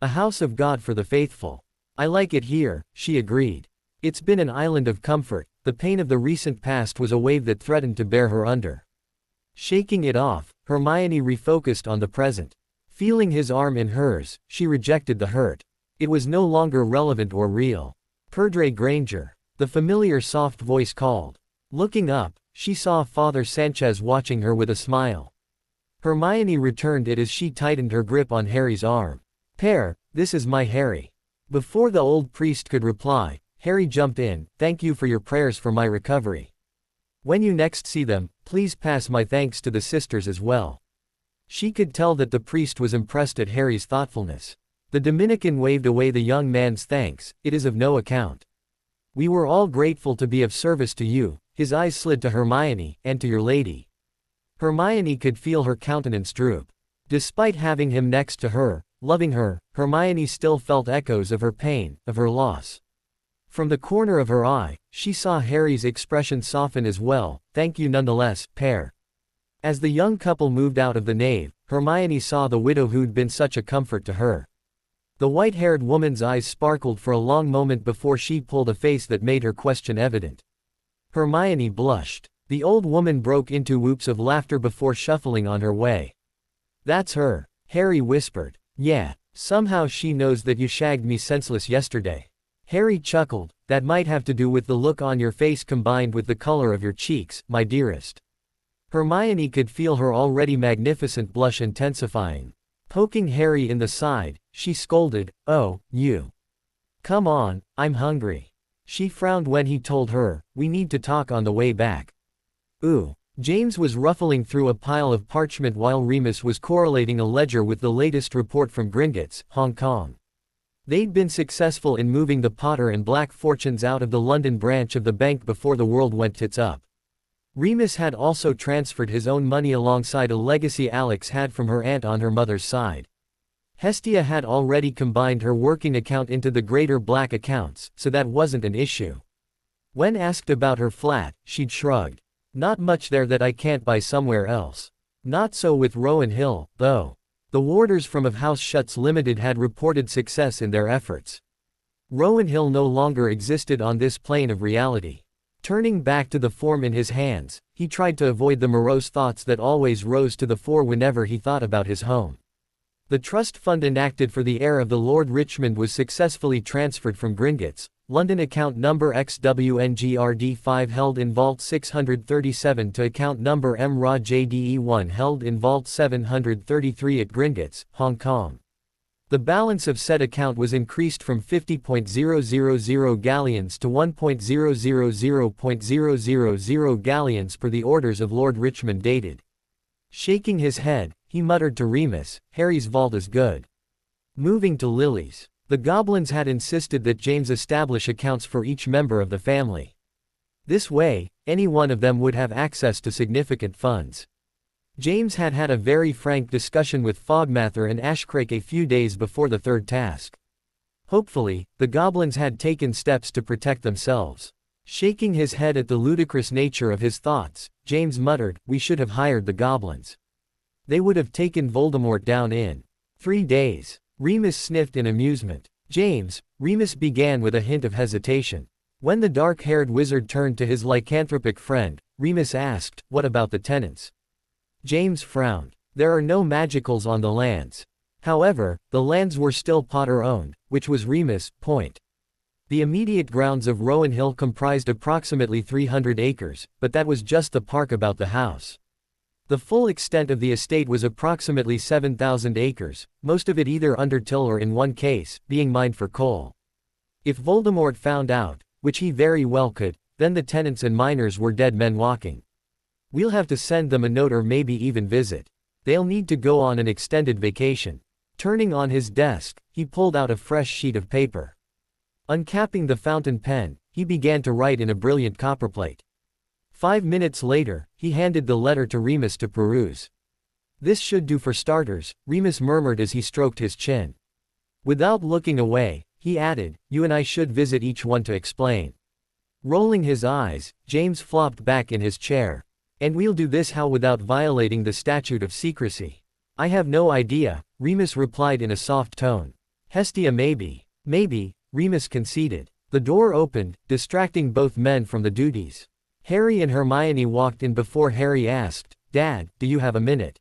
S1: A house of God for the faithful. "I like it here," she agreed. "It's been an island of comfort, the pain of the recent past was a wave that threatened to bear her under." Shaking it off, Hermione refocused on the present. Feeling his arm in hers, she rejected the hurt. It was no longer relevant or real. "Perdre Granger," the familiar soft voice called. Looking up, she saw Father Sanchez watching her with a smile. Hermione returned it as she tightened her grip on Harry's arm. "Père, this is my Harry." Before the old priest could reply, Harry jumped in, "Thank you for your prayers for my recovery. When you next see them, please pass my thanks to the sisters as well." She could tell that the priest was impressed at Harry's thoughtfulness. The Dominican waved away the young man's thanks, "It is of no account. We were all grateful to be of service to you." His eyes slid to Hermione, "And to your lady." Hermione could feel her countenance droop. Despite having him next to her, loving her, Hermione still felt echoes of her pain, of her loss. From the corner of her eye, she saw Harry's expression soften as well. "Thank you nonetheless, Père." As the young couple moved out of the nave, Hermione saw the widow who'd been such a comfort to her. The white-haired woman's eyes sparkled for a long moment before she pulled a face that made her question evident. Hermione blushed. The old woman broke into whoops of laughter before shuffling on her way. "That's her," Harry whispered. "Yeah, somehow she knows that you shagged me senseless yesterday." Harry chuckled. "That might have to do with the look on your face combined with the color of your cheeks, my dearest." Hermione could feel her already magnificent blush intensifying. Poking Harry in the side, she scolded, "Oh, you. Come on, I'm hungry." She frowned when he told her, "We need to talk on the way back." James was ruffling through a pile of parchment while Remus was correlating a ledger with the latest report from Gringotts, Hong Kong. They'd been successful in moving the Potter and Black fortunes out of the London branch of the bank before the world went tits up. Remus had also transferred his own money alongside a legacy Alex had from her aunt on her mother's side. Hestia had already combined her working account into the Greater Black accounts, so that wasn't an issue. When asked about her flat, she'd shrugged. "Not much there that I can't buy somewhere else." Not so with Rowan Hill, though. The warders from Of House Shuts Limited had reported success in their efforts. Rowan Hill no longer existed on this plane of reality. Turning back to the form in his hands, he tried to avoid the morose thoughts that always rose to the fore whenever he thought about his home. The trust fund enacted for the heir of the Lord Richmond was successfully transferred from Gringotts, London account number XWNGRD5 held in Vault 637 to account number MRA JDE1 held in Vault 733 at Gringotts, Hong Kong. The balance of said account was increased from 50.000 galleons to 1.000.000 galleons per the orders of Lord Richmond dated. Shaking his head, he muttered to Remus, "Harry's vault is good." Moving to Lily's. The goblins had insisted that James establish accounts for each member of the family. This way, any one of them would have access to significant funds. James had had a very frank discussion with Fogmather and Ashcrake a few days before the third task. Hopefully, the goblins had taken steps to protect themselves. Shaking his head at the ludicrous nature of his thoughts, James muttered, "We should have hired the goblins. They would have taken Voldemort down in 3 days. Remus sniffed in amusement. "James," Remus began with a hint of hesitation. When the dark-haired wizard turned to his lycanthropic friend, Remus asked, "What about the tenants?" James frowned. "There are no magicals on the lands." However, the lands were still Potter-owned, which was Remus' point. The immediate grounds of Rowan Hill comprised approximately 300 acres, but that was just the park about the house. The full extent of the estate was approximately 7,000 acres, most of it either under till or in one case, being mined for coal. If Voldemort found out, which he very well could, then the tenants and miners were dead men walking. We'll have to send them a note or maybe even visit. They'll need to go on an extended vacation. Turning on his desk, he pulled out a fresh sheet of paper. Uncapping the fountain pen, he began to write in a brilliant copperplate. 5 minutes later, he handed the letter to Remus to peruse. "This should do for starters," Remus murmured as he stroked his chin. Without looking away, he added, "You and I should visit each one to explain." Rolling his eyes, James flopped back in his chair. "And we'll do this how without violating the statute of secrecy?" "I have no idea," Remus replied in a soft tone. "Hestia maybe." "Maybe," Remus conceded. The door opened, distracting both men from the duties. Harry and Hermione walked in before Harry asked, "Dad, do you have a minute?"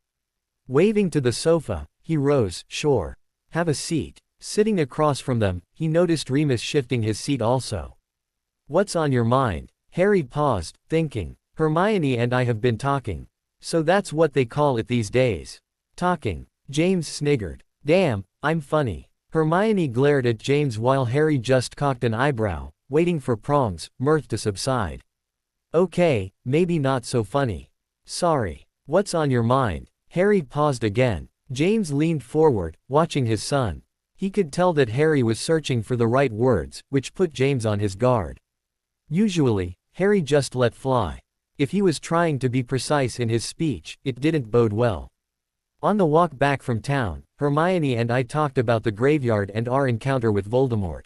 S1: Waving to the sofa, he rose, "Sure. Have a seat." Sitting across from them, he noticed Remus shifting his seat also. "What's on your mind?" Harry paused, thinking. "Hermione and I have been talking." "So that's what they call it these days. Talking." James sniggered. "Damn, I'm funny." Hermione glared at James while Harry just cocked an eyebrow, waiting for Prong's mirth to subside. "Okay, maybe not so funny. Sorry. What's on your mind?" Harry paused again. James leaned forward, watching his son. He could tell that Harry was searching for the right words, which put James on his guard. Usually, Harry just let fly. If he was trying to be precise in his speech, it didn't bode well. "On the walk back from town, Hermione and I talked about the graveyard and our encounter with Voldemort."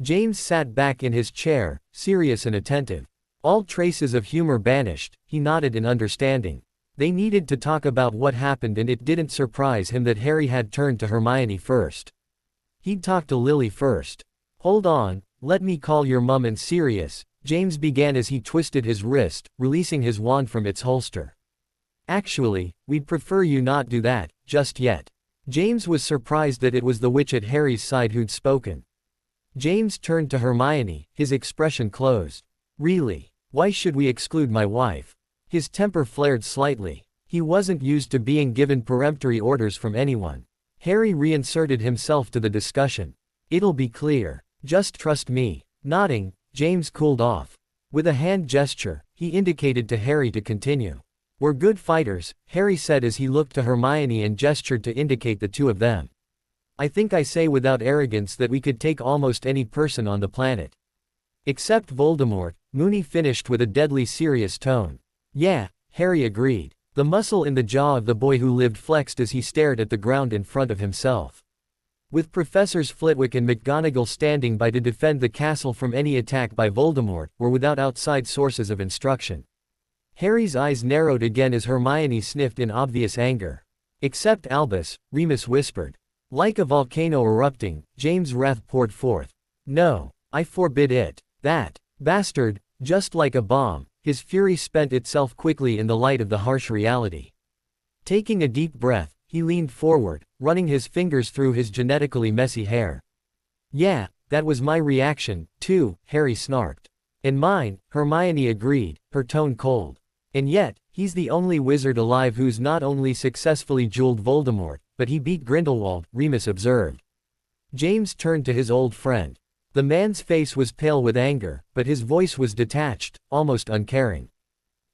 S1: James sat back in his chair, serious and attentive. All traces of humor banished, he nodded in understanding. They needed to talk about what happened and it didn't surprise him that Harry had turned to Hermione first. He'd talk to Lily first. "Hold on, let me call your mum and Sirius," James began as he twisted his wrist, releasing his wand from its holster. "Actually, we'd prefer you not do that, just yet." James was surprised that it was the witch at Harry's side who'd spoken. James turned to Hermione, his expression closed. "Really? Why should we exclude my wife?" His temper flared slightly. He wasn't used to being given peremptory orders from anyone. Harry reinserted himself to the discussion. "It'll be clear. Just trust me." Nodding, James cooled off. With a hand gesture, he indicated to Harry to continue. "We're good fighters," Harry said as he looked to Hermione and gestured to indicate the two of them. "I think I say without arrogance that we could take almost any person on the planet. Except Voldemort," Moony finished with a deadly serious tone. "Yeah," Harry agreed. The muscle in the jaw of the boy who lived flexed as he stared at the ground in front of himself. With Professors Flitwick and McGonagall standing by to defend the castle from any attack by Voldemort, or without outside sources of instruction. Harry's eyes narrowed again as Hermione sniffed in obvious anger. "Except Albus," Remus whispered. Like a volcano erupting, James' wrath poured forth. "No, I forbid it. That bastard," just like a bomb, his fury spent itself quickly in the light of the harsh reality. Taking a deep breath, he leaned forward, running his fingers through his genetically messy hair. "Yeah, that was my reaction, too," Harry snarked. "And mine," Hermione agreed, her tone cold. "And yet, he's the only wizard alive who's not only successfully dueled Voldemort, but he beat Grindelwald, Remus observed. James turned to his old friend. The man's face was pale with anger, but his voice was detached, almost uncaring.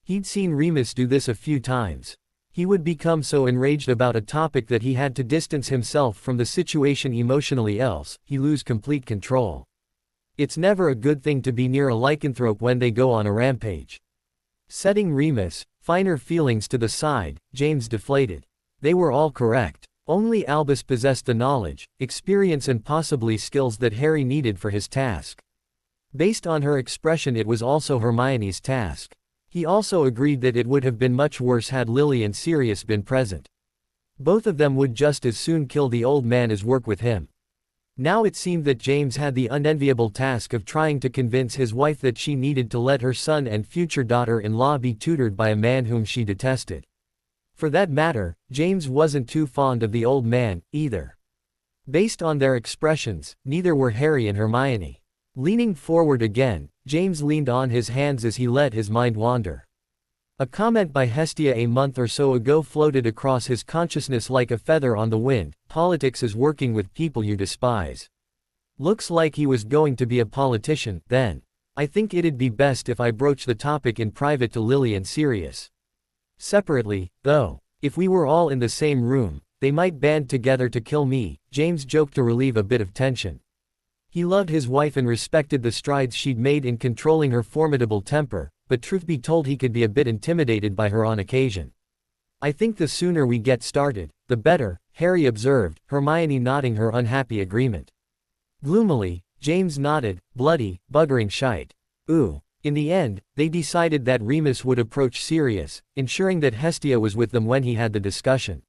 S1: He'd seen Remus do this a few times. He would become so enraged about a topic that he had to distance himself from the situation emotionally, else he'd lose complete control. It's never a good thing to be near a lycanthrope when they go on a rampage. Setting Remus' finer feelings to the side, James deflated. They were all correct. Only Albus possessed the knowledge, experience and possibly skills that Harry needed for his task. Based on her expression, it was also Hermione's task. He also agreed that it would have been much worse had Lily and Sirius been present. Both of them would just as soon kill the old man as work with him. Now it seemed that James had the unenviable task of trying to convince his wife that she needed to let her son and future daughter-in-law be tutored by a man whom she detested. For that matter, James wasn't too fond of the old man, either. Based on their expressions, neither were Harry and Hermione. Leaning forward again, James leaned on his hands as he let his mind wander. A comment by Hestia a month or so ago floated across his consciousness like a feather on the wind: politics is working with people you despise. Looks like he was going to be a politician, then. I think it'd be best if I broach the topic in private to Lily and Sirius. Separately, though. If we were all in the same room, they might band together to kill me, James joked to relieve a bit of tension. He loved his wife and respected the strides she'd made in controlling her formidable temper, but truth be told he could be a bit intimidated by her on occasion. I think the sooner we get started, the better, Harry observed, Hermione nodding her unhappy agreement. Gloomily, James nodded, bloody, buggering shite. Ooh. In the end, they decided that Remus would approach Sirius, ensuring that Hestia was with them when he had the discussion.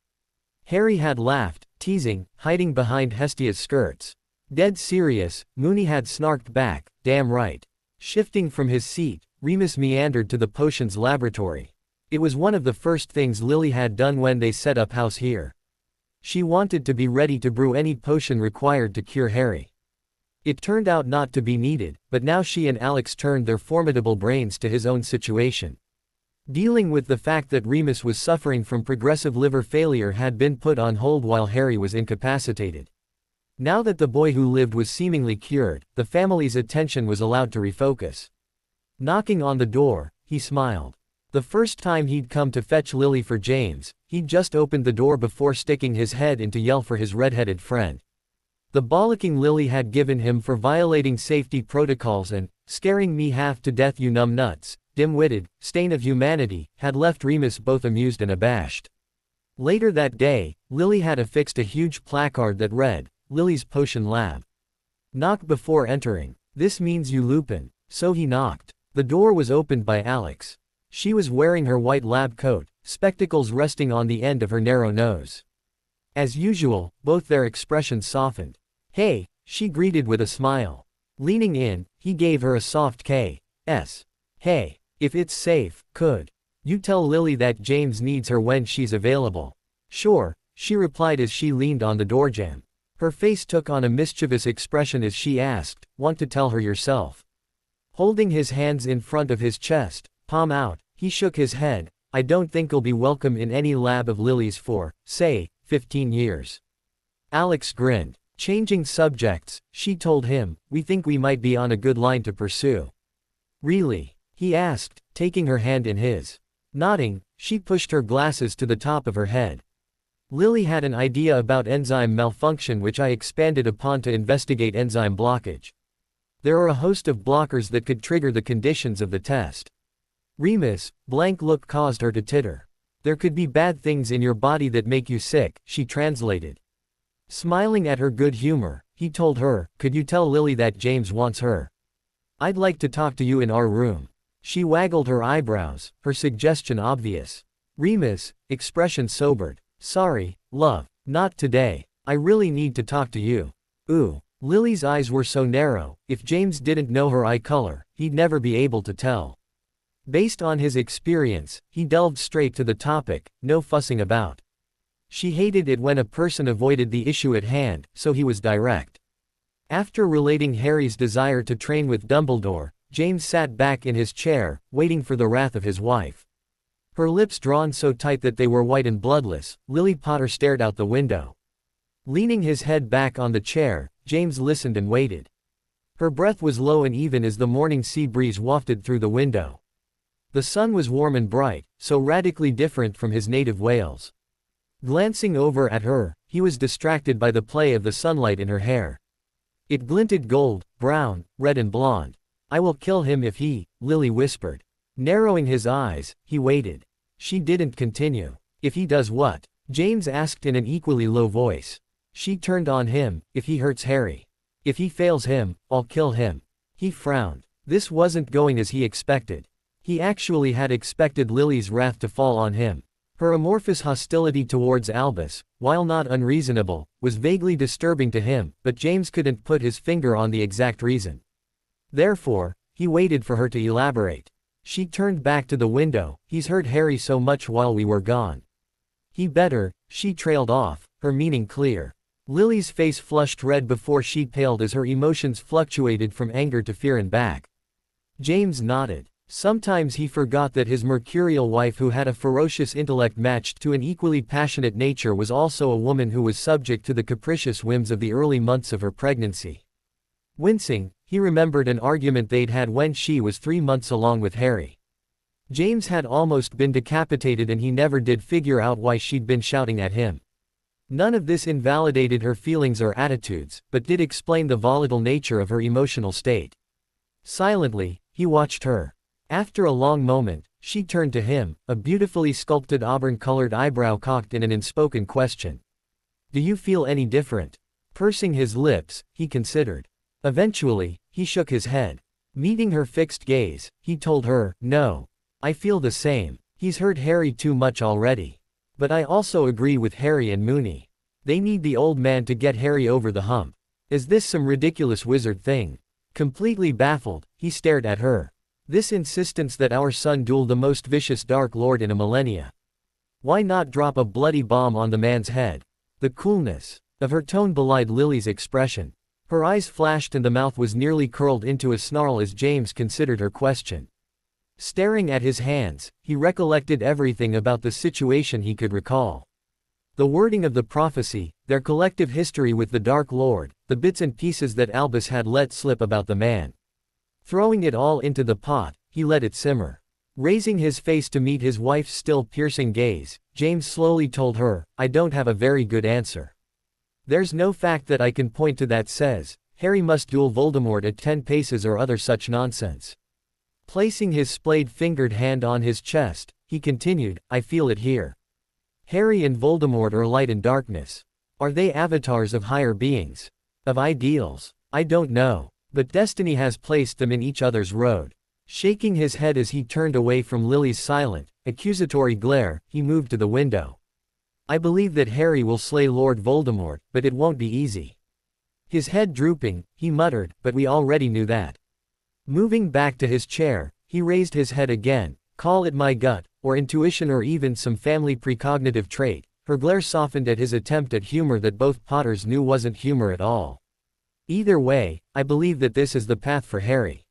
S1: Harry had laughed, teasing, hiding behind Hestia's skirts. Dead serious, Moony had snarked back, damn right. Shifting from his seat, Remus meandered to the potions laboratory. It was one of the first things Lily had done when they set up house here. She wanted to be ready to brew any potion required to cure Harry. It turned out not to be needed, but now she and Alex turned their formidable brains to his own situation. Dealing with the fact that Remus was suffering from progressive liver failure had been put on hold while Harry was incapacitated. Now that the boy who lived was seemingly cured, the family's attention was allowed to refocus. Knocking on the door, he smiled. The first time he'd come to fetch Lily for James, he'd just opened the door before sticking his head in to yell for his red-headed friend. The bollocking Lily had given him for violating safety protocols and scaring me half to death, you numbnuts, dim-witted, stain of humanity, had left Remus both amused and abashed. Later that day, Lily had affixed a huge placard that read, Lily's Potion Lab. Knock before entering. This means you Lupin. So he knocked. The door was opened by Alex. She was wearing her white lab coat, spectacles resting on the end of her narrow nose. As usual, both their expressions softened. Hey, she greeted with a smile. Leaning in, he gave her a soft kiss. Hey, if it's safe, could you tell Lily that James needs her when she's available? Sure, she replied as she leaned on the doorjamb. Her face took on a mischievous expression as she asked, want to tell her yourself? Holding his hands in front of his chest, palm out, he shook his head. I don't think I'll be welcome in any lab of Lily's for, say, 15 years. Alex grinned. Changing subjects, she told him, we think we might be on a good line to pursue. Really? He asked, taking her hand in his. Nodding, she pushed her glasses to the top of her head. Lily had an idea about enzyme malfunction which I expanded upon to investigate enzyme blockage. There are a host of blockers that could trigger the conditions of the test. Remus' blank look caused her to titter. There could be bad things in your body that make you sick, she translated. Smiling at her good humor, he told her, could you tell Lily that James wants her? I'd like to talk to you in our room. She waggled her eyebrows, her suggestion obvious. Remus' expression sobered. Sorry, love, not today. I really need to talk to you. Ooh. Lily's eyes were so narrow, if James didn't know her eye color, he'd never be able to tell. Based on his experience, he delved straight to the topic, no fussing about. She hated it when a person avoided the issue at hand, so he was direct. After relating Harry's desire to train with Dumbledore, James sat back in his chair, waiting for the wrath of his wife. Her lips drawn so tight that they were white and bloodless, Lily Potter stared out the window. Leaning his head back on the chair, James listened and waited. Her breath was low and even as the morning sea breeze wafted through the window. The sun was warm and bright, so radically different from his native Wales. Glancing over at her, he was distracted by the play of the sunlight in her hair. It glinted gold, brown, red and blonde. "I will kill him if he," Lily whispered. Narrowing his eyes, he waited. She didn't continue. "If he does what?" James asked in an equally low voice. She turned on him. "If he hurts Harry. If he fails him, I'll kill him." He frowned. This wasn't going as he expected. He actually had expected Lily's wrath to fall on him. Her amorphous hostility towards Albus, while not unreasonable, was vaguely disturbing to him, but James couldn't put his finger on the exact reason. Therefore, he waited for her to elaborate. She turned back to the window. "He's hurt Harry so much while we were gone. He better," she trailed off, her meaning clear. Lily's face flushed red before she paled as her emotions fluctuated from anger to fear and back. James nodded. Sometimes he forgot that his mercurial wife, who had a ferocious intellect matched to an equally passionate nature, was also a woman who was subject to the capricious whims of the early months of her pregnancy. Wincing, he remembered an argument they'd had when she was 3 months along with Harry. James had almost been decapitated and he never did figure out why she'd been shouting at him. None of this invalidated her feelings or attitudes, but did explain the volatile nature of her emotional state. Silently, he watched her. After a long moment, she turned to him, a beautifully sculpted auburn-colored eyebrow cocked in an unspoken question. "Do you feel any different?" Pursing his lips, he considered. Eventually, he shook his head. Meeting her fixed gaze, he told her, "No. I feel the same. He's hurt Harry too much already. But I also agree with Harry and Moony. They need the old man to get Harry over the hump. Is this some ridiculous wizard thing?" Completely baffled, he stared at her. "This insistence that our son duel the most vicious Dark Lord in a millennia. Why not drop a bloody bomb on the man's head?" The coolness of her tone belied Lily's expression. Her eyes flashed and the mouth was nearly curled into a snarl as James considered her question. Staring at his hands, he recollected everything about the situation he could recall. The wording of the prophecy, their collective history with the Dark Lord, the bits and pieces that Albus had let slip about the man. Throwing it all into the pot, he let it simmer. Raising his face to meet his wife's still piercing gaze, James slowly told her, "I don't have a very good answer. There's no fact that I can point to that says, Harry must duel Voldemort at 10 paces or other such nonsense." Placing his splayed-fingered hand on his chest, he continued, "I feel it here. Harry and Voldemort are light and darkness. Are they avatars of higher beings? Of ideals? I don't know. But destiny has placed them in each other's road." Shaking his head as he turned away from Lily's silent, accusatory glare, he moved to the window. "I believe that Harry will slay Lord Voldemort, but it won't be easy." His head drooping, he muttered, "But we already knew that." Moving back to his chair, he raised his head again. Call it my gut, or intuition or even some family precognitive trait. Her glare softened at his attempt at humor that both Potters knew wasn't humor at all. "Either way, I believe that this is the path for Harry."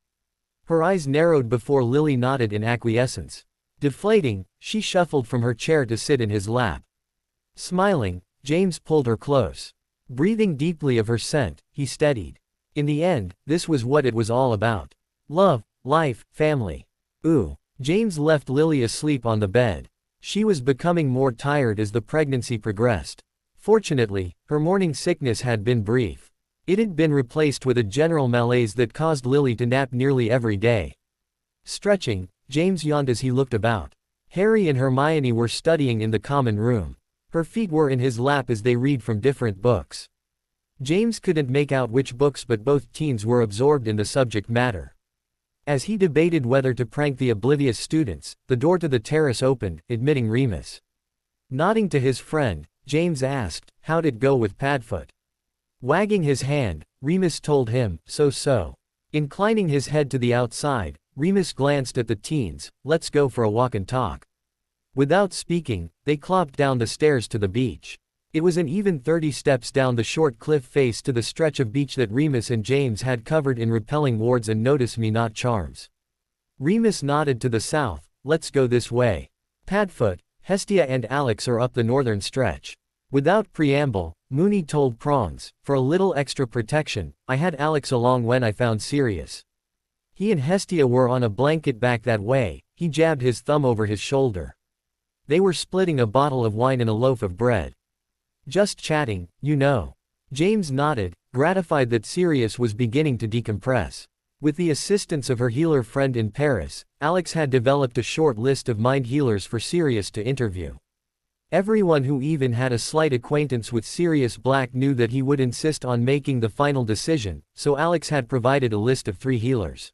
S1: Her eyes narrowed before Lily nodded in acquiescence. Deflating, she shuffled from her chair to sit in his lap. Smiling, James pulled her close. Breathing deeply of her scent, he steadied. In the end, this was what it was all about. Love, life, family. Ooh. James left Lily asleep on the bed. She was becoming more tired as the pregnancy progressed. Fortunately, her morning sickness had been brief. It had been replaced with a general malaise that caused Lily to nap nearly every day. Stretching, James yawned as he looked about. Harry and Hermione were studying in the common room. Her feet were in his lap as they read from different books. James couldn't make out which books, but both teens were absorbed in the subject matter. As he debated whether to prank the oblivious students, the door to the terrace opened, admitting Remus. Nodding to his friend, James asked, "How'd it go with Padfoot?" Wagging his hand, Remus told him, so. Inclining his head to the outside, Remus glanced at the teens. "Let's go for a walk and talk." Without speaking, they clopped down the stairs to the beach. It was an even 30 steps down the short cliff face to the stretch of beach that Remus and James had covered in repelling wards and notice-me-not charms. Remus nodded to the south. "Let's go this way." Padfoot, Hestia and Alex are up the northern stretch. Without preamble, Mooney told Prongs, for a little extra protection, I had Alex along when I found Sirius. He and Hestia were on a blanket back that way. He jabbed his thumb over his shoulder. They were splitting a bottle of wine and a loaf of bread. Just chatting, you know. James nodded, gratified that Sirius was beginning to decompress. With the assistance of her healer friend in Paris, Alex had developed a short list of mind healers for Sirius to interview. Everyone who even had a slight acquaintance with Sirius Black knew that he would insist on making the final decision, so Alex had provided a list of 3 healers.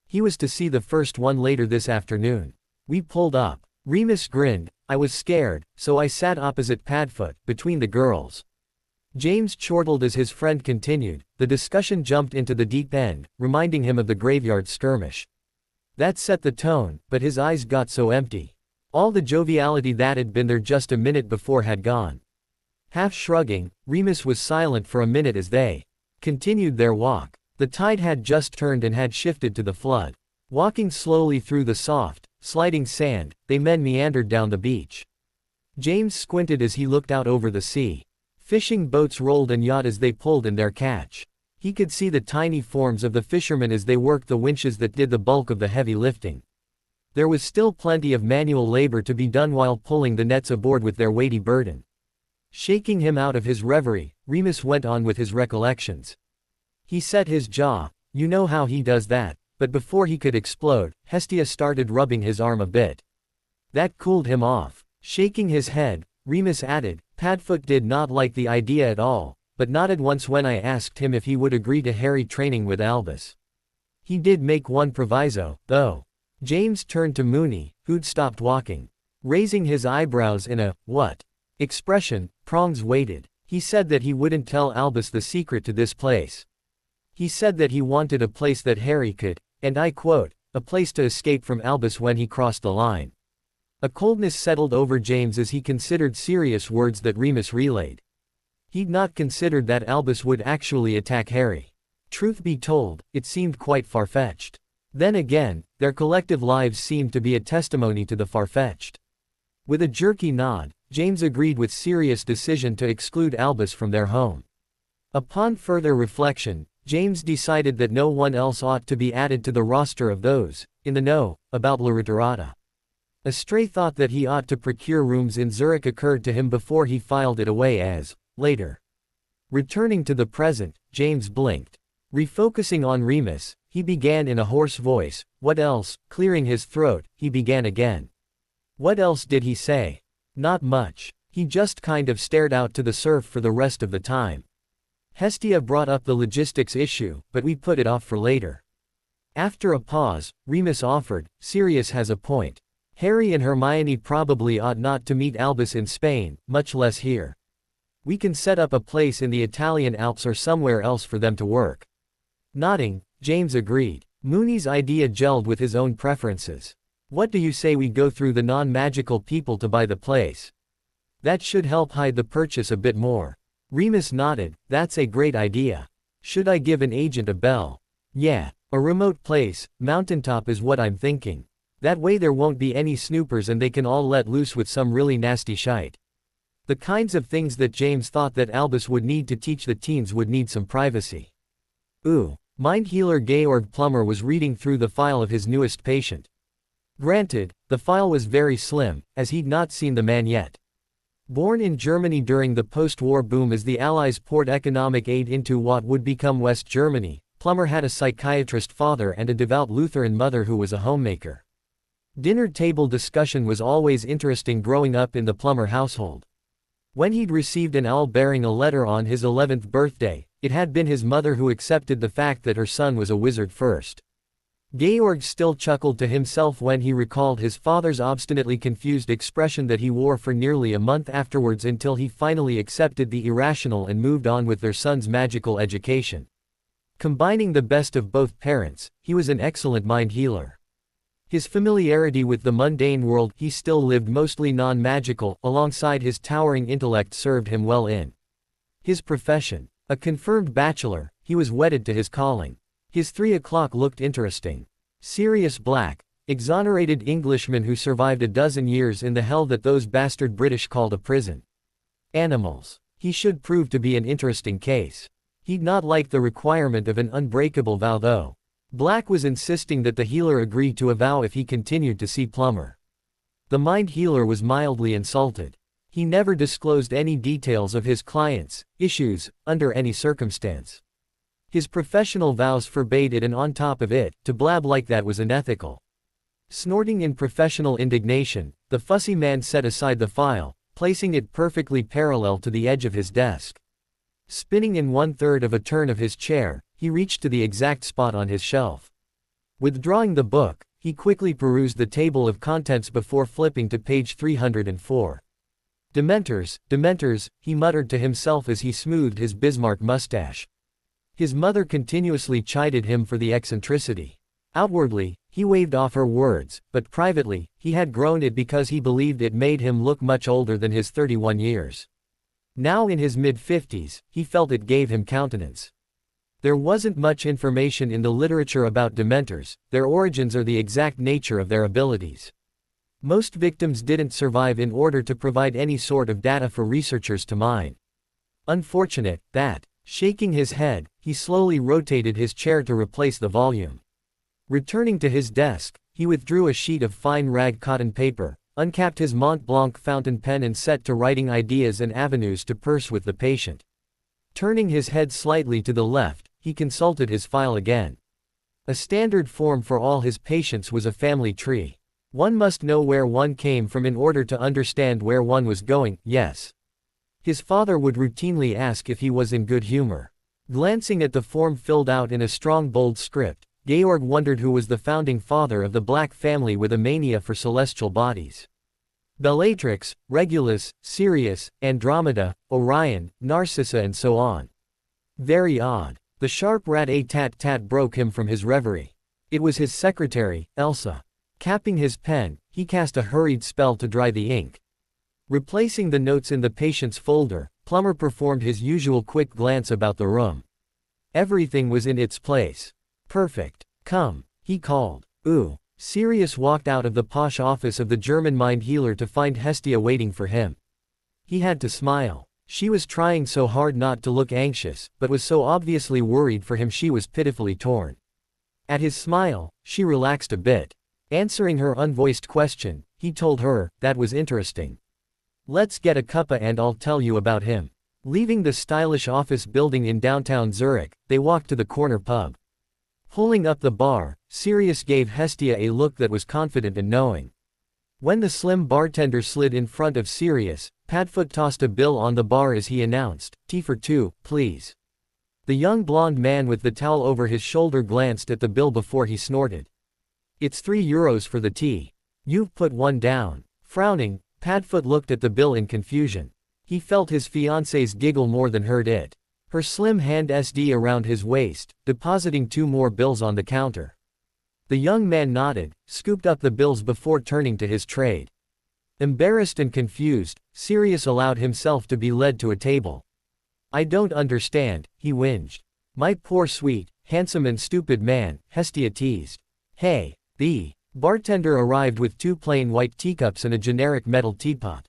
S1: He was to see the first one later this afternoon. We pulled up. Remus grinned. I was scared, so I sat opposite Padfoot, between the girls. James chortled as his friend continued. The discussion jumped into the deep end, reminding him of the graveyard skirmish. That set the tone, but his eyes got so empty. All the joviality that had been there just a minute before had gone. Half shrugging, Remus was silent for a minute as they continued their walk. The tide had just turned and had shifted to the flood. Walking slowly through the soft, sliding sand, they men meandered down the beach. James squinted as he looked out over the sea. Fishing boats rolled and yawned as they pulled in their catch. He could see the tiny forms of the fishermen as they worked the winches that did the bulk of the heavy lifting. There was still plenty of manual labor to be done while pulling the nets aboard with their weighty burden. Shaking him out of his reverie, Remus went on with his recollections. He set his jaw. You know how he does that. But before he could explode, Hestia started rubbing his arm a bit. That cooled him off. Shaking his head, Remus added, Padfoot did not like the idea at all, but nodded once when I asked him if he would agree to Harry training with Albus. He did make one proviso, though. James turned to Mooney, who'd stopped walking. Raising his eyebrows in a, what? Expression, Prongs waited. He said that he wouldn't tell Albus the secret to this place. He said that he wanted a place that Harry could, and I quote, a place to escape from Albus when he crossed the line. A coldness settled over James as he considered serious words that Remus relayed. He'd not considered that Albus would actually attack Harry. Truth be told, it seemed quite far-fetched. Then again, their collective lives seemed to be a testimony to the far-fetched. With a jerky nod, James agreed with Sirius' decision to exclude Albus from their home. Upon further reflection, James decided that no one else ought to be added to the roster of those in the know about La Ritirata. A stray thought that he ought to procure rooms in Zurich occurred to him before he filed it away as later. Returning to the present, James blinked. Refocusing on Remus, he began in a hoarse voice. What else? Clearing his throat, he began again. What else did he say? Not much. He just kind of stared out to the surf for the rest of the time. Hestia brought up the logistics issue, but we put it off for later. After a pause, Remus offered, Sirius has a point. Harry and Hermione probably ought not to meet Albus in Spain, much less here. We can set up a place in the Italian Alps or somewhere else for them to work. Nodding, James agreed. Mooney's idea gelled with his own preferences. What do you say we go through the non-magical people to buy the place? That should help hide the purchase a bit more. Remus nodded. That's a great idea. Should I give an agent a bell? Yeah, a remote place, mountaintop is what I'm thinking. That way there won't be any snoopers and they can all let loose with some really nasty shite. The kinds of things that James thought that Albus would need to teach the teens would need some privacy. Ooh. Mind healer Georg Plummer was reading through the file of his newest patient. Granted, the file was very slim, as he'd not seen the man yet. Born in Germany during the post-war boom as the Allies poured economic aid into what would become West Germany, Plummer had a psychiatrist father and a devout Lutheran mother who was a homemaker. Dinner table discussion was always interesting growing up in the Plummer household. When he'd received an owl bearing a letter on his 11th birthday, it had been his mother who accepted the fact that her son was a wizard first. Georg still chuckled to himself when he recalled his father's obstinately confused expression that he wore for nearly a month afterwards until he finally accepted the irrational and moved on with their son's magical education. Combining the best of both parents, he was an excellent mind healer. His familiarity with the mundane world he still lived mostly non-magical, alongside his towering intellect served him well in his profession. A confirmed bachelor, he was wedded to his calling. His 3 o'clock looked interesting. Sirius Black, exonerated Englishman who survived a dozen years in the hell that those bastard British called a prison. Animals. He should prove to be an interesting case. He'd not like the requirement of an unbreakable vow though. Black was insisting that the healer agree to a vow if he continued to see Plummer. The mind healer was mildly insulted. He never disclosed any details of his clients' issues, under any circumstance. His professional vows forbade it, and on top of it, to blab like that was unethical. Snorting in professional indignation, the fussy man set aside the file, placing it perfectly parallel to the edge of his desk. Spinning in 1/3 of a turn of his chair, he reached to the exact spot on his shelf. Withdrawing the book, he quickly perused the table of contents before flipping to page 304. Dementors, Dementors, he muttered to himself as he smoothed his Bismarck mustache. His mother continuously chided him for the eccentricity. Outwardly, he waved off her words, but privately, he had grown it because he believed it made him look much older than his 31 years. Now in his mid-50s, he felt it gave him countenance. There wasn't much information in the literature about Dementors, their origins or the exact nature of their abilities. Most victims didn't survive in order to provide any sort of data for researchers to mine. Unfortunate, that. Shaking his head, he slowly rotated his chair to replace the volume. Returning to his desk, he withdrew a sheet of fine rag cotton paper, uncapped his Mont Blanc fountain pen and set to writing ideas and avenues to pursue with the patient. Turning his head slightly to the left, he consulted his file again. A standard form for all his patients was a family tree. One must know where one came from in order to understand where one was going, yes. His father would routinely ask if he was in good humor. Glancing at the form filled out in a strong bold script, Georg wondered who was the founding father of the Black family with a mania for celestial bodies. Bellatrix, Regulus, Sirius, Andromeda, Orion, Narcissa and so on. Very odd. The sharp rat-a-tat-tat broke him from his reverie. It was his secretary, Elsa. Capping his pen, he cast a hurried spell to dry the ink. Replacing the notes in the patient's folder, Plummer performed his usual quick glance about the room. Everything was in its place. Perfect. Come, he called. Ooh. Sirius walked out of the posh office of the German mind healer to find Hestia waiting for him. He had to smile. She was trying so hard not to look anxious, but was so obviously worried for him she was pitifully torn. At his smile, she relaxed a bit. Answering her unvoiced question, he told her, "That was interesting. Let's get a cuppa and I'll tell you about him." Leaving the stylish office building in downtown Zurich, they walked to the corner pub. Pulling up the bar, Sirius gave Hestia a look that was confident and knowing. When the slim bartender slid in front of Sirius, Padfoot tossed a bill on the bar as he announced, "Tea for two, please." The young blonde man with the towel over his shoulder glanced at the bill before he snorted. "It's €3 for the tea. You've put one down." Frowning, Padfoot looked at the bill in confusion. He felt his fiancée's giggle more than heard it. Her slim hand SD around his waist, depositing 2 more bills on the counter. The young man nodded, scooped up the bills before turning to his trade. Embarrassed and confused, Sirius allowed himself to be led to a table. "I don't understand," he whinged. "My poor sweet, handsome and stupid man," Hestia teased. "Hey." The bartender arrived with 2 plain white teacups and a generic metal teapot.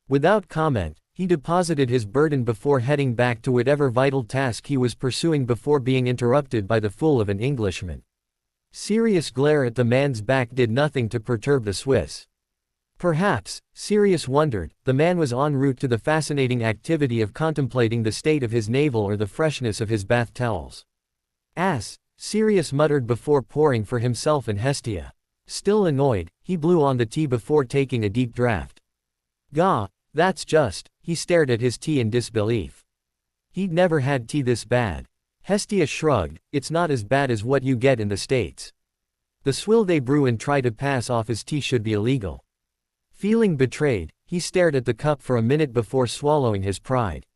S1: Without comment, he deposited his burden before heading back to whatever vital task he was pursuing before being interrupted by the fool of an Englishman. Sirius' glare at the man's back did nothing to perturb the Swiss. Perhaps, Sirius wondered, the man was en route to the fascinating activity of contemplating the state of his navel or the freshness of his bath towels. "Ass," Sirius muttered before pouring for himself and Hestia. Still annoyed, he blew on the tea before taking a deep draught. "Gah, that's just," he stared at his tea in disbelief. He'd never had tea this bad. Hestia shrugged, "It's not as bad as what you get in the States. The swill they brew and try to pass off as tea should be illegal." Feeling betrayed, he stared at the cup for a minute before swallowing his pride.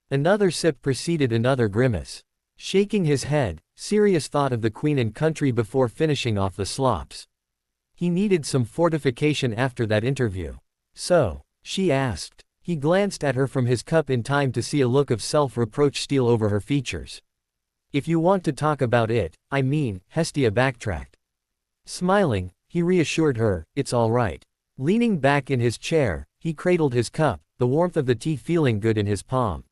S1: Another sip preceded another grimace. Shaking his head, Sirius thought of the Queen and country before finishing off the slops. He needed some fortification after that interview. "So?" she asked. He glanced at her from his cup in time to see a look of self-reproach steal over her features. "If you want to talk about it, I mean," Hestia backtracked. Smiling, he reassured her, "It's all right." Leaning back in his chair, he cradled his cup, the warmth of the tea feeling good in his palm.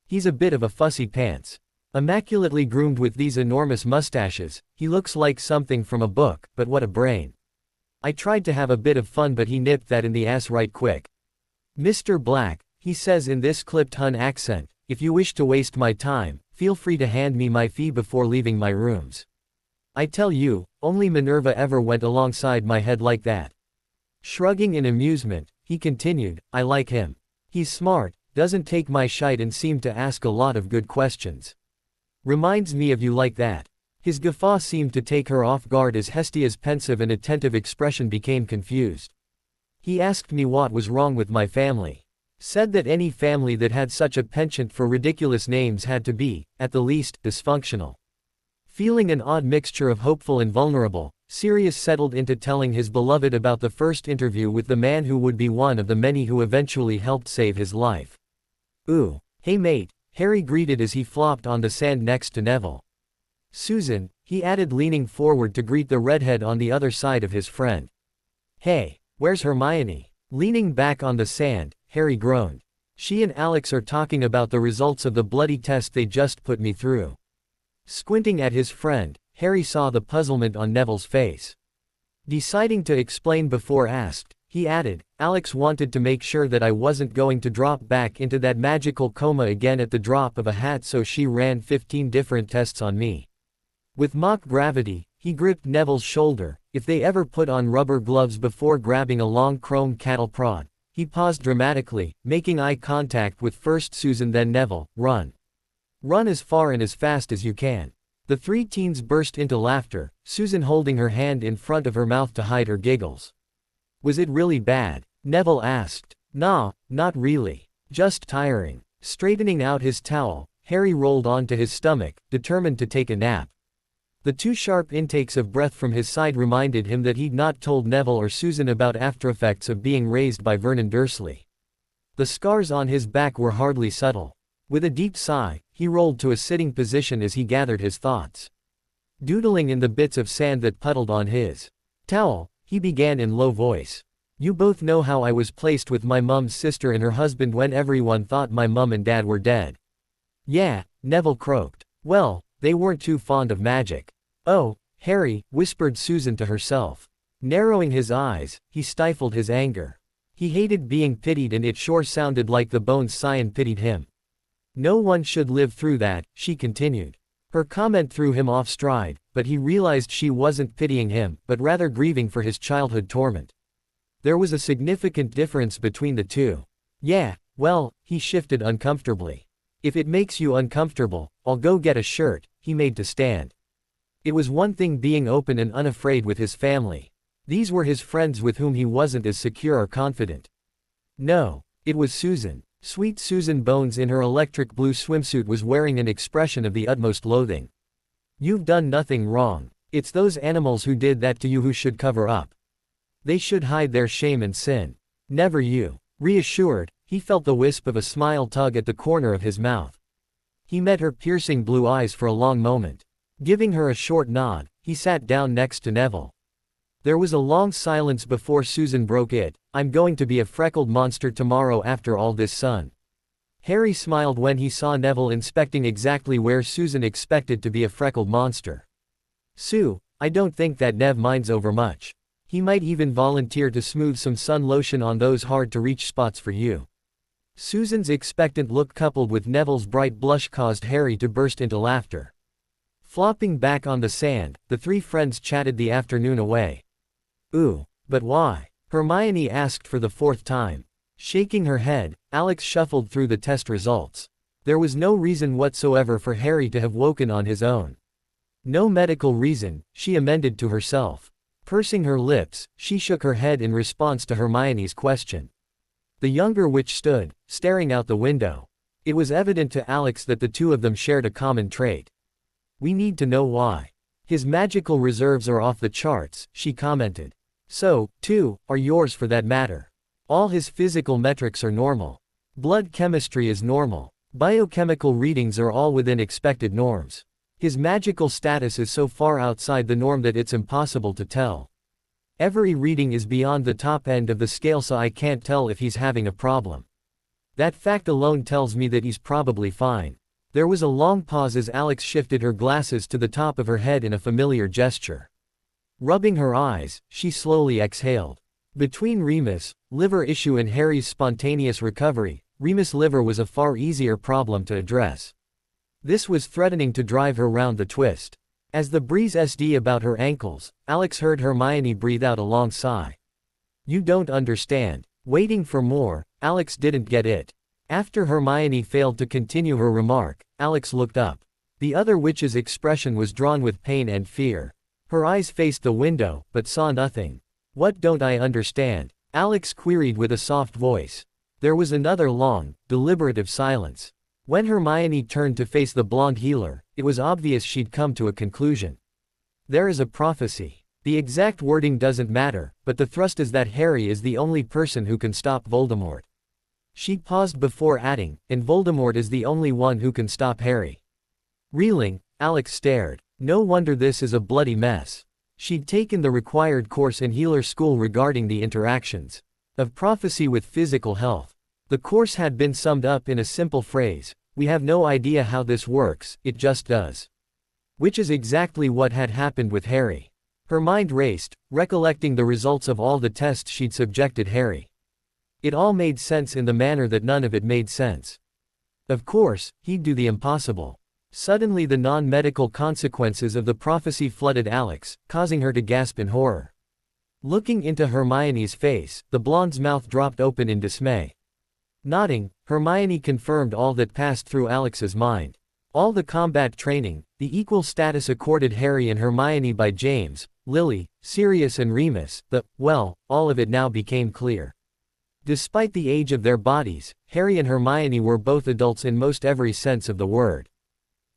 S1: He's a bit of a fussy pants. Immaculately groomed with these enormous mustaches, he looks like something from a book, but what a brain. I tried to have a bit of fun, but he nipped that in the ass right quick. "Mr. Black," he says in this clipped Hun accent, "if you wish to waste my time, feel free to hand me my fee before leaving my rooms. I tell you, only Minerva ever went alongside my head like that." Shrugging in amusement, he continued, "I like him. He's smart, doesn't take my shite and seemed to ask a lot of good questions. Reminds me of you like that." His guffaw seemed to take her off guard as Hestia's pensive and attentive expression became confused. "He asked me what was wrong with my family. Said that any family that had such a penchant for ridiculous names had to be, at the least, dysfunctional." Feeling an odd mixture of hopeful and vulnerable, Sirius settled into telling his beloved about the first interview with the man who would be one of the many who eventually helped save his life. "Ooh, hey mate," Harry greeted as he flopped on the sand next to Neville. "Susan," he added, leaning forward to greet the redhead on the other side of his friend. "Hey, where's Hermione?" Leaning back on the sand, Harry groaned. "She and Alex are talking about the results of the bloody test they just put me through." Squinting at his friend, Harry saw the puzzlement on Neville's face. Deciding to explain before asked, he added, "Alex wanted to make sure that I wasn't going to drop back into that magical coma again at the drop of a hat, so she ran 15 different tests on me." With mock gravity, he gripped Neville's shoulder. If they ever put on rubber gloves before grabbing a long chrome cattle prod. He paused dramatically, making eye contact with first Susan then Neville. "Run. Run as far and as fast as you can." The three teens burst into laughter, Susan holding her hand in front of her mouth to hide her giggles. "Was it really bad?" Neville asked. "Nah, not really. Just tiring." Straightening out his towel, Harry rolled onto his stomach, determined to take a nap. The two sharp intakes of breath from his side reminded him that he'd not told Neville or Susan about aftereffects of being raised by Vernon Dursley. The scars on his back were hardly subtle. With a deep sigh, he rolled to a sitting position as he gathered his thoughts. Doodling in the bits of sand that puddled on his towel, he began in low voice. "You both know how I was placed with my mum's sister and her husband when everyone thought my mum and dad were dead." "Yeah," Neville croaked. "Well, they weren't too fond of magic." "Oh, Harry," whispered Susan to herself. Narrowing his eyes, he stifled his anger. He hated being pitied, and it sure sounded like the Bones Scion pitied him. "No one should live through that," she continued. Her comment threw him off stride, but he realized she wasn't pitying him, but rather grieving for his childhood torment. There was a significant difference between the two. "Yeah, well," he shifted uncomfortably. "If it makes you uncomfortable, I'll go get a shirt," he made to stand. It was one thing being open and unafraid with his family. These were his friends with whom he wasn't as secure or confident. No, it was Susan. Sweet Susan Bones in her electric blue swimsuit was wearing an expression of the utmost loathing. "You've done nothing wrong. It's those animals who did that to you who should cover up. They should hide their shame and sin. Never you." Reassured, he felt the wisp of a smile tug at the corner of his mouth. He met her piercing blue eyes for a long moment. Giving her a short nod, he sat down next to Neville. There was a long silence before Susan broke it. "I'm going to be a freckled monster tomorrow after all this sun." Harry smiled when he saw Neville inspecting exactly where Susan expected to be a freckled monster. "Sue, I don't think that Nev minds over much. He might even volunteer to smooth some sun lotion on those hard-to-reach spots for you." Susan's expectant look coupled with Neville's bright blush caused Harry to burst into laughter. Flopping back on the sand, the three friends chatted the afternoon away. "Ooh, but why?" Hermione asked for the fourth time. Shaking her head, Alex shuffled through the test results. There was no reason whatsoever for Harry to have woken on his own. No medical reason, she amended to herself. Pursing her lips, she shook her head in response to Hermione's question. The younger witch stood, staring out the window. It was evident to Alex that the two of them shared a common trait. "We need to know why. His magical reserves are off the charts," she commented. "So, too, are yours for that matter. All his physical metrics are normal. Blood chemistry is normal. Biochemical readings are all within expected norms. His magical status is so far outside the norm that it's impossible to tell." Every reading is beyond the top end of the scale, so I can't tell if he's having a problem. That fact alone tells me that he's probably fine. There was a long pause as Alex shifted her glasses to the top of her head in a familiar gesture. Rubbing her eyes, she slowly exhaled. Between Remus' liver issue and Harry's spontaneous recovery, Remus' liver was a far easier problem to address. This was threatening to drive her round the twist. As the breeze sd about her ankles, Alex heard Hermione breathe out a long sigh. "You don't understand." Waiting for more, Alex didn't get it. After Hermione failed to continue her remark, Alex looked up. The other witch's expression was drawn with pain and fear. Her eyes faced the window, but saw nothing. "What don't I understand?" Alex queried with a soft voice. There was another long, deliberative silence. When Hermione turned to face the blonde healer, it was obvious she'd come to a conclusion. "There is a prophecy. The exact wording doesn't matter, but the thrust is that Harry is the only person who can stop Voldemort." She paused before adding, "And Voldemort is the only one who can stop Harry." Reeling, Alex stared. No wonder this is a bloody mess. She'd taken the required course in healer school regarding the interactions of prophecy with physical health. The course had been summed up in a simple phrase: "We have no idea how this works, it just does." Which is exactly what had happened with Harry. Her mind raced, recollecting the results of all the tests she'd subjected Harry. It all made sense in the manner that none of it made sense. Of course, he'd do the impossible. Suddenly the non-medical consequences of the prophecy flooded Alex, causing her to gasp in horror. Looking into Hermione's face, the blonde's mouth dropped open in dismay. Nodding, Hermione confirmed all that passed through Alex's mind. All the combat training, the equal status accorded Harry and Hermione by James, Lily, Sirius and Remus, all of it now became clear. Despite the age of their bodies, Harry and Hermione were both adults in most every sense of the word.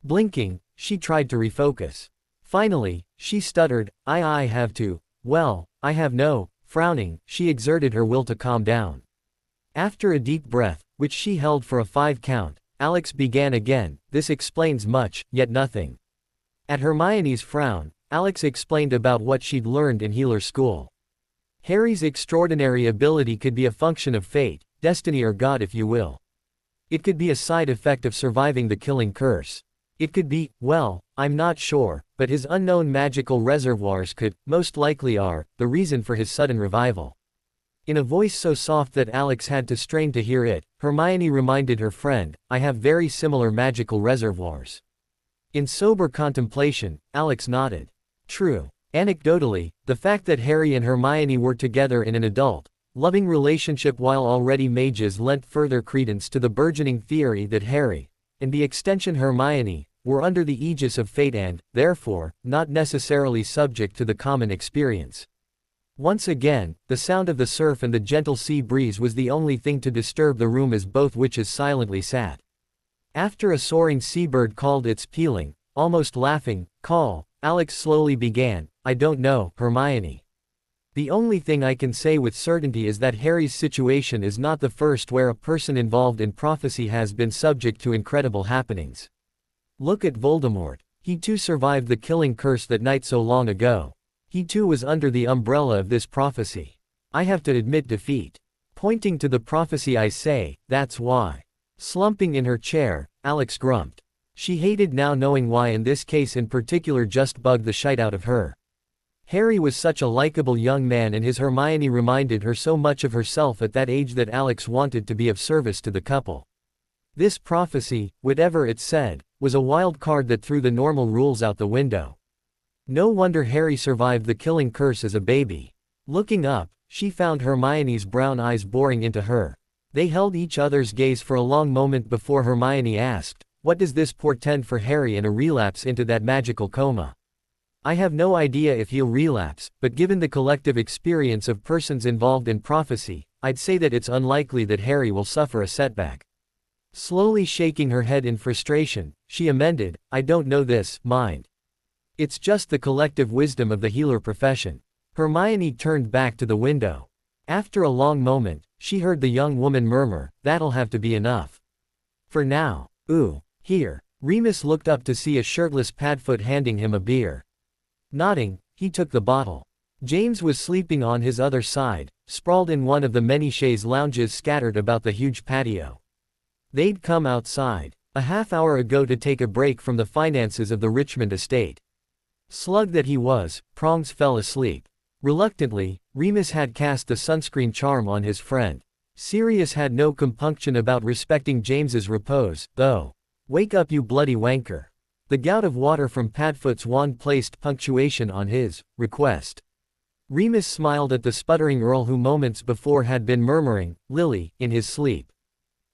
S1: Blinking, she tried to refocus. Finally, she stuttered, I have to. I have no." Frowning, she exerted her will to calm down. After a deep breath, which she held for a 5 count, Alex began again, "This explains much, yet nothing." At Hermione's frown, Alex explained about what she'd learned in healer school. Harry's extraordinary ability could be a function of fate, destiny or God if you will. It could be a side effect of surviving the killing curse. It could be, I'm not sure, but his unknown magical reservoirs could, most likely are, the reason for his sudden revival. In a voice so soft that Alex had to strain to hear it, Hermione reminded her friend, "I have very similar magical reservoirs." In sober contemplation, Alex nodded. True. Anecdotally, the fact that Harry and Hermione were together in an adult, loving relationship while already mages lent further credence to the burgeoning theory that Harry, and the extension Hermione, were under the aegis of fate and, therefore, not necessarily subject to the common experience. Once again, the sound of the surf and the gentle sea breeze was the only thing to disturb the room as both witches silently sat. After a soaring seabird called its pealing, almost laughing, call, Alex slowly began, "I don't know, Hermione. The only thing I can say with certainty is that Harry's situation is not the first where a person involved in prophecy has been subject to incredible happenings. Look at Voldemort. He too survived the killing curse that night so long ago. He too was under the umbrella of this prophecy. I have to admit defeat. Pointing to the prophecy I say, that's why." Slumping in her chair, Alex grumped. She hated now knowing why in this case in particular just bugged the shite out of her. Harry was such a likable young man and his Hermione reminded her so much of herself at that age that Alex wanted to be of service to the couple. This prophecy, whatever it said, was a wild card that threw the normal rules out the window. No wonder Harry survived the killing curse as a baby. Looking up, she found Hermione's brown eyes boring into her. They held each other's gaze for a long moment before Hermione asked, "What does this portend for Harry and a relapse into that magical coma?" "I have no idea if he'll relapse, but given the collective experience of persons involved in prophecy, I'd say that it's unlikely that Harry will suffer a setback." Slowly shaking her head in frustration, she amended, "I don't know this, mind. It's just the collective wisdom of the healer profession." Hermione turned back to the window. After a long moment, she heard the young woman murmur, "That'll have to be enough. For now. Ooh, here." Remus looked up to see a shirtless Padfoot handing him a beer. Nodding, he took the bottle. James was sleeping on his other side, sprawled in one of the many chaise lounges scattered about the huge patio. They'd come outside a half-hour ago to take a break from the finances of the Richmond estate. Slug that he was, Prongs fell asleep. Reluctantly, Remus had cast the sunscreen charm on his friend. Sirius had no compunction about respecting James's repose, though. "Wake up, you bloody wanker." The gout of water from Padfoot's wand placed punctuation on his request. Remus smiled at the sputtering Earl who moments before had been murmuring, "Lily," in his sleep.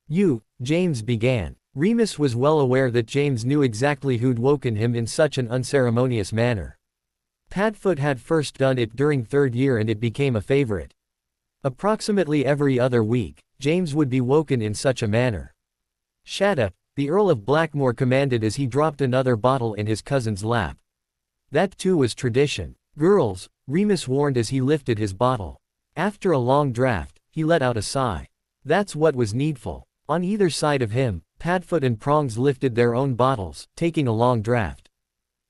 S1: "You," James began. Remus was well aware that James knew exactly who'd woken him in such an unceremonious manner. Padfoot had first done it during third year and it became a favorite. Approximately every other week, James would be woken in such a manner. "Shut up," the Earl of Blackmore commanded as he dropped another bottle in his cousin's lap. That too was tradition. "Girls," Remus warned as he lifted his bottle. After a long draught, he let out a sigh. That's what was needful. On either side of him, Padfoot and Prongs lifted their own bottles, taking a long draught.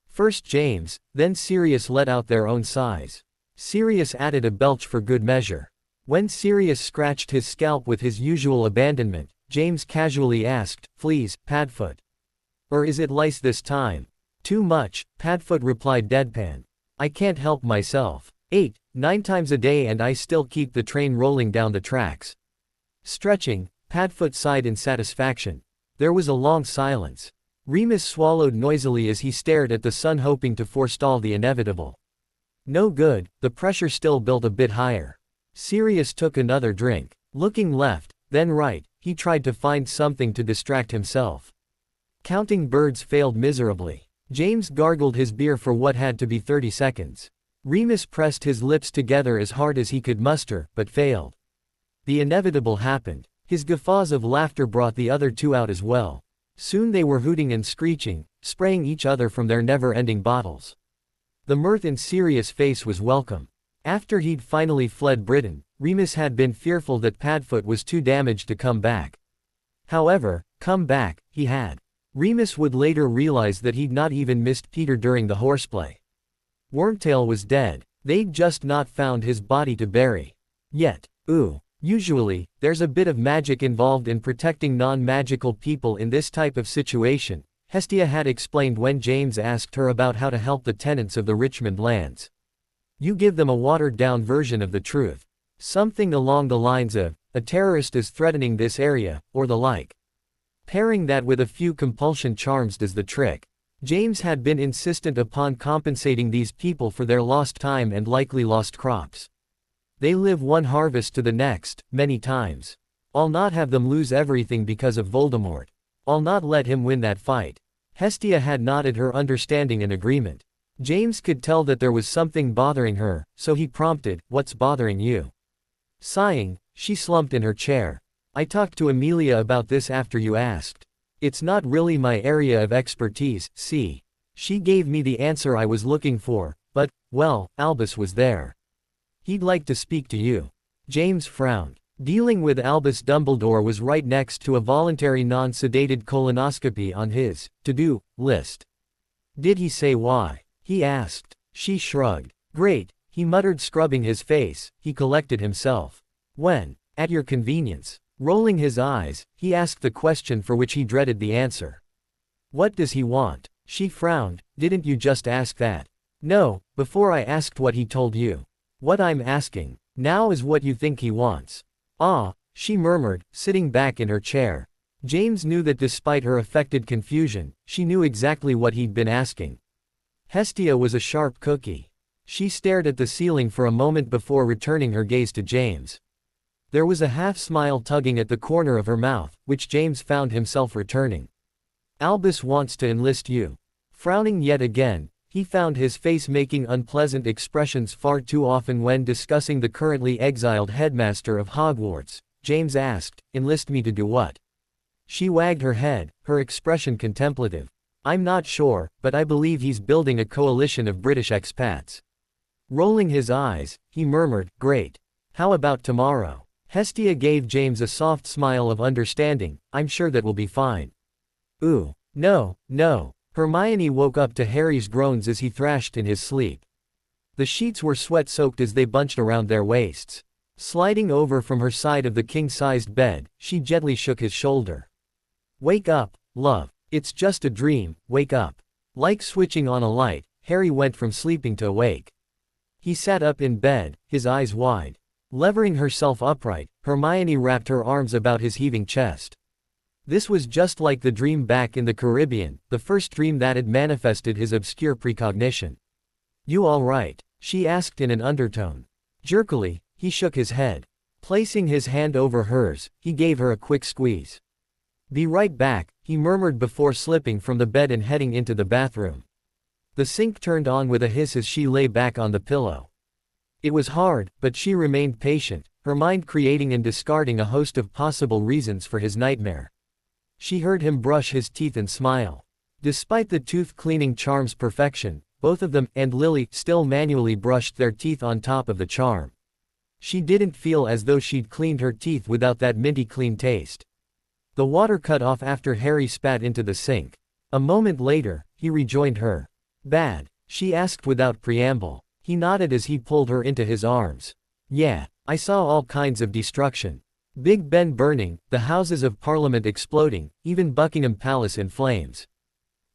S1: First James, then Sirius let out their own sighs. Sirius added a belch for good measure. When Sirius scratched his scalp with his usual abandonment, James casually asked, "Fleas, Padfoot? Or is it lice this time?" "Too much," Padfoot replied deadpan. "I can't help myself. 8, 9 times a day and I still keep the train rolling down the tracks." Stretching, Padfoot sighed in satisfaction. There was a long silence. Remus swallowed noisily as he stared at the sun hoping to forestall the inevitable. No good, the pressure still built a bit higher. Sirius took another drink. Looking left, then right, he tried to find something to distract himself. Counting birds failed miserably. James gargled his beer for what had to be 30 seconds. Remus pressed his lips together as hard as he could muster, but failed. The inevitable happened. His guffaws of laughter brought the other two out as well. Soon they were hooting and screeching, spraying each other from their never-ending bottles. The mirth in Sirius' face was welcome. After he'd finally fled Britain, Remus had been fearful that Padfoot was too damaged to come back. However, come back, he had. Remus would later realize that he'd not even missed Peter during the horseplay. Wormtail was dead. They'd just not found his body to bury. Yet. Usually, there's a bit of magic involved in protecting non-magical people in this type of situation, Hestia had explained when James asked her about how to help the tenants of the Richmond lands. You give them a watered-down version of the truth. Something along the lines of, "A terrorist is threatening this area," or the like. Pairing that with a few compulsion charms does the trick. James had been insistent upon compensating these people for their lost time and likely lost crops. They live one harvest to the next, many times. I'll not have them lose everything because of Voldemort. I'll not let him win that fight. Hestia had nodded her understanding and agreement. James could tell that there was something bothering her, so he prompted, "What's bothering you?" Sighing, she slumped in her chair. "I talked to Amelia about this after you asked. It's not really my area of expertise, see. She gave me the answer I was looking for, but, well, Albus was there. He'd like to speak to you." James frowned. Dealing with Albus Dumbledore was right next to a voluntary non-sedated colonoscopy on his to-do list. "Did he say why?" he asked. She shrugged. "Great," he muttered, scrubbing his face. He collected himself. "When? At your convenience." Rolling his eyes, he asked the question for which he dreaded the answer. "What does he want?" She frowned. "Didn't you just ask that?" "No, before I asked what he told you. What I'm asking now is what you think he wants." "Ah," she murmured, sitting back in her chair. James knew that despite her affected confusion, she knew exactly what he'd been asking. Hestia was a sharp cookie. She stared at the ceiling for a moment before returning her gaze to James. There was a half-smile tugging at the corner of her mouth, which James found himself returning. "Albus wants to enlist you." Frowning yet again, he found his face making unpleasant expressions far too often when discussing the currently exiled headmaster of Hogwarts. James asked, "Enlist me to do what?" She wagged her head, her expression contemplative. "I'm not sure, but I believe he's building a coalition of British expats." Rolling his eyes, he murmured, "Great. How about tomorrow?" Hestia gave James a soft smile of understanding. "I'm sure that will be fine." No. Hermione woke up to Harry's groans as he thrashed in his sleep. The sheets were sweat-soaked as they bunched around their waists. Sliding over from her side of the king-sized bed, she gently shook his shoulder. "Wake up, love. It's just a dream, wake up." Like switching on a light, Harry went from sleeping to awake. He sat up in bed, his eyes wide. Levering herself upright, Hermione wrapped her arms about his heaving chest. This was just like the dream back in the Caribbean, the first dream that had manifested his obscure precognition. "You all right?" she asked in an undertone. Jerkily, he shook his head. Placing his hand over hers, he gave her a quick squeeze. "Be right back," he murmured before slipping from the bed and heading into the bathroom. The sink turned on with a hiss as she lay back on the pillow. It was hard, but she remained patient, her mind creating and discarding a host of possible reasons for his nightmare. She heard him brush his teeth and smile. Despite the tooth-cleaning charm's perfection, both of them, and Lily, still manually brushed their teeth on top of the charm. She didn't feel as though she'd cleaned her teeth without that minty clean taste. The water cut off after Harry spat into the sink. A moment later, he rejoined her. "Bad?" she asked without preamble. He nodded as he pulled her into his arms. "Yeah, I saw all kinds of destruction. Big Ben burning, the Houses of Parliament exploding, even Buckingham Palace in flames."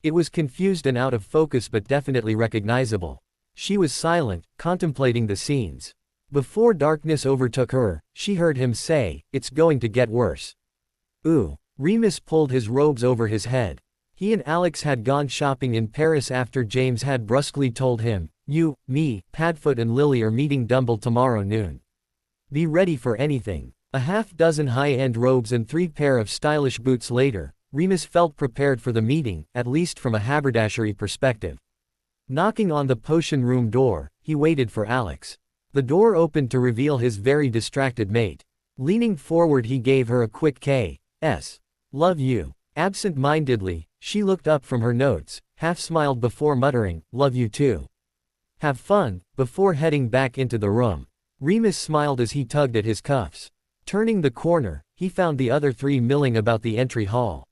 S1: It was confused and out of focus but definitely recognizable. She was silent, contemplating the scenes. Before darkness overtook her, she heard him say, "It's going to get worse." Ooh. Remus pulled his robes over his head. He and Alex had gone shopping in Paris after James had brusquely told him, "You, me, Padfoot and Lily are meeting Dumbledore tomorrow noon. Be ready for anything." A half-dozen high-end robes and 3 pair of stylish boots later, Remus felt prepared for the meeting, at least from a haberdashery perspective. Knocking on the potion room door, he waited for Alex. The door opened to reveal his very distracted mate. Leaning forward, he gave her a quick "K.S. Love you." Absent-mindedly, she looked up from her notes, half-smiled before muttering, "Love you too. Have fun," before heading back into the room. Remus smiled as he tugged at his cuffs. Turning the corner, he found the other 3 milling about the entry hall.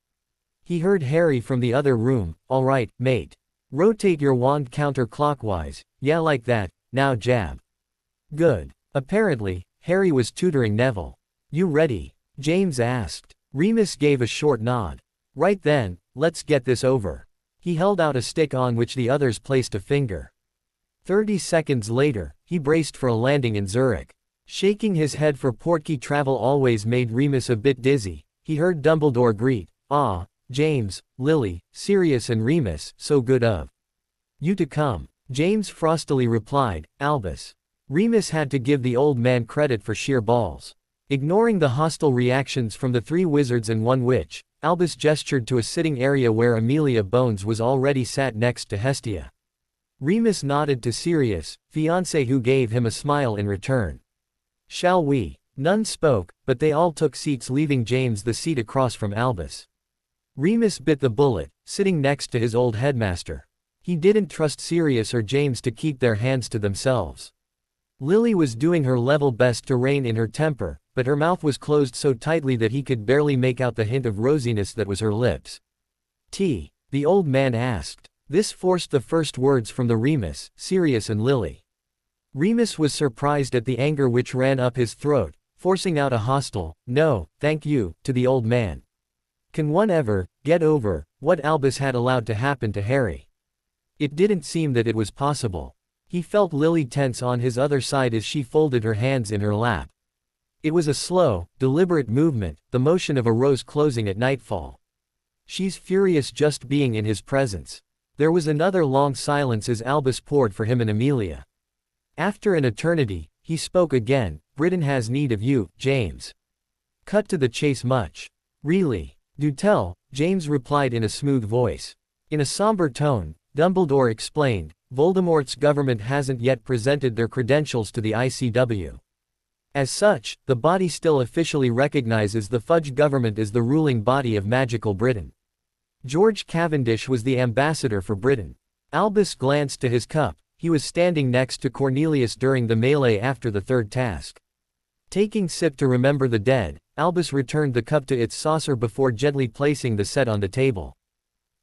S1: He heard Harry from the other room, "All right, mate. Rotate your wand counterclockwise, yeah like that, now jab." "Good." Apparently, Harry was tutoring Neville. "You ready?" James asked. Remus gave a short nod. "Right then, let's get this over." He held out a stick on which the others placed a finger. 30 seconds later, he braced for a landing in Zurich. Shaking his head, for portkey travel always made Remus a bit dizzy, he heard Dumbledore greet, "Ah, James, Lily, Sirius and Remus, so good of you to come." James frostily replied, "Albus." Remus had to give the old man credit for sheer balls. Ignoring the hostile reactions from the 3 wizards and 1 witch, Albus gestured to a sitting area where Amelia Bones was already sat next to Hestia. Remus nodded to Sirius, fiancé, who gave him a smile in return. "Shall we?" None spoke, but they all took seats, leaving James the seat across from Albus. Remus bit the bullet, sitting next to his old headmaster. He didn't trust Sirius or James to keep their hands to themselves. Lily was doing her level best to rein in her temper, but her mouth was closed so tightly that he could barely make out the hint of rosiness that was her lips. "Tea?" the old man asked. This forced the first words from the Remus, Sirius and Lily. Remus was surprised at the anger which ran up his throat, forcing out a hostile, "No, thank you," to the old man. Can one ever get over what Albus had allowed to happen to Harry? It didn't seem that it was possible. He felt Lily tense on his other side as she folded her hands in her lap. It was a slow, deliberate movement, the motion of a rose closing at nightfall. "She's furious just being in his presence." There was another long silence as Albus poured for him and Amelia. After an eternity, he spoke again, "Britain has need of you, James." "Cut to the chase much." "Really? Do tell," James replied in a smooth voice. In a somber tone, Dumbledore explained, "Voldemort's government hasn't yet presented their credentials to the ICW. As such, the body still officially recognizes the Fudge government as the ruling body of magical Britain. George Cavendish was the ambassador for Britain." Albus glanced to his cup. He was standing next to Cornelius during the melee after the 3rd task. Taking sip to remember the dead, Albus returned the cup to its saucer before gently placing the set on the table.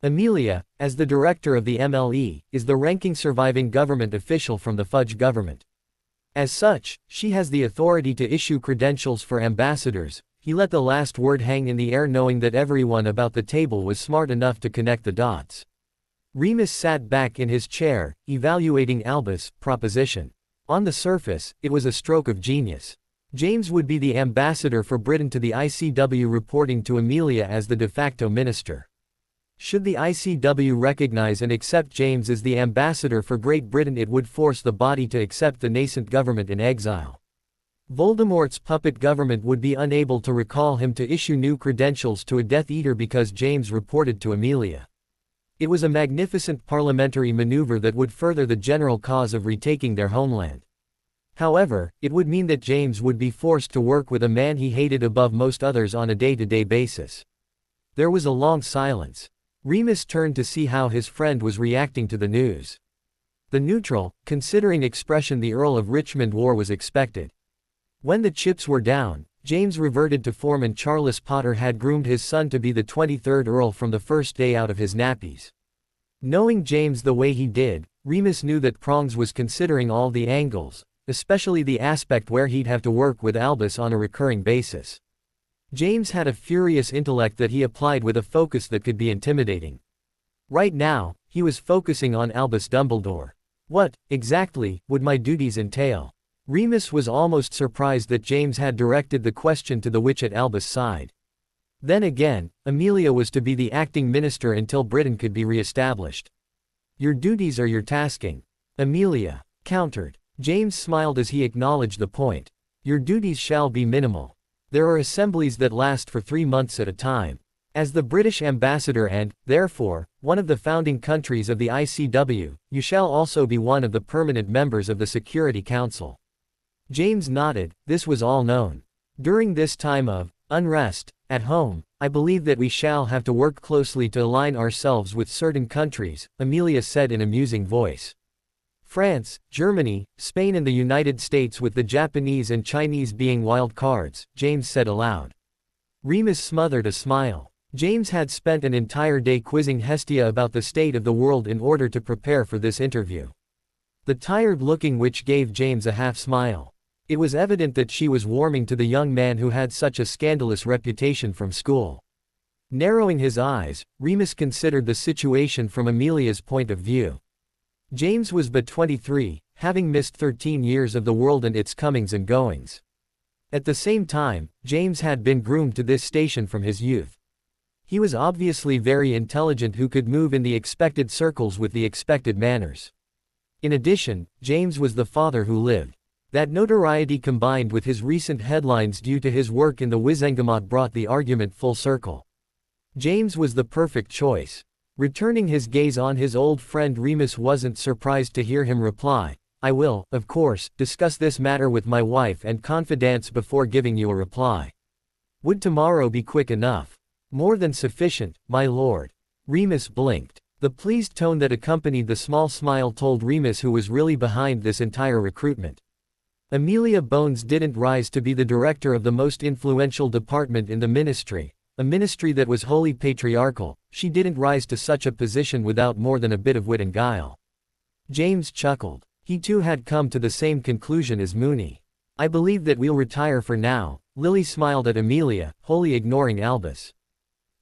S1: Amelia, as the director of the MLE, is the ranking surviving government official from the Fudge government. As such, she has the authority to issue credentials for ambassadors. He let the last word hang in the air, knowing that everyone about the table was smart enough to connect the dots. Remus sat back in his chair, evaluating Albus' proposition. On the surface, it was a stroke of genius. James would be the ambassador for Britain to the ICW, reporting to Amelia as the de facto minister. Should the ICW recognize and accept James as the ambassador for Great Britain, it would force the body to accept the nascent government in exile. Voldemort's puppet government would be unable to recall him to issue new credentials to a Death Eater because James reported to Amelia. It was a magnificent parliamentary maneuver that would further the general cause of retaking their homeland. However, it would mean that James would be forced to work with a man he hated above most others on a day-to-day basis. There was a long silence. Remus turned to see how his friend was reacting to the news. The neutral, considering expression the Earl of Richmond wore was expected. When the chips were down, James reverted to form, and Charles Potter had groomed his son to be the 23rd Earl from the first day out of his nappies. Knowing James the way he did, Remus knew that Prongs was considering all the angles, especially the aspect where he'd have to work with Albus on a recurring basis. James had a furious intellect that he applied with a focus that could be intimidating. Right now, he was focusing on Albus Dumbledore. What, exactly, would my duties entail? Remus was almost surprised that James had directed the question to the witch at Albus' side. Then again, Amelia was to be the acting minister until Britain could be re-established. Your duties are your tasking, Amelia countered. James smiled as he acknowledged the point. Your duties shall be minimal. There are assemblies that last for 3 months at a time. As the British ambassador and, therefore, one of the founding countries of the ICW, you shall also be one of the permanent members of the Security Council. James nodded. This was all known. During this time of unrest at home, I believe that we shall have to work closely to align ourselves with certain countries, Amelia said in a musing voice. France, Germany, Spain and the United States, with the Japanese and Chinese being wild cards, James said aloud. Remus smothered a smile. James had spent an entire day quizzing Hestia about the state of the world in order to prepare for this interview. The tired-looking witch gave James a half-smile. It was evident that she was warming to the young man who had such a scandalous reputation from school. Narrowing his eyes, Remus considered the situation from Amelia's point of view. James was but 23, having missed 13 years of the world and its comings and goings. At the same time, James had been groomed to this station from his youth. He was obviously very intelligent, who could move in the expected circles with the expected manners. In addition, James was the father who lived. That notoriety combined with his recent headlines due to his work in the Wizengamot brought the argument full circle. James was the perfect choice. Returning his gaze on his old friend, Remus wasn't surprised to hear him reply, I will, of course, discuss this matter with my wife and confidants before giving you a reply. Would tomorrow be quick enough? More than sufficient, my lord. Remus blinked. The pleased tone that accompanied the small smile told Remus who was really behind this entire recruitment. Amelia Bones didn't rise to be the director of the most influential department in the ministry, a ministry that was wholly patriarchal. She didn't rise to such a position without more than a bit of wit and guile. James chuckled. He too had come to the same conclusion as Mooney. I believe that we'll retire for now. Lily smiled at Amelia, wholly ignoring Albus.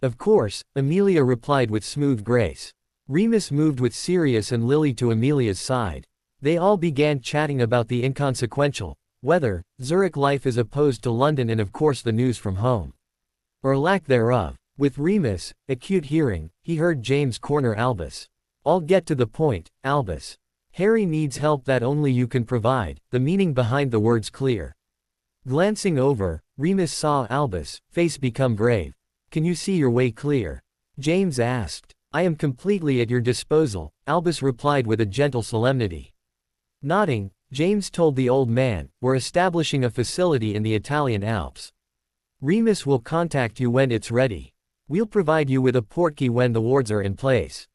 S1: Of course, Amelia replied with smooth grace. Remus moved with Sirius and Lily to Amelia's side. They all began chatting about the inconsequential weather, Zurich life as opposed to London, and of course the news from home. Or lack thereof. With Remus' acute hearing, he heard James corner Albus. I'll get to the point, Albus. Harry needs help that only you can provide, the meaning behind the words clear. Glancing over, Remus saw Albus' face become grave. Can you see your way clear? James asked. I am completely at your disposal, Albus replied with a gentle solemnity. Nodding, James told the old man, we're establishing a facility in the Italian Alps. Remus will contact you when it's ready. We'll provide you with a portkey when the wards are in place.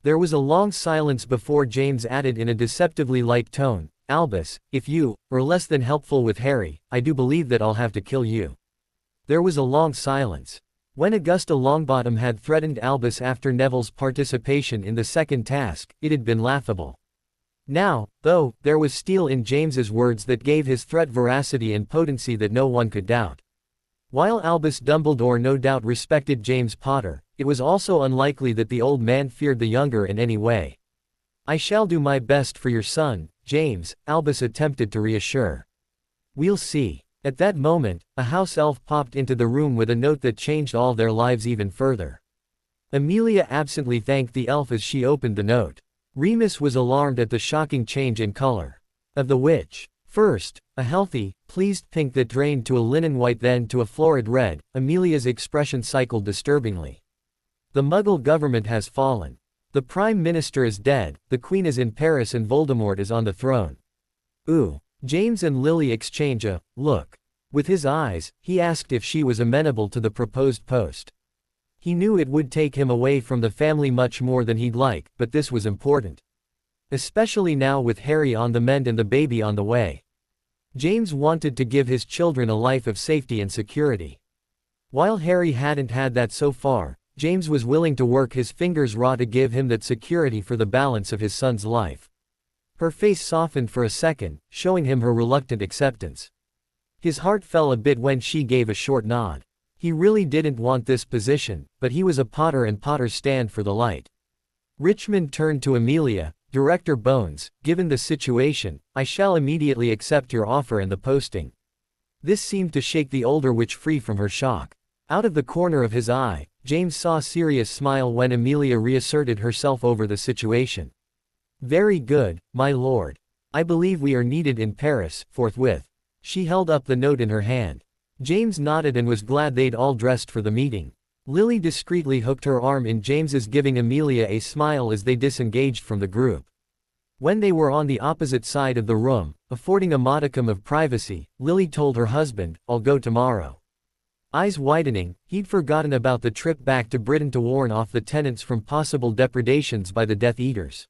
S1: There was a long silence before James added in a deceptively light tone, Albus, if you are less than helpful with Harry, I do believe that I'll have to kill you. There was a long silence.
S2: When Augusta Longbottom had threatened Albus after Neville's participation in the second task, it had been laughable. Now, though, there was steel in James's words that gave his threat veracity and potency that no one could doubt. While Albus Dumbledore no doubt respected James Potter, it was also unlikely that the old man feared the younger in any way. "I shall do my best for your son, James," Albus attempted to reassure. "We'll see." At that moment, a house elf popped into the room with a note that changed all their lives even further. Amelia absently thanked the elf as she opened the note. Remus was alarmed at the shocking change in color of the witch. First, a healthy, pleased pink that drained to a linen white, then to a florid red. Amelia's expression cycled disturbingly. "The Muggle government has fallen. The Prime Minister is dead, the Queen is in Paris, and Voldemort is on the throne." "Ooh." James and Lily exchange a look. With his eyes, he asked if she was amenable to the proposed post. He knew it would take him away from the family much more than he'd like, but this was important. Especially now with Harry on the mend and the baby on the way. James wanted to give his children a life of safety and security. While Harry hadn't had that so far, James was willing to work his fingers raw to give him that security for the balance of his son's life. Her face softened for a second, showing him her reluctant acceptance. His heart fell a bit when she gave a short nod. He really didn't want this position, but he was a Potter and Potters stand for the light. Richmond turned to Amelia. "Director Bones, given the situation, I shall immediately accept your offer and the posting." This seemed to shake the older witch free from her shock. Out of the corner of his eye, James saw a serious smile when Amelia reasserted herself over the situation. "Very good, my lord. I believe we are needed in Paris." Forthwith, she held up the note in her hand. James nodded and was glad they'd all dressed for the meeting. Lily discreetly hooked her arm in James's, giving Amelia a smile as they disengaged from the group. When they were on the opposite side of the room, affording a modicum of privacy, Lily told her husband, "I'll go tomorrow." Eyes widening, he'd forgotten about the trip back to Britain to warn off the tenants from possible depredations by the Death Eaters.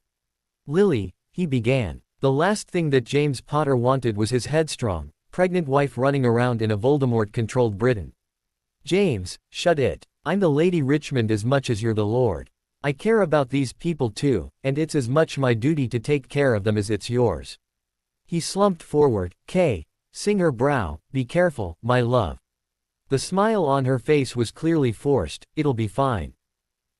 S2: "Lily," he began. The last thing that James Potter wanted was his headstrong, pregnant wife running around in a Voldemort-controlled Britain. "James, shut it. I'm the Lady Richmond as much as you're the Lord. I care about these people too, and it's as much my duty to take care of them as it's yours." He slumped forward. Kissing her brow. "Be careful, my love." The smile on her face was clearly forced. "It'll be fine."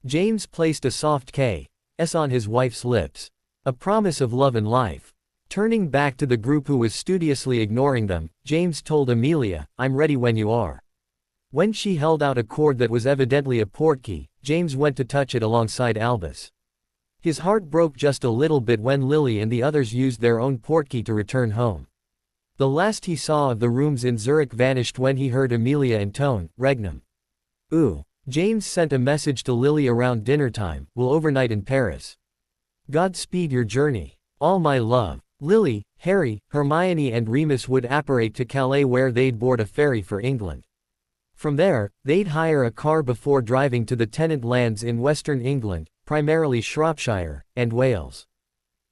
S2: James placed a soft kiss on his wife's lips. A promise of love and life. Turning back to the group who was studiously ignoring them, James told Amelia, "I'm ready when you are." When she held out a cord that was evidently a portkey, James went to touch it alongside Albus. His heart broke just a little bit when Lily and the others used their own portkey to return home. The last he saw of the rooms in Zurich vanished when he heard Amelia intone, "Regnum." "Ooh." James sent a message to Lily around dinner time, "We'll overnight in Paris. Godspeed your journey. All my love." Lily, Harry, Hermione and Remus would apparate to Calais, where they'd board a ferry for England. From there, they'd hire a car before driving to the tenant lands in western England, primarily Shropshire and Wales.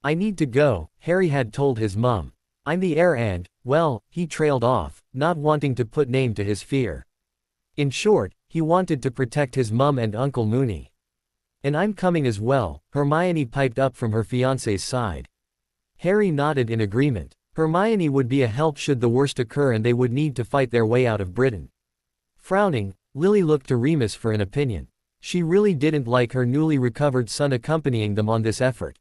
S2: "I need to go," Harry had told his mum. "I'm the heir and," well, he trailed off, not wanting to put name to his fear. In short, he wanted to protect his mum and Uncle Moony. "And I'm coming as well," Hermione piped up from her fiancé's side. Harry nodded in agreement. Hermione would be a help should the worst occur and they would need to fight their way out of Britain. Frowning, Lily looked to Remus for an opinion. She really didn't like her newly recovered son accompanying them on this effort.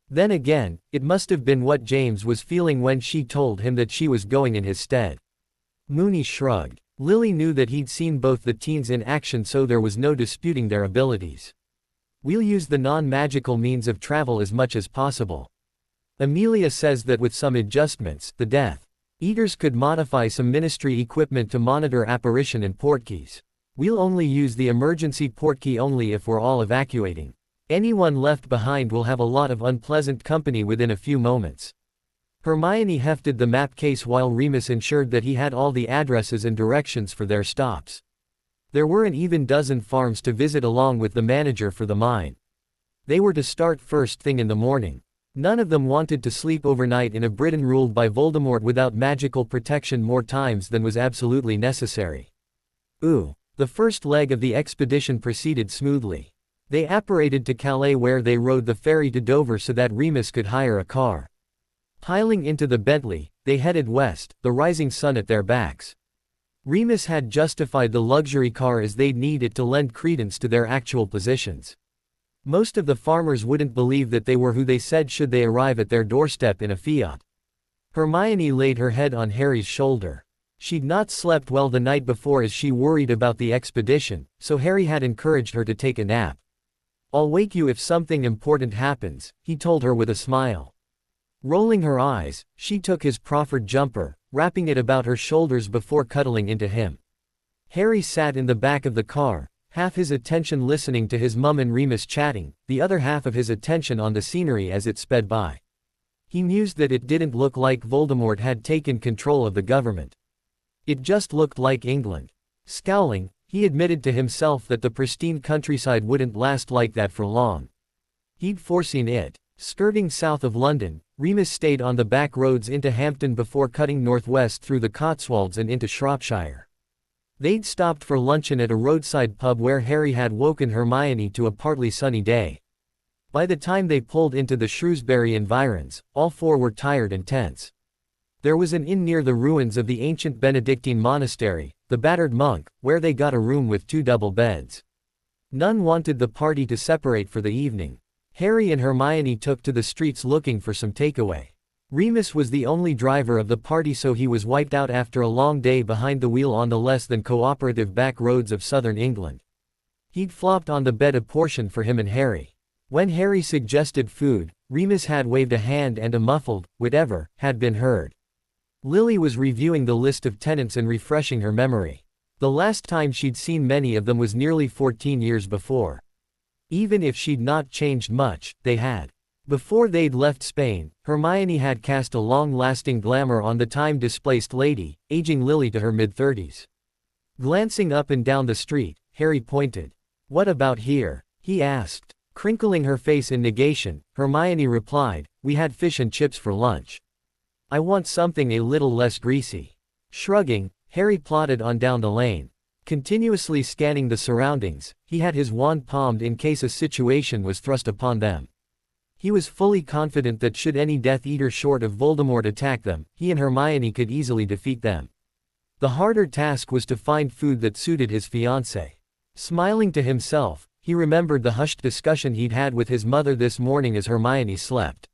S2: Then again, it must have been what James was feeling when she told him that she was going in his stead. Moony shrugged. Lily knew that he'd seen both the teens in action, so there was no disputing their abilities. "We'll use the non-magical means of travel as much as possible. Amelia says that with some adjustments, the Death Eaters could modify some ministry equipment to monitor apparition and portkeys. We'll only use the emergency portkey only if we're all evacuating. Anyone left behind will have a lot of unpleasant company within a few moments." Hermione hefted the map case while Remus ensured that he had all the addresses and directions for their stops. There were an even dozen farms to visit along with the manager for the mine. They were to start first thing in the morning. None of them wanted to sleep overnight in a Britain ruled by Voldemort without magical protection more times than was absolutely necessary. "Ooh." The first leg of the expedition proceeded smoothly. They apparated to Calais where they rode the ferry to Dover so that Remus could hire a car. Piling into the Bentley, they headed west, the rising sun at their backs. Remus had justified the luxury car as they'd need it to lend credence to their actual positions. Most of the farmers wouldn't believe that they were who they said should they arrive at their doorstep in a Fiat. Hermione laid her head on Harry's shoulder. She'd not slept well the night before as she worried about the expedition, so Harry had encouraged her to take a nap. "I'll wake you if something important happens," he told her with a smile. Rolling her eyes, she took his proffered jumper, wrapping it about her shoulders before cuddling into him. Harry sat in the back of the car, half his attention listening to his mum and Remus chatting, the other half of his attention on the scenery as it sped by. He mused that it didn't look like Voldemort had taken control of the government. It just looked like England. Scowling, he admitted to himself that the pristine countryside wouldn't last like that for long. He'd foreseen it. Skirting south of London, Remus stayed on the back roads into Hampton before cutting northwest through the Cotswolds and into Shropshire. They'd stopped for luncheon at a roadside pub where Harry had woken Hermione to a partly sunny day. By the time they pulled into the Shrewsbury environs, all four were tired and tense. There was an inn near the ruins of the ancient Benedictine monastery, the Battered Monk, where they got a room with 2 double beds. None wanted the party to separate for the evening. Harry and Hermione took to the streets looking for some takeaway. Remus was the only driver of the party, so he was wiped out after a long day behind the wheel on the less than cooperative back roads of southern England. He'd flopped on the bed a portion for him and Harry. When Harry suggested food, Remus had waved a hand and a muffled, whatever, had been heard. Lily was reviewing the list of tenants and refreshing her memory. The last time she'd seen many of them was nearly 14 years before. Even if she'd not changed much, they had. Before they'd left Spain, Hermione had cast a long-lasting glamour on the time-displaced lady, aging Lily to her mid-30s. Glancing up and down the street, Harry pointed. "What about here?" he asked. Crinkling her face in negation, Hermione replied, "We had fish and chips for lunch. I want something a little less greasy." Shrugging, Harry plodded on down the lane. Continuously scanning the surroundings, he had his wand palmed in case a situation was thrust upon them. He was fully confident that should any Death Eater short of Voldemort attack them, he and Hermione could easily defeat them. The harder task was to find food that suited his fiancée. Smiling to himself, he remembered the hushed discussion he'd had with his mother this morning as Hermione slept.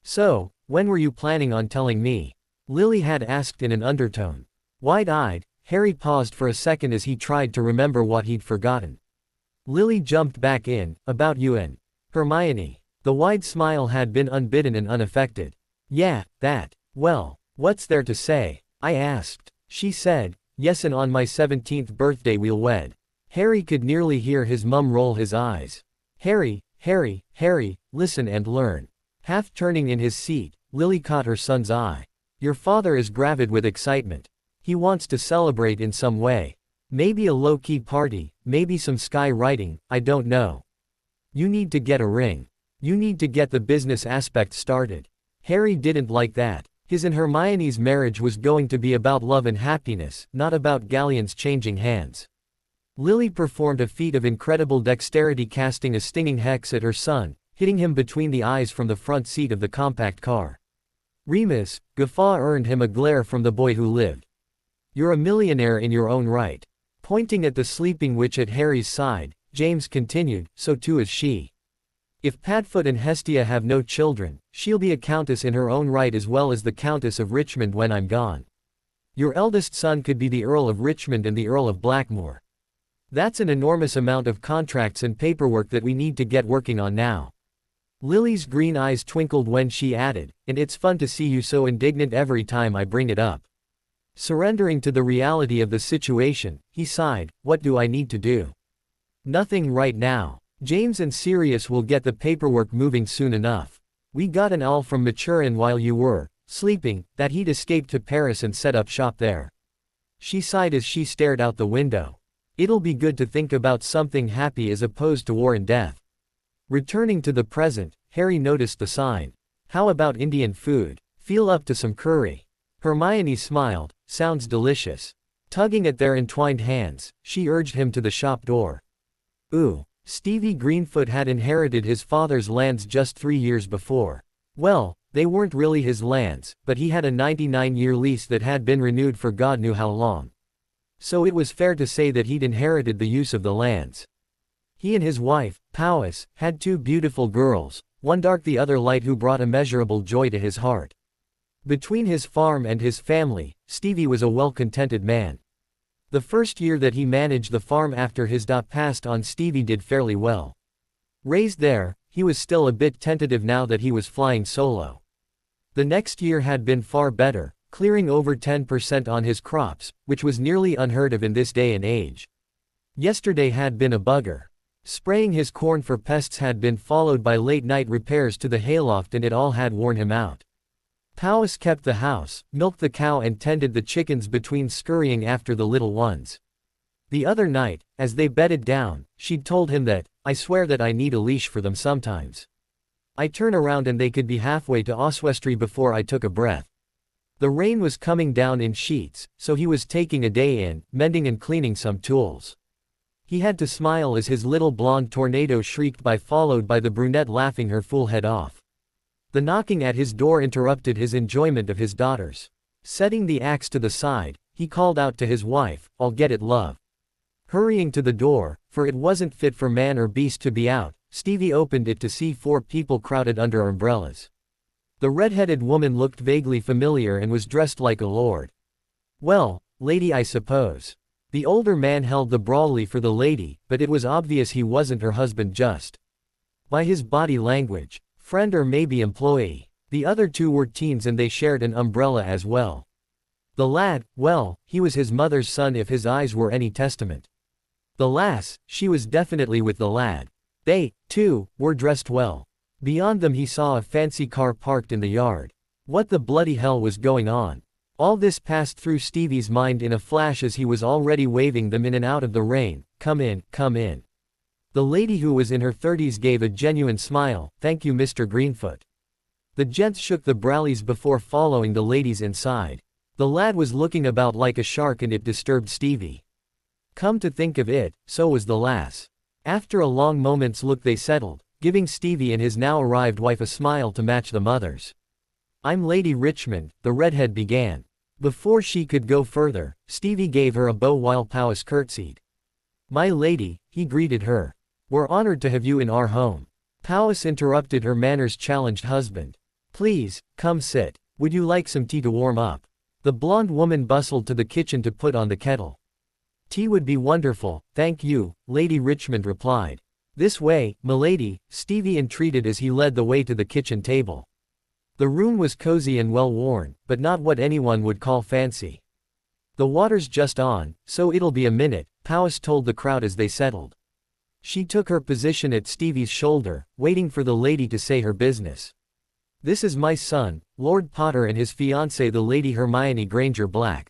S2: "So, when were you planning on telling me?" Lily had asked in an undertone. Wide-eyed, Harry paused for a second as he tried to remember what he'd forgotten. Lily jumped back in, "About you and Hermione." The wide smile had been unbidden and unaffected. "Yeah, that. Well, what's there to say?" I asked. She said, "Yes, and on my 17th birthday we'll wed." Harry could nearly hear his mum roll his eyes. Harry, listen and learn." Half turning in his seat, Lily caught her son's eye. "Your father is gravid with excitement. He wants to celebrate in some way. Maybe a low-key party, maybe some sky writing, I don't know. You need to get a ring. You need to get the business aspect started." Harry didn't like that. His and Hermione's marriage was going to be about love and happiness, not about galleons changing hands. Lily performed a feat of incredible dexterity, casting a stinging hex at her son, hitting him between the eyes from the front seat of the compact car. Remus' guffaw earned him a glare from the boy who lived. "You're a millionaire in your own right." Pointing at the sleeping witch at Harry's side, James continued, "So too is she. If Padfoot and Hestia have no children, she'll be a countess in her own right as well as the Countess of Richmond when I'm gone. Your eldest son could be the Earl of Richmond and the Earl of Blackmore. That's an enormous amount of contracts and paperwork that we need to get working on now." Lily's green eyes twinkled when she added, "And it's fun to see you so indignant every time I bring it up." Surrendering to the reality of the situation, he sighed, "What do I need to do?" "Nothing right now. James and Sirius will get the paperwork moving soon enough. We got an owl from Maturin while you were sleeping, that he'd escaped to Paris and set up shop there." She sighed as she stared out the window. "It'll be good to think about something happy as opposed to war and death." Returning to the present, Harry noticed the sign. "How about Indian food? Feel up to some curry." Hermione smiled, "Sounds delicious." Tugging at their entwined hands, she urged him to the shop door. Ooh. Stevie Greenfoot had inherited his father's lands just 3 years before. Well, they weren't really his lands, but he had a 99-year lease that had been renewed for God knew how long. So it was fair to say that he'd inherited the use of the lands. He and his wife, Powys, had 2 beautiful girls, one dark the other light, who brought immeasurable joy to his heart. Between his farm and his family, Stevie was a well-contented man. The first year that he managed the farm after his dad passed on, Stevie did fairly well. Raised there, he was still a bit tentative now that he was flying solo. The next year had been far better, clearing over 10% on his crops, which was nearly unheard of in this day and age. Yesterday had been a bugger. Spraying his corn for pests had been followed by late-night repairs to the hayloft, and it all had worn him out. Powys kept the house, milked the cow and tended the chickens between scurrying after the little ones. The other night, as they bedded down, she'd told him that, "I swear that I need a leash for them sometimes. I turn around and they could be halfway to Oswestry before I took a breath." The rain was coming down in sheets, so he was taking a day in, mending and cleaning some tools. He had to smile as his little blonde tornado shrieked by, followed by the brunette laughing her fool head off. The knocking at his door interrupted his enjoyment of his daughters. Setting the axe to the side, he called out to his wife, "I'll get it, love." Hurrying to the door, for it wasn't fit for man or beast to be out, Stevie opened it to see 4 people crowded under umbrellas. The red-headed woman looked vaguely familiar and was dressed like a lord. "Well, lady, I suppose." The older man held the brawly for the lady, but it was obvious he wasn't her husband just by his body language. Friend or maybe employee. The other 2 were teens and they shared an umbrella as well. The lad, well, he was his mother's son if his eyes were any testament. The lass, she was definitely with the lad. They, too, were dressed well. Beyond them he saw a fancy car parked in the yard. What the bloody hell was going on? All this passed through Stevie's mind in a flash as he was already waving them in and out of the rain. "Come in, come in." The lady, who was in her 30s, gave a genuine smile. "Thank you, Mr. Greenfoot." The gents shook the browlies before following the ladies inside. The lad was looking about like a shark and it disturbed Stevie. Come to think of it, so was the lass. After a long moment's look they settled, giving Stevie and his now arrived wife a smile to match the mother's. "I'm Lady Richmond," the redhead began. Before she could go further, Stevie gave her a bow while Powys curtsied. "My lady," he greeted her. "We're honored to have you in our home." Powys interrupted her manners-challenged husband. "Please, come sit. Would you like some tea to warm up?" The blonde woman bustled to the kitchen to put on the kettle. "Tea would be wonderful, thank you," Lady Richmond replied. "This way, milady," Stevie entreated as he led the way to the kitchen table. The room was cozy and well-worn, but not what anyone would call fancy. "The water's just on, so it'll be a minute," Powys told the crowd as they settled. She took her position at Stevie's shoulder, waiting for the lady to say her business. "This is my son, Lord Potter, and his fiancée, the Lady Hermione Granger Black."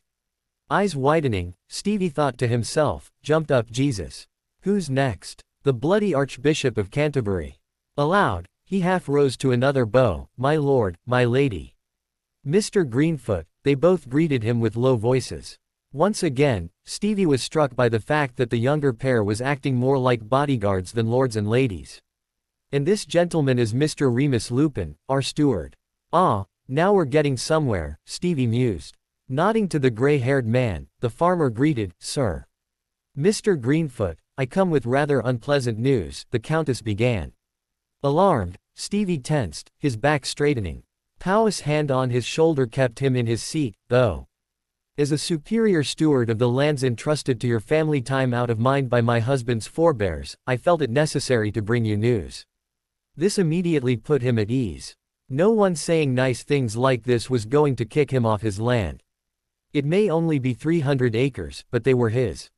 S2: Eyes widening, Stevie thought to himself, "Jumped up Jesus. Who's next? The bloody Archbishop of Canterbury." Aloud, he half rose to another bow. "My lord, my lady." "Mr. Greenfoot," they both greeted him with low voices. Once again, Stevie was struck by the fact that the younger pair was acting more like bodyguards than lords and ladies. "And this gentleman is Mr. Remus Lupin, our steward." "Ah, now we're getting somewhere," Stevie mused. Nodding to the gray-haired man, the farmer greeted, "Sir." "Mr. Greenfoot, I come with rather unpleasant news," the Countess began. Alarmed, Stevie tensed, his back straightening. Powys' hand on his shoulder kept him in his seat, though. "As a superior steward of the lands entrusted to your family time out of mind by my husband's forebears, I felt it necessary to bring you news." This immediately put him at ease. No one saying nice things like this was going to kick him off his land. It may only be 300 acres, but they were his.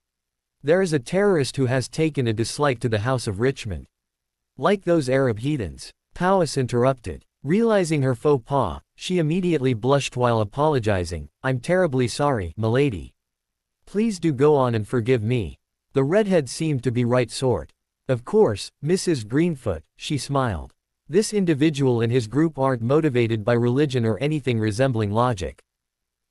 S2: There is a terrorist who has taken a dislike to the House of Richmond. Like those Arab heathens. Powys interrupted. Realizing her faux pas, she immediately blushed while apologizing. "I'm terribly sorry, milady. Please do go on and forgive me." The redhead seemed to be right sort. "Of course, Mrs. Greenfoot," she smiled. "This individual and his group aren't motivated by religion or anything resembling logic.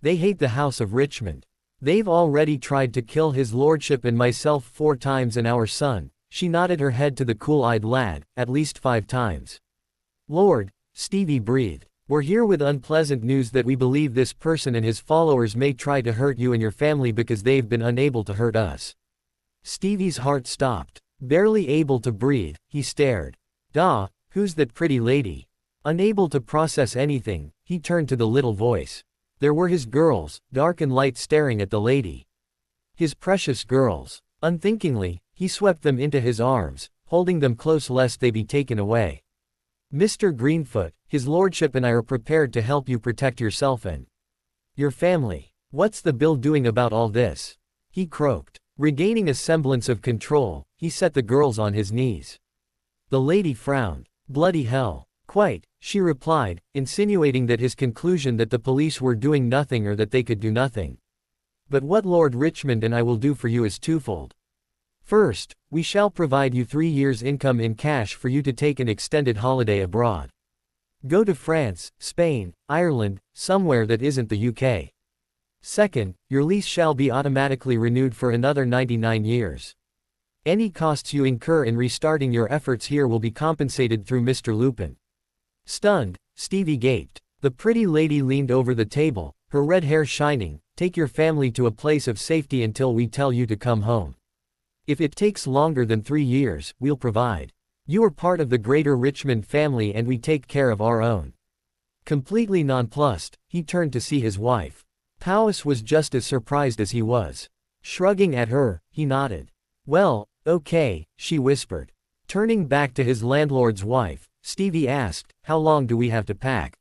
S2: They hate the House of Richmond. They've already tried to kill his lordship and myself 4 times and our son. She nodded her head to the cool-eyed lad, at least 5 times. Lord, Stevie breathed. We're here with unpleasant news that we believe this person and his followers may try to hurt you and your family because they've been unable to hurt us. Stevie's heart stopped. Barely able to breathe, he stared. Duh, who's that pretty lady? Unable to process anything, he turned to the little voice. There were his girls, dark and light, staring at the lady. His precious girls. Unthinkingly, he swept them into his arms, holding them close lest they be taken away. Mr. Greenfoot, his lordship and I are prepared to help you protect yourself and your family. What's the bill doing about all this? He croaked. Regaining a semblance of control, he set the girls on his knees. The lady frowned. Bloody hell. Quite, she replied, insinuating that his conclusion that the police were doing nothing or that they could do nothing. But what Lord Richmond and I will do for you is twofold. First, we shall provide you 3 years' income in cash for you to take an extended holiday abroad. Go to France, Spain, Ireland, somewhere that isn't the UK. Second, your lease shall be automatically renewed for another 99 years. Any costs you incur in restarting your efforts here will be compensated through Mr. Lupin. Stunned, Stevie gaped. The pretty lady leaned over the table, her red hair shining. Take your family to a place of safety until we tell you to come home. If it takes longer than 3 years, we'll provide. You are part of the greater Richmond family and we take care of our own. Completely nonplussed, he turned to see his wife. Powys was just as surprised as he was. Shrugging at her, he nodded. Well, okay, she whispered. Turning back to his landlord's wife, Stevie asked, how long do we have to pack?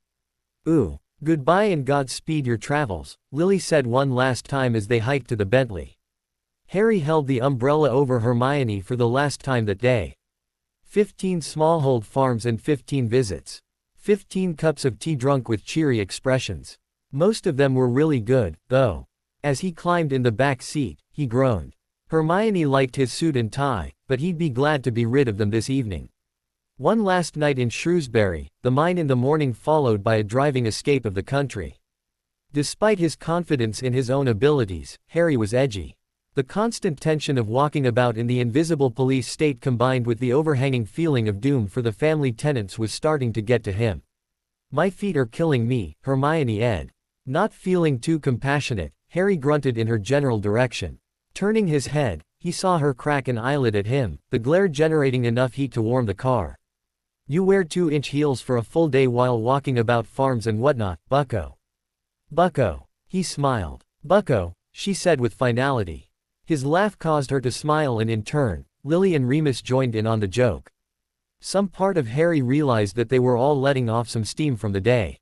S2: Ooh, goodbye and Godspeed your travels, Lily said one last time as they hiked to the Bentley. Harry held the umbrella over Hermione for the last time that day. 15 Smallhold farms and 15 visits. 15 cups of tea drunk with cheery expressions. Most of them were really good, though. As he climbed in the back seat, he groaned. Hermione liked his suit and tie, but he'd be glad to be rid of them this evening. One last night in Shrewsbury, the mine in the morning followed by a driving escape of the country. Despite his confidence in his own abilities, Harry was edgy. The constant tension of walking about in the invisible police state combined with the overhanging feeling of doom for the family tenants was starting to get to him. My feet are killing me, Hermione said. Not feeling too compassionate, Harry grunted in her general direction. Turning his head, he saw her crack an eyelid at him, the glare generating enough heat to warm the car. You wear 2-inch heels for a full day while walking about farms and whatnot, bucko. Bucko. He smiled. Bucko, she said with finality. His laugh caused her to smile and in turn, Lily and Remus joined in on the joke. Some part of Harry realized that they were all letting off some steam from the day.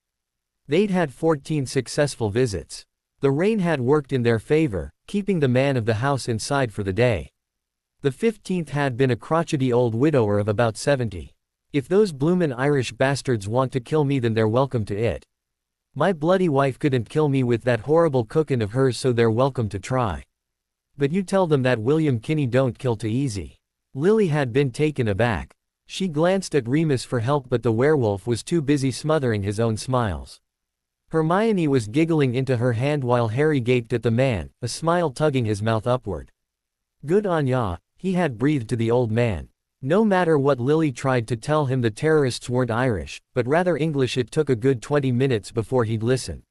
S2: They'd had 14 successful visits. The rain had worked in their favor, keeping the man of the house inside for the day. The 15th had been a crotchety old widower of about 70. If those bloomin' Irish bastards want to kill me then they're welcome to it. My bloody wife couldn't kill me with that horrible cookin' of hers so they're welcome to try. But you tell them that William Kinney don't kill too easy. Lily had been taken aback. She glanced at Remus for help but the werewolf was too busy smothering his own smiles. Hermione was giggling into her hand while Harry gaped at the man, a smile tugging his mouth upward. Good on ya, he had breathed to the old man. No matter what Lily tried to tell him, the terrorists weren't Irish, but rather English. It took a good 20 minutes before he'd listen.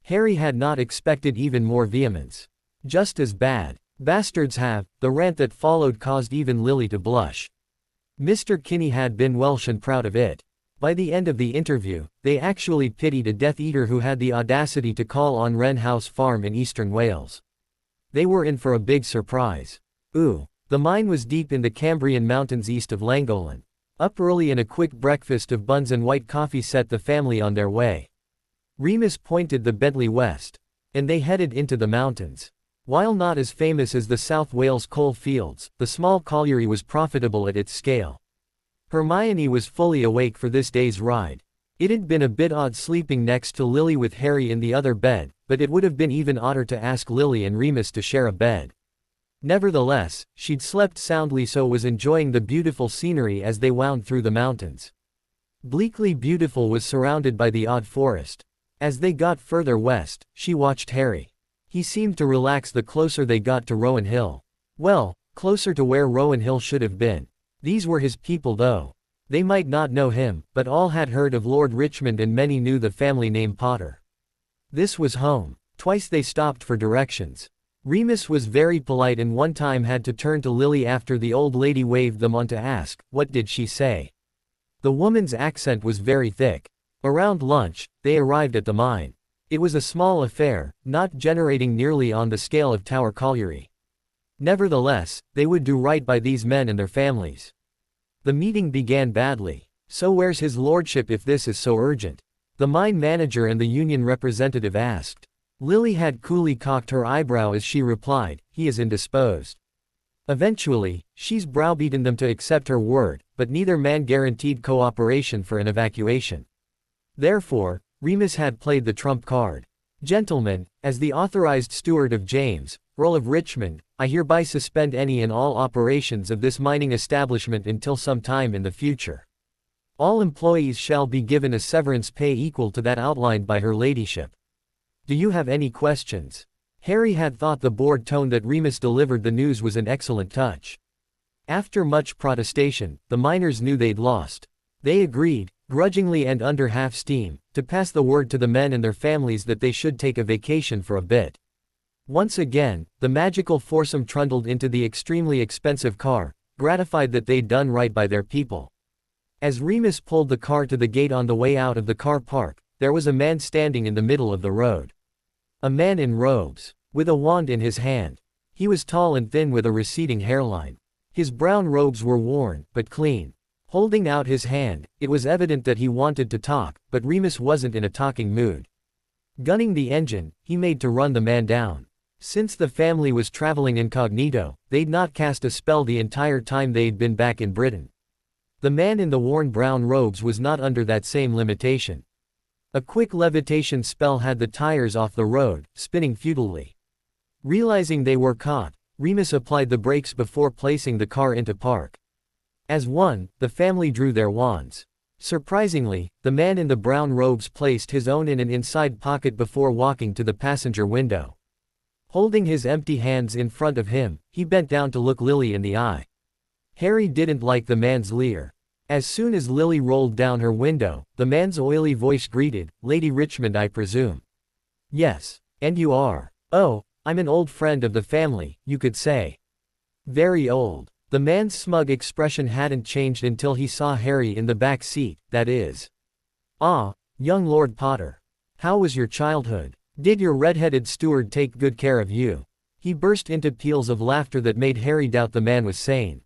S2: Harry had not expected even more vehemence. Just as bad. Bastards have. The rant that followed caused even Lily to blush. Mr. Kinney had been Welsh and proud of it. By the end of the interview, they actually pitied a Death Eater who had the audacity to call on Wren House Farm in eastern Wales. They were in for a big surprise. Ooh. The mine was deep in the Cambrian mountains east of Llangollen. Up early and a quick breakfast of buns and white coffee set the family on their way. Remus pointed the Bentley west. And they headed into the mountains. While not as famous as the South Wales coal fields, the small colliery was profitable at its scale. Hermione was fully awake for this day's ride. It had been a bit odd sleeping next to Lily with Harry in the other bed, but it would have been even odder to ask Lily and Remus to share a bed. Nevertheless, she'd slept soundly so was enjoying the beautiful scenery as they wound through the mountains. Bleakly Beautiful was surrounded by the odd forest. As they got further west, she watched Harry. He seemed to relax the closer they got to Rowan Hill. Well, closer to where Rowan Hill should have been. These were his people though. They might not know him, but all had heard of Lord Richmond and many knew the family name Potter. This was home. Twice they stopped for directions. Remus was very polite and one time had to turn to Lily after the old lady waved them on to ask, what did she say? The woman's accent was very thick. Around lunch, they arrived at the mine. It was a small affair, not generating nearly on the scale of Tower Colliery. Nevertheless, they would do right by these men and their families. The meeting began badly. So where's his lordship if this is so urgent? The mine manager and the union representative asked. Lily had coolly cocked her eyebrow as she replied, he is indisposed. Eventually, she's browbeaten them to accept her word, but neither man guaranteed cooperation for an evacuation. Therefore, Remus had played the trump card. Gentlemen, as the authorized steward of James, Earl of Richmond, I hereby suspend any and all operations of this mining establishment until some time in the future. All employees shall be given a severance pay equal to that outlined by her ladyship. Do you have any questions? Harry had thought the bored tone that Remus delivered the news was an excellent touch. After much protestation, the miners knew they'd lost. They agreed, grudgingly and under half steam, to pass the word to the men and their families that they should take a vacation for a bit. Once again, the magical foursome trundled into the extremely expensive car, gratified that they'd done right by their people. As Remus pulled the car to the gate on the way out of the car park, there was a man standing in the middle of the road. A man in robes, with a wand in his hand. He was tall and thin with a receding hairline. His brown robes were worn, but clean. Holding out his hand, it was evident that he wanted to talk, but Remus wasn't in a talking mood. Gunning the engine, he made to run the man down. Since the family was traveling incognito, they'd not cast a spell the entire time they'd been back in Britain. The man in the worn brown robes was not under that same limitation. A quick levitation spell had the tires off the road, spinning futilely. Realizing they were caught, Remus applied the brakes before placing the car into park. As one, the family drew their wands. Surprisingly, the man in the brown robes placed his own in an inside pocket before walking to the passenger window. Holding his empty hands in front of him, he bent down to look Lily in the eye. Harry didn't like the man's leer. As soon as Lily rolled down her window, the man's oily voice greeted, Lady Richmond I presume. Yes. And you are? Oh, I'm an old friend of the family, you could say. Very old. The man's smug expression hadn't changed until he saw Harry in the back seat, that is. Ah, young Lord Potter. How was your childhood? Did your red-headed steward take good care of you? He burst into peals of laughter that made Harry doubt the man was sane.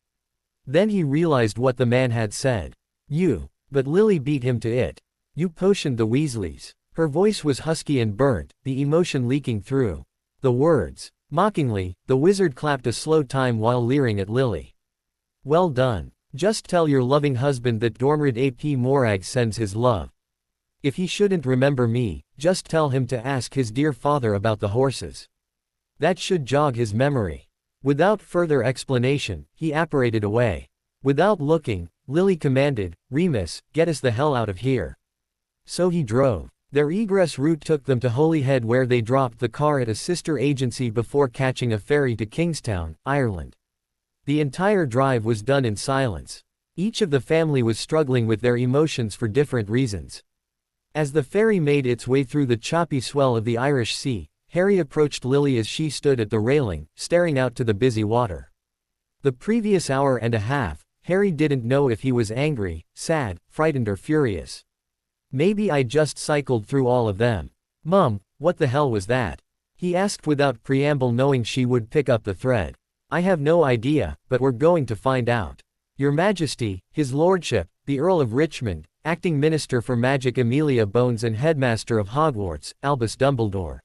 S2: Then he realized what the man had said. You. But Lily beat him to it. You potioned the Weasleys. Her voice was husky and burnt, the emotion leaking through the words. Mockingly, the wizard clapped a slow time while leering at Lily. Well done. Just tell your loving husband that Dormrid ap Morag sends his love. If he shouldn't remember me, just tell him to ask his dear father about the horses. That should jog his memory. Without further explanation, he apparated away. Without looking, Lily commanded, Remus, get us the hell out of here. So he drove. Their egress route took them to Holyhead where they dropped the car at a sister agency before catching a ferry to Kingstown, Ireland. The entire drive was done in silence. Each of the family was struggling with their emotions for different reasons. As the ferry made its way through the choppy swell of the Irish Sea, Harry approached Lily as she stood at the railing, staring out to the busy water. The previous hour and a half, Harry didn't know if he was angry, sad, frightened or furious. Maybe I just cycled through all of them. Mum, what the hell was that? He asked without preamble knowing she would pick up the thread. I have no idea, but we're going to find out. Your Majesty, His Lordship, the Earl of Richmond, Acting Minister for Magic Amelia Bones and Headmaster of Hogwarts, Albus Dumbledore.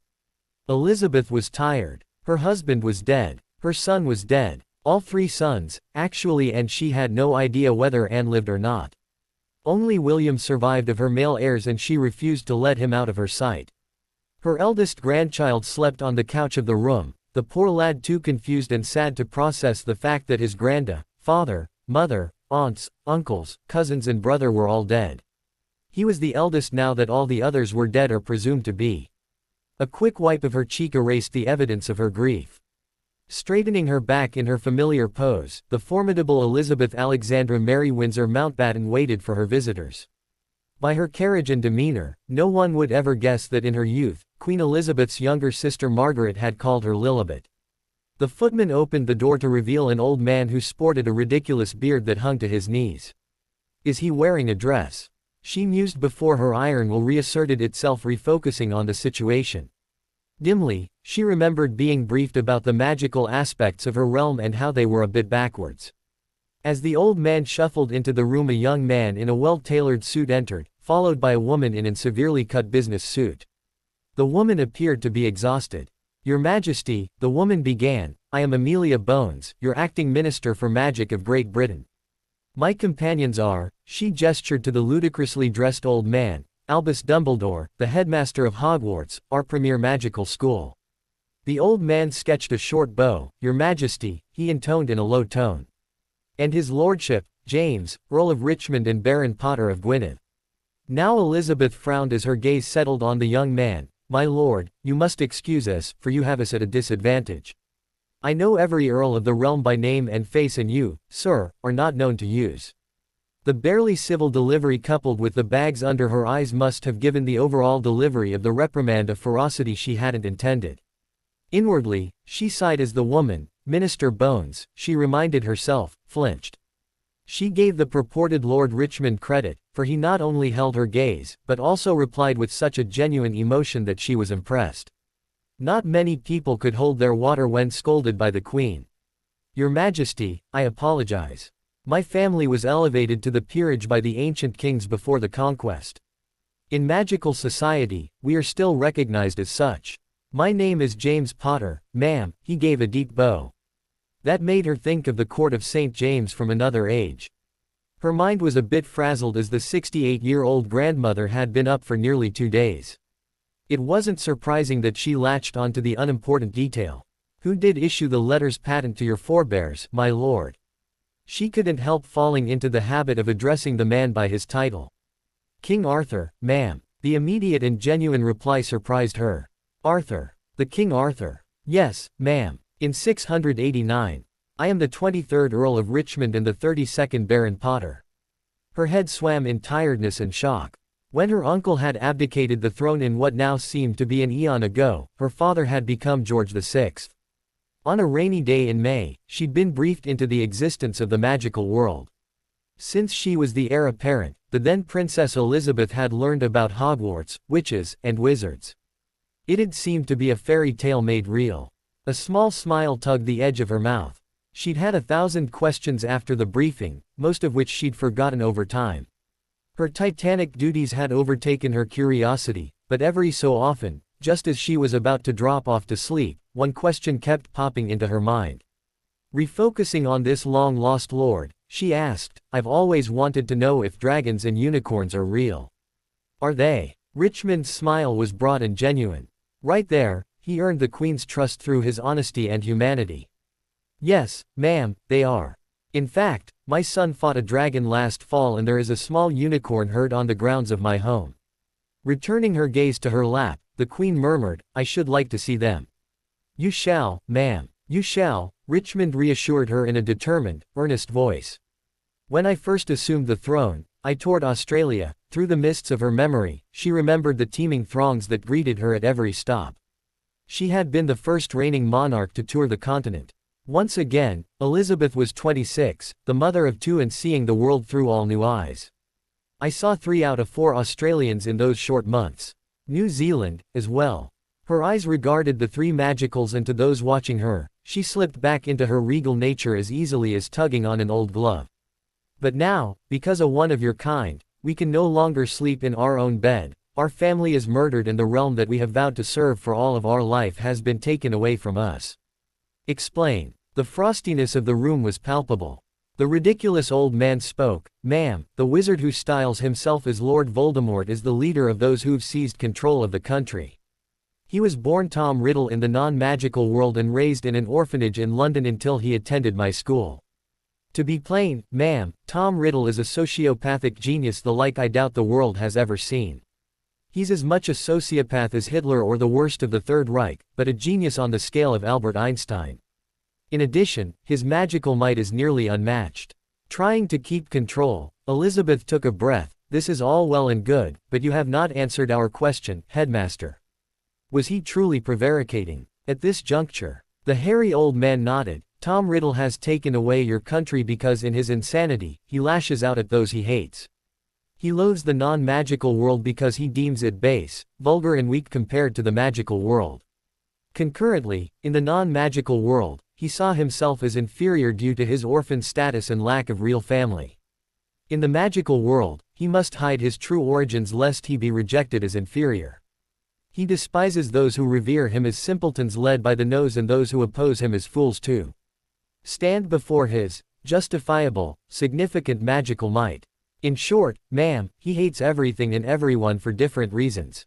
S2: Elizabeth was tired. Her husband was dead. Her son was dead. All three sons, actually, and she had no idea whether Anne lived or not. Only William survived of her male heirs and she refused to let him out of her sight. Her eldest grandchild slept on the couch of the room, the poor lad too confused and sad to process the fact that his father, mother, aunts, uncles, cousins and brother were all dead. He was the eldest now that all the others were dead or presumed to be. A quick wipe of her cheek erased the evidence of her grief. Straightening her back in her familiar pose, the formidable Elizabeth Alexandra Mary Windsor Mountbatten waited for her visitors. By her carriage and demeanor, no one would ever guess that in her youth, Queen Elizabeth's younger sister Margaret had called her Lilibet. The footman opened the door to reveal an old man who sported a ridiculous beard that hung to his knees. Is he wearing a dress? She mused before her iron will reasserted itself, refocusing on the situation. Dimly, she remembered being briefed about the magical aspects of her realm and how they were a bit backwards. As the old man shuffled into the room, a young man in a well-tailored suit entered, followed by a woman in a severely cut business suit. The woman appeared to be exhausted. Your Majesty, the woman began, I am Amelia Bones, your acting Minister for Magic of Great Britain. My companions are, she gestured to the ludicrously dressed old man, Albus Dumbledore, the headmaster of Hogwarts, our premier magical school. The old man sketched a short bow, Your Majesty, he intoned in a low tone. And his lordship, James, Earl of Richmond and Baron Potter of Gwynedd. Now Elizabeth frowned as her gaze settled on the young man. My lord, you must excuse us, for you have us at a disadvantage. I know every earl of the realm by name and face, and you, sir, are not known to use. The barely civil delivery coupled with the bags under her eyes must have given the overall delivery of the reprimand a ferocity she hadn't intended. Inwardly, she sighed as the woman, Minister Bones, she reminded herself, flinched. She gave the purported Lord Richmond credit, for he not only held her gaze, but also replied with such a genuine emotion that she was impressed. Not many people could hold their water when scolded by the Queen. Your Majesty, I apologize. My family was elevated to the peerage by the ancient kings before the conquest. In magical society, we are still recognized as such. My name is James Potter, ma'am, he gave a deep bow. That made her think of the court of St. James from another age. Her mind was a bit frazzled as the 68-year-old grandmother had been up for nearly 2 days. It wasn't surprising that she latched onto the unimportant detail. Who did issue the letters patent to your forebears, my lord? She couldn't help falling into the habit of addressing the man by his title. King Arthur, ma'am. The immediate and genuine reply surprised her. Arthur. The King Arthur. Yes, ma'am. In 689. I am the 23rd Earl of Richmond and the 32nd Baron Potter. Her head swam in tiredness and shock. When her uncle had abdicated the throne in what now seemed to be an eon ago, her father had become George VI. On a rainy day in May, she'd been briefed into the existence of the magical world. Since she was the heir apparent, the then Princess Elizabeth had learned about Hogwarts, witches, and wizards. It had seemed to be a fairy tale made real. A small smile tugged the edge of her mouth. She'd had 1,000 questions after the briefing, most of which she'd forgotten over time. Her titanic duties had overtaken her curiosity, but every so often, just as she was about to drop off to sleep, one question kept popping into her mind. Refocusing on this long-lost lord, she asked, I've always wanted to know if dragons and unicorns are real. Are they? Richmond's smile was broad and genuine. Right there, he earned the Queen's trust through his honesty and humanity. Yes, ma'am, they are. In fact, my son fought a dragon last fall and there is a small unicorn herd on the grounds of my home. Returning her gaze to her lap, the Queen murmured, I should like to see them. You shall, ma'am. You shall, Richmond reassured her in a determined, earnest voice. When I first assumed the throne, I toured Australia. Through the mists of her memory, she remembered the teeming throngs that greeted her at every stop. She had been the first reigning monarch to tour the continent. Once again, Elizabeth was 26, the mother of 2 and seeing the world through all new eyes. I saw 3 out of 4 Australians in those short months. New Zealand, as well. Her eyes regarded the 3 magicals, and to those watching her, she slipped back into her regal nature as easily as tugging on an old glove. But now, because a one of your kind, we can no longer sleep in our own bed, our family is murdered and the realm that we have vowed to serve for all of our life has been taken away from us. Explain. The frostiness of the room was palpable. The ridiculous old man spoke, Ma'am, the wizard who styles himself as Lord Voldemort is the leader of those who've seized control of the country. He was born Tom Riddle in the non-magical world and raised in an orphanage in London until he attended my school. To be plain, ma'am, Tom Riddle is a sociopathic genius the like I doubt the world has ever seen. He's as much a sociopath as Hitler or the worst of the Third Reich, but a genius on the scale of Albert Einstein. In addition, his magical might is nearly unmatched. Trying to keep control, Elizabeth took a breath. This is all well and good, but you have not answered our question, headmaster. Was he truly prevaricating? At this juncture, the hairy old man nodded. Tom Riddle has taken away your country because in his insanity, he lashes out at those he hates. He loathes the non-magical world because he deems it base, vulgar and weak compared to the magical world. Concurrently, in the non-magical world, he saw himself as inferior due to his orphan status and lack of real family. In the magical world, he must hide his true origins lest he be rejected as inferior. He despises those who revere him as simpletons led by the nose and those who oppose him as fools too. Stand before his justifiable, significant magical might. In short, ma'am, he hates everything and everyone for different reasons.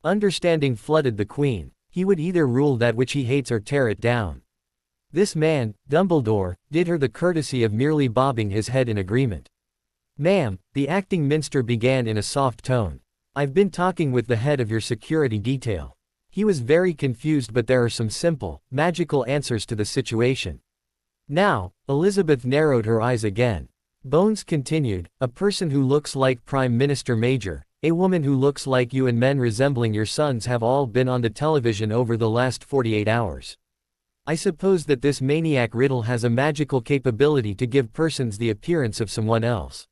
S2: Understanding flooded the Queen. He would either rule that which he hates or tear it down. This man, Dumbledore, did her the courtesy of merely bobbing his head in agreement. Ma'am, the acting minster began in a soft tone. I've been talking with the head of your security detail. He was very confused, but there are some simple, magical answers to the situation. Now, Elizabeth narrowed her eyes again. Bones continued, a person who looks like Prime Minister Major, a woman who looks like you, and men resembling your sons have all been on the television over the last 48 hours. I suppose that this maniac Riddle has a magical capability to give persons the appearance of someone else.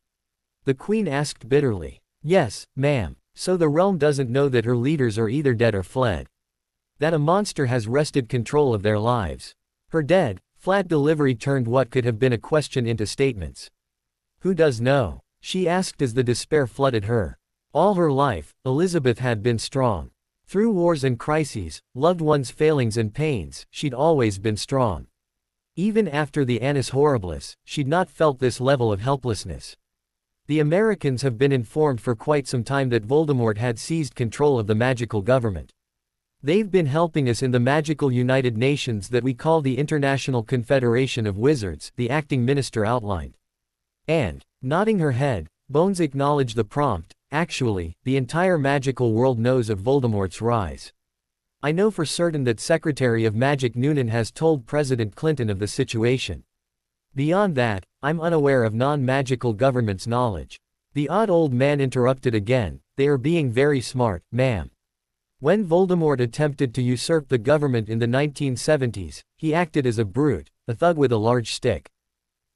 S2: The Queen asked bitterly. Yes, ma'am. So the realm doesn't know that her leaders are either dead or fled. That a monster has wrested control of their lives. Her dead, flat delivery turned what could have been a question into statements. Who does know? She asked as the despair flooded her. All her life, Elizabeth had been strong. Through wars and crises, loved ones' failings and pains, she'd always been strong. Even after the Annus Horribilis, she'd not felt this level of helplessness. The Americans have been informed for quite some time that Voldemort had seized control of the magical government. They've been helping us in the magical United Nations that we call the International Confederation of Wizards, the acting minister outlined. And, nodding her head, Bones acknowledged the prompt. Actually, the entire magical world knows of Voldemort's rise. I know for certain that Secretary of Magic Noonan has told President Clinton of the situation. Beyond that, I'm unaware of non-magical government's knowledge. The odd old man interrupted again. They are being very smart, ma'am. When Voldemort attempted to usurp the government in the 1970s, he acted as a brute, a thug with a large stick.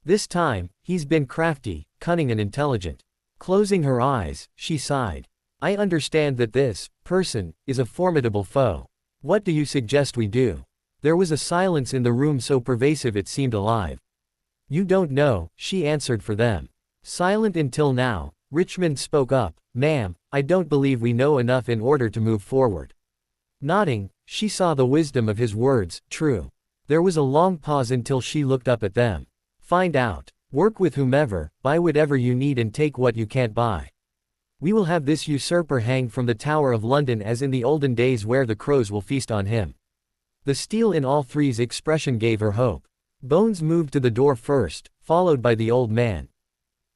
S2: This time, he's been crafty, cunning and intelligent. Closing her eyes, she sighed. I understand that this person is a formidable foe. What do you suggest we do? There was a silence in the room so pervasive it seemed alive. You don't know, she answered for them. Silent until now, Richmond spoke up. Ma'am, I don't believe we know enough in order to move forward. Nodding, she saw the wisdom of his words. True. There was a long pause until she looked up at them. Find out. Work with whomever, buy whatever you need and take what you can't buy. We will have this usurper hang from the Tower of London as in the olden days where the crows will feast on him. The steel in all three's expression gave her hope. Bones moved to the door first, followed by the old man.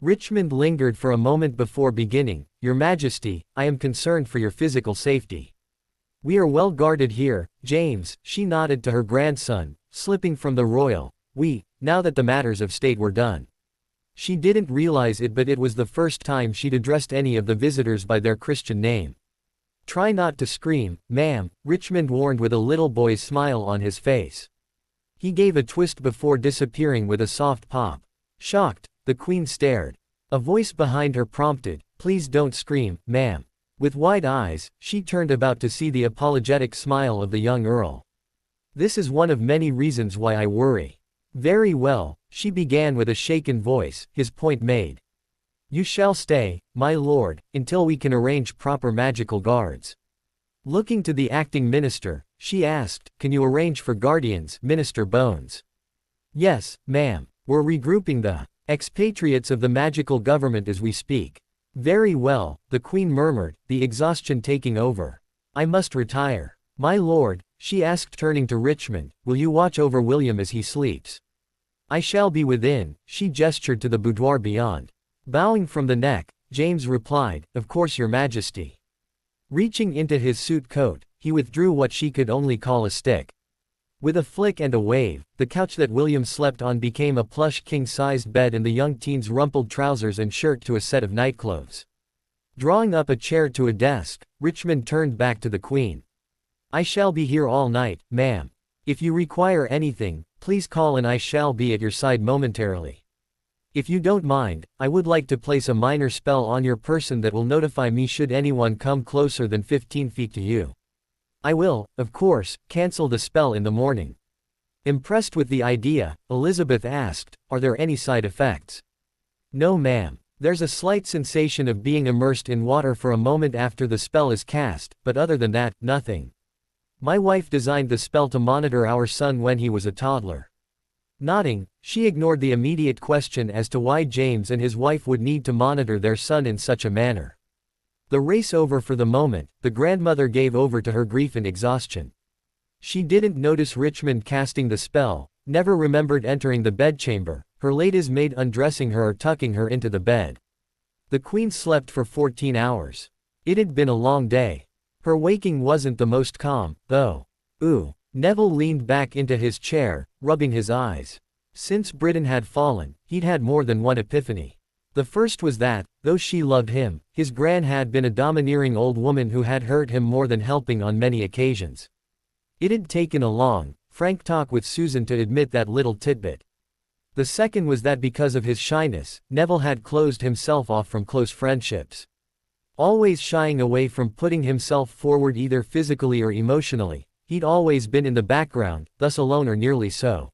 S2: Richmond lingered for a moment before beginning. Your Majesty, I am concerned for your physical safety. We are well guarded here, James, she nodded to her grandson, slipping from the royal. Now that the matters of state were done. She didn't realize it, but it was the first time she'd addressed any of the visitors by their Christian name. Try not to scream, ma'am, Richmond warned with a little boy's smile on his face. He gave a twist before disappearing with a soft pop. Shocked, the Queen stared. A voice behind her prompted, please don't scream, ma'am. With wide eyes, she turned about to see the apologetic smile of the young Earl. This is one of many reasons why I worry. Very well, she began with a shaken voice, his point made. You shall stay, my lord, until we can arrange proper magical guards. Looking to the acting minister, she asked, can you arrange for guardians, Minister Bones? Yes, ma'am. We're regrouping the expatriates of the magical government as we speak. Very well, the Queen murmured, the exhaustion taking over. I must retire. My lord, she asked turning to Richmond, will you watch over William as he sleeps? I shall be within, she gestured to the boudoir beyond. Bowing from the neck, James replied, of course your majesty. Reaching into his suit coat, he withdrew what she could only call a stick. With a flick and a wave, the couch that William slept on became a plush king-sized bed and the young teen's rumpled trousers and shirt to a set of nightclothes. Drawing up a chair to a desk, Richmond turned back to the Queen. "I shall be here all night, ma'am. If you require anything, please call and I shall be at your side momentarily. If you don't mind, I would like to place a minor spell on your person that will notify me should anyone come closer than 15 feet to you. I will, of course, cancel the spell in the morning." Impressed with the idea, Elizabeth asked, "Are there any side effects?" "No, ma'am. There's a slight sensation of being immersed in water for a moment after the spell is cast, but other than that, nothing. My wife designed the spell to monitor our son when he was a toddler." Nodding, she ignored the immediate question as to why James and his wife would need to monitor their son in such a manner. The race over for the moment, the grandmother gave over to her grief and exhaustion. She didn't notice Richmond casting the spell, never remembered entering the bedchamber, her lady's maid undressing her or tucking her into the bed. The Queen slept for 14 hours. It had been a long day. Her waking wasn't the most calm, though. Ooh. Neville leaned back into his chair, rubbing his eyes. Since Britain had fallen, he'd had more than one epiphany. The first was that, though she loved him, his gran had been a domineering old woman who had hurt him more than helping on many occasions. It had taken a long, frank talk with Susan to admit that little tidbit. The second was that because of his shyness, Neville had closed himself off from close friendships. Always shying away from putting himself forward either physically or emotionally, he'd always been in the background, thus alone or nearly so.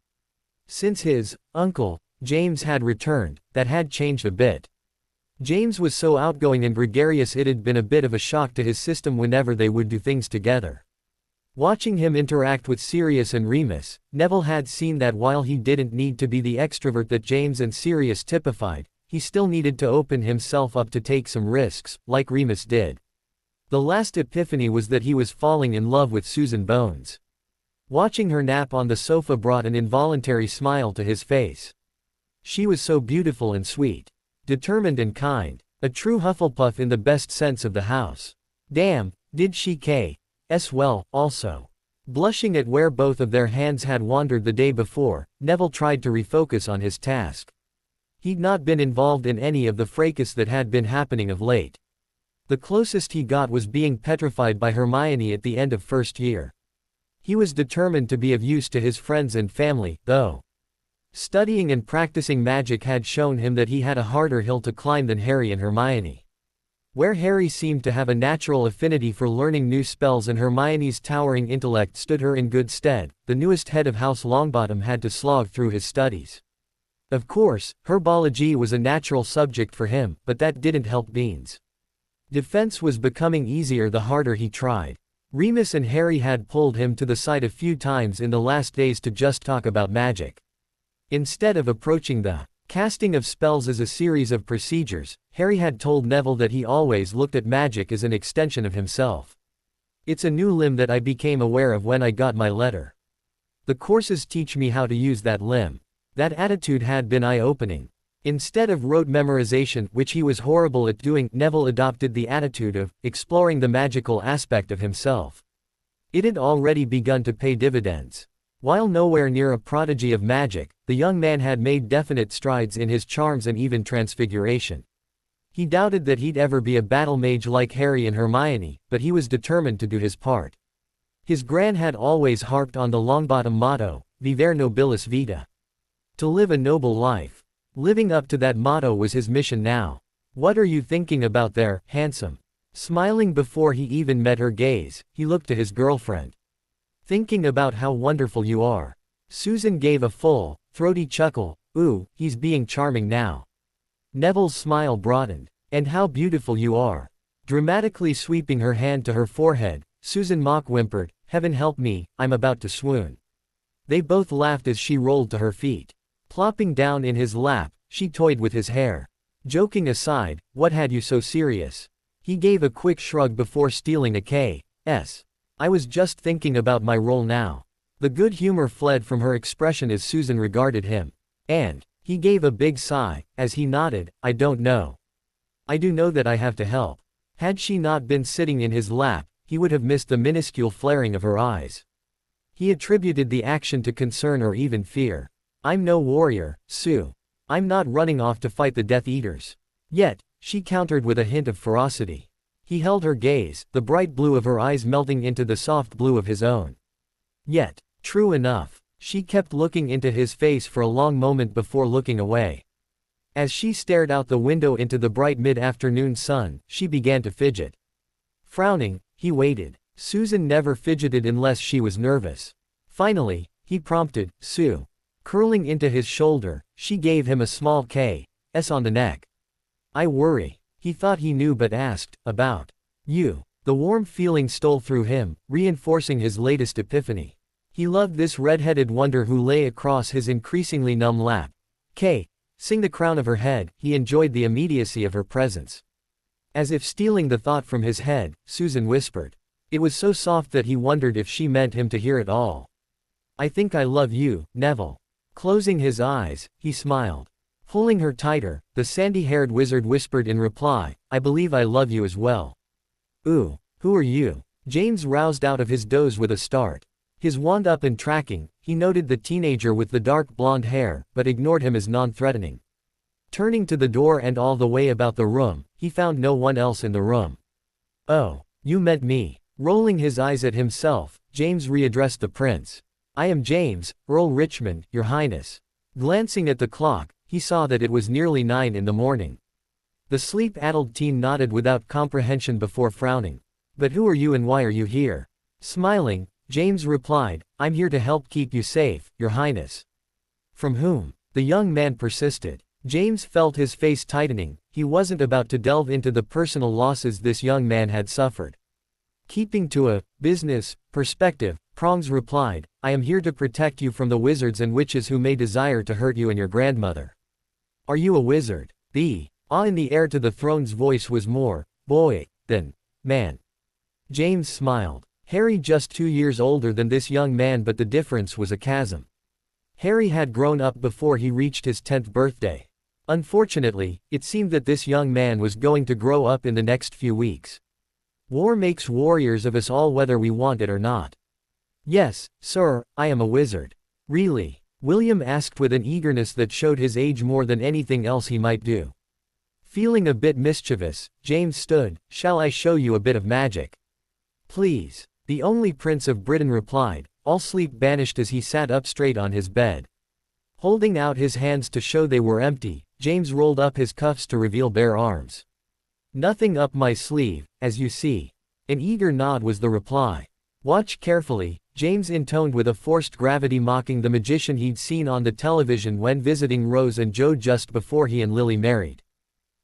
S2: Since his uncle, James had returned, that had changed a bit. James was so outgoing and gregarious it had been a bit of a shock to his system whenever they would do things together. Watching him interact with Sirius and Remus, Neville had seen that while he didn't need to be the extrovert that James and Sirius typified, he still needed to open himself up to take some risks, like Remus did. The last epiphany was that he was falling in love with Susan Bones. Watching her nap on the sofa brought an involuntary smile to his face. She was so beautiful and sweet. Determined and kind. A true Hufflepuff in the best sense of the house. Damn, did she k.s. well, also. Blushing at where both of their hands had wandered the day before, Neville tried to refocus on his task. He'd not been involved in any of the fracas that had been happening of late. The closest he got was being petrified by Hermione at the end of first year. He was determined to be of use to his friends and family, though. Studying and practicing magic had shown him that he had a harder hill to climb than Harry and Hermione. Where Harry seemed to have a natural affinity for learning new spells and Hermione's towering intellect stood her in good stead, the newest head of House Longbottom had to slog through his studies. Of course, herbology was a natural subject for him, but that didn't help beans. Defense was becoming easier the harder he tried. Remus and Harry had pulled him to the side a few times in the last days to just talk about magic. Instead of approaching the casting of spells as a series of procedures, Harry had told Neville that he always looked at magic as an extension of himself. "It's a new limb that I became aware of when I got my letter. The courses teach me how to use that limb." That attitude had been eye-opening. Instead of rote memorization, which he was horrible at doing, Neville adopted the attitude of exploring the magical aspect of himself. It had already begun to pay dividends. While nowhere near a prodigy of magic, the young man had made definite strides in his charms and even transfiguration. He doubted that he'd ever be a battle mage like Harry and Hermione, but he was determined to do his part. His gran had always harped on the Longbottom motto, Vivere nobilis vita. To live a noble life. Living up to that motto was his mission now. "What are you thinking about there, handsome?" Smiling before he even met her gaze, he looked to his girlfriend. "Thinking about how wonderful you are." Susan gave a full, throaty chuckle. "Ooh, he's being charming now." Neville's smile broadened. "And how beautiful you are." Dramatically sweeping her hand to her forehead, Susan mock-whimpered, "Heaven help me, I'm about to swoon." They both laughed as she rolled to her feet. Plopping down in his lap, she toyed with his hair. "Joking aside, what had you so serious?" He gave a quick shrug before stealing a kiss. "I was just thinking about my role now." The good humor fled from her expression as Susan regarded him. "And," he gave a big sigh, as he nodded, "I don't know. I do know that I have to help." Had she not been sitting in his lap, he would have missed the minuscule flaring of her eyes. He attributed the action to concern or even fear. I'm no warrior, Sue. I'm not running off to fight the Death Eaters. Yet, she countered with a hint of ferocity. He held her gaze, the bright blue of her eyes melting into the soft blue of his own. Yet, true enough, she kept looking into his face for a long moment before looking away. As she stared out the window into the bright mid-afternoon sun, she began to fidget. Frowning, he waited. Susan never fidgeted unless she was nervous. Finally, he prompted, Sue. Curling into his shoulder, she gave him a small kiss on the neck. I worry. He thought he knew but asked, about you. The warm feeling stole through him, reinforcing his latest epiphany. He loved this red-headed wonder who lay across his increasingly numb lap. Kissing the crown of her head, he enjoyed the immediacy of her presence. As if stealing the thought from his head, Susan whispered. It was so soft that he wondered if she meant him to hear it all. I think I love you, Neville. Closing his eyes, he smiled. Pulling her tighter, the sandy-haired wizard whispered in reply, I believe I love you as well. Ooh, who are you? James roused out of his doze with a start. His wand up and tracking, he noted the teenager with the dark blonde hair, but ignored him as non-threatening. Turning to the door and all the way about the room, he found no one else in the room. Oh, you meant me. Rolling his eyes at himself, James readdressed the prince. I am James, Earl Richmond, your highness. Glancing at the clock, he saw that it was nearly 9 in the morning. The sleep-addled teen nodded without comprehension before frowning. But who are you and why are you here? Smiling, James replied, I'm here to help keep you safe, your highness. From whom? The young man persisted. James felt his face tightening. He wasn't about to delve into the personal losses this young man had suffered. Keeping to a business perspective, Prongs replied, I am here to protect you from the wizards and witches who may desire to hurt you and your grandmother. Are you a wizard? The awe in the heir to the throne's voice was more boy than man. James smiled. Harry just 2 years older than this young man, but the difference was a chasm. Harry had grown up before he reached his 10th birthday. Unfortunately, it seemed that this young man was going to grow up in the next few weeks. War makes warriors of us all whether we want it or not. Yes, sir, I am a wizard. Really? William asked with an eagerness that showed his age more than anything else he might do. Feeling a bit mischievous, James stood. Shall I show you a bit of magic? Please. The only Prince of Britain replied, all sleep banished as he sat up straight on his bed. Holding out his hands to show they were empty, James rolled up his cuffs to reveal bare arms. Nothing up my sleeve, as you see. An eager nod was the reply. Watch carefully, James intoned with a forced gravity, mocking the magician he'd seen on the television when visiting Rose and Joe just before he and Lily married.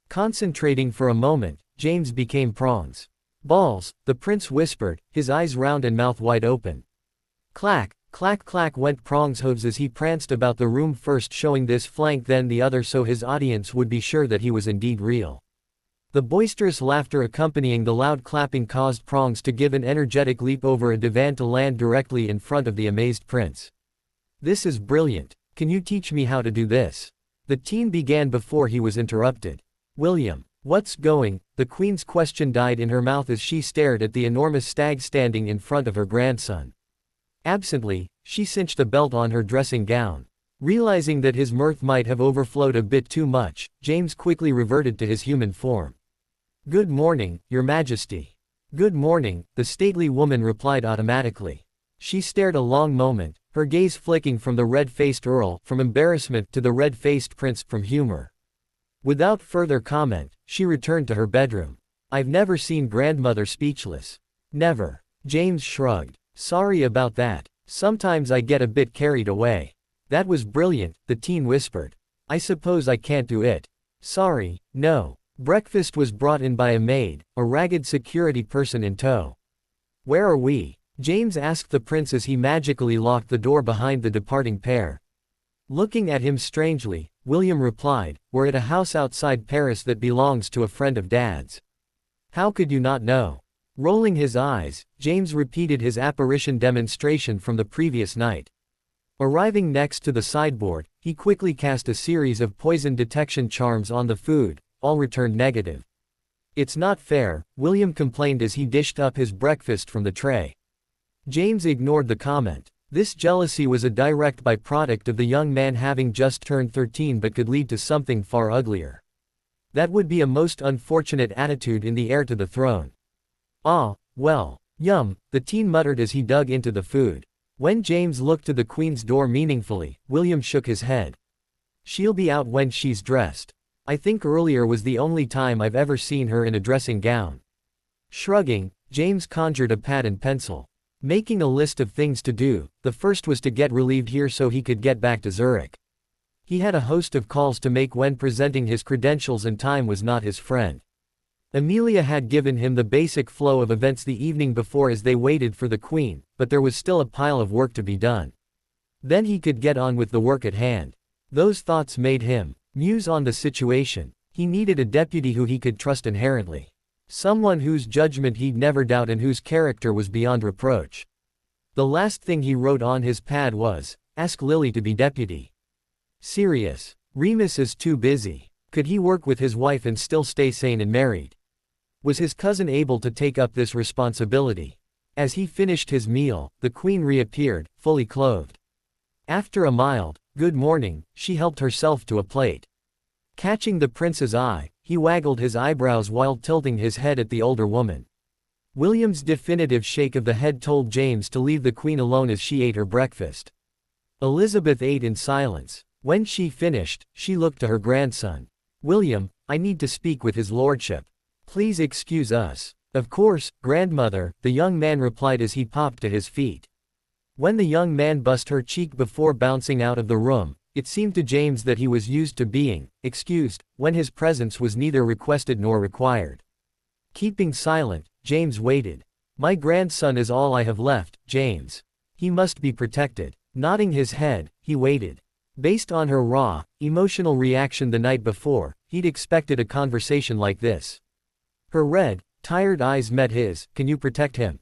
S2: Concentrating for a moment, James became Prongs. Balls, the prince whispered, his eyes round and mouth wide open. Clack, clack clack went Prongs' hooves as he pranced about the room, first showing this flank then the other so his audience would be sure that he was indeed real. The boisterous laughter accompanying the loud clapping caused Prongs to give an energetic leap over a divan to land directly in front of the amazed prince. This is brilliant. Can you teach me how to do this? The teen began before he was interrupted. William, what's going? The queen's question died in her mouth as she stared at the enormous stag standing in front of her grandson. Absently, she cinched a belt on her dressing gown. Realizing that his mirth might have overflowed a bit too much, James quickly reverted to his human form. Good morning, Your Majesty. Good morning, the stately woman replied automatically. She stared a long moment, her gaze flicking from the red-faced earl, from embarrassment, to the red-faced prince, from humor. Without further comment, she returned to her bedroom. I've never seen grandmother speechless. Never. James shrugged. Sorry about that. Sometimes I get a bit carried away. That was brilliant, the teen whispered. I suppose I can't do it. Sorry, no. Breakfast was brought in by a maid, a ragged security person in tow. Where are we? James asked the prince as he magically locked the door behind the departing pair. Looking at him strangely, William replied, we're at a house outside Paris that belongs to a friend of Dad's. How could you not know? Rolling his eyes, James repeated his apparition demonstration from the previous night. Arriving next to the sideboard, he quickly cast a series of poison detection charms on the food. All returned negative. It's not fair, William complained as he dished up his breakfast from the tray. James ignored the comment. This jealousy was a direct byproduct of the young man having just turned 13 but could lead to something far uglier. That would be a most unfortunate attitude in the heir to the throne. Ah, well. Yum, the teen muttered as he dug into the food. When James looked to the Queen's door meaningfully, William shook his head. She'll be out when she's dressed. I think earlier was the only time I've ever seen her in a dressing gown. Shrugging, James conjured a pad and pencil. Making a list of things to do, the first was to get relieved here so he could get back to Zurich. He had a host of calls to make when presenting his credentials and time was not his friend. Amelia had given him the basic flow of events the evening before as they waited for the Queen, but there was still a pile of work to be done. Then he could get on with the work at hand. Those thoughts made him muse on the situation. He needed a deputy who he could trust inherently. Someone whose judgment he'd never doubt and whose character was beyond reproach. The last thing he wrote on his pad was, "Ask Lily to be deputy." Serious. Remus is too busy. Could he work with his wife and still stay sane and married? Was his cousin able to take up this responsibility? As he finished his meal, the Queen reappeared, fully clothed. After a mild, "Good morning," she helped herself to a plate. Catching the prince's eye, he waggled his eyebrows while tilting his head at the older woman. William's definitive shake of the head told James to leave the Queen alone as she ate her breakfast. Elizabeth ate in silence. When she finished, she looked to her grandson. "William, I need to speak with his lordship. Please excuse us." "Of course, grandmother," the young man replied as he popped to his feet. When the young man bussed her cheek before bouncing out of the room, it seemed to James that he was used to being excused when his presence was neither requested nor required. Keeping silent, James waited. "My grandson is all I have left, James. He must be protected." Nodding his head, he waited. Based on her raw, emotional reaction the night before, he'd expected a conversation like this. Her red, tired eyes met his. "Can you protect him?"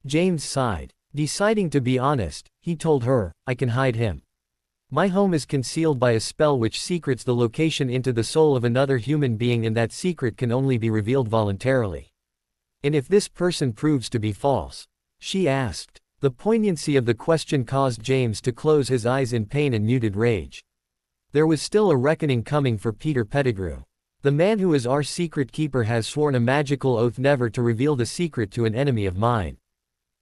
S2: James sighed. Deciding to be honest, he told her, "I can hide him. My home is concealed by a spell which secrets the location into the soul of another human being, and that secret can only be revealed voluntarily." "And if this person proves to be false?" she asked. The poignancy of the question caused James to close his eyes in pain and muted rage. There was still a reckoning coming for Peter Pettigrew. The man who is our secret keeper has sworn a magical oath never to reveal the secret to an enemy of mine.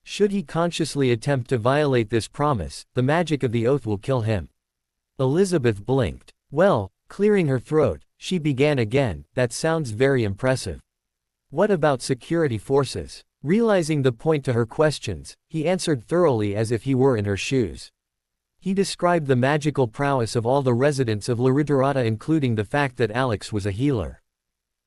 S2: Should he consciously attempt to violate this promise, the magic of the oath will kill him. Elizabeth blinked. Well, clearing her throat, she began again, "That sounds very impressive. What about security forces?" Realizing the point to her questions, he answered thoroughly as if he were in her shoes. He described the magical prowess of all the residents of Laritarata, including the fact that Alex was a healer.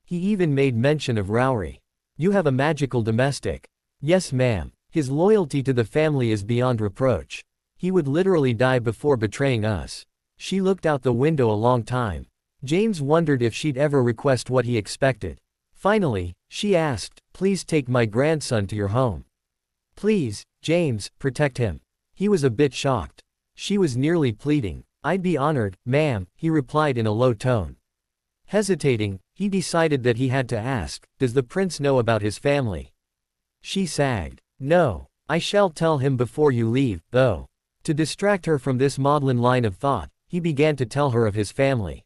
S2: He even made mention of Rowry. "You have a magical domestic?" "Yes, ma'am. His loyalty to the family is beyond reproach. He would literally die before betraying us." She looked out the window a long time. James wondered if she'd ever request what he expected. Finally, she asked, "Please take my grandson to your home. Please, James, protect him." He was a bit shocked. She was nearly pleading. "I'd be honored, ma'am," he replied in a low tone. Hesitating, he decided that he had to ask, "Does the prince know about his family?" She sagged. "No. I shall tell him before you leave, though." To distract her from this maudlin line of thought, he began to tell her of his family.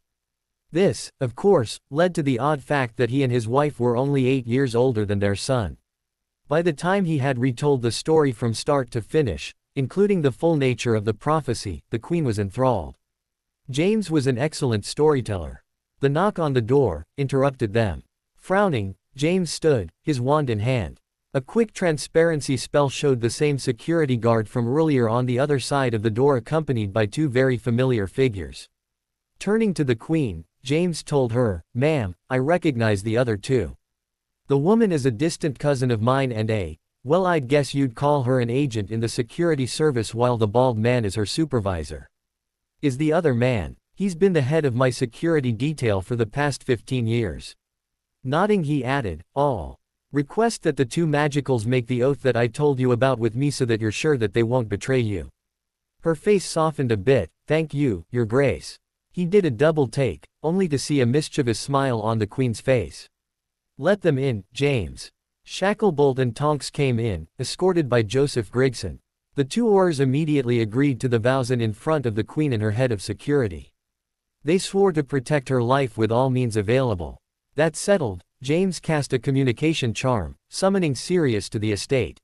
S2: This, of course, led to the odd fact that he and his wife were only 8 years older than their son. By the time he had retold the story from start to finish, including the full nature of the prophecy, the Queen was enthralled. James was an excellent storyteller. The knock on the door interrupted them. Frowning, James stood, his wand in hand. A quick transparency spell showed the same security guard from earlier on the other side of the door, accompanied by 2 very familiar figures. Turning to the Queen, James told her, "Ma'am, I recognize the other 2. The woman is a distant cousin of mine and well, I'd guess you'd call her an agent in the security service, while the bald man is her supervisor." "Is the other man?" "He's been the head of my security detail for the past 15 years. Nodding, he added, "All. Request that the 2 magicals make the oath that I told you about with me so that you're sure that they won't betray you." Her face softened a bit. "Thank you, Your Grace." He did a double take, only to see a mischievous smile on the Queen's face. Let them in, James. Shacklebolt and Tonks came in, escorted by Joseph Grigson. The two Aurors immediately agreed to the vows in front of the Queen and her head of security. They swore to protect her life with all means available. That settled, James cast a communication charm, summoning Sirius to the estate.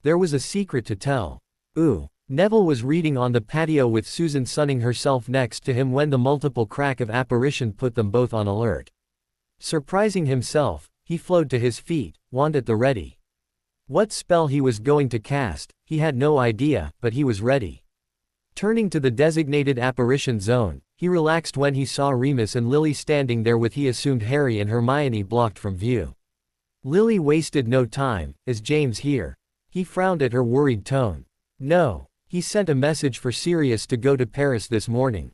S2: There was a secret to tell. Ooh. Neville was reading on the patio with Susan sunning herself next to him when the multiple crack of apparition put them both on alert. Surprising himself, he flowed to his feet, wand at the ready. What spell he was going to cast, he had no idea, but he was ready. Turning to the designated apparition zone, he relaxed when he saw Remus and Lily standing there with he assumed Harry and Hermione blocked from view. Lily wasted no time, as James here. He frowned at her worried tone. No. He sent a message for Sirius to go to Paris this morning.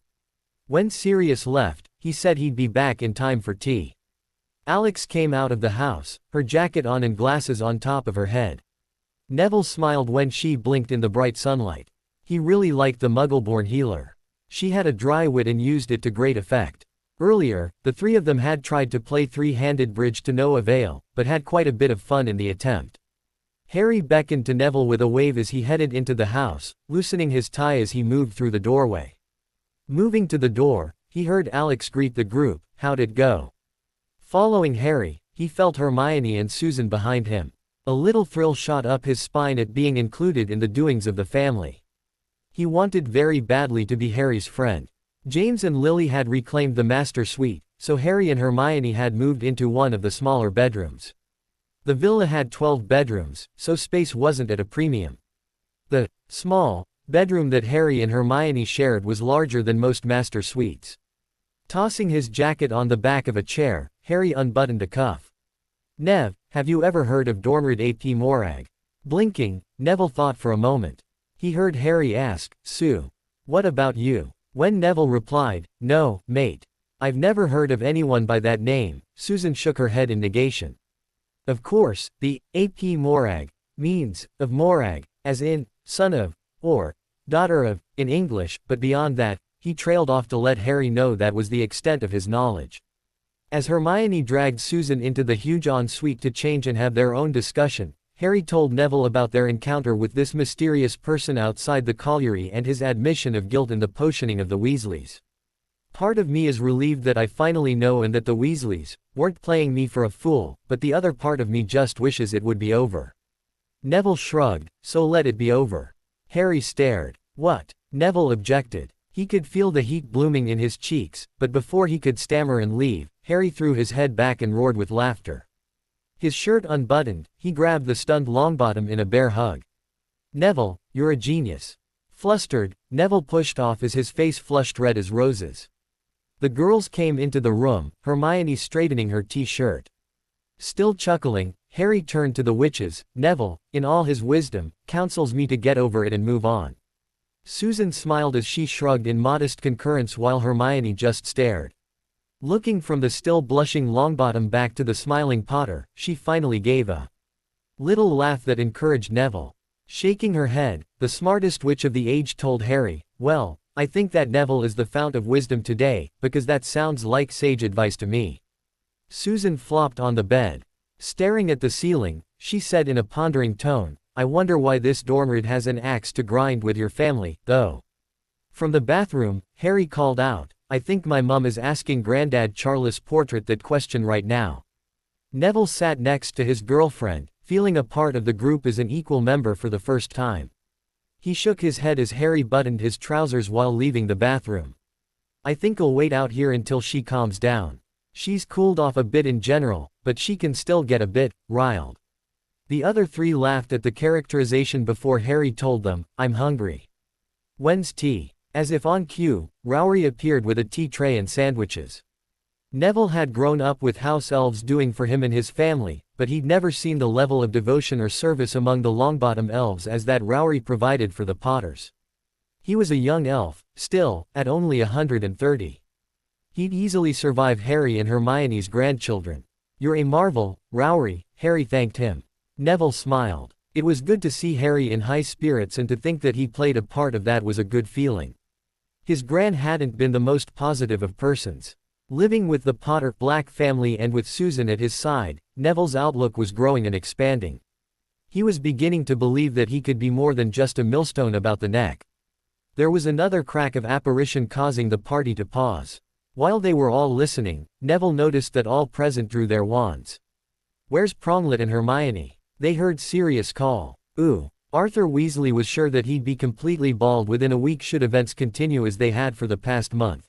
S2: When Sirius left, he said he'd be back in time for tea. Alex came out of the house, her jacket on and glasses on top of her head. Neville smiled when she blinked in the bright sunlight. He really liked the Muggle-born healer. She had a dry wit and used it to great effect. Earlier, the three of them had tried to play three-handed bridge to no avail, but had quite a bit of fun in the attempt. Harry beckoned to Neville with a wave as he headed into the house, loosening his tie as he moved through the doorway. Moving to the door, he heard Alex greet the group, "How'd it go?" Following Harry, he felt Hermione and Susan behind him. A little thrill shot up his spine at being included in the doings of the family. He wanted very badly to be Harry's friend. James and Lily had reclaimed the master suite, so Harry and Hermione had moved into one of the smaller bedrooms. The villa had 12 bedrooms, so space wasn't at a premium. The small bedroom that Harry and Hermione shared was larger than most master suites. Tossing his jacket on the back of a chair, Harry unbuttoned a cuff. "Nev, have you ever heard of Dormrid ap Morag?" Blinking, Neville thought for a moment. He heard Harry ask, "Sue, what about you?" When Neville replied, "No, mate. I've never heard of anyone by that name," Susan shook her head in negation. Of course, the ap Morag means of Morag, as in son of, or daughter of, in English, but beyond that, he trailed off to let Harry know that was the extent of his knowledge. As Hermione dragged Susan into the huge ensuite to change and have their own discussion, Harry told Neville about their encounter with this mysterious person outside the colliery and his admission of guilt in the potioning of the Weasleys. "Part of me is relieved that I finally know and that the Weasleys weren't playing me for a fool, but the other part of me just wishes it would be over." Neville shrugged, "So let it be over." Harry stared. "What?" Neville objected. He could feel the heat blooming in his cheeks, but before he could stammer and leave, Harry threw his head back and roared with laughter. His shirt unbuttoned, he grabbed the stunned Longbottom in a bear hug. "Neville, you're a genius." Flustered, Neville pushed off as his face flushed red as roses. The girls came into the room, Hermione straightening her t-shirt. Still chuckling, Harry turned to the witches. "Neville, in all his wisdom, counsels me to get over it and move on." Susan smiled as she shrugged in modest concurrence while Hermione just stared. Looking from the still blushing Longbottom back to the smiling Potter, she finally gave a little laugh that encouraged Neville. Shaking her head, the smartest witch of the age told Harry, "Well, I think that Neville is the fount of wisdom today, because that sounds like sage advice to me." Susan flopped on the bed. Staring at the ceiling, she said in a pondering tone, "I wonder why this Dormrid has an axe to grind with your family, though." From the bathroom, Harry called out, "I think my mum is asking Grandad Charles' portrait that question right now." Neville sat next to his girlfriend, feeling a part of the group as an equal member for the first time. He shook his head as Harry buttoned his trousers while leaving the bathroom. "I think I'll wait out here until she calms down. She's cooled off a bit in general, but she can still get a bit riled." The other three laughed at the characterization before Harry told them, "I'm hungry. When's tea?" As if on cue, Rowry appeared with a tea tray and sandwiches. Neville had grown up with house elves doing for him and his family, but he'd never seen the level of devotion or service among the Longbottom elves as that Rowry provided for the Potters. He was a young elf, still, at only 130. He'd easily survive Harry and Hermione's grandchildren. "You're a marvel, Rowry," Harry thanked him. Neville smiled. It was good to see Harry in high spirits, and to think that he played a part of that was a good feeling. His gran hadn't been the most positive of persons. Living with the Potter Black family and with Susan at his side, Neville's outlook was growing and expanding. He was beginning to believe that he could be more than just a millstone about the neck. There was another crack of apparition causing the party to pause. While they were all listening, Neville noticed that all present drew their wands. "Where's Pronglet and Hermione?" they heard Sirius call. "Ooh." Arthur Weasley was sure that he'd be completely bald within a week should events continue as they had for the past month.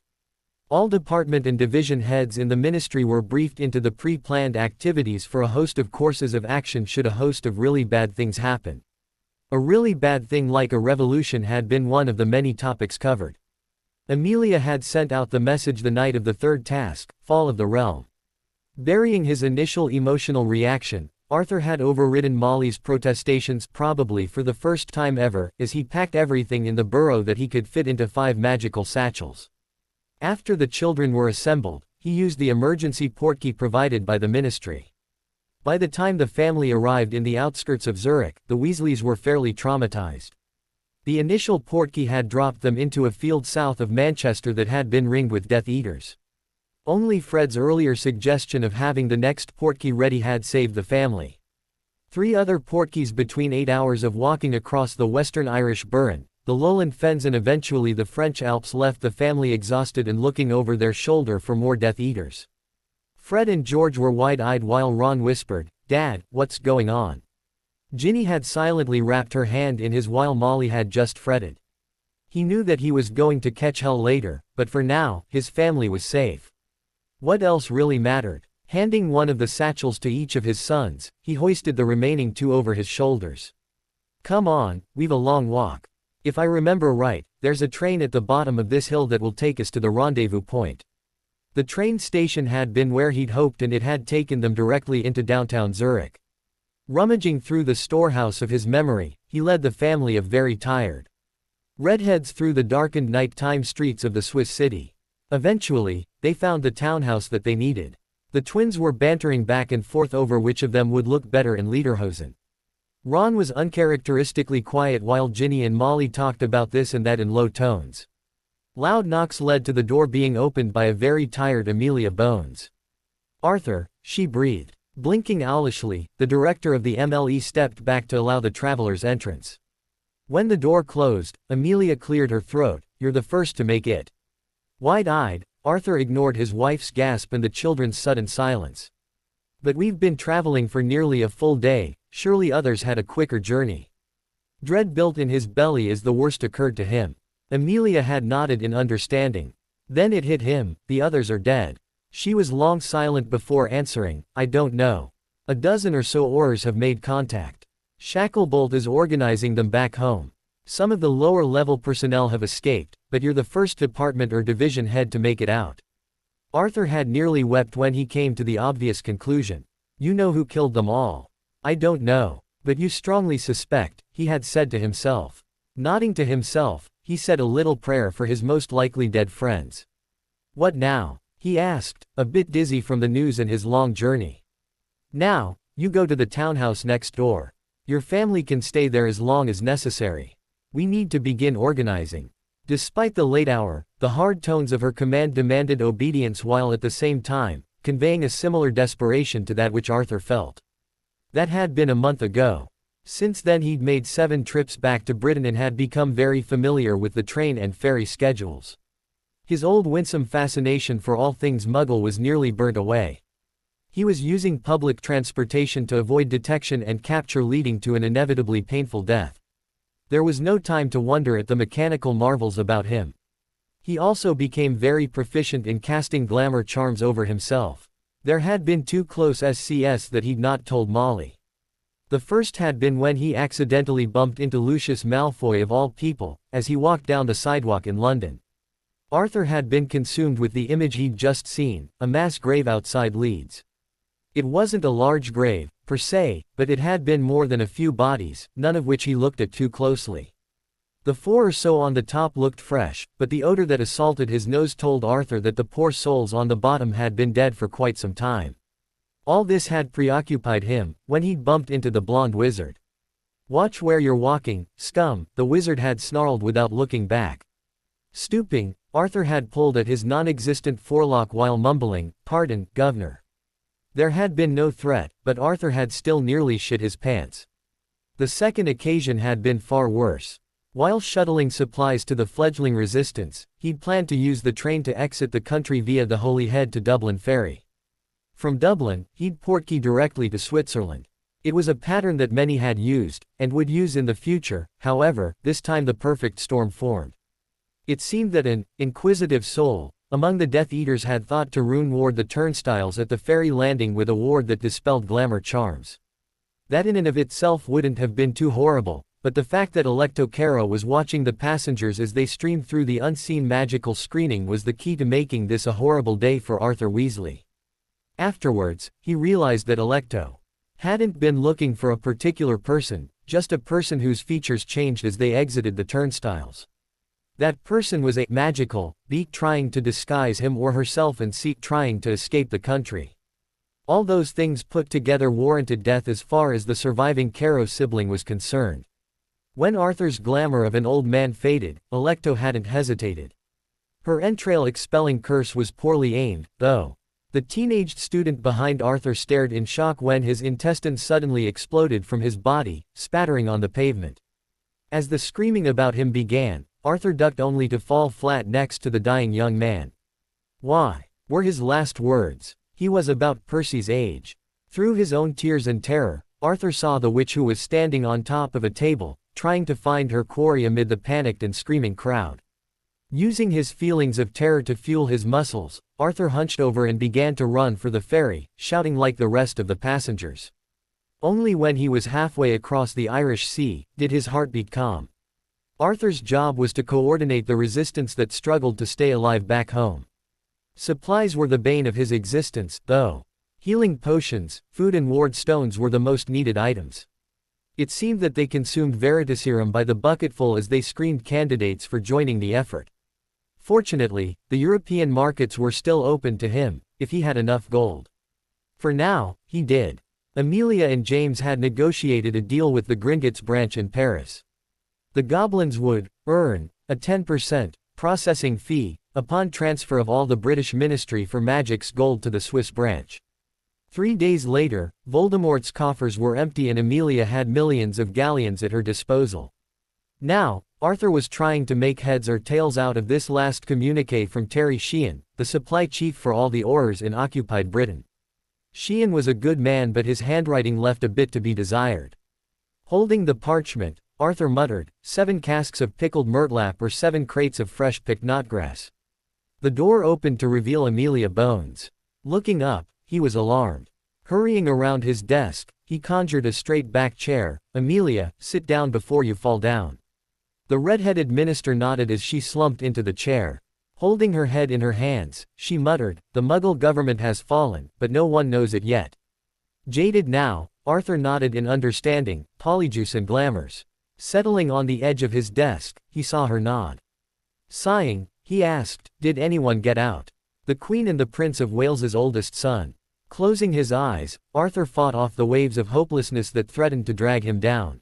S2: All department and division heads in the ministry were briefed into the pre-planned activities for a host of courses of action should a host of really bad things happen. A really bad thing like a revolution had been one of the many topics covered. Amelia had sent out the message the night of the third task, Fall of the Realm. Burying his initial emotional reaction, Arthur had overridden Molly's protestations probably for the first time ever, as he packed everything in the burrow that he could fit into 5 magical satchels. After the children were assembled, he used the emergency portkey provided by the ministry. By the time the family arrived in the outskirts of Zurich, the Weasleys were fairly traumatized. The initial portkey had dropped them into a field south of Manchester that had been ringed with Death Eaters. Only Fred's earlier suggestion of having the next portkey ready had saved the family. 3 other portkeys between 8 hours of walking across the western Irish Burren, the lowland fens and eventually the French Alps left the family exhausted and looking over their shoulder for more Death Eaters. Fred and George were wide-eyed while Ron whispered, "Dad, what's going on?" Ginny had silently wrapped her hand in his while Molly had just fretted. He knew that he was going to catch hell later, but for now, his family was safe. What else really mattered? Handing one of the satchels to each of his sons, he hoisted the remaining 2 over his shoulders. "Come on, we've a long walk. If I remember right, there's a train at the bottom of this hill that will take us to the rendezvous point." The train station had been where he'd hoped and it had taken them directly into downtown Zurich. Rummaging through the storehouse of his memory, he led the family of very tired redheads through the darkened night-time streets of the Swiss city. Eventually, they found the townhouse that they needed. The twins were bantering back and forth over which of them would look better in lederhosen. Ron was uncharacteristically quiet while Ginny and Molly talked about this and that in low tones. Loud knocks led to the door being opened by a very tired Amelia Bones. "Arthur," she breathed. Blinking owlishly, the director of the MLE stepped back to allow the travelers entrance. When the door closed, Amelia cleared her throat. "You're the first to make it." Wide-eyed, Arthur ignored his wife's gasp and the children's sudden silence. "But we've been traveling for nearly a full day, surely others had a quicker journey." Dread built in his belly as the worst occurred to him. Amelia had nodded in understanding. Then it hit him, the others are dead. She was long silent before answering, "I don't know. A dozen or so oars have made contact. Shacklebolt is organizing them back home. Some of the lower-level personnel have escaped, but you're the first department or division head to make it out." Arthur had nearly wept when he came to the obvious conclusion. "You know who killed them all." "I don't know. But you strongly suspect," he had said to himself. Nodding to himself, he said a little prayer for his most likely dead friends. "What now?" he asked, a bit dizzy from the news and his long journey. "Now, you go to the townhouse next door. Your family can stay there as long as necessary. We need to begin organizing." Despite the late hour, the hard tones of her command demanded obedience while at the same time, conveying a similar desperation to that which Arthur felt. That had been a month ago. Since then he'd made 7 trips back to Britain and had become very familiar with the train and ferry schedules. His old winsome fascination for all things Muggle was nearly burnt away. He was using public transportation to avoid detection and capture leading to an inevitably painful death. There was no time to wonder at the mechanical marvels about him. He also became very proficient in casting glamour charms over himself. There had been 2 close SCS that he'd not told Molly. The first had been when he accidentally bumped into Lucius Malfoy of all people, as he walked down the sidewalk in London. Arthur had been consumed with the image he'd just seen, a mass grave outside Leeds. It wasn't a large grave, per se, but it had been more than a few bodies, none of which he looked at too closely. The 4 or so on the top looked fresh, but the odor that assaulted his nose told Arthur that the poor souls on the bottom had been dead for quite some time. All this had preoccupied him, when he'd bumped into the blonde wizard. "Watch where you're walking, scum," the wizard had snarled without looking back. Stooping, Arthur had pulled at his non-existent forelock while mumbling, "Pardon, Governor." There had been no threat, but Arthur had still nearly shit his pants. The second occasion had been far worse. While shuttling supplies to the fledgling resistance, he'd planned to use the train to exit the country via the Holyhead to Dublin ferry. From Dublin, he'd portkey directly to Switzerland. It was a pattern that many had used, and would use in the future. However, this time the perfect storm formed. It seemed that an inquisitive soul among the Death Eaters had thought to ruin-ward the turnstiles at the ferry landing with a ward that dispelled glamour charms. That in and of itself wouldn't have been too horrible, but the fact that Electo Caro was watching the passengers as they streamed through the unseen magical screening was the key to making this a horrible day for Arthur Weasley. Afterwards, he realized that Electo hadn't been looking for a particular person, just a person whose features changed as they exited the turnstiles. That person was a magical beak trying to disguise him or herself and seek trying to escape the country. All those things put together warranted death as far as the surviving Caro sibling was concerned. When Arthur's glamour of an old man faded, Electo hadn't hesitated. Her entrail-expelling curse was poorly aimed, though. The teenaged student behind Arthur stared in shock when his intestines suddenly exploded from his body, spattering on the pavement. As the screaming about him began, Arthur ducked only to fall flat next to the dying young man. "Why?" were his last words. He was about Percy's age. Through his own tears and terror, Arthur saw the witch who was standing on top of a table, trying to find her quarry amid the panicked and screaming crowd. Using his feelings of terror to fuel his muscles, Arthur hunched over and began to run for the ferry, shouting like the rest of the passengers. Only when he was halfway across the Irish Sea did his heartbeat calm. Arthur's job was to coordinate the resistance that struggled to stay alive back home. Supplies were the bane of his existence, though. Healing potions, food and ward stones were the most needed items. It seemed that they consumed Veritaserum by the bucketful as they screened candidates for joining the effort. Fortunately, the European markets were still open to him, if he had enough gold. For now, he did. Amelia and James had negotiated a deal with the Gringotts branch in Paris. The goblins would earn a 10% processing fee upon transfer of all the British Ministry for Magic's gold to the Swiss branch. 3 days later, Voldemort's coffers were empty and Amelia had millions of galleons at her disposal. Now, Arthur was trying to make heads or tails out of this last communiqué from Terry Sheehan, the supply chief for all the Aurors in occupied Britain. Sheehan was a good man, but his handwriting left a bit to be desired. Holding the parchment, Arthur muttered, 7 casks of pickled murtlap or 7 crates of fresh picked knotgrass. The door opened to reveal Amelia Bones. Looking up, he was alarmed. Hurrying around his desk, he conjured a straight-back chair. "Amelia, sit down before you fall down." The red-headed minister nodded as she slumped into the chair. Holding her head in her hands, she muttered, "The Muggle government has fallen, but no one knows it yet." Jaded now, Arthur nodded in understanding. "Polyjuice and glamours." Settling on the edge of his desk, he saw her nod. Sighing, he asked, "Did anyone get out?" "The Queen and the Prince of Wales's oldest son." Closing his eyes, Arthur fought off the waves of hopelessness that threatened to drag him down.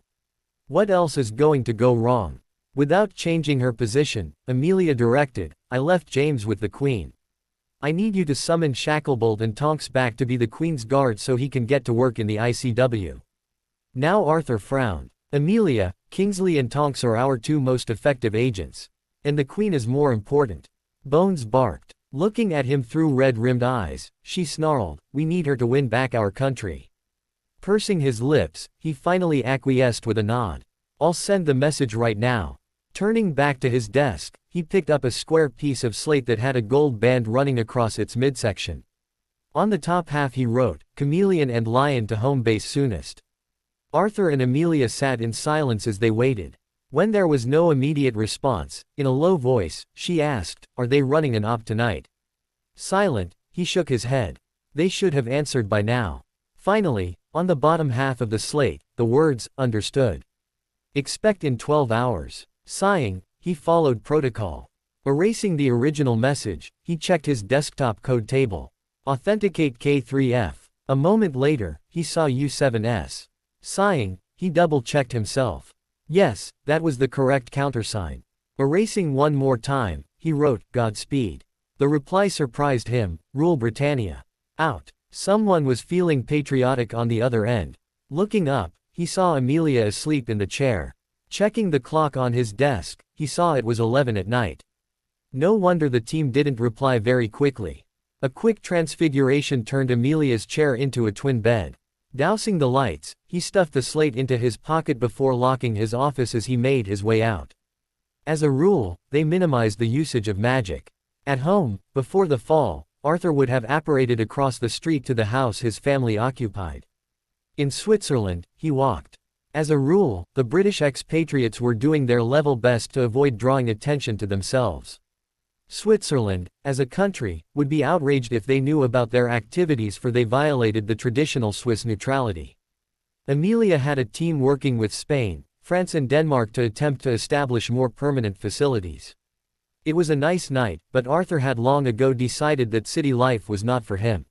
S2: What else is going to go wrong? Without changing her position, Amelia directed, "I left James with the Queen. I need you to summon Shacklebolt and Tonks back to be the Queen's guard so he can get to work in the ICW." Now Arthur frowned. "Amelia, Kingsley and Tonks are our 2 most effective agents. And the Queen is more important." Bones barked. Looking at him through red-rimmed eyes, she snarled, "We need her to win back our country." Pursing his lips, he finally acquiesced with a nod. "I'll send the message right now." Turning back to his desk, he picked up a square piece of slate that had a gold band running across its midsection. On the top half he wrote, "Chameleon and Lion to home base soonest." Arthur and Amelia sat in silence as they waited. When there was no immediate response, in a low voice, she asked, "Are they running an op tonight?" Silent, he shook his head. They should have answered by now. Finally, on the bottom half of the slate, the words, "Understood. Expect in 12 hours. Sighing, he followed protocol. Erasing the original message, he checked his desktop code table. Authenticate K3F. A moment later, he saw U7S. Sighing, he double-checked himself. Yes, that was the correct countersign. Erasing one more time, he wrote, Godspeed. The reply surprised him, Rule Britannia. Out. Someone was feeling patriotic on the other end. Looking up, he saw Amelia asleep in the chair. Checking the clock on his desk, he saw it was 11 at night. No wonder the team didn't reply very quickly. A quick transfiguration turned Amelia's chair into a twin bed. Dousing the lights, he stuffed the slate into his pocket before locking his office as he made his way out. As a rule, they minimized the usage of magic. At home, before the fall, Arthur would have apparated across the street to the house his family occupied. In Switzerland, he walked. As a rule, the British expatriates were doing their level best to avoid drawing attention to themselves. Switzerland, as a country, would be outraged if they knew about their activities, for they violated the traditional Swiss neutrality. Amelia had a team working with Spain, France and Denmark to attempt to establish more permanent facilities. It was a nice night, but Arthur had long ago decided that city life was not for him.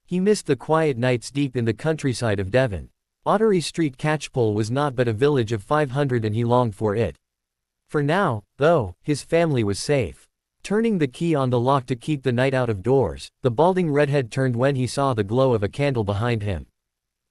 S2: He missed the quiet nights deep in the countryside of Devon. Ottery Street Catchpole was not but a village of 500 and he longed for it. For now, though, his family was safe. Turning the key on the lock to keep the night out of doors, the balding redhead turned when he saw the glow of a candle behind him.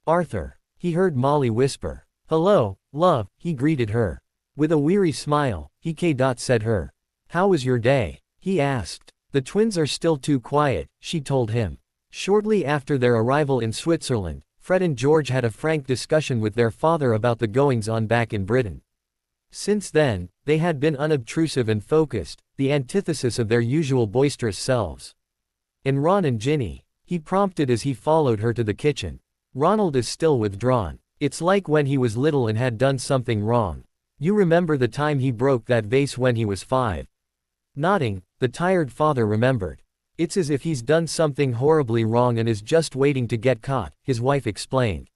S2: Arthur. He heard Molly whisper. Hello, love, he greeted her. With a weary smile, he said her. How was your day? He asked. The twins are still too quiet, she told him. Shortly after their arrival in Switzerland, Fred and George had a frank discussion with their father about the goings-on back in Britain. Since then, they had been unobtrusive and focused, the antithesis of their usual boisterous selves. And Ron and Ginny, he prompted as he followed her to the kitchen. Ronald is still withdrawn. It's like when he was little and had done something wrong. You remember the time he broke that vase when he was 5? Nodding, the tired father remembered. It's as if he's done something horribly wrong and is just waiting to get caught, his wife explained.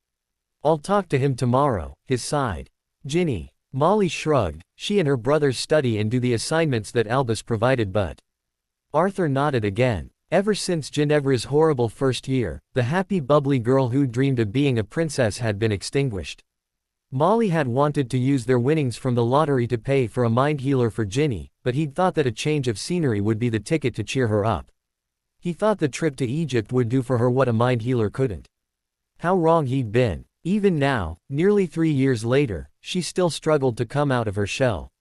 S2: I'll talk to him tomorrow, he sighed. Ginny. Molly shrugged. She and her brothers study and do the assignments that Albus provided, but Arthur nodded again. Ever since Ginevra's horrible first year, the happy bubbly girl who dreamed of being a princess had been extinguished. Molly had wanted to use their winnings from the lottery to pay for a mind healer for Ginny, but he'd thought that a change of scenery would be the ticket to cheer her up. He thought the trip to Egypt would do for her what a mind healer couldn't. How wrong he'd been. Even now, nearly 3 years later, she still struggled to come out of her shell.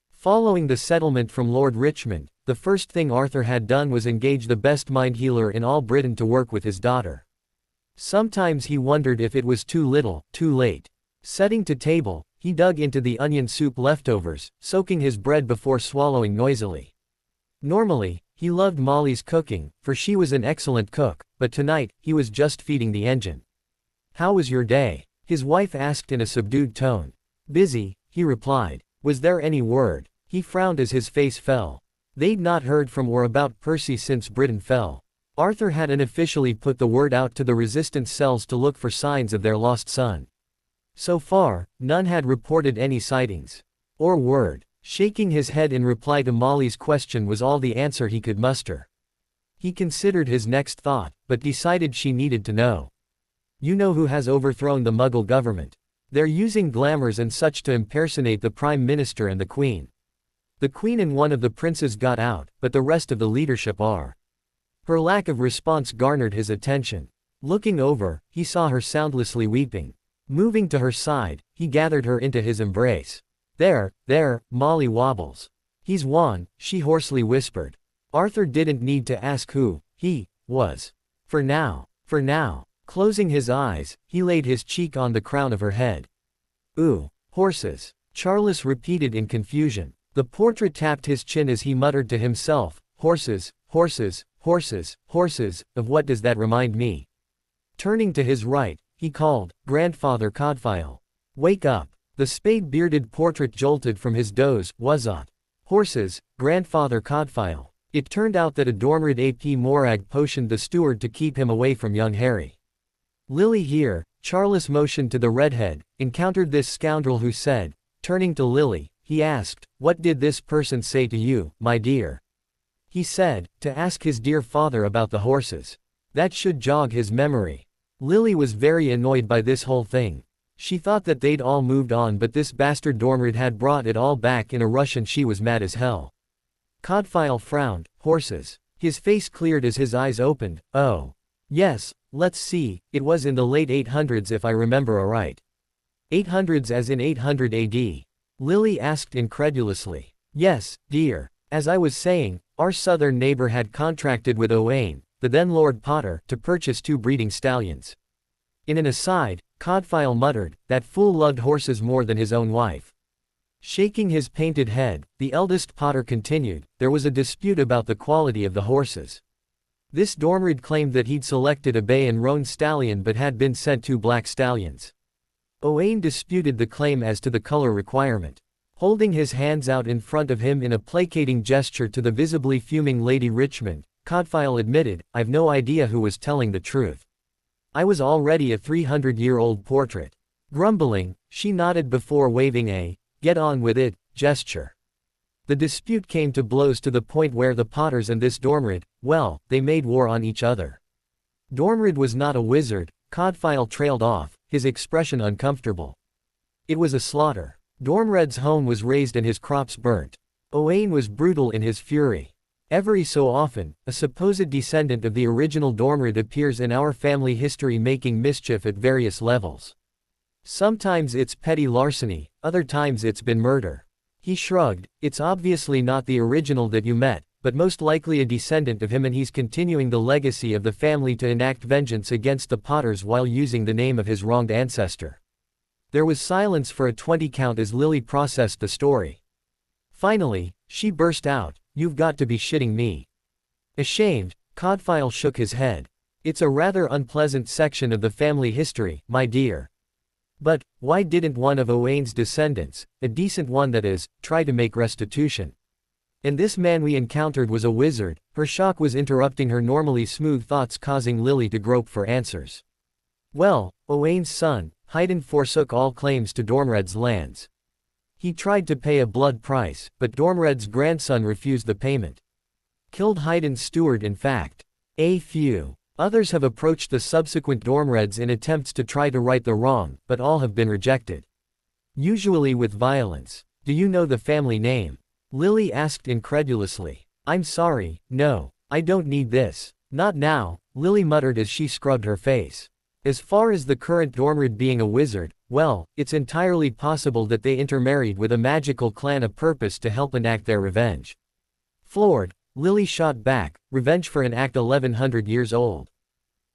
S2: Following the settlement from Lord Richmond, the first thing Arthur had done was engage the best mind healer in all Britain to work with his daughter. Sometimes he wondered if it was too little, too late. Setting to table, he dug into the onion soup leftovers, soaking his bread before swallowing noisily. Normally, he loved Molly's cooking, for she was an excellent cook, but tonight, he was just feeding the engine. How was your day? His wife asked in a subdued tone. Busy, he replied. Was there any word? He frowned as his face fell. They'd not heard from or about Percy since Britain fell. Arthur had unofficially put the word out to the resistance cells to look for signs of their lost son. So far, none had reported any sightings. Or word. Shaking his head in reply to Molly's question was all the answer he could muster. He considered his next thought, but decided she needed to know. You know who has overthrown the Muggle government. They're using glamours and such to impersonate the Prime Minister and the Queen. The Queen and one of the princes got out, but the rest of the leadership are. Her lack of response garnered his attention. Looking over, he saw her soundlessly weeping. Moving to her side, he gathered her into his embrace. There, Molly wobbles. He's won, she hoarsely whispered. Arthur didn't need to ask who he was. For now. Closing his eyes, he laid his cheek on the crown of her head. Ooh, horses. Charles repeated in confusion. The portrait tapped his chin as he muttered to himself, horses, horses, horses, horses, of what does that remind me? Turning to his right, he called, Grandfather Codfile. Wake up. The spade-bearded portrait jolted from his doze. Wazot. Horses, Grandfather Codfile. It turned out that a Dormrid ap Morag potioned the steward to keep him away from young Harry. Lily here, Charles motioned to the redhead, encountered this scoundrel who said, turning to Lily, he asked, what did this person say to you, my dear? He said, to ask his dear father about the horses. That should jog his memory. Lily was very annoyed by this whole thing. She thought that they'd all moved on, but this bastard Dormrid had brought it all back in a rush and she was mad as hell. Codfile frowned. Horses. His face cleared as his eyes opened. Oh. Yes, let's see, it was in the late 800s if I remember aright. 800s as in 800 AD? Lily asked incredulously. Yes, dear. As I was saying, our southern neighbor had contracted with Owain, the then Lord Potter, to purchase 2 breeding stallions. In an aside, Codfile muttered, that fool loved horses more than his own wife. Shaking his painted head, the eldest Potter continued, there was a dispute about the quality of the horses. This Dormrid claimed that he'd selected a bay and roan stallion but had been sent 2 black stallions. Owain disputed the claim as to the color requirement. Holding his hands out in front of him in a placating gesture to the visibly fuming Lady Richmond, Codfile admitted, I've no idea who was telling the truth. I was already a 300-year-old portrait. Grumbling, she nodded before waving a, get on with it, gesture. The dispute came to blows to the point where the Potters and this Dormrid, well, they made war on each other. Dormrid was not a wizard, Codfile trailed off, his expression uncomfortable. It was a slaughter. Dormred's home was razed and his crops burnt. Owain was brutal in his fury. Every so often, a supposed descendant of the original Dormrid appears in our family history making mischief at various levels. Sometimes it's petty larceny, other times it's been murder. He shrugged, it's obviously not the original that you met, but most likely a descendant of him, and he's continuing the legacy of the family to enact vengeance against the Potters while using the name of his wronged ancestor. There was silence for a 20 count as Lily processed the story. Finally, she burst out, you've got to be shitting me. Ashamed, Codfile shook his head. It's a rather unpleasant section of the family history, my dear. But, why didn't one of Owain's descendants, a decent one that is, try to make restitution? And this man we encountered was a wizard. Her shock was interrupting her normally smooth thoughts, causing Lily to grope for answers. Well, Owain's son, Haydn, forsook all claims to Dormred's lands. He tried to pay a blood price, but Dormred's grandson refused the payment. Killed Haydn's steward, in fact. A few others have approached the subsequent Dormreds in attempts to try to right the wrong, but all have been rejected. Usually with violence. Do you know the family name? Lily asked incredulously. I'm sorry, no. I don't need this. Not now, Lily muttered as she scrubbed her face. As far as the current Dormrid being a wizard, well, it's entirely possible that they intermarried with a magical clan of purpose to help enact their revenge. Floored, Lily shot back, revenge for an act 1100 years old.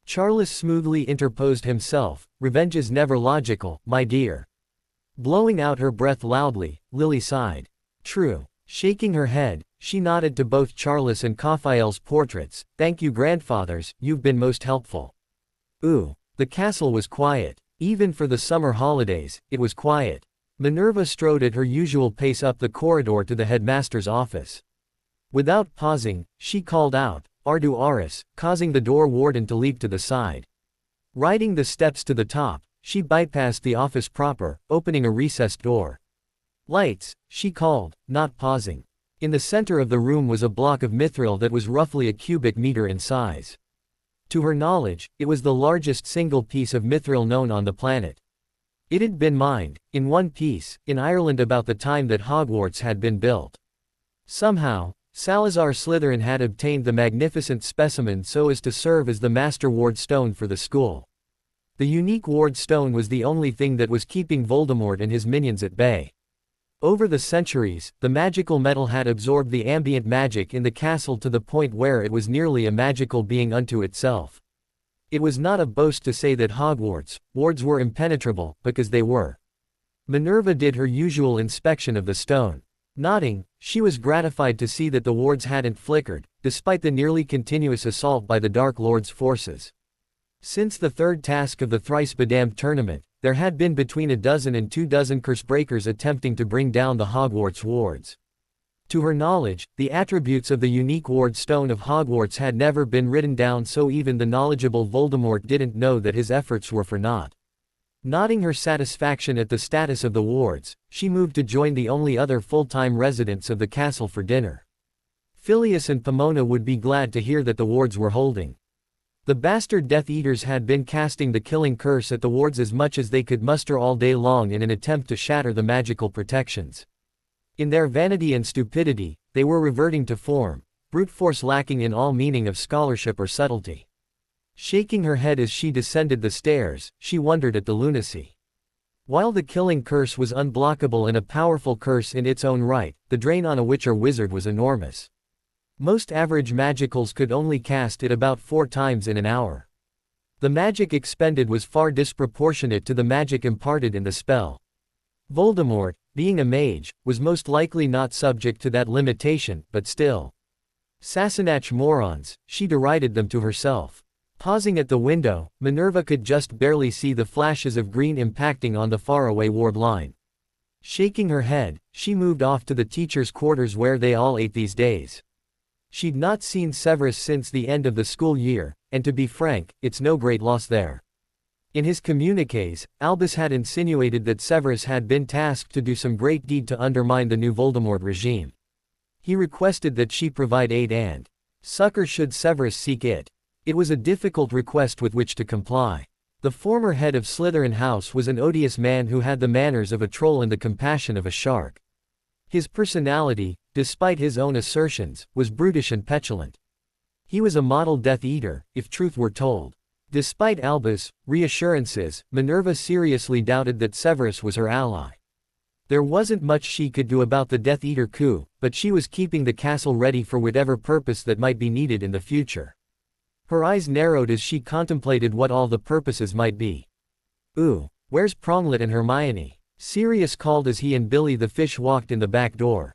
S2: Charles smoothly interposed himself, revenge is never logical, my dear. Blowing out her breath loudly, Lily sighed. True. Shaking her head, she nodded to both Charles and Codfile's portraits. Thank you, grandfathers, you've been most helpful. Ooh. The castle was quiet. Even for the summer holidays, it was quiet. Minerva strode at her usual pace up the corridor to the headmaster's office. Without pausing, she called out, Ardu Aris, causing the door warden to leap to the side. Riding the steps to the top, she bypassed the office proper, opening a recessed door. Lights, she called, not pausing. In the center of the room was a block of mithril that was roughly a cubic meter in size. To her knowledge, it was the largest single piece of mithril known on the planet. It had been mined, in one piece, in Ireland about the time that Hogwarts had been built. Somehow, Salazar Slytherin had obtained the magnificent specimen so as to serve as the master ward stone for the school. The unique ward stone was the only thing that was keeping Voldemort and his minions at bay. Over the centuries, the magical metal had absorbed the ambient magic in the castle to the point where it was nearly a magical being unto itself. It was not a boast to say that Hogwarts' wards were impenetrable, because they were. Minerva did her usual inspection of the stone. Nodding, she was gratified to see that the wards hadn't flickered, despite the nearly continuous assault by the Dark Lord's forces. Since the third task of the thrice-bedamned tournament, there had been between a dozen and 24 cursebreakers attempting to bring down the Hogwarts wards. To her knowledge, the attributes of the unique ward stone of Hogwarts had never been written down, so even the knowledgeable Voldemort didn't know that his efforts were for naught. Nodding her satisfaction at the status of the wards, she moved to join the only other full-time residents of the castle for dinner. Phileas and Pomona would be glad to hear that the wards were holding. The bastard Death Eaters had been casting the killing curse at the wards as much as they could muster all day long in an attempt to shatter the magical protections. In their vanity and stupidity, they were reverting to form, brute force lacking in all meaning of scholarship or subtlety. Shaking her head as she descended the stairs, she wondered at the lunacy. While the killing curse was unblockable and a powerful curse in its own right, the drain on a witch or wizard was enormous. Most average magicals could only cast it about 4 times in an hour. The magic expended was far disproportionate to the magic imparted in the spell. Voldemort, being a mage, was most likely not subject to that limitation, but still. Sassenach morons, she derided them to herself. Pausing at the window, Minerva could just barely see the flashes of green impacting on the faraway ward line. Shaking her head, she moved off to the teachers' quarters where they all ate these days. She'd not seen Severus since the end of the school year, and to be frank, it's no great loss there. In his communiques, Albus had insinuated that Severus had been tasked to do some great deed to undermine the new Voldemort regime. He requested that she provide aid and succor should Severus seek it. It was a difficult request with which to comply. The former head of Slytherin House was an odious man who had the manners of a troll and the compassion of a shark. His personality, despite his own assertions, was brutish and petulant. He was a model Death Eater, if truth were told. Despite Albus' reassurances, Minerva seriously doubted that Severus was her ally. There wasn't much she could do about the Death Eater coup, but she was keeping the castle ready for whatever purpose that might be needed in the future. Her eyes narrowed as she contemplated what all the purposes might be. "Ooh, where's Pronglet and Hermione?" Sirius called as he and Billy the Fish walked in the back door.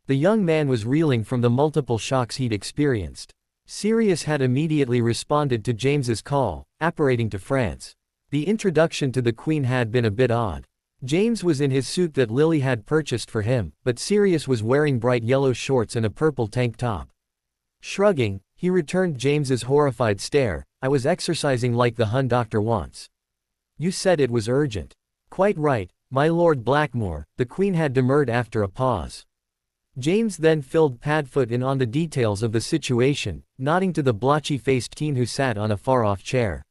S2: The young man was reeling from the multiple shocks he'd experienced. Sirius had immediately responded to James's call, apparating to France. The introduction to the Queen had been a bit odd. James was in his suit that Lily had purchased for him, but Sirius was wearing bright yellow shorts and a purple tank top. Shrugging, he returned James's horrified stare. "I was exercising like the Hun doctor wants." "You said it was urgent." "Quite right, my Lord Blackmore," the Queen had demurred after a pause. James then filled Padfoot in on the details of the situation, nodding to the blotchy-faced teen who sat on a far-off chair.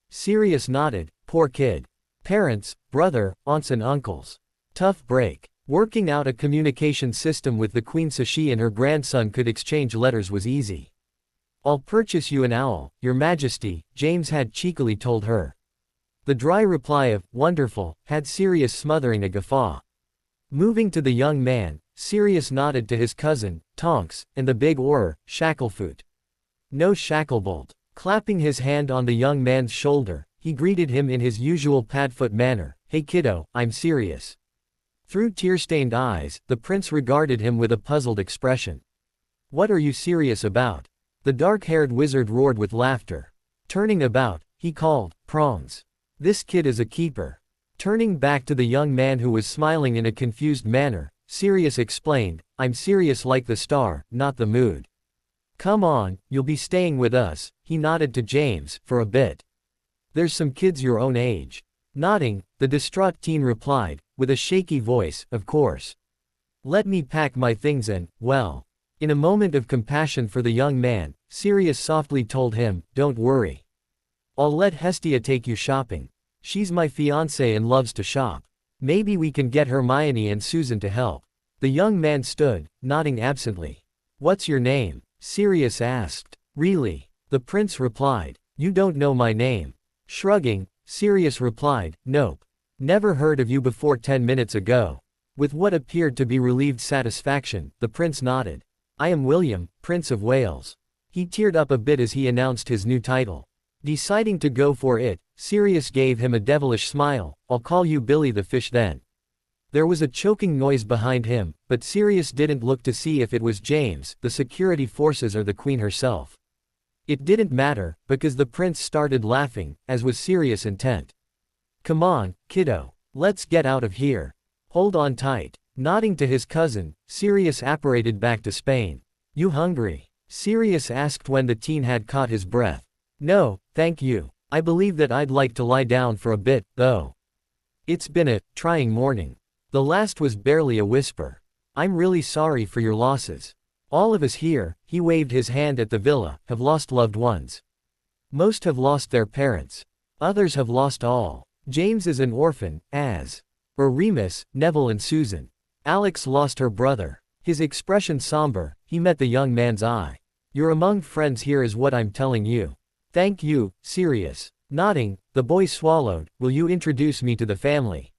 S2: Sirius nodded. "Poor kid. Parents, brother, aunts and uncles. Tough break." Working out a communication system with the Queen so she and her grandson could exchange letters was easy. "I'll purchase you an owl, Your Majesty," James had cheekily told her. The dry reply of, "Wonderful," had Sirius smothering a guffaw. Moving to the young man, Sirius nodded to his cousin, Tonks, and the big Auror, Shacklefoot. "No Shacklebolt." Clapping his hand on the young man's shoulder, he greeted him in his usual Padfoot manner. "Hey kiddo, I'm serious." Through tear-stained eyes, the prince regarded him with a puzzled expression. "What are you serious about?" The dark-haired wizard roared with laughter. Turning about, he called, "Prongs. This kid is a keeper." Turning back to the young man who was smiling in a confused manner, Sirius explained, "I'm serious like the star, not the mood. Come on, you'll be staying with us," he nodded to James, "for a bit. There's some kids your own age." Nodding, the distraught teen replied, with a shaky voice, "Of course. Let me pack my things and, well." In a moment of compassion for the young man, Sirius softly told him, "Don't worry. I'll let Hestia take you shopping. She's my fiancée and loves to shop. Maybe we can get Hermione and Susan to help." The young man stood, nodding absently. "What's your name?" Sirius asked. "Really?" the prince replied. "You don't know my name." Shrugging, Sirius replied, "Nope. Never heard of you before 10 minutes ago." With what appeared to be relieved satisfaction, the prince nodded. "I am William, Prince of Wales." He teared up a bit as he announced his new title. Deciding to go for it, Sirius gave him a devilish smile. "I'll call you Billy the Fish then." There was a choking noise behind him, but Sirius didn't look to see if it was James, the security forces or the Queen herself. It didn't matter, because the prince started laughing, as was Sirius' intent. "Come on, kiddo. Let's get out of here. Hold on tight." Nodding to his cousin, Sirius apparated back to Spain. "You hungry?" Sirius asked when the teen had caught his breath. "No, thank you. I believe that I'd like to lie down for a bit, though. It's been a trying morning." The last was barely a whisper. "I'm really sorry for your losses. All of us here," he waved his hand at the villa, "have lost loved ones. Most have lost their parents. Others have lost all. James is an orphan, as are Remus, Neville and Susan. Alex lost her brother. His expression somber, he met the young man's eye. You're among friends here is what I'm telling you. Thank you, Sirius. Nodding, the boy swallowed, will you introduce me to the family?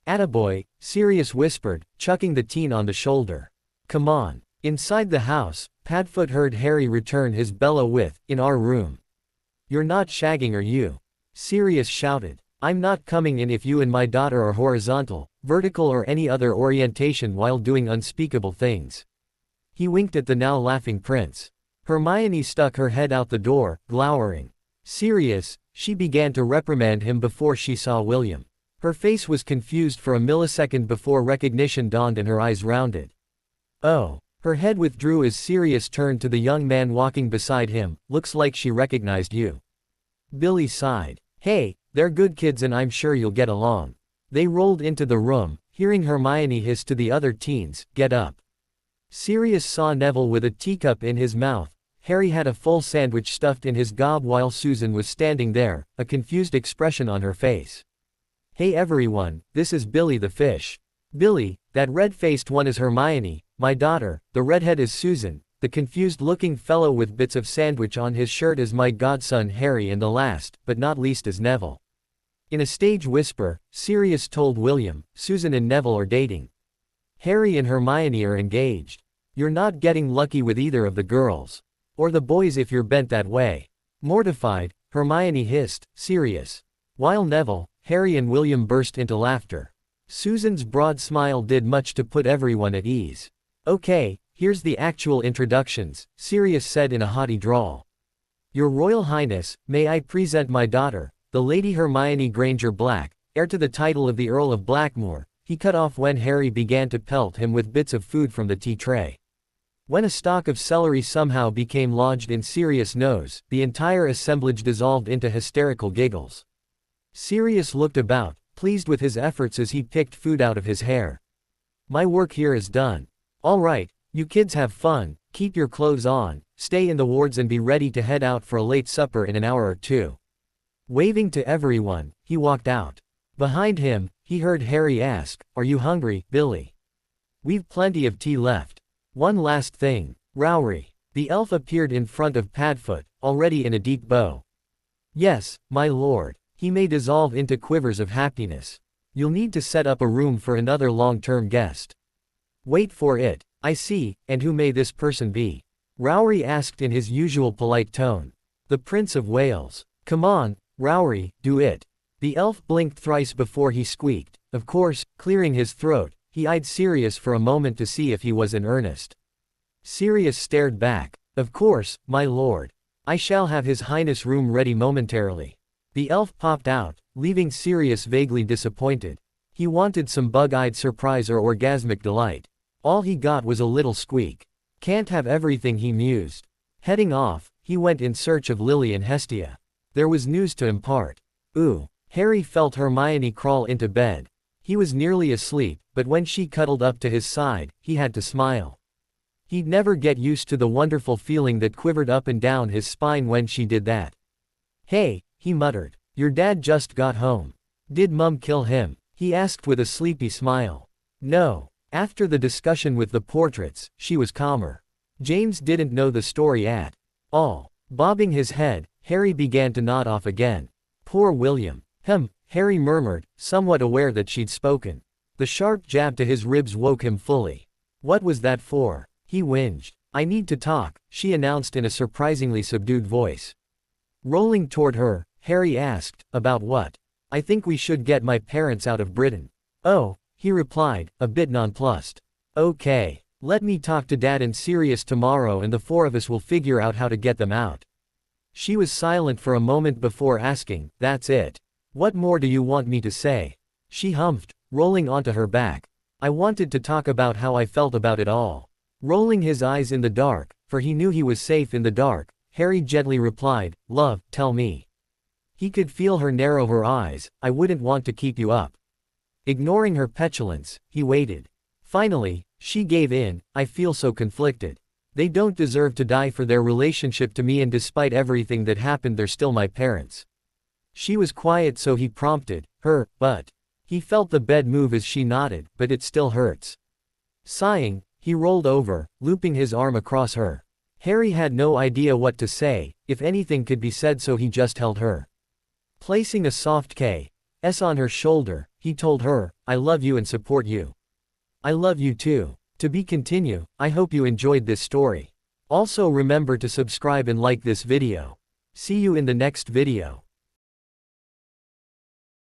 S2: Attaboy, Sirius whispered, chucking the teen on the shoulder. Come on. Inside the house, Padfoot heard Harry return his bellow with, in our room. You're not shagging are you? Sirius shouted. I'm not coming in if you and my daughter are horizontal, vertical or any other orientation while doing unspeakable things. He winked at the now laughing prince. Hermione stuck her head out the door, glowering. Sirius, she began to reprimand him before she saw William. Her face was confused for a millisecond before recognition dawned and her eyes rounded. Oh. Her head withdrew as Sirius turned to the young man walking beside him, looks like she recognized you. Billy sighed. Hey, they're good kids and I'm sure you'll get along. They rolled into the room, hearing Hermione hiss to the other teens, get up. Sirius saw Neville with a teacup in his mouth. Harry had a full sandwich stuffed in his gob while Susan was standing there, a confused expression on her face. Hey everyone, this is Billy the fish. Billy, that red-faced one is Hermione, my daughter, the redhead is Susan, the confused-looking fellow with bits of sandwich on his shirt is my godson Harry and the last, but not least is Neville. In a stage whisper, Sirius told William, Susan and Neville are dating. Harry and Hermione are engaged. You're not getting lucky with either of the girls. Or the boys if you're bent that way. Mortified, Hermione hissed, Sirius. While Neville, Harry and William burst into laughter. Susan's broad smile did much to put everyone at ease. Okay, here's the actual introductions, Sirius said in a haughty drawl. Your Royal Highness, may I present my daughter, the Lady Hermione Granger Black, heir to the title of the Earl of Blackmore. He cut off when Harry began to pelt him with bits of food from the tea tray. When a stalk of celery somehow became lodged in Sirius' nose, the entire assemblage dissolved into hysterical giggles. Sirius looked about, pleased with his efforts as he picked food out of his hair. My work here is done. All right, you kids have fun, keep your clothes on, stay in the wards and be ready to head out for a late supper in an hour or two. Waving to everyone, he walked out. Behind him, he heard Harry ask, Are you hungry, Billy? We've plenty of tea left. One last thing. Rowry. The elf appeared in front of Padfoot, already in a deep bow. Yes, my lord. He may dissolve into quivers of happiness. You'll need to set up a room for another long-term guest. Wait for it. I see, and who may this person be? Rowry asked in his usual polite tone. The Prince of Wales. Come on, Rowry, do it. The elf blinked thrice before he squeaked. Of course, clearing his throat, he eyed Sirius for a moment to see if he was in earnest. Sirius stared back. Of course, my lord. I shall have His Highness' room ready momentarily. The elf popped out, leaving Sirius vaguely disappointed. He wanted some bug-eyed surprise or orgasmic delight. All he got was a little squeak. Can't have everything, he mused. Heading off, he went in search of Lily and Hestia. There was news to impart. Ooh. Harry felt Hermione crawl into bed. He was nearly asleep, but when she cuddled up to his side, he had to smile. He'd never get used to the wonderful feeling that quivered up and down his spine when she did that. Hey, he muttered. Your dad just got home. Did Mum kill him? He asked with a sleepy smile. No. After the discussion with the portraits, she was calmer. James didn't know the story at all. Bobbing his head, Harry began to nod off again. Poor William. Harry murmured, somewhat aware that she'd spoken. The sharp jab to his ribs woke him fully. What was that for? He whinged. I need to talk, she announced in a surprisingly subdued voice. Rolling toward her, Harry asked, about what? I think we should get my parents out of Britain. Oh, he replied, a bit nonplussed. Okay, let me talk to Dad and Sirius tomorrow and the four of us will figure out how to get them out. She was silent for a moment before asking, that's it. What more do you want me to say? She humphed, rolling onto her back. I wanted to talk about how I felt about it all. Rolling his eyes in the dark, for he knew he was safe in the dark, Harry gently replied, Love, tell me. He could feel her narrow her eyes, I wouldn't want to keep you up. Ignoring her petulance, he waited. Finally, she gave in, I feel so conflicted.
S1: They don't deserve to die for their relationship to me, and despite everything that happened, they're still my parents. She was quiet, so he prompted her, but he felt the bed move as she nodded, but it still hurts. Sighing, he rolled over, looping his arm across her. Harry had no idea what to say, if anything could be said, so he just held her. Placing a soft kiss on her shoulder, he told her, "I love you and support you. I love you too." To be continued. I hope you enjoyed this story. Also remember to subscribe and like this video. See you in the next video.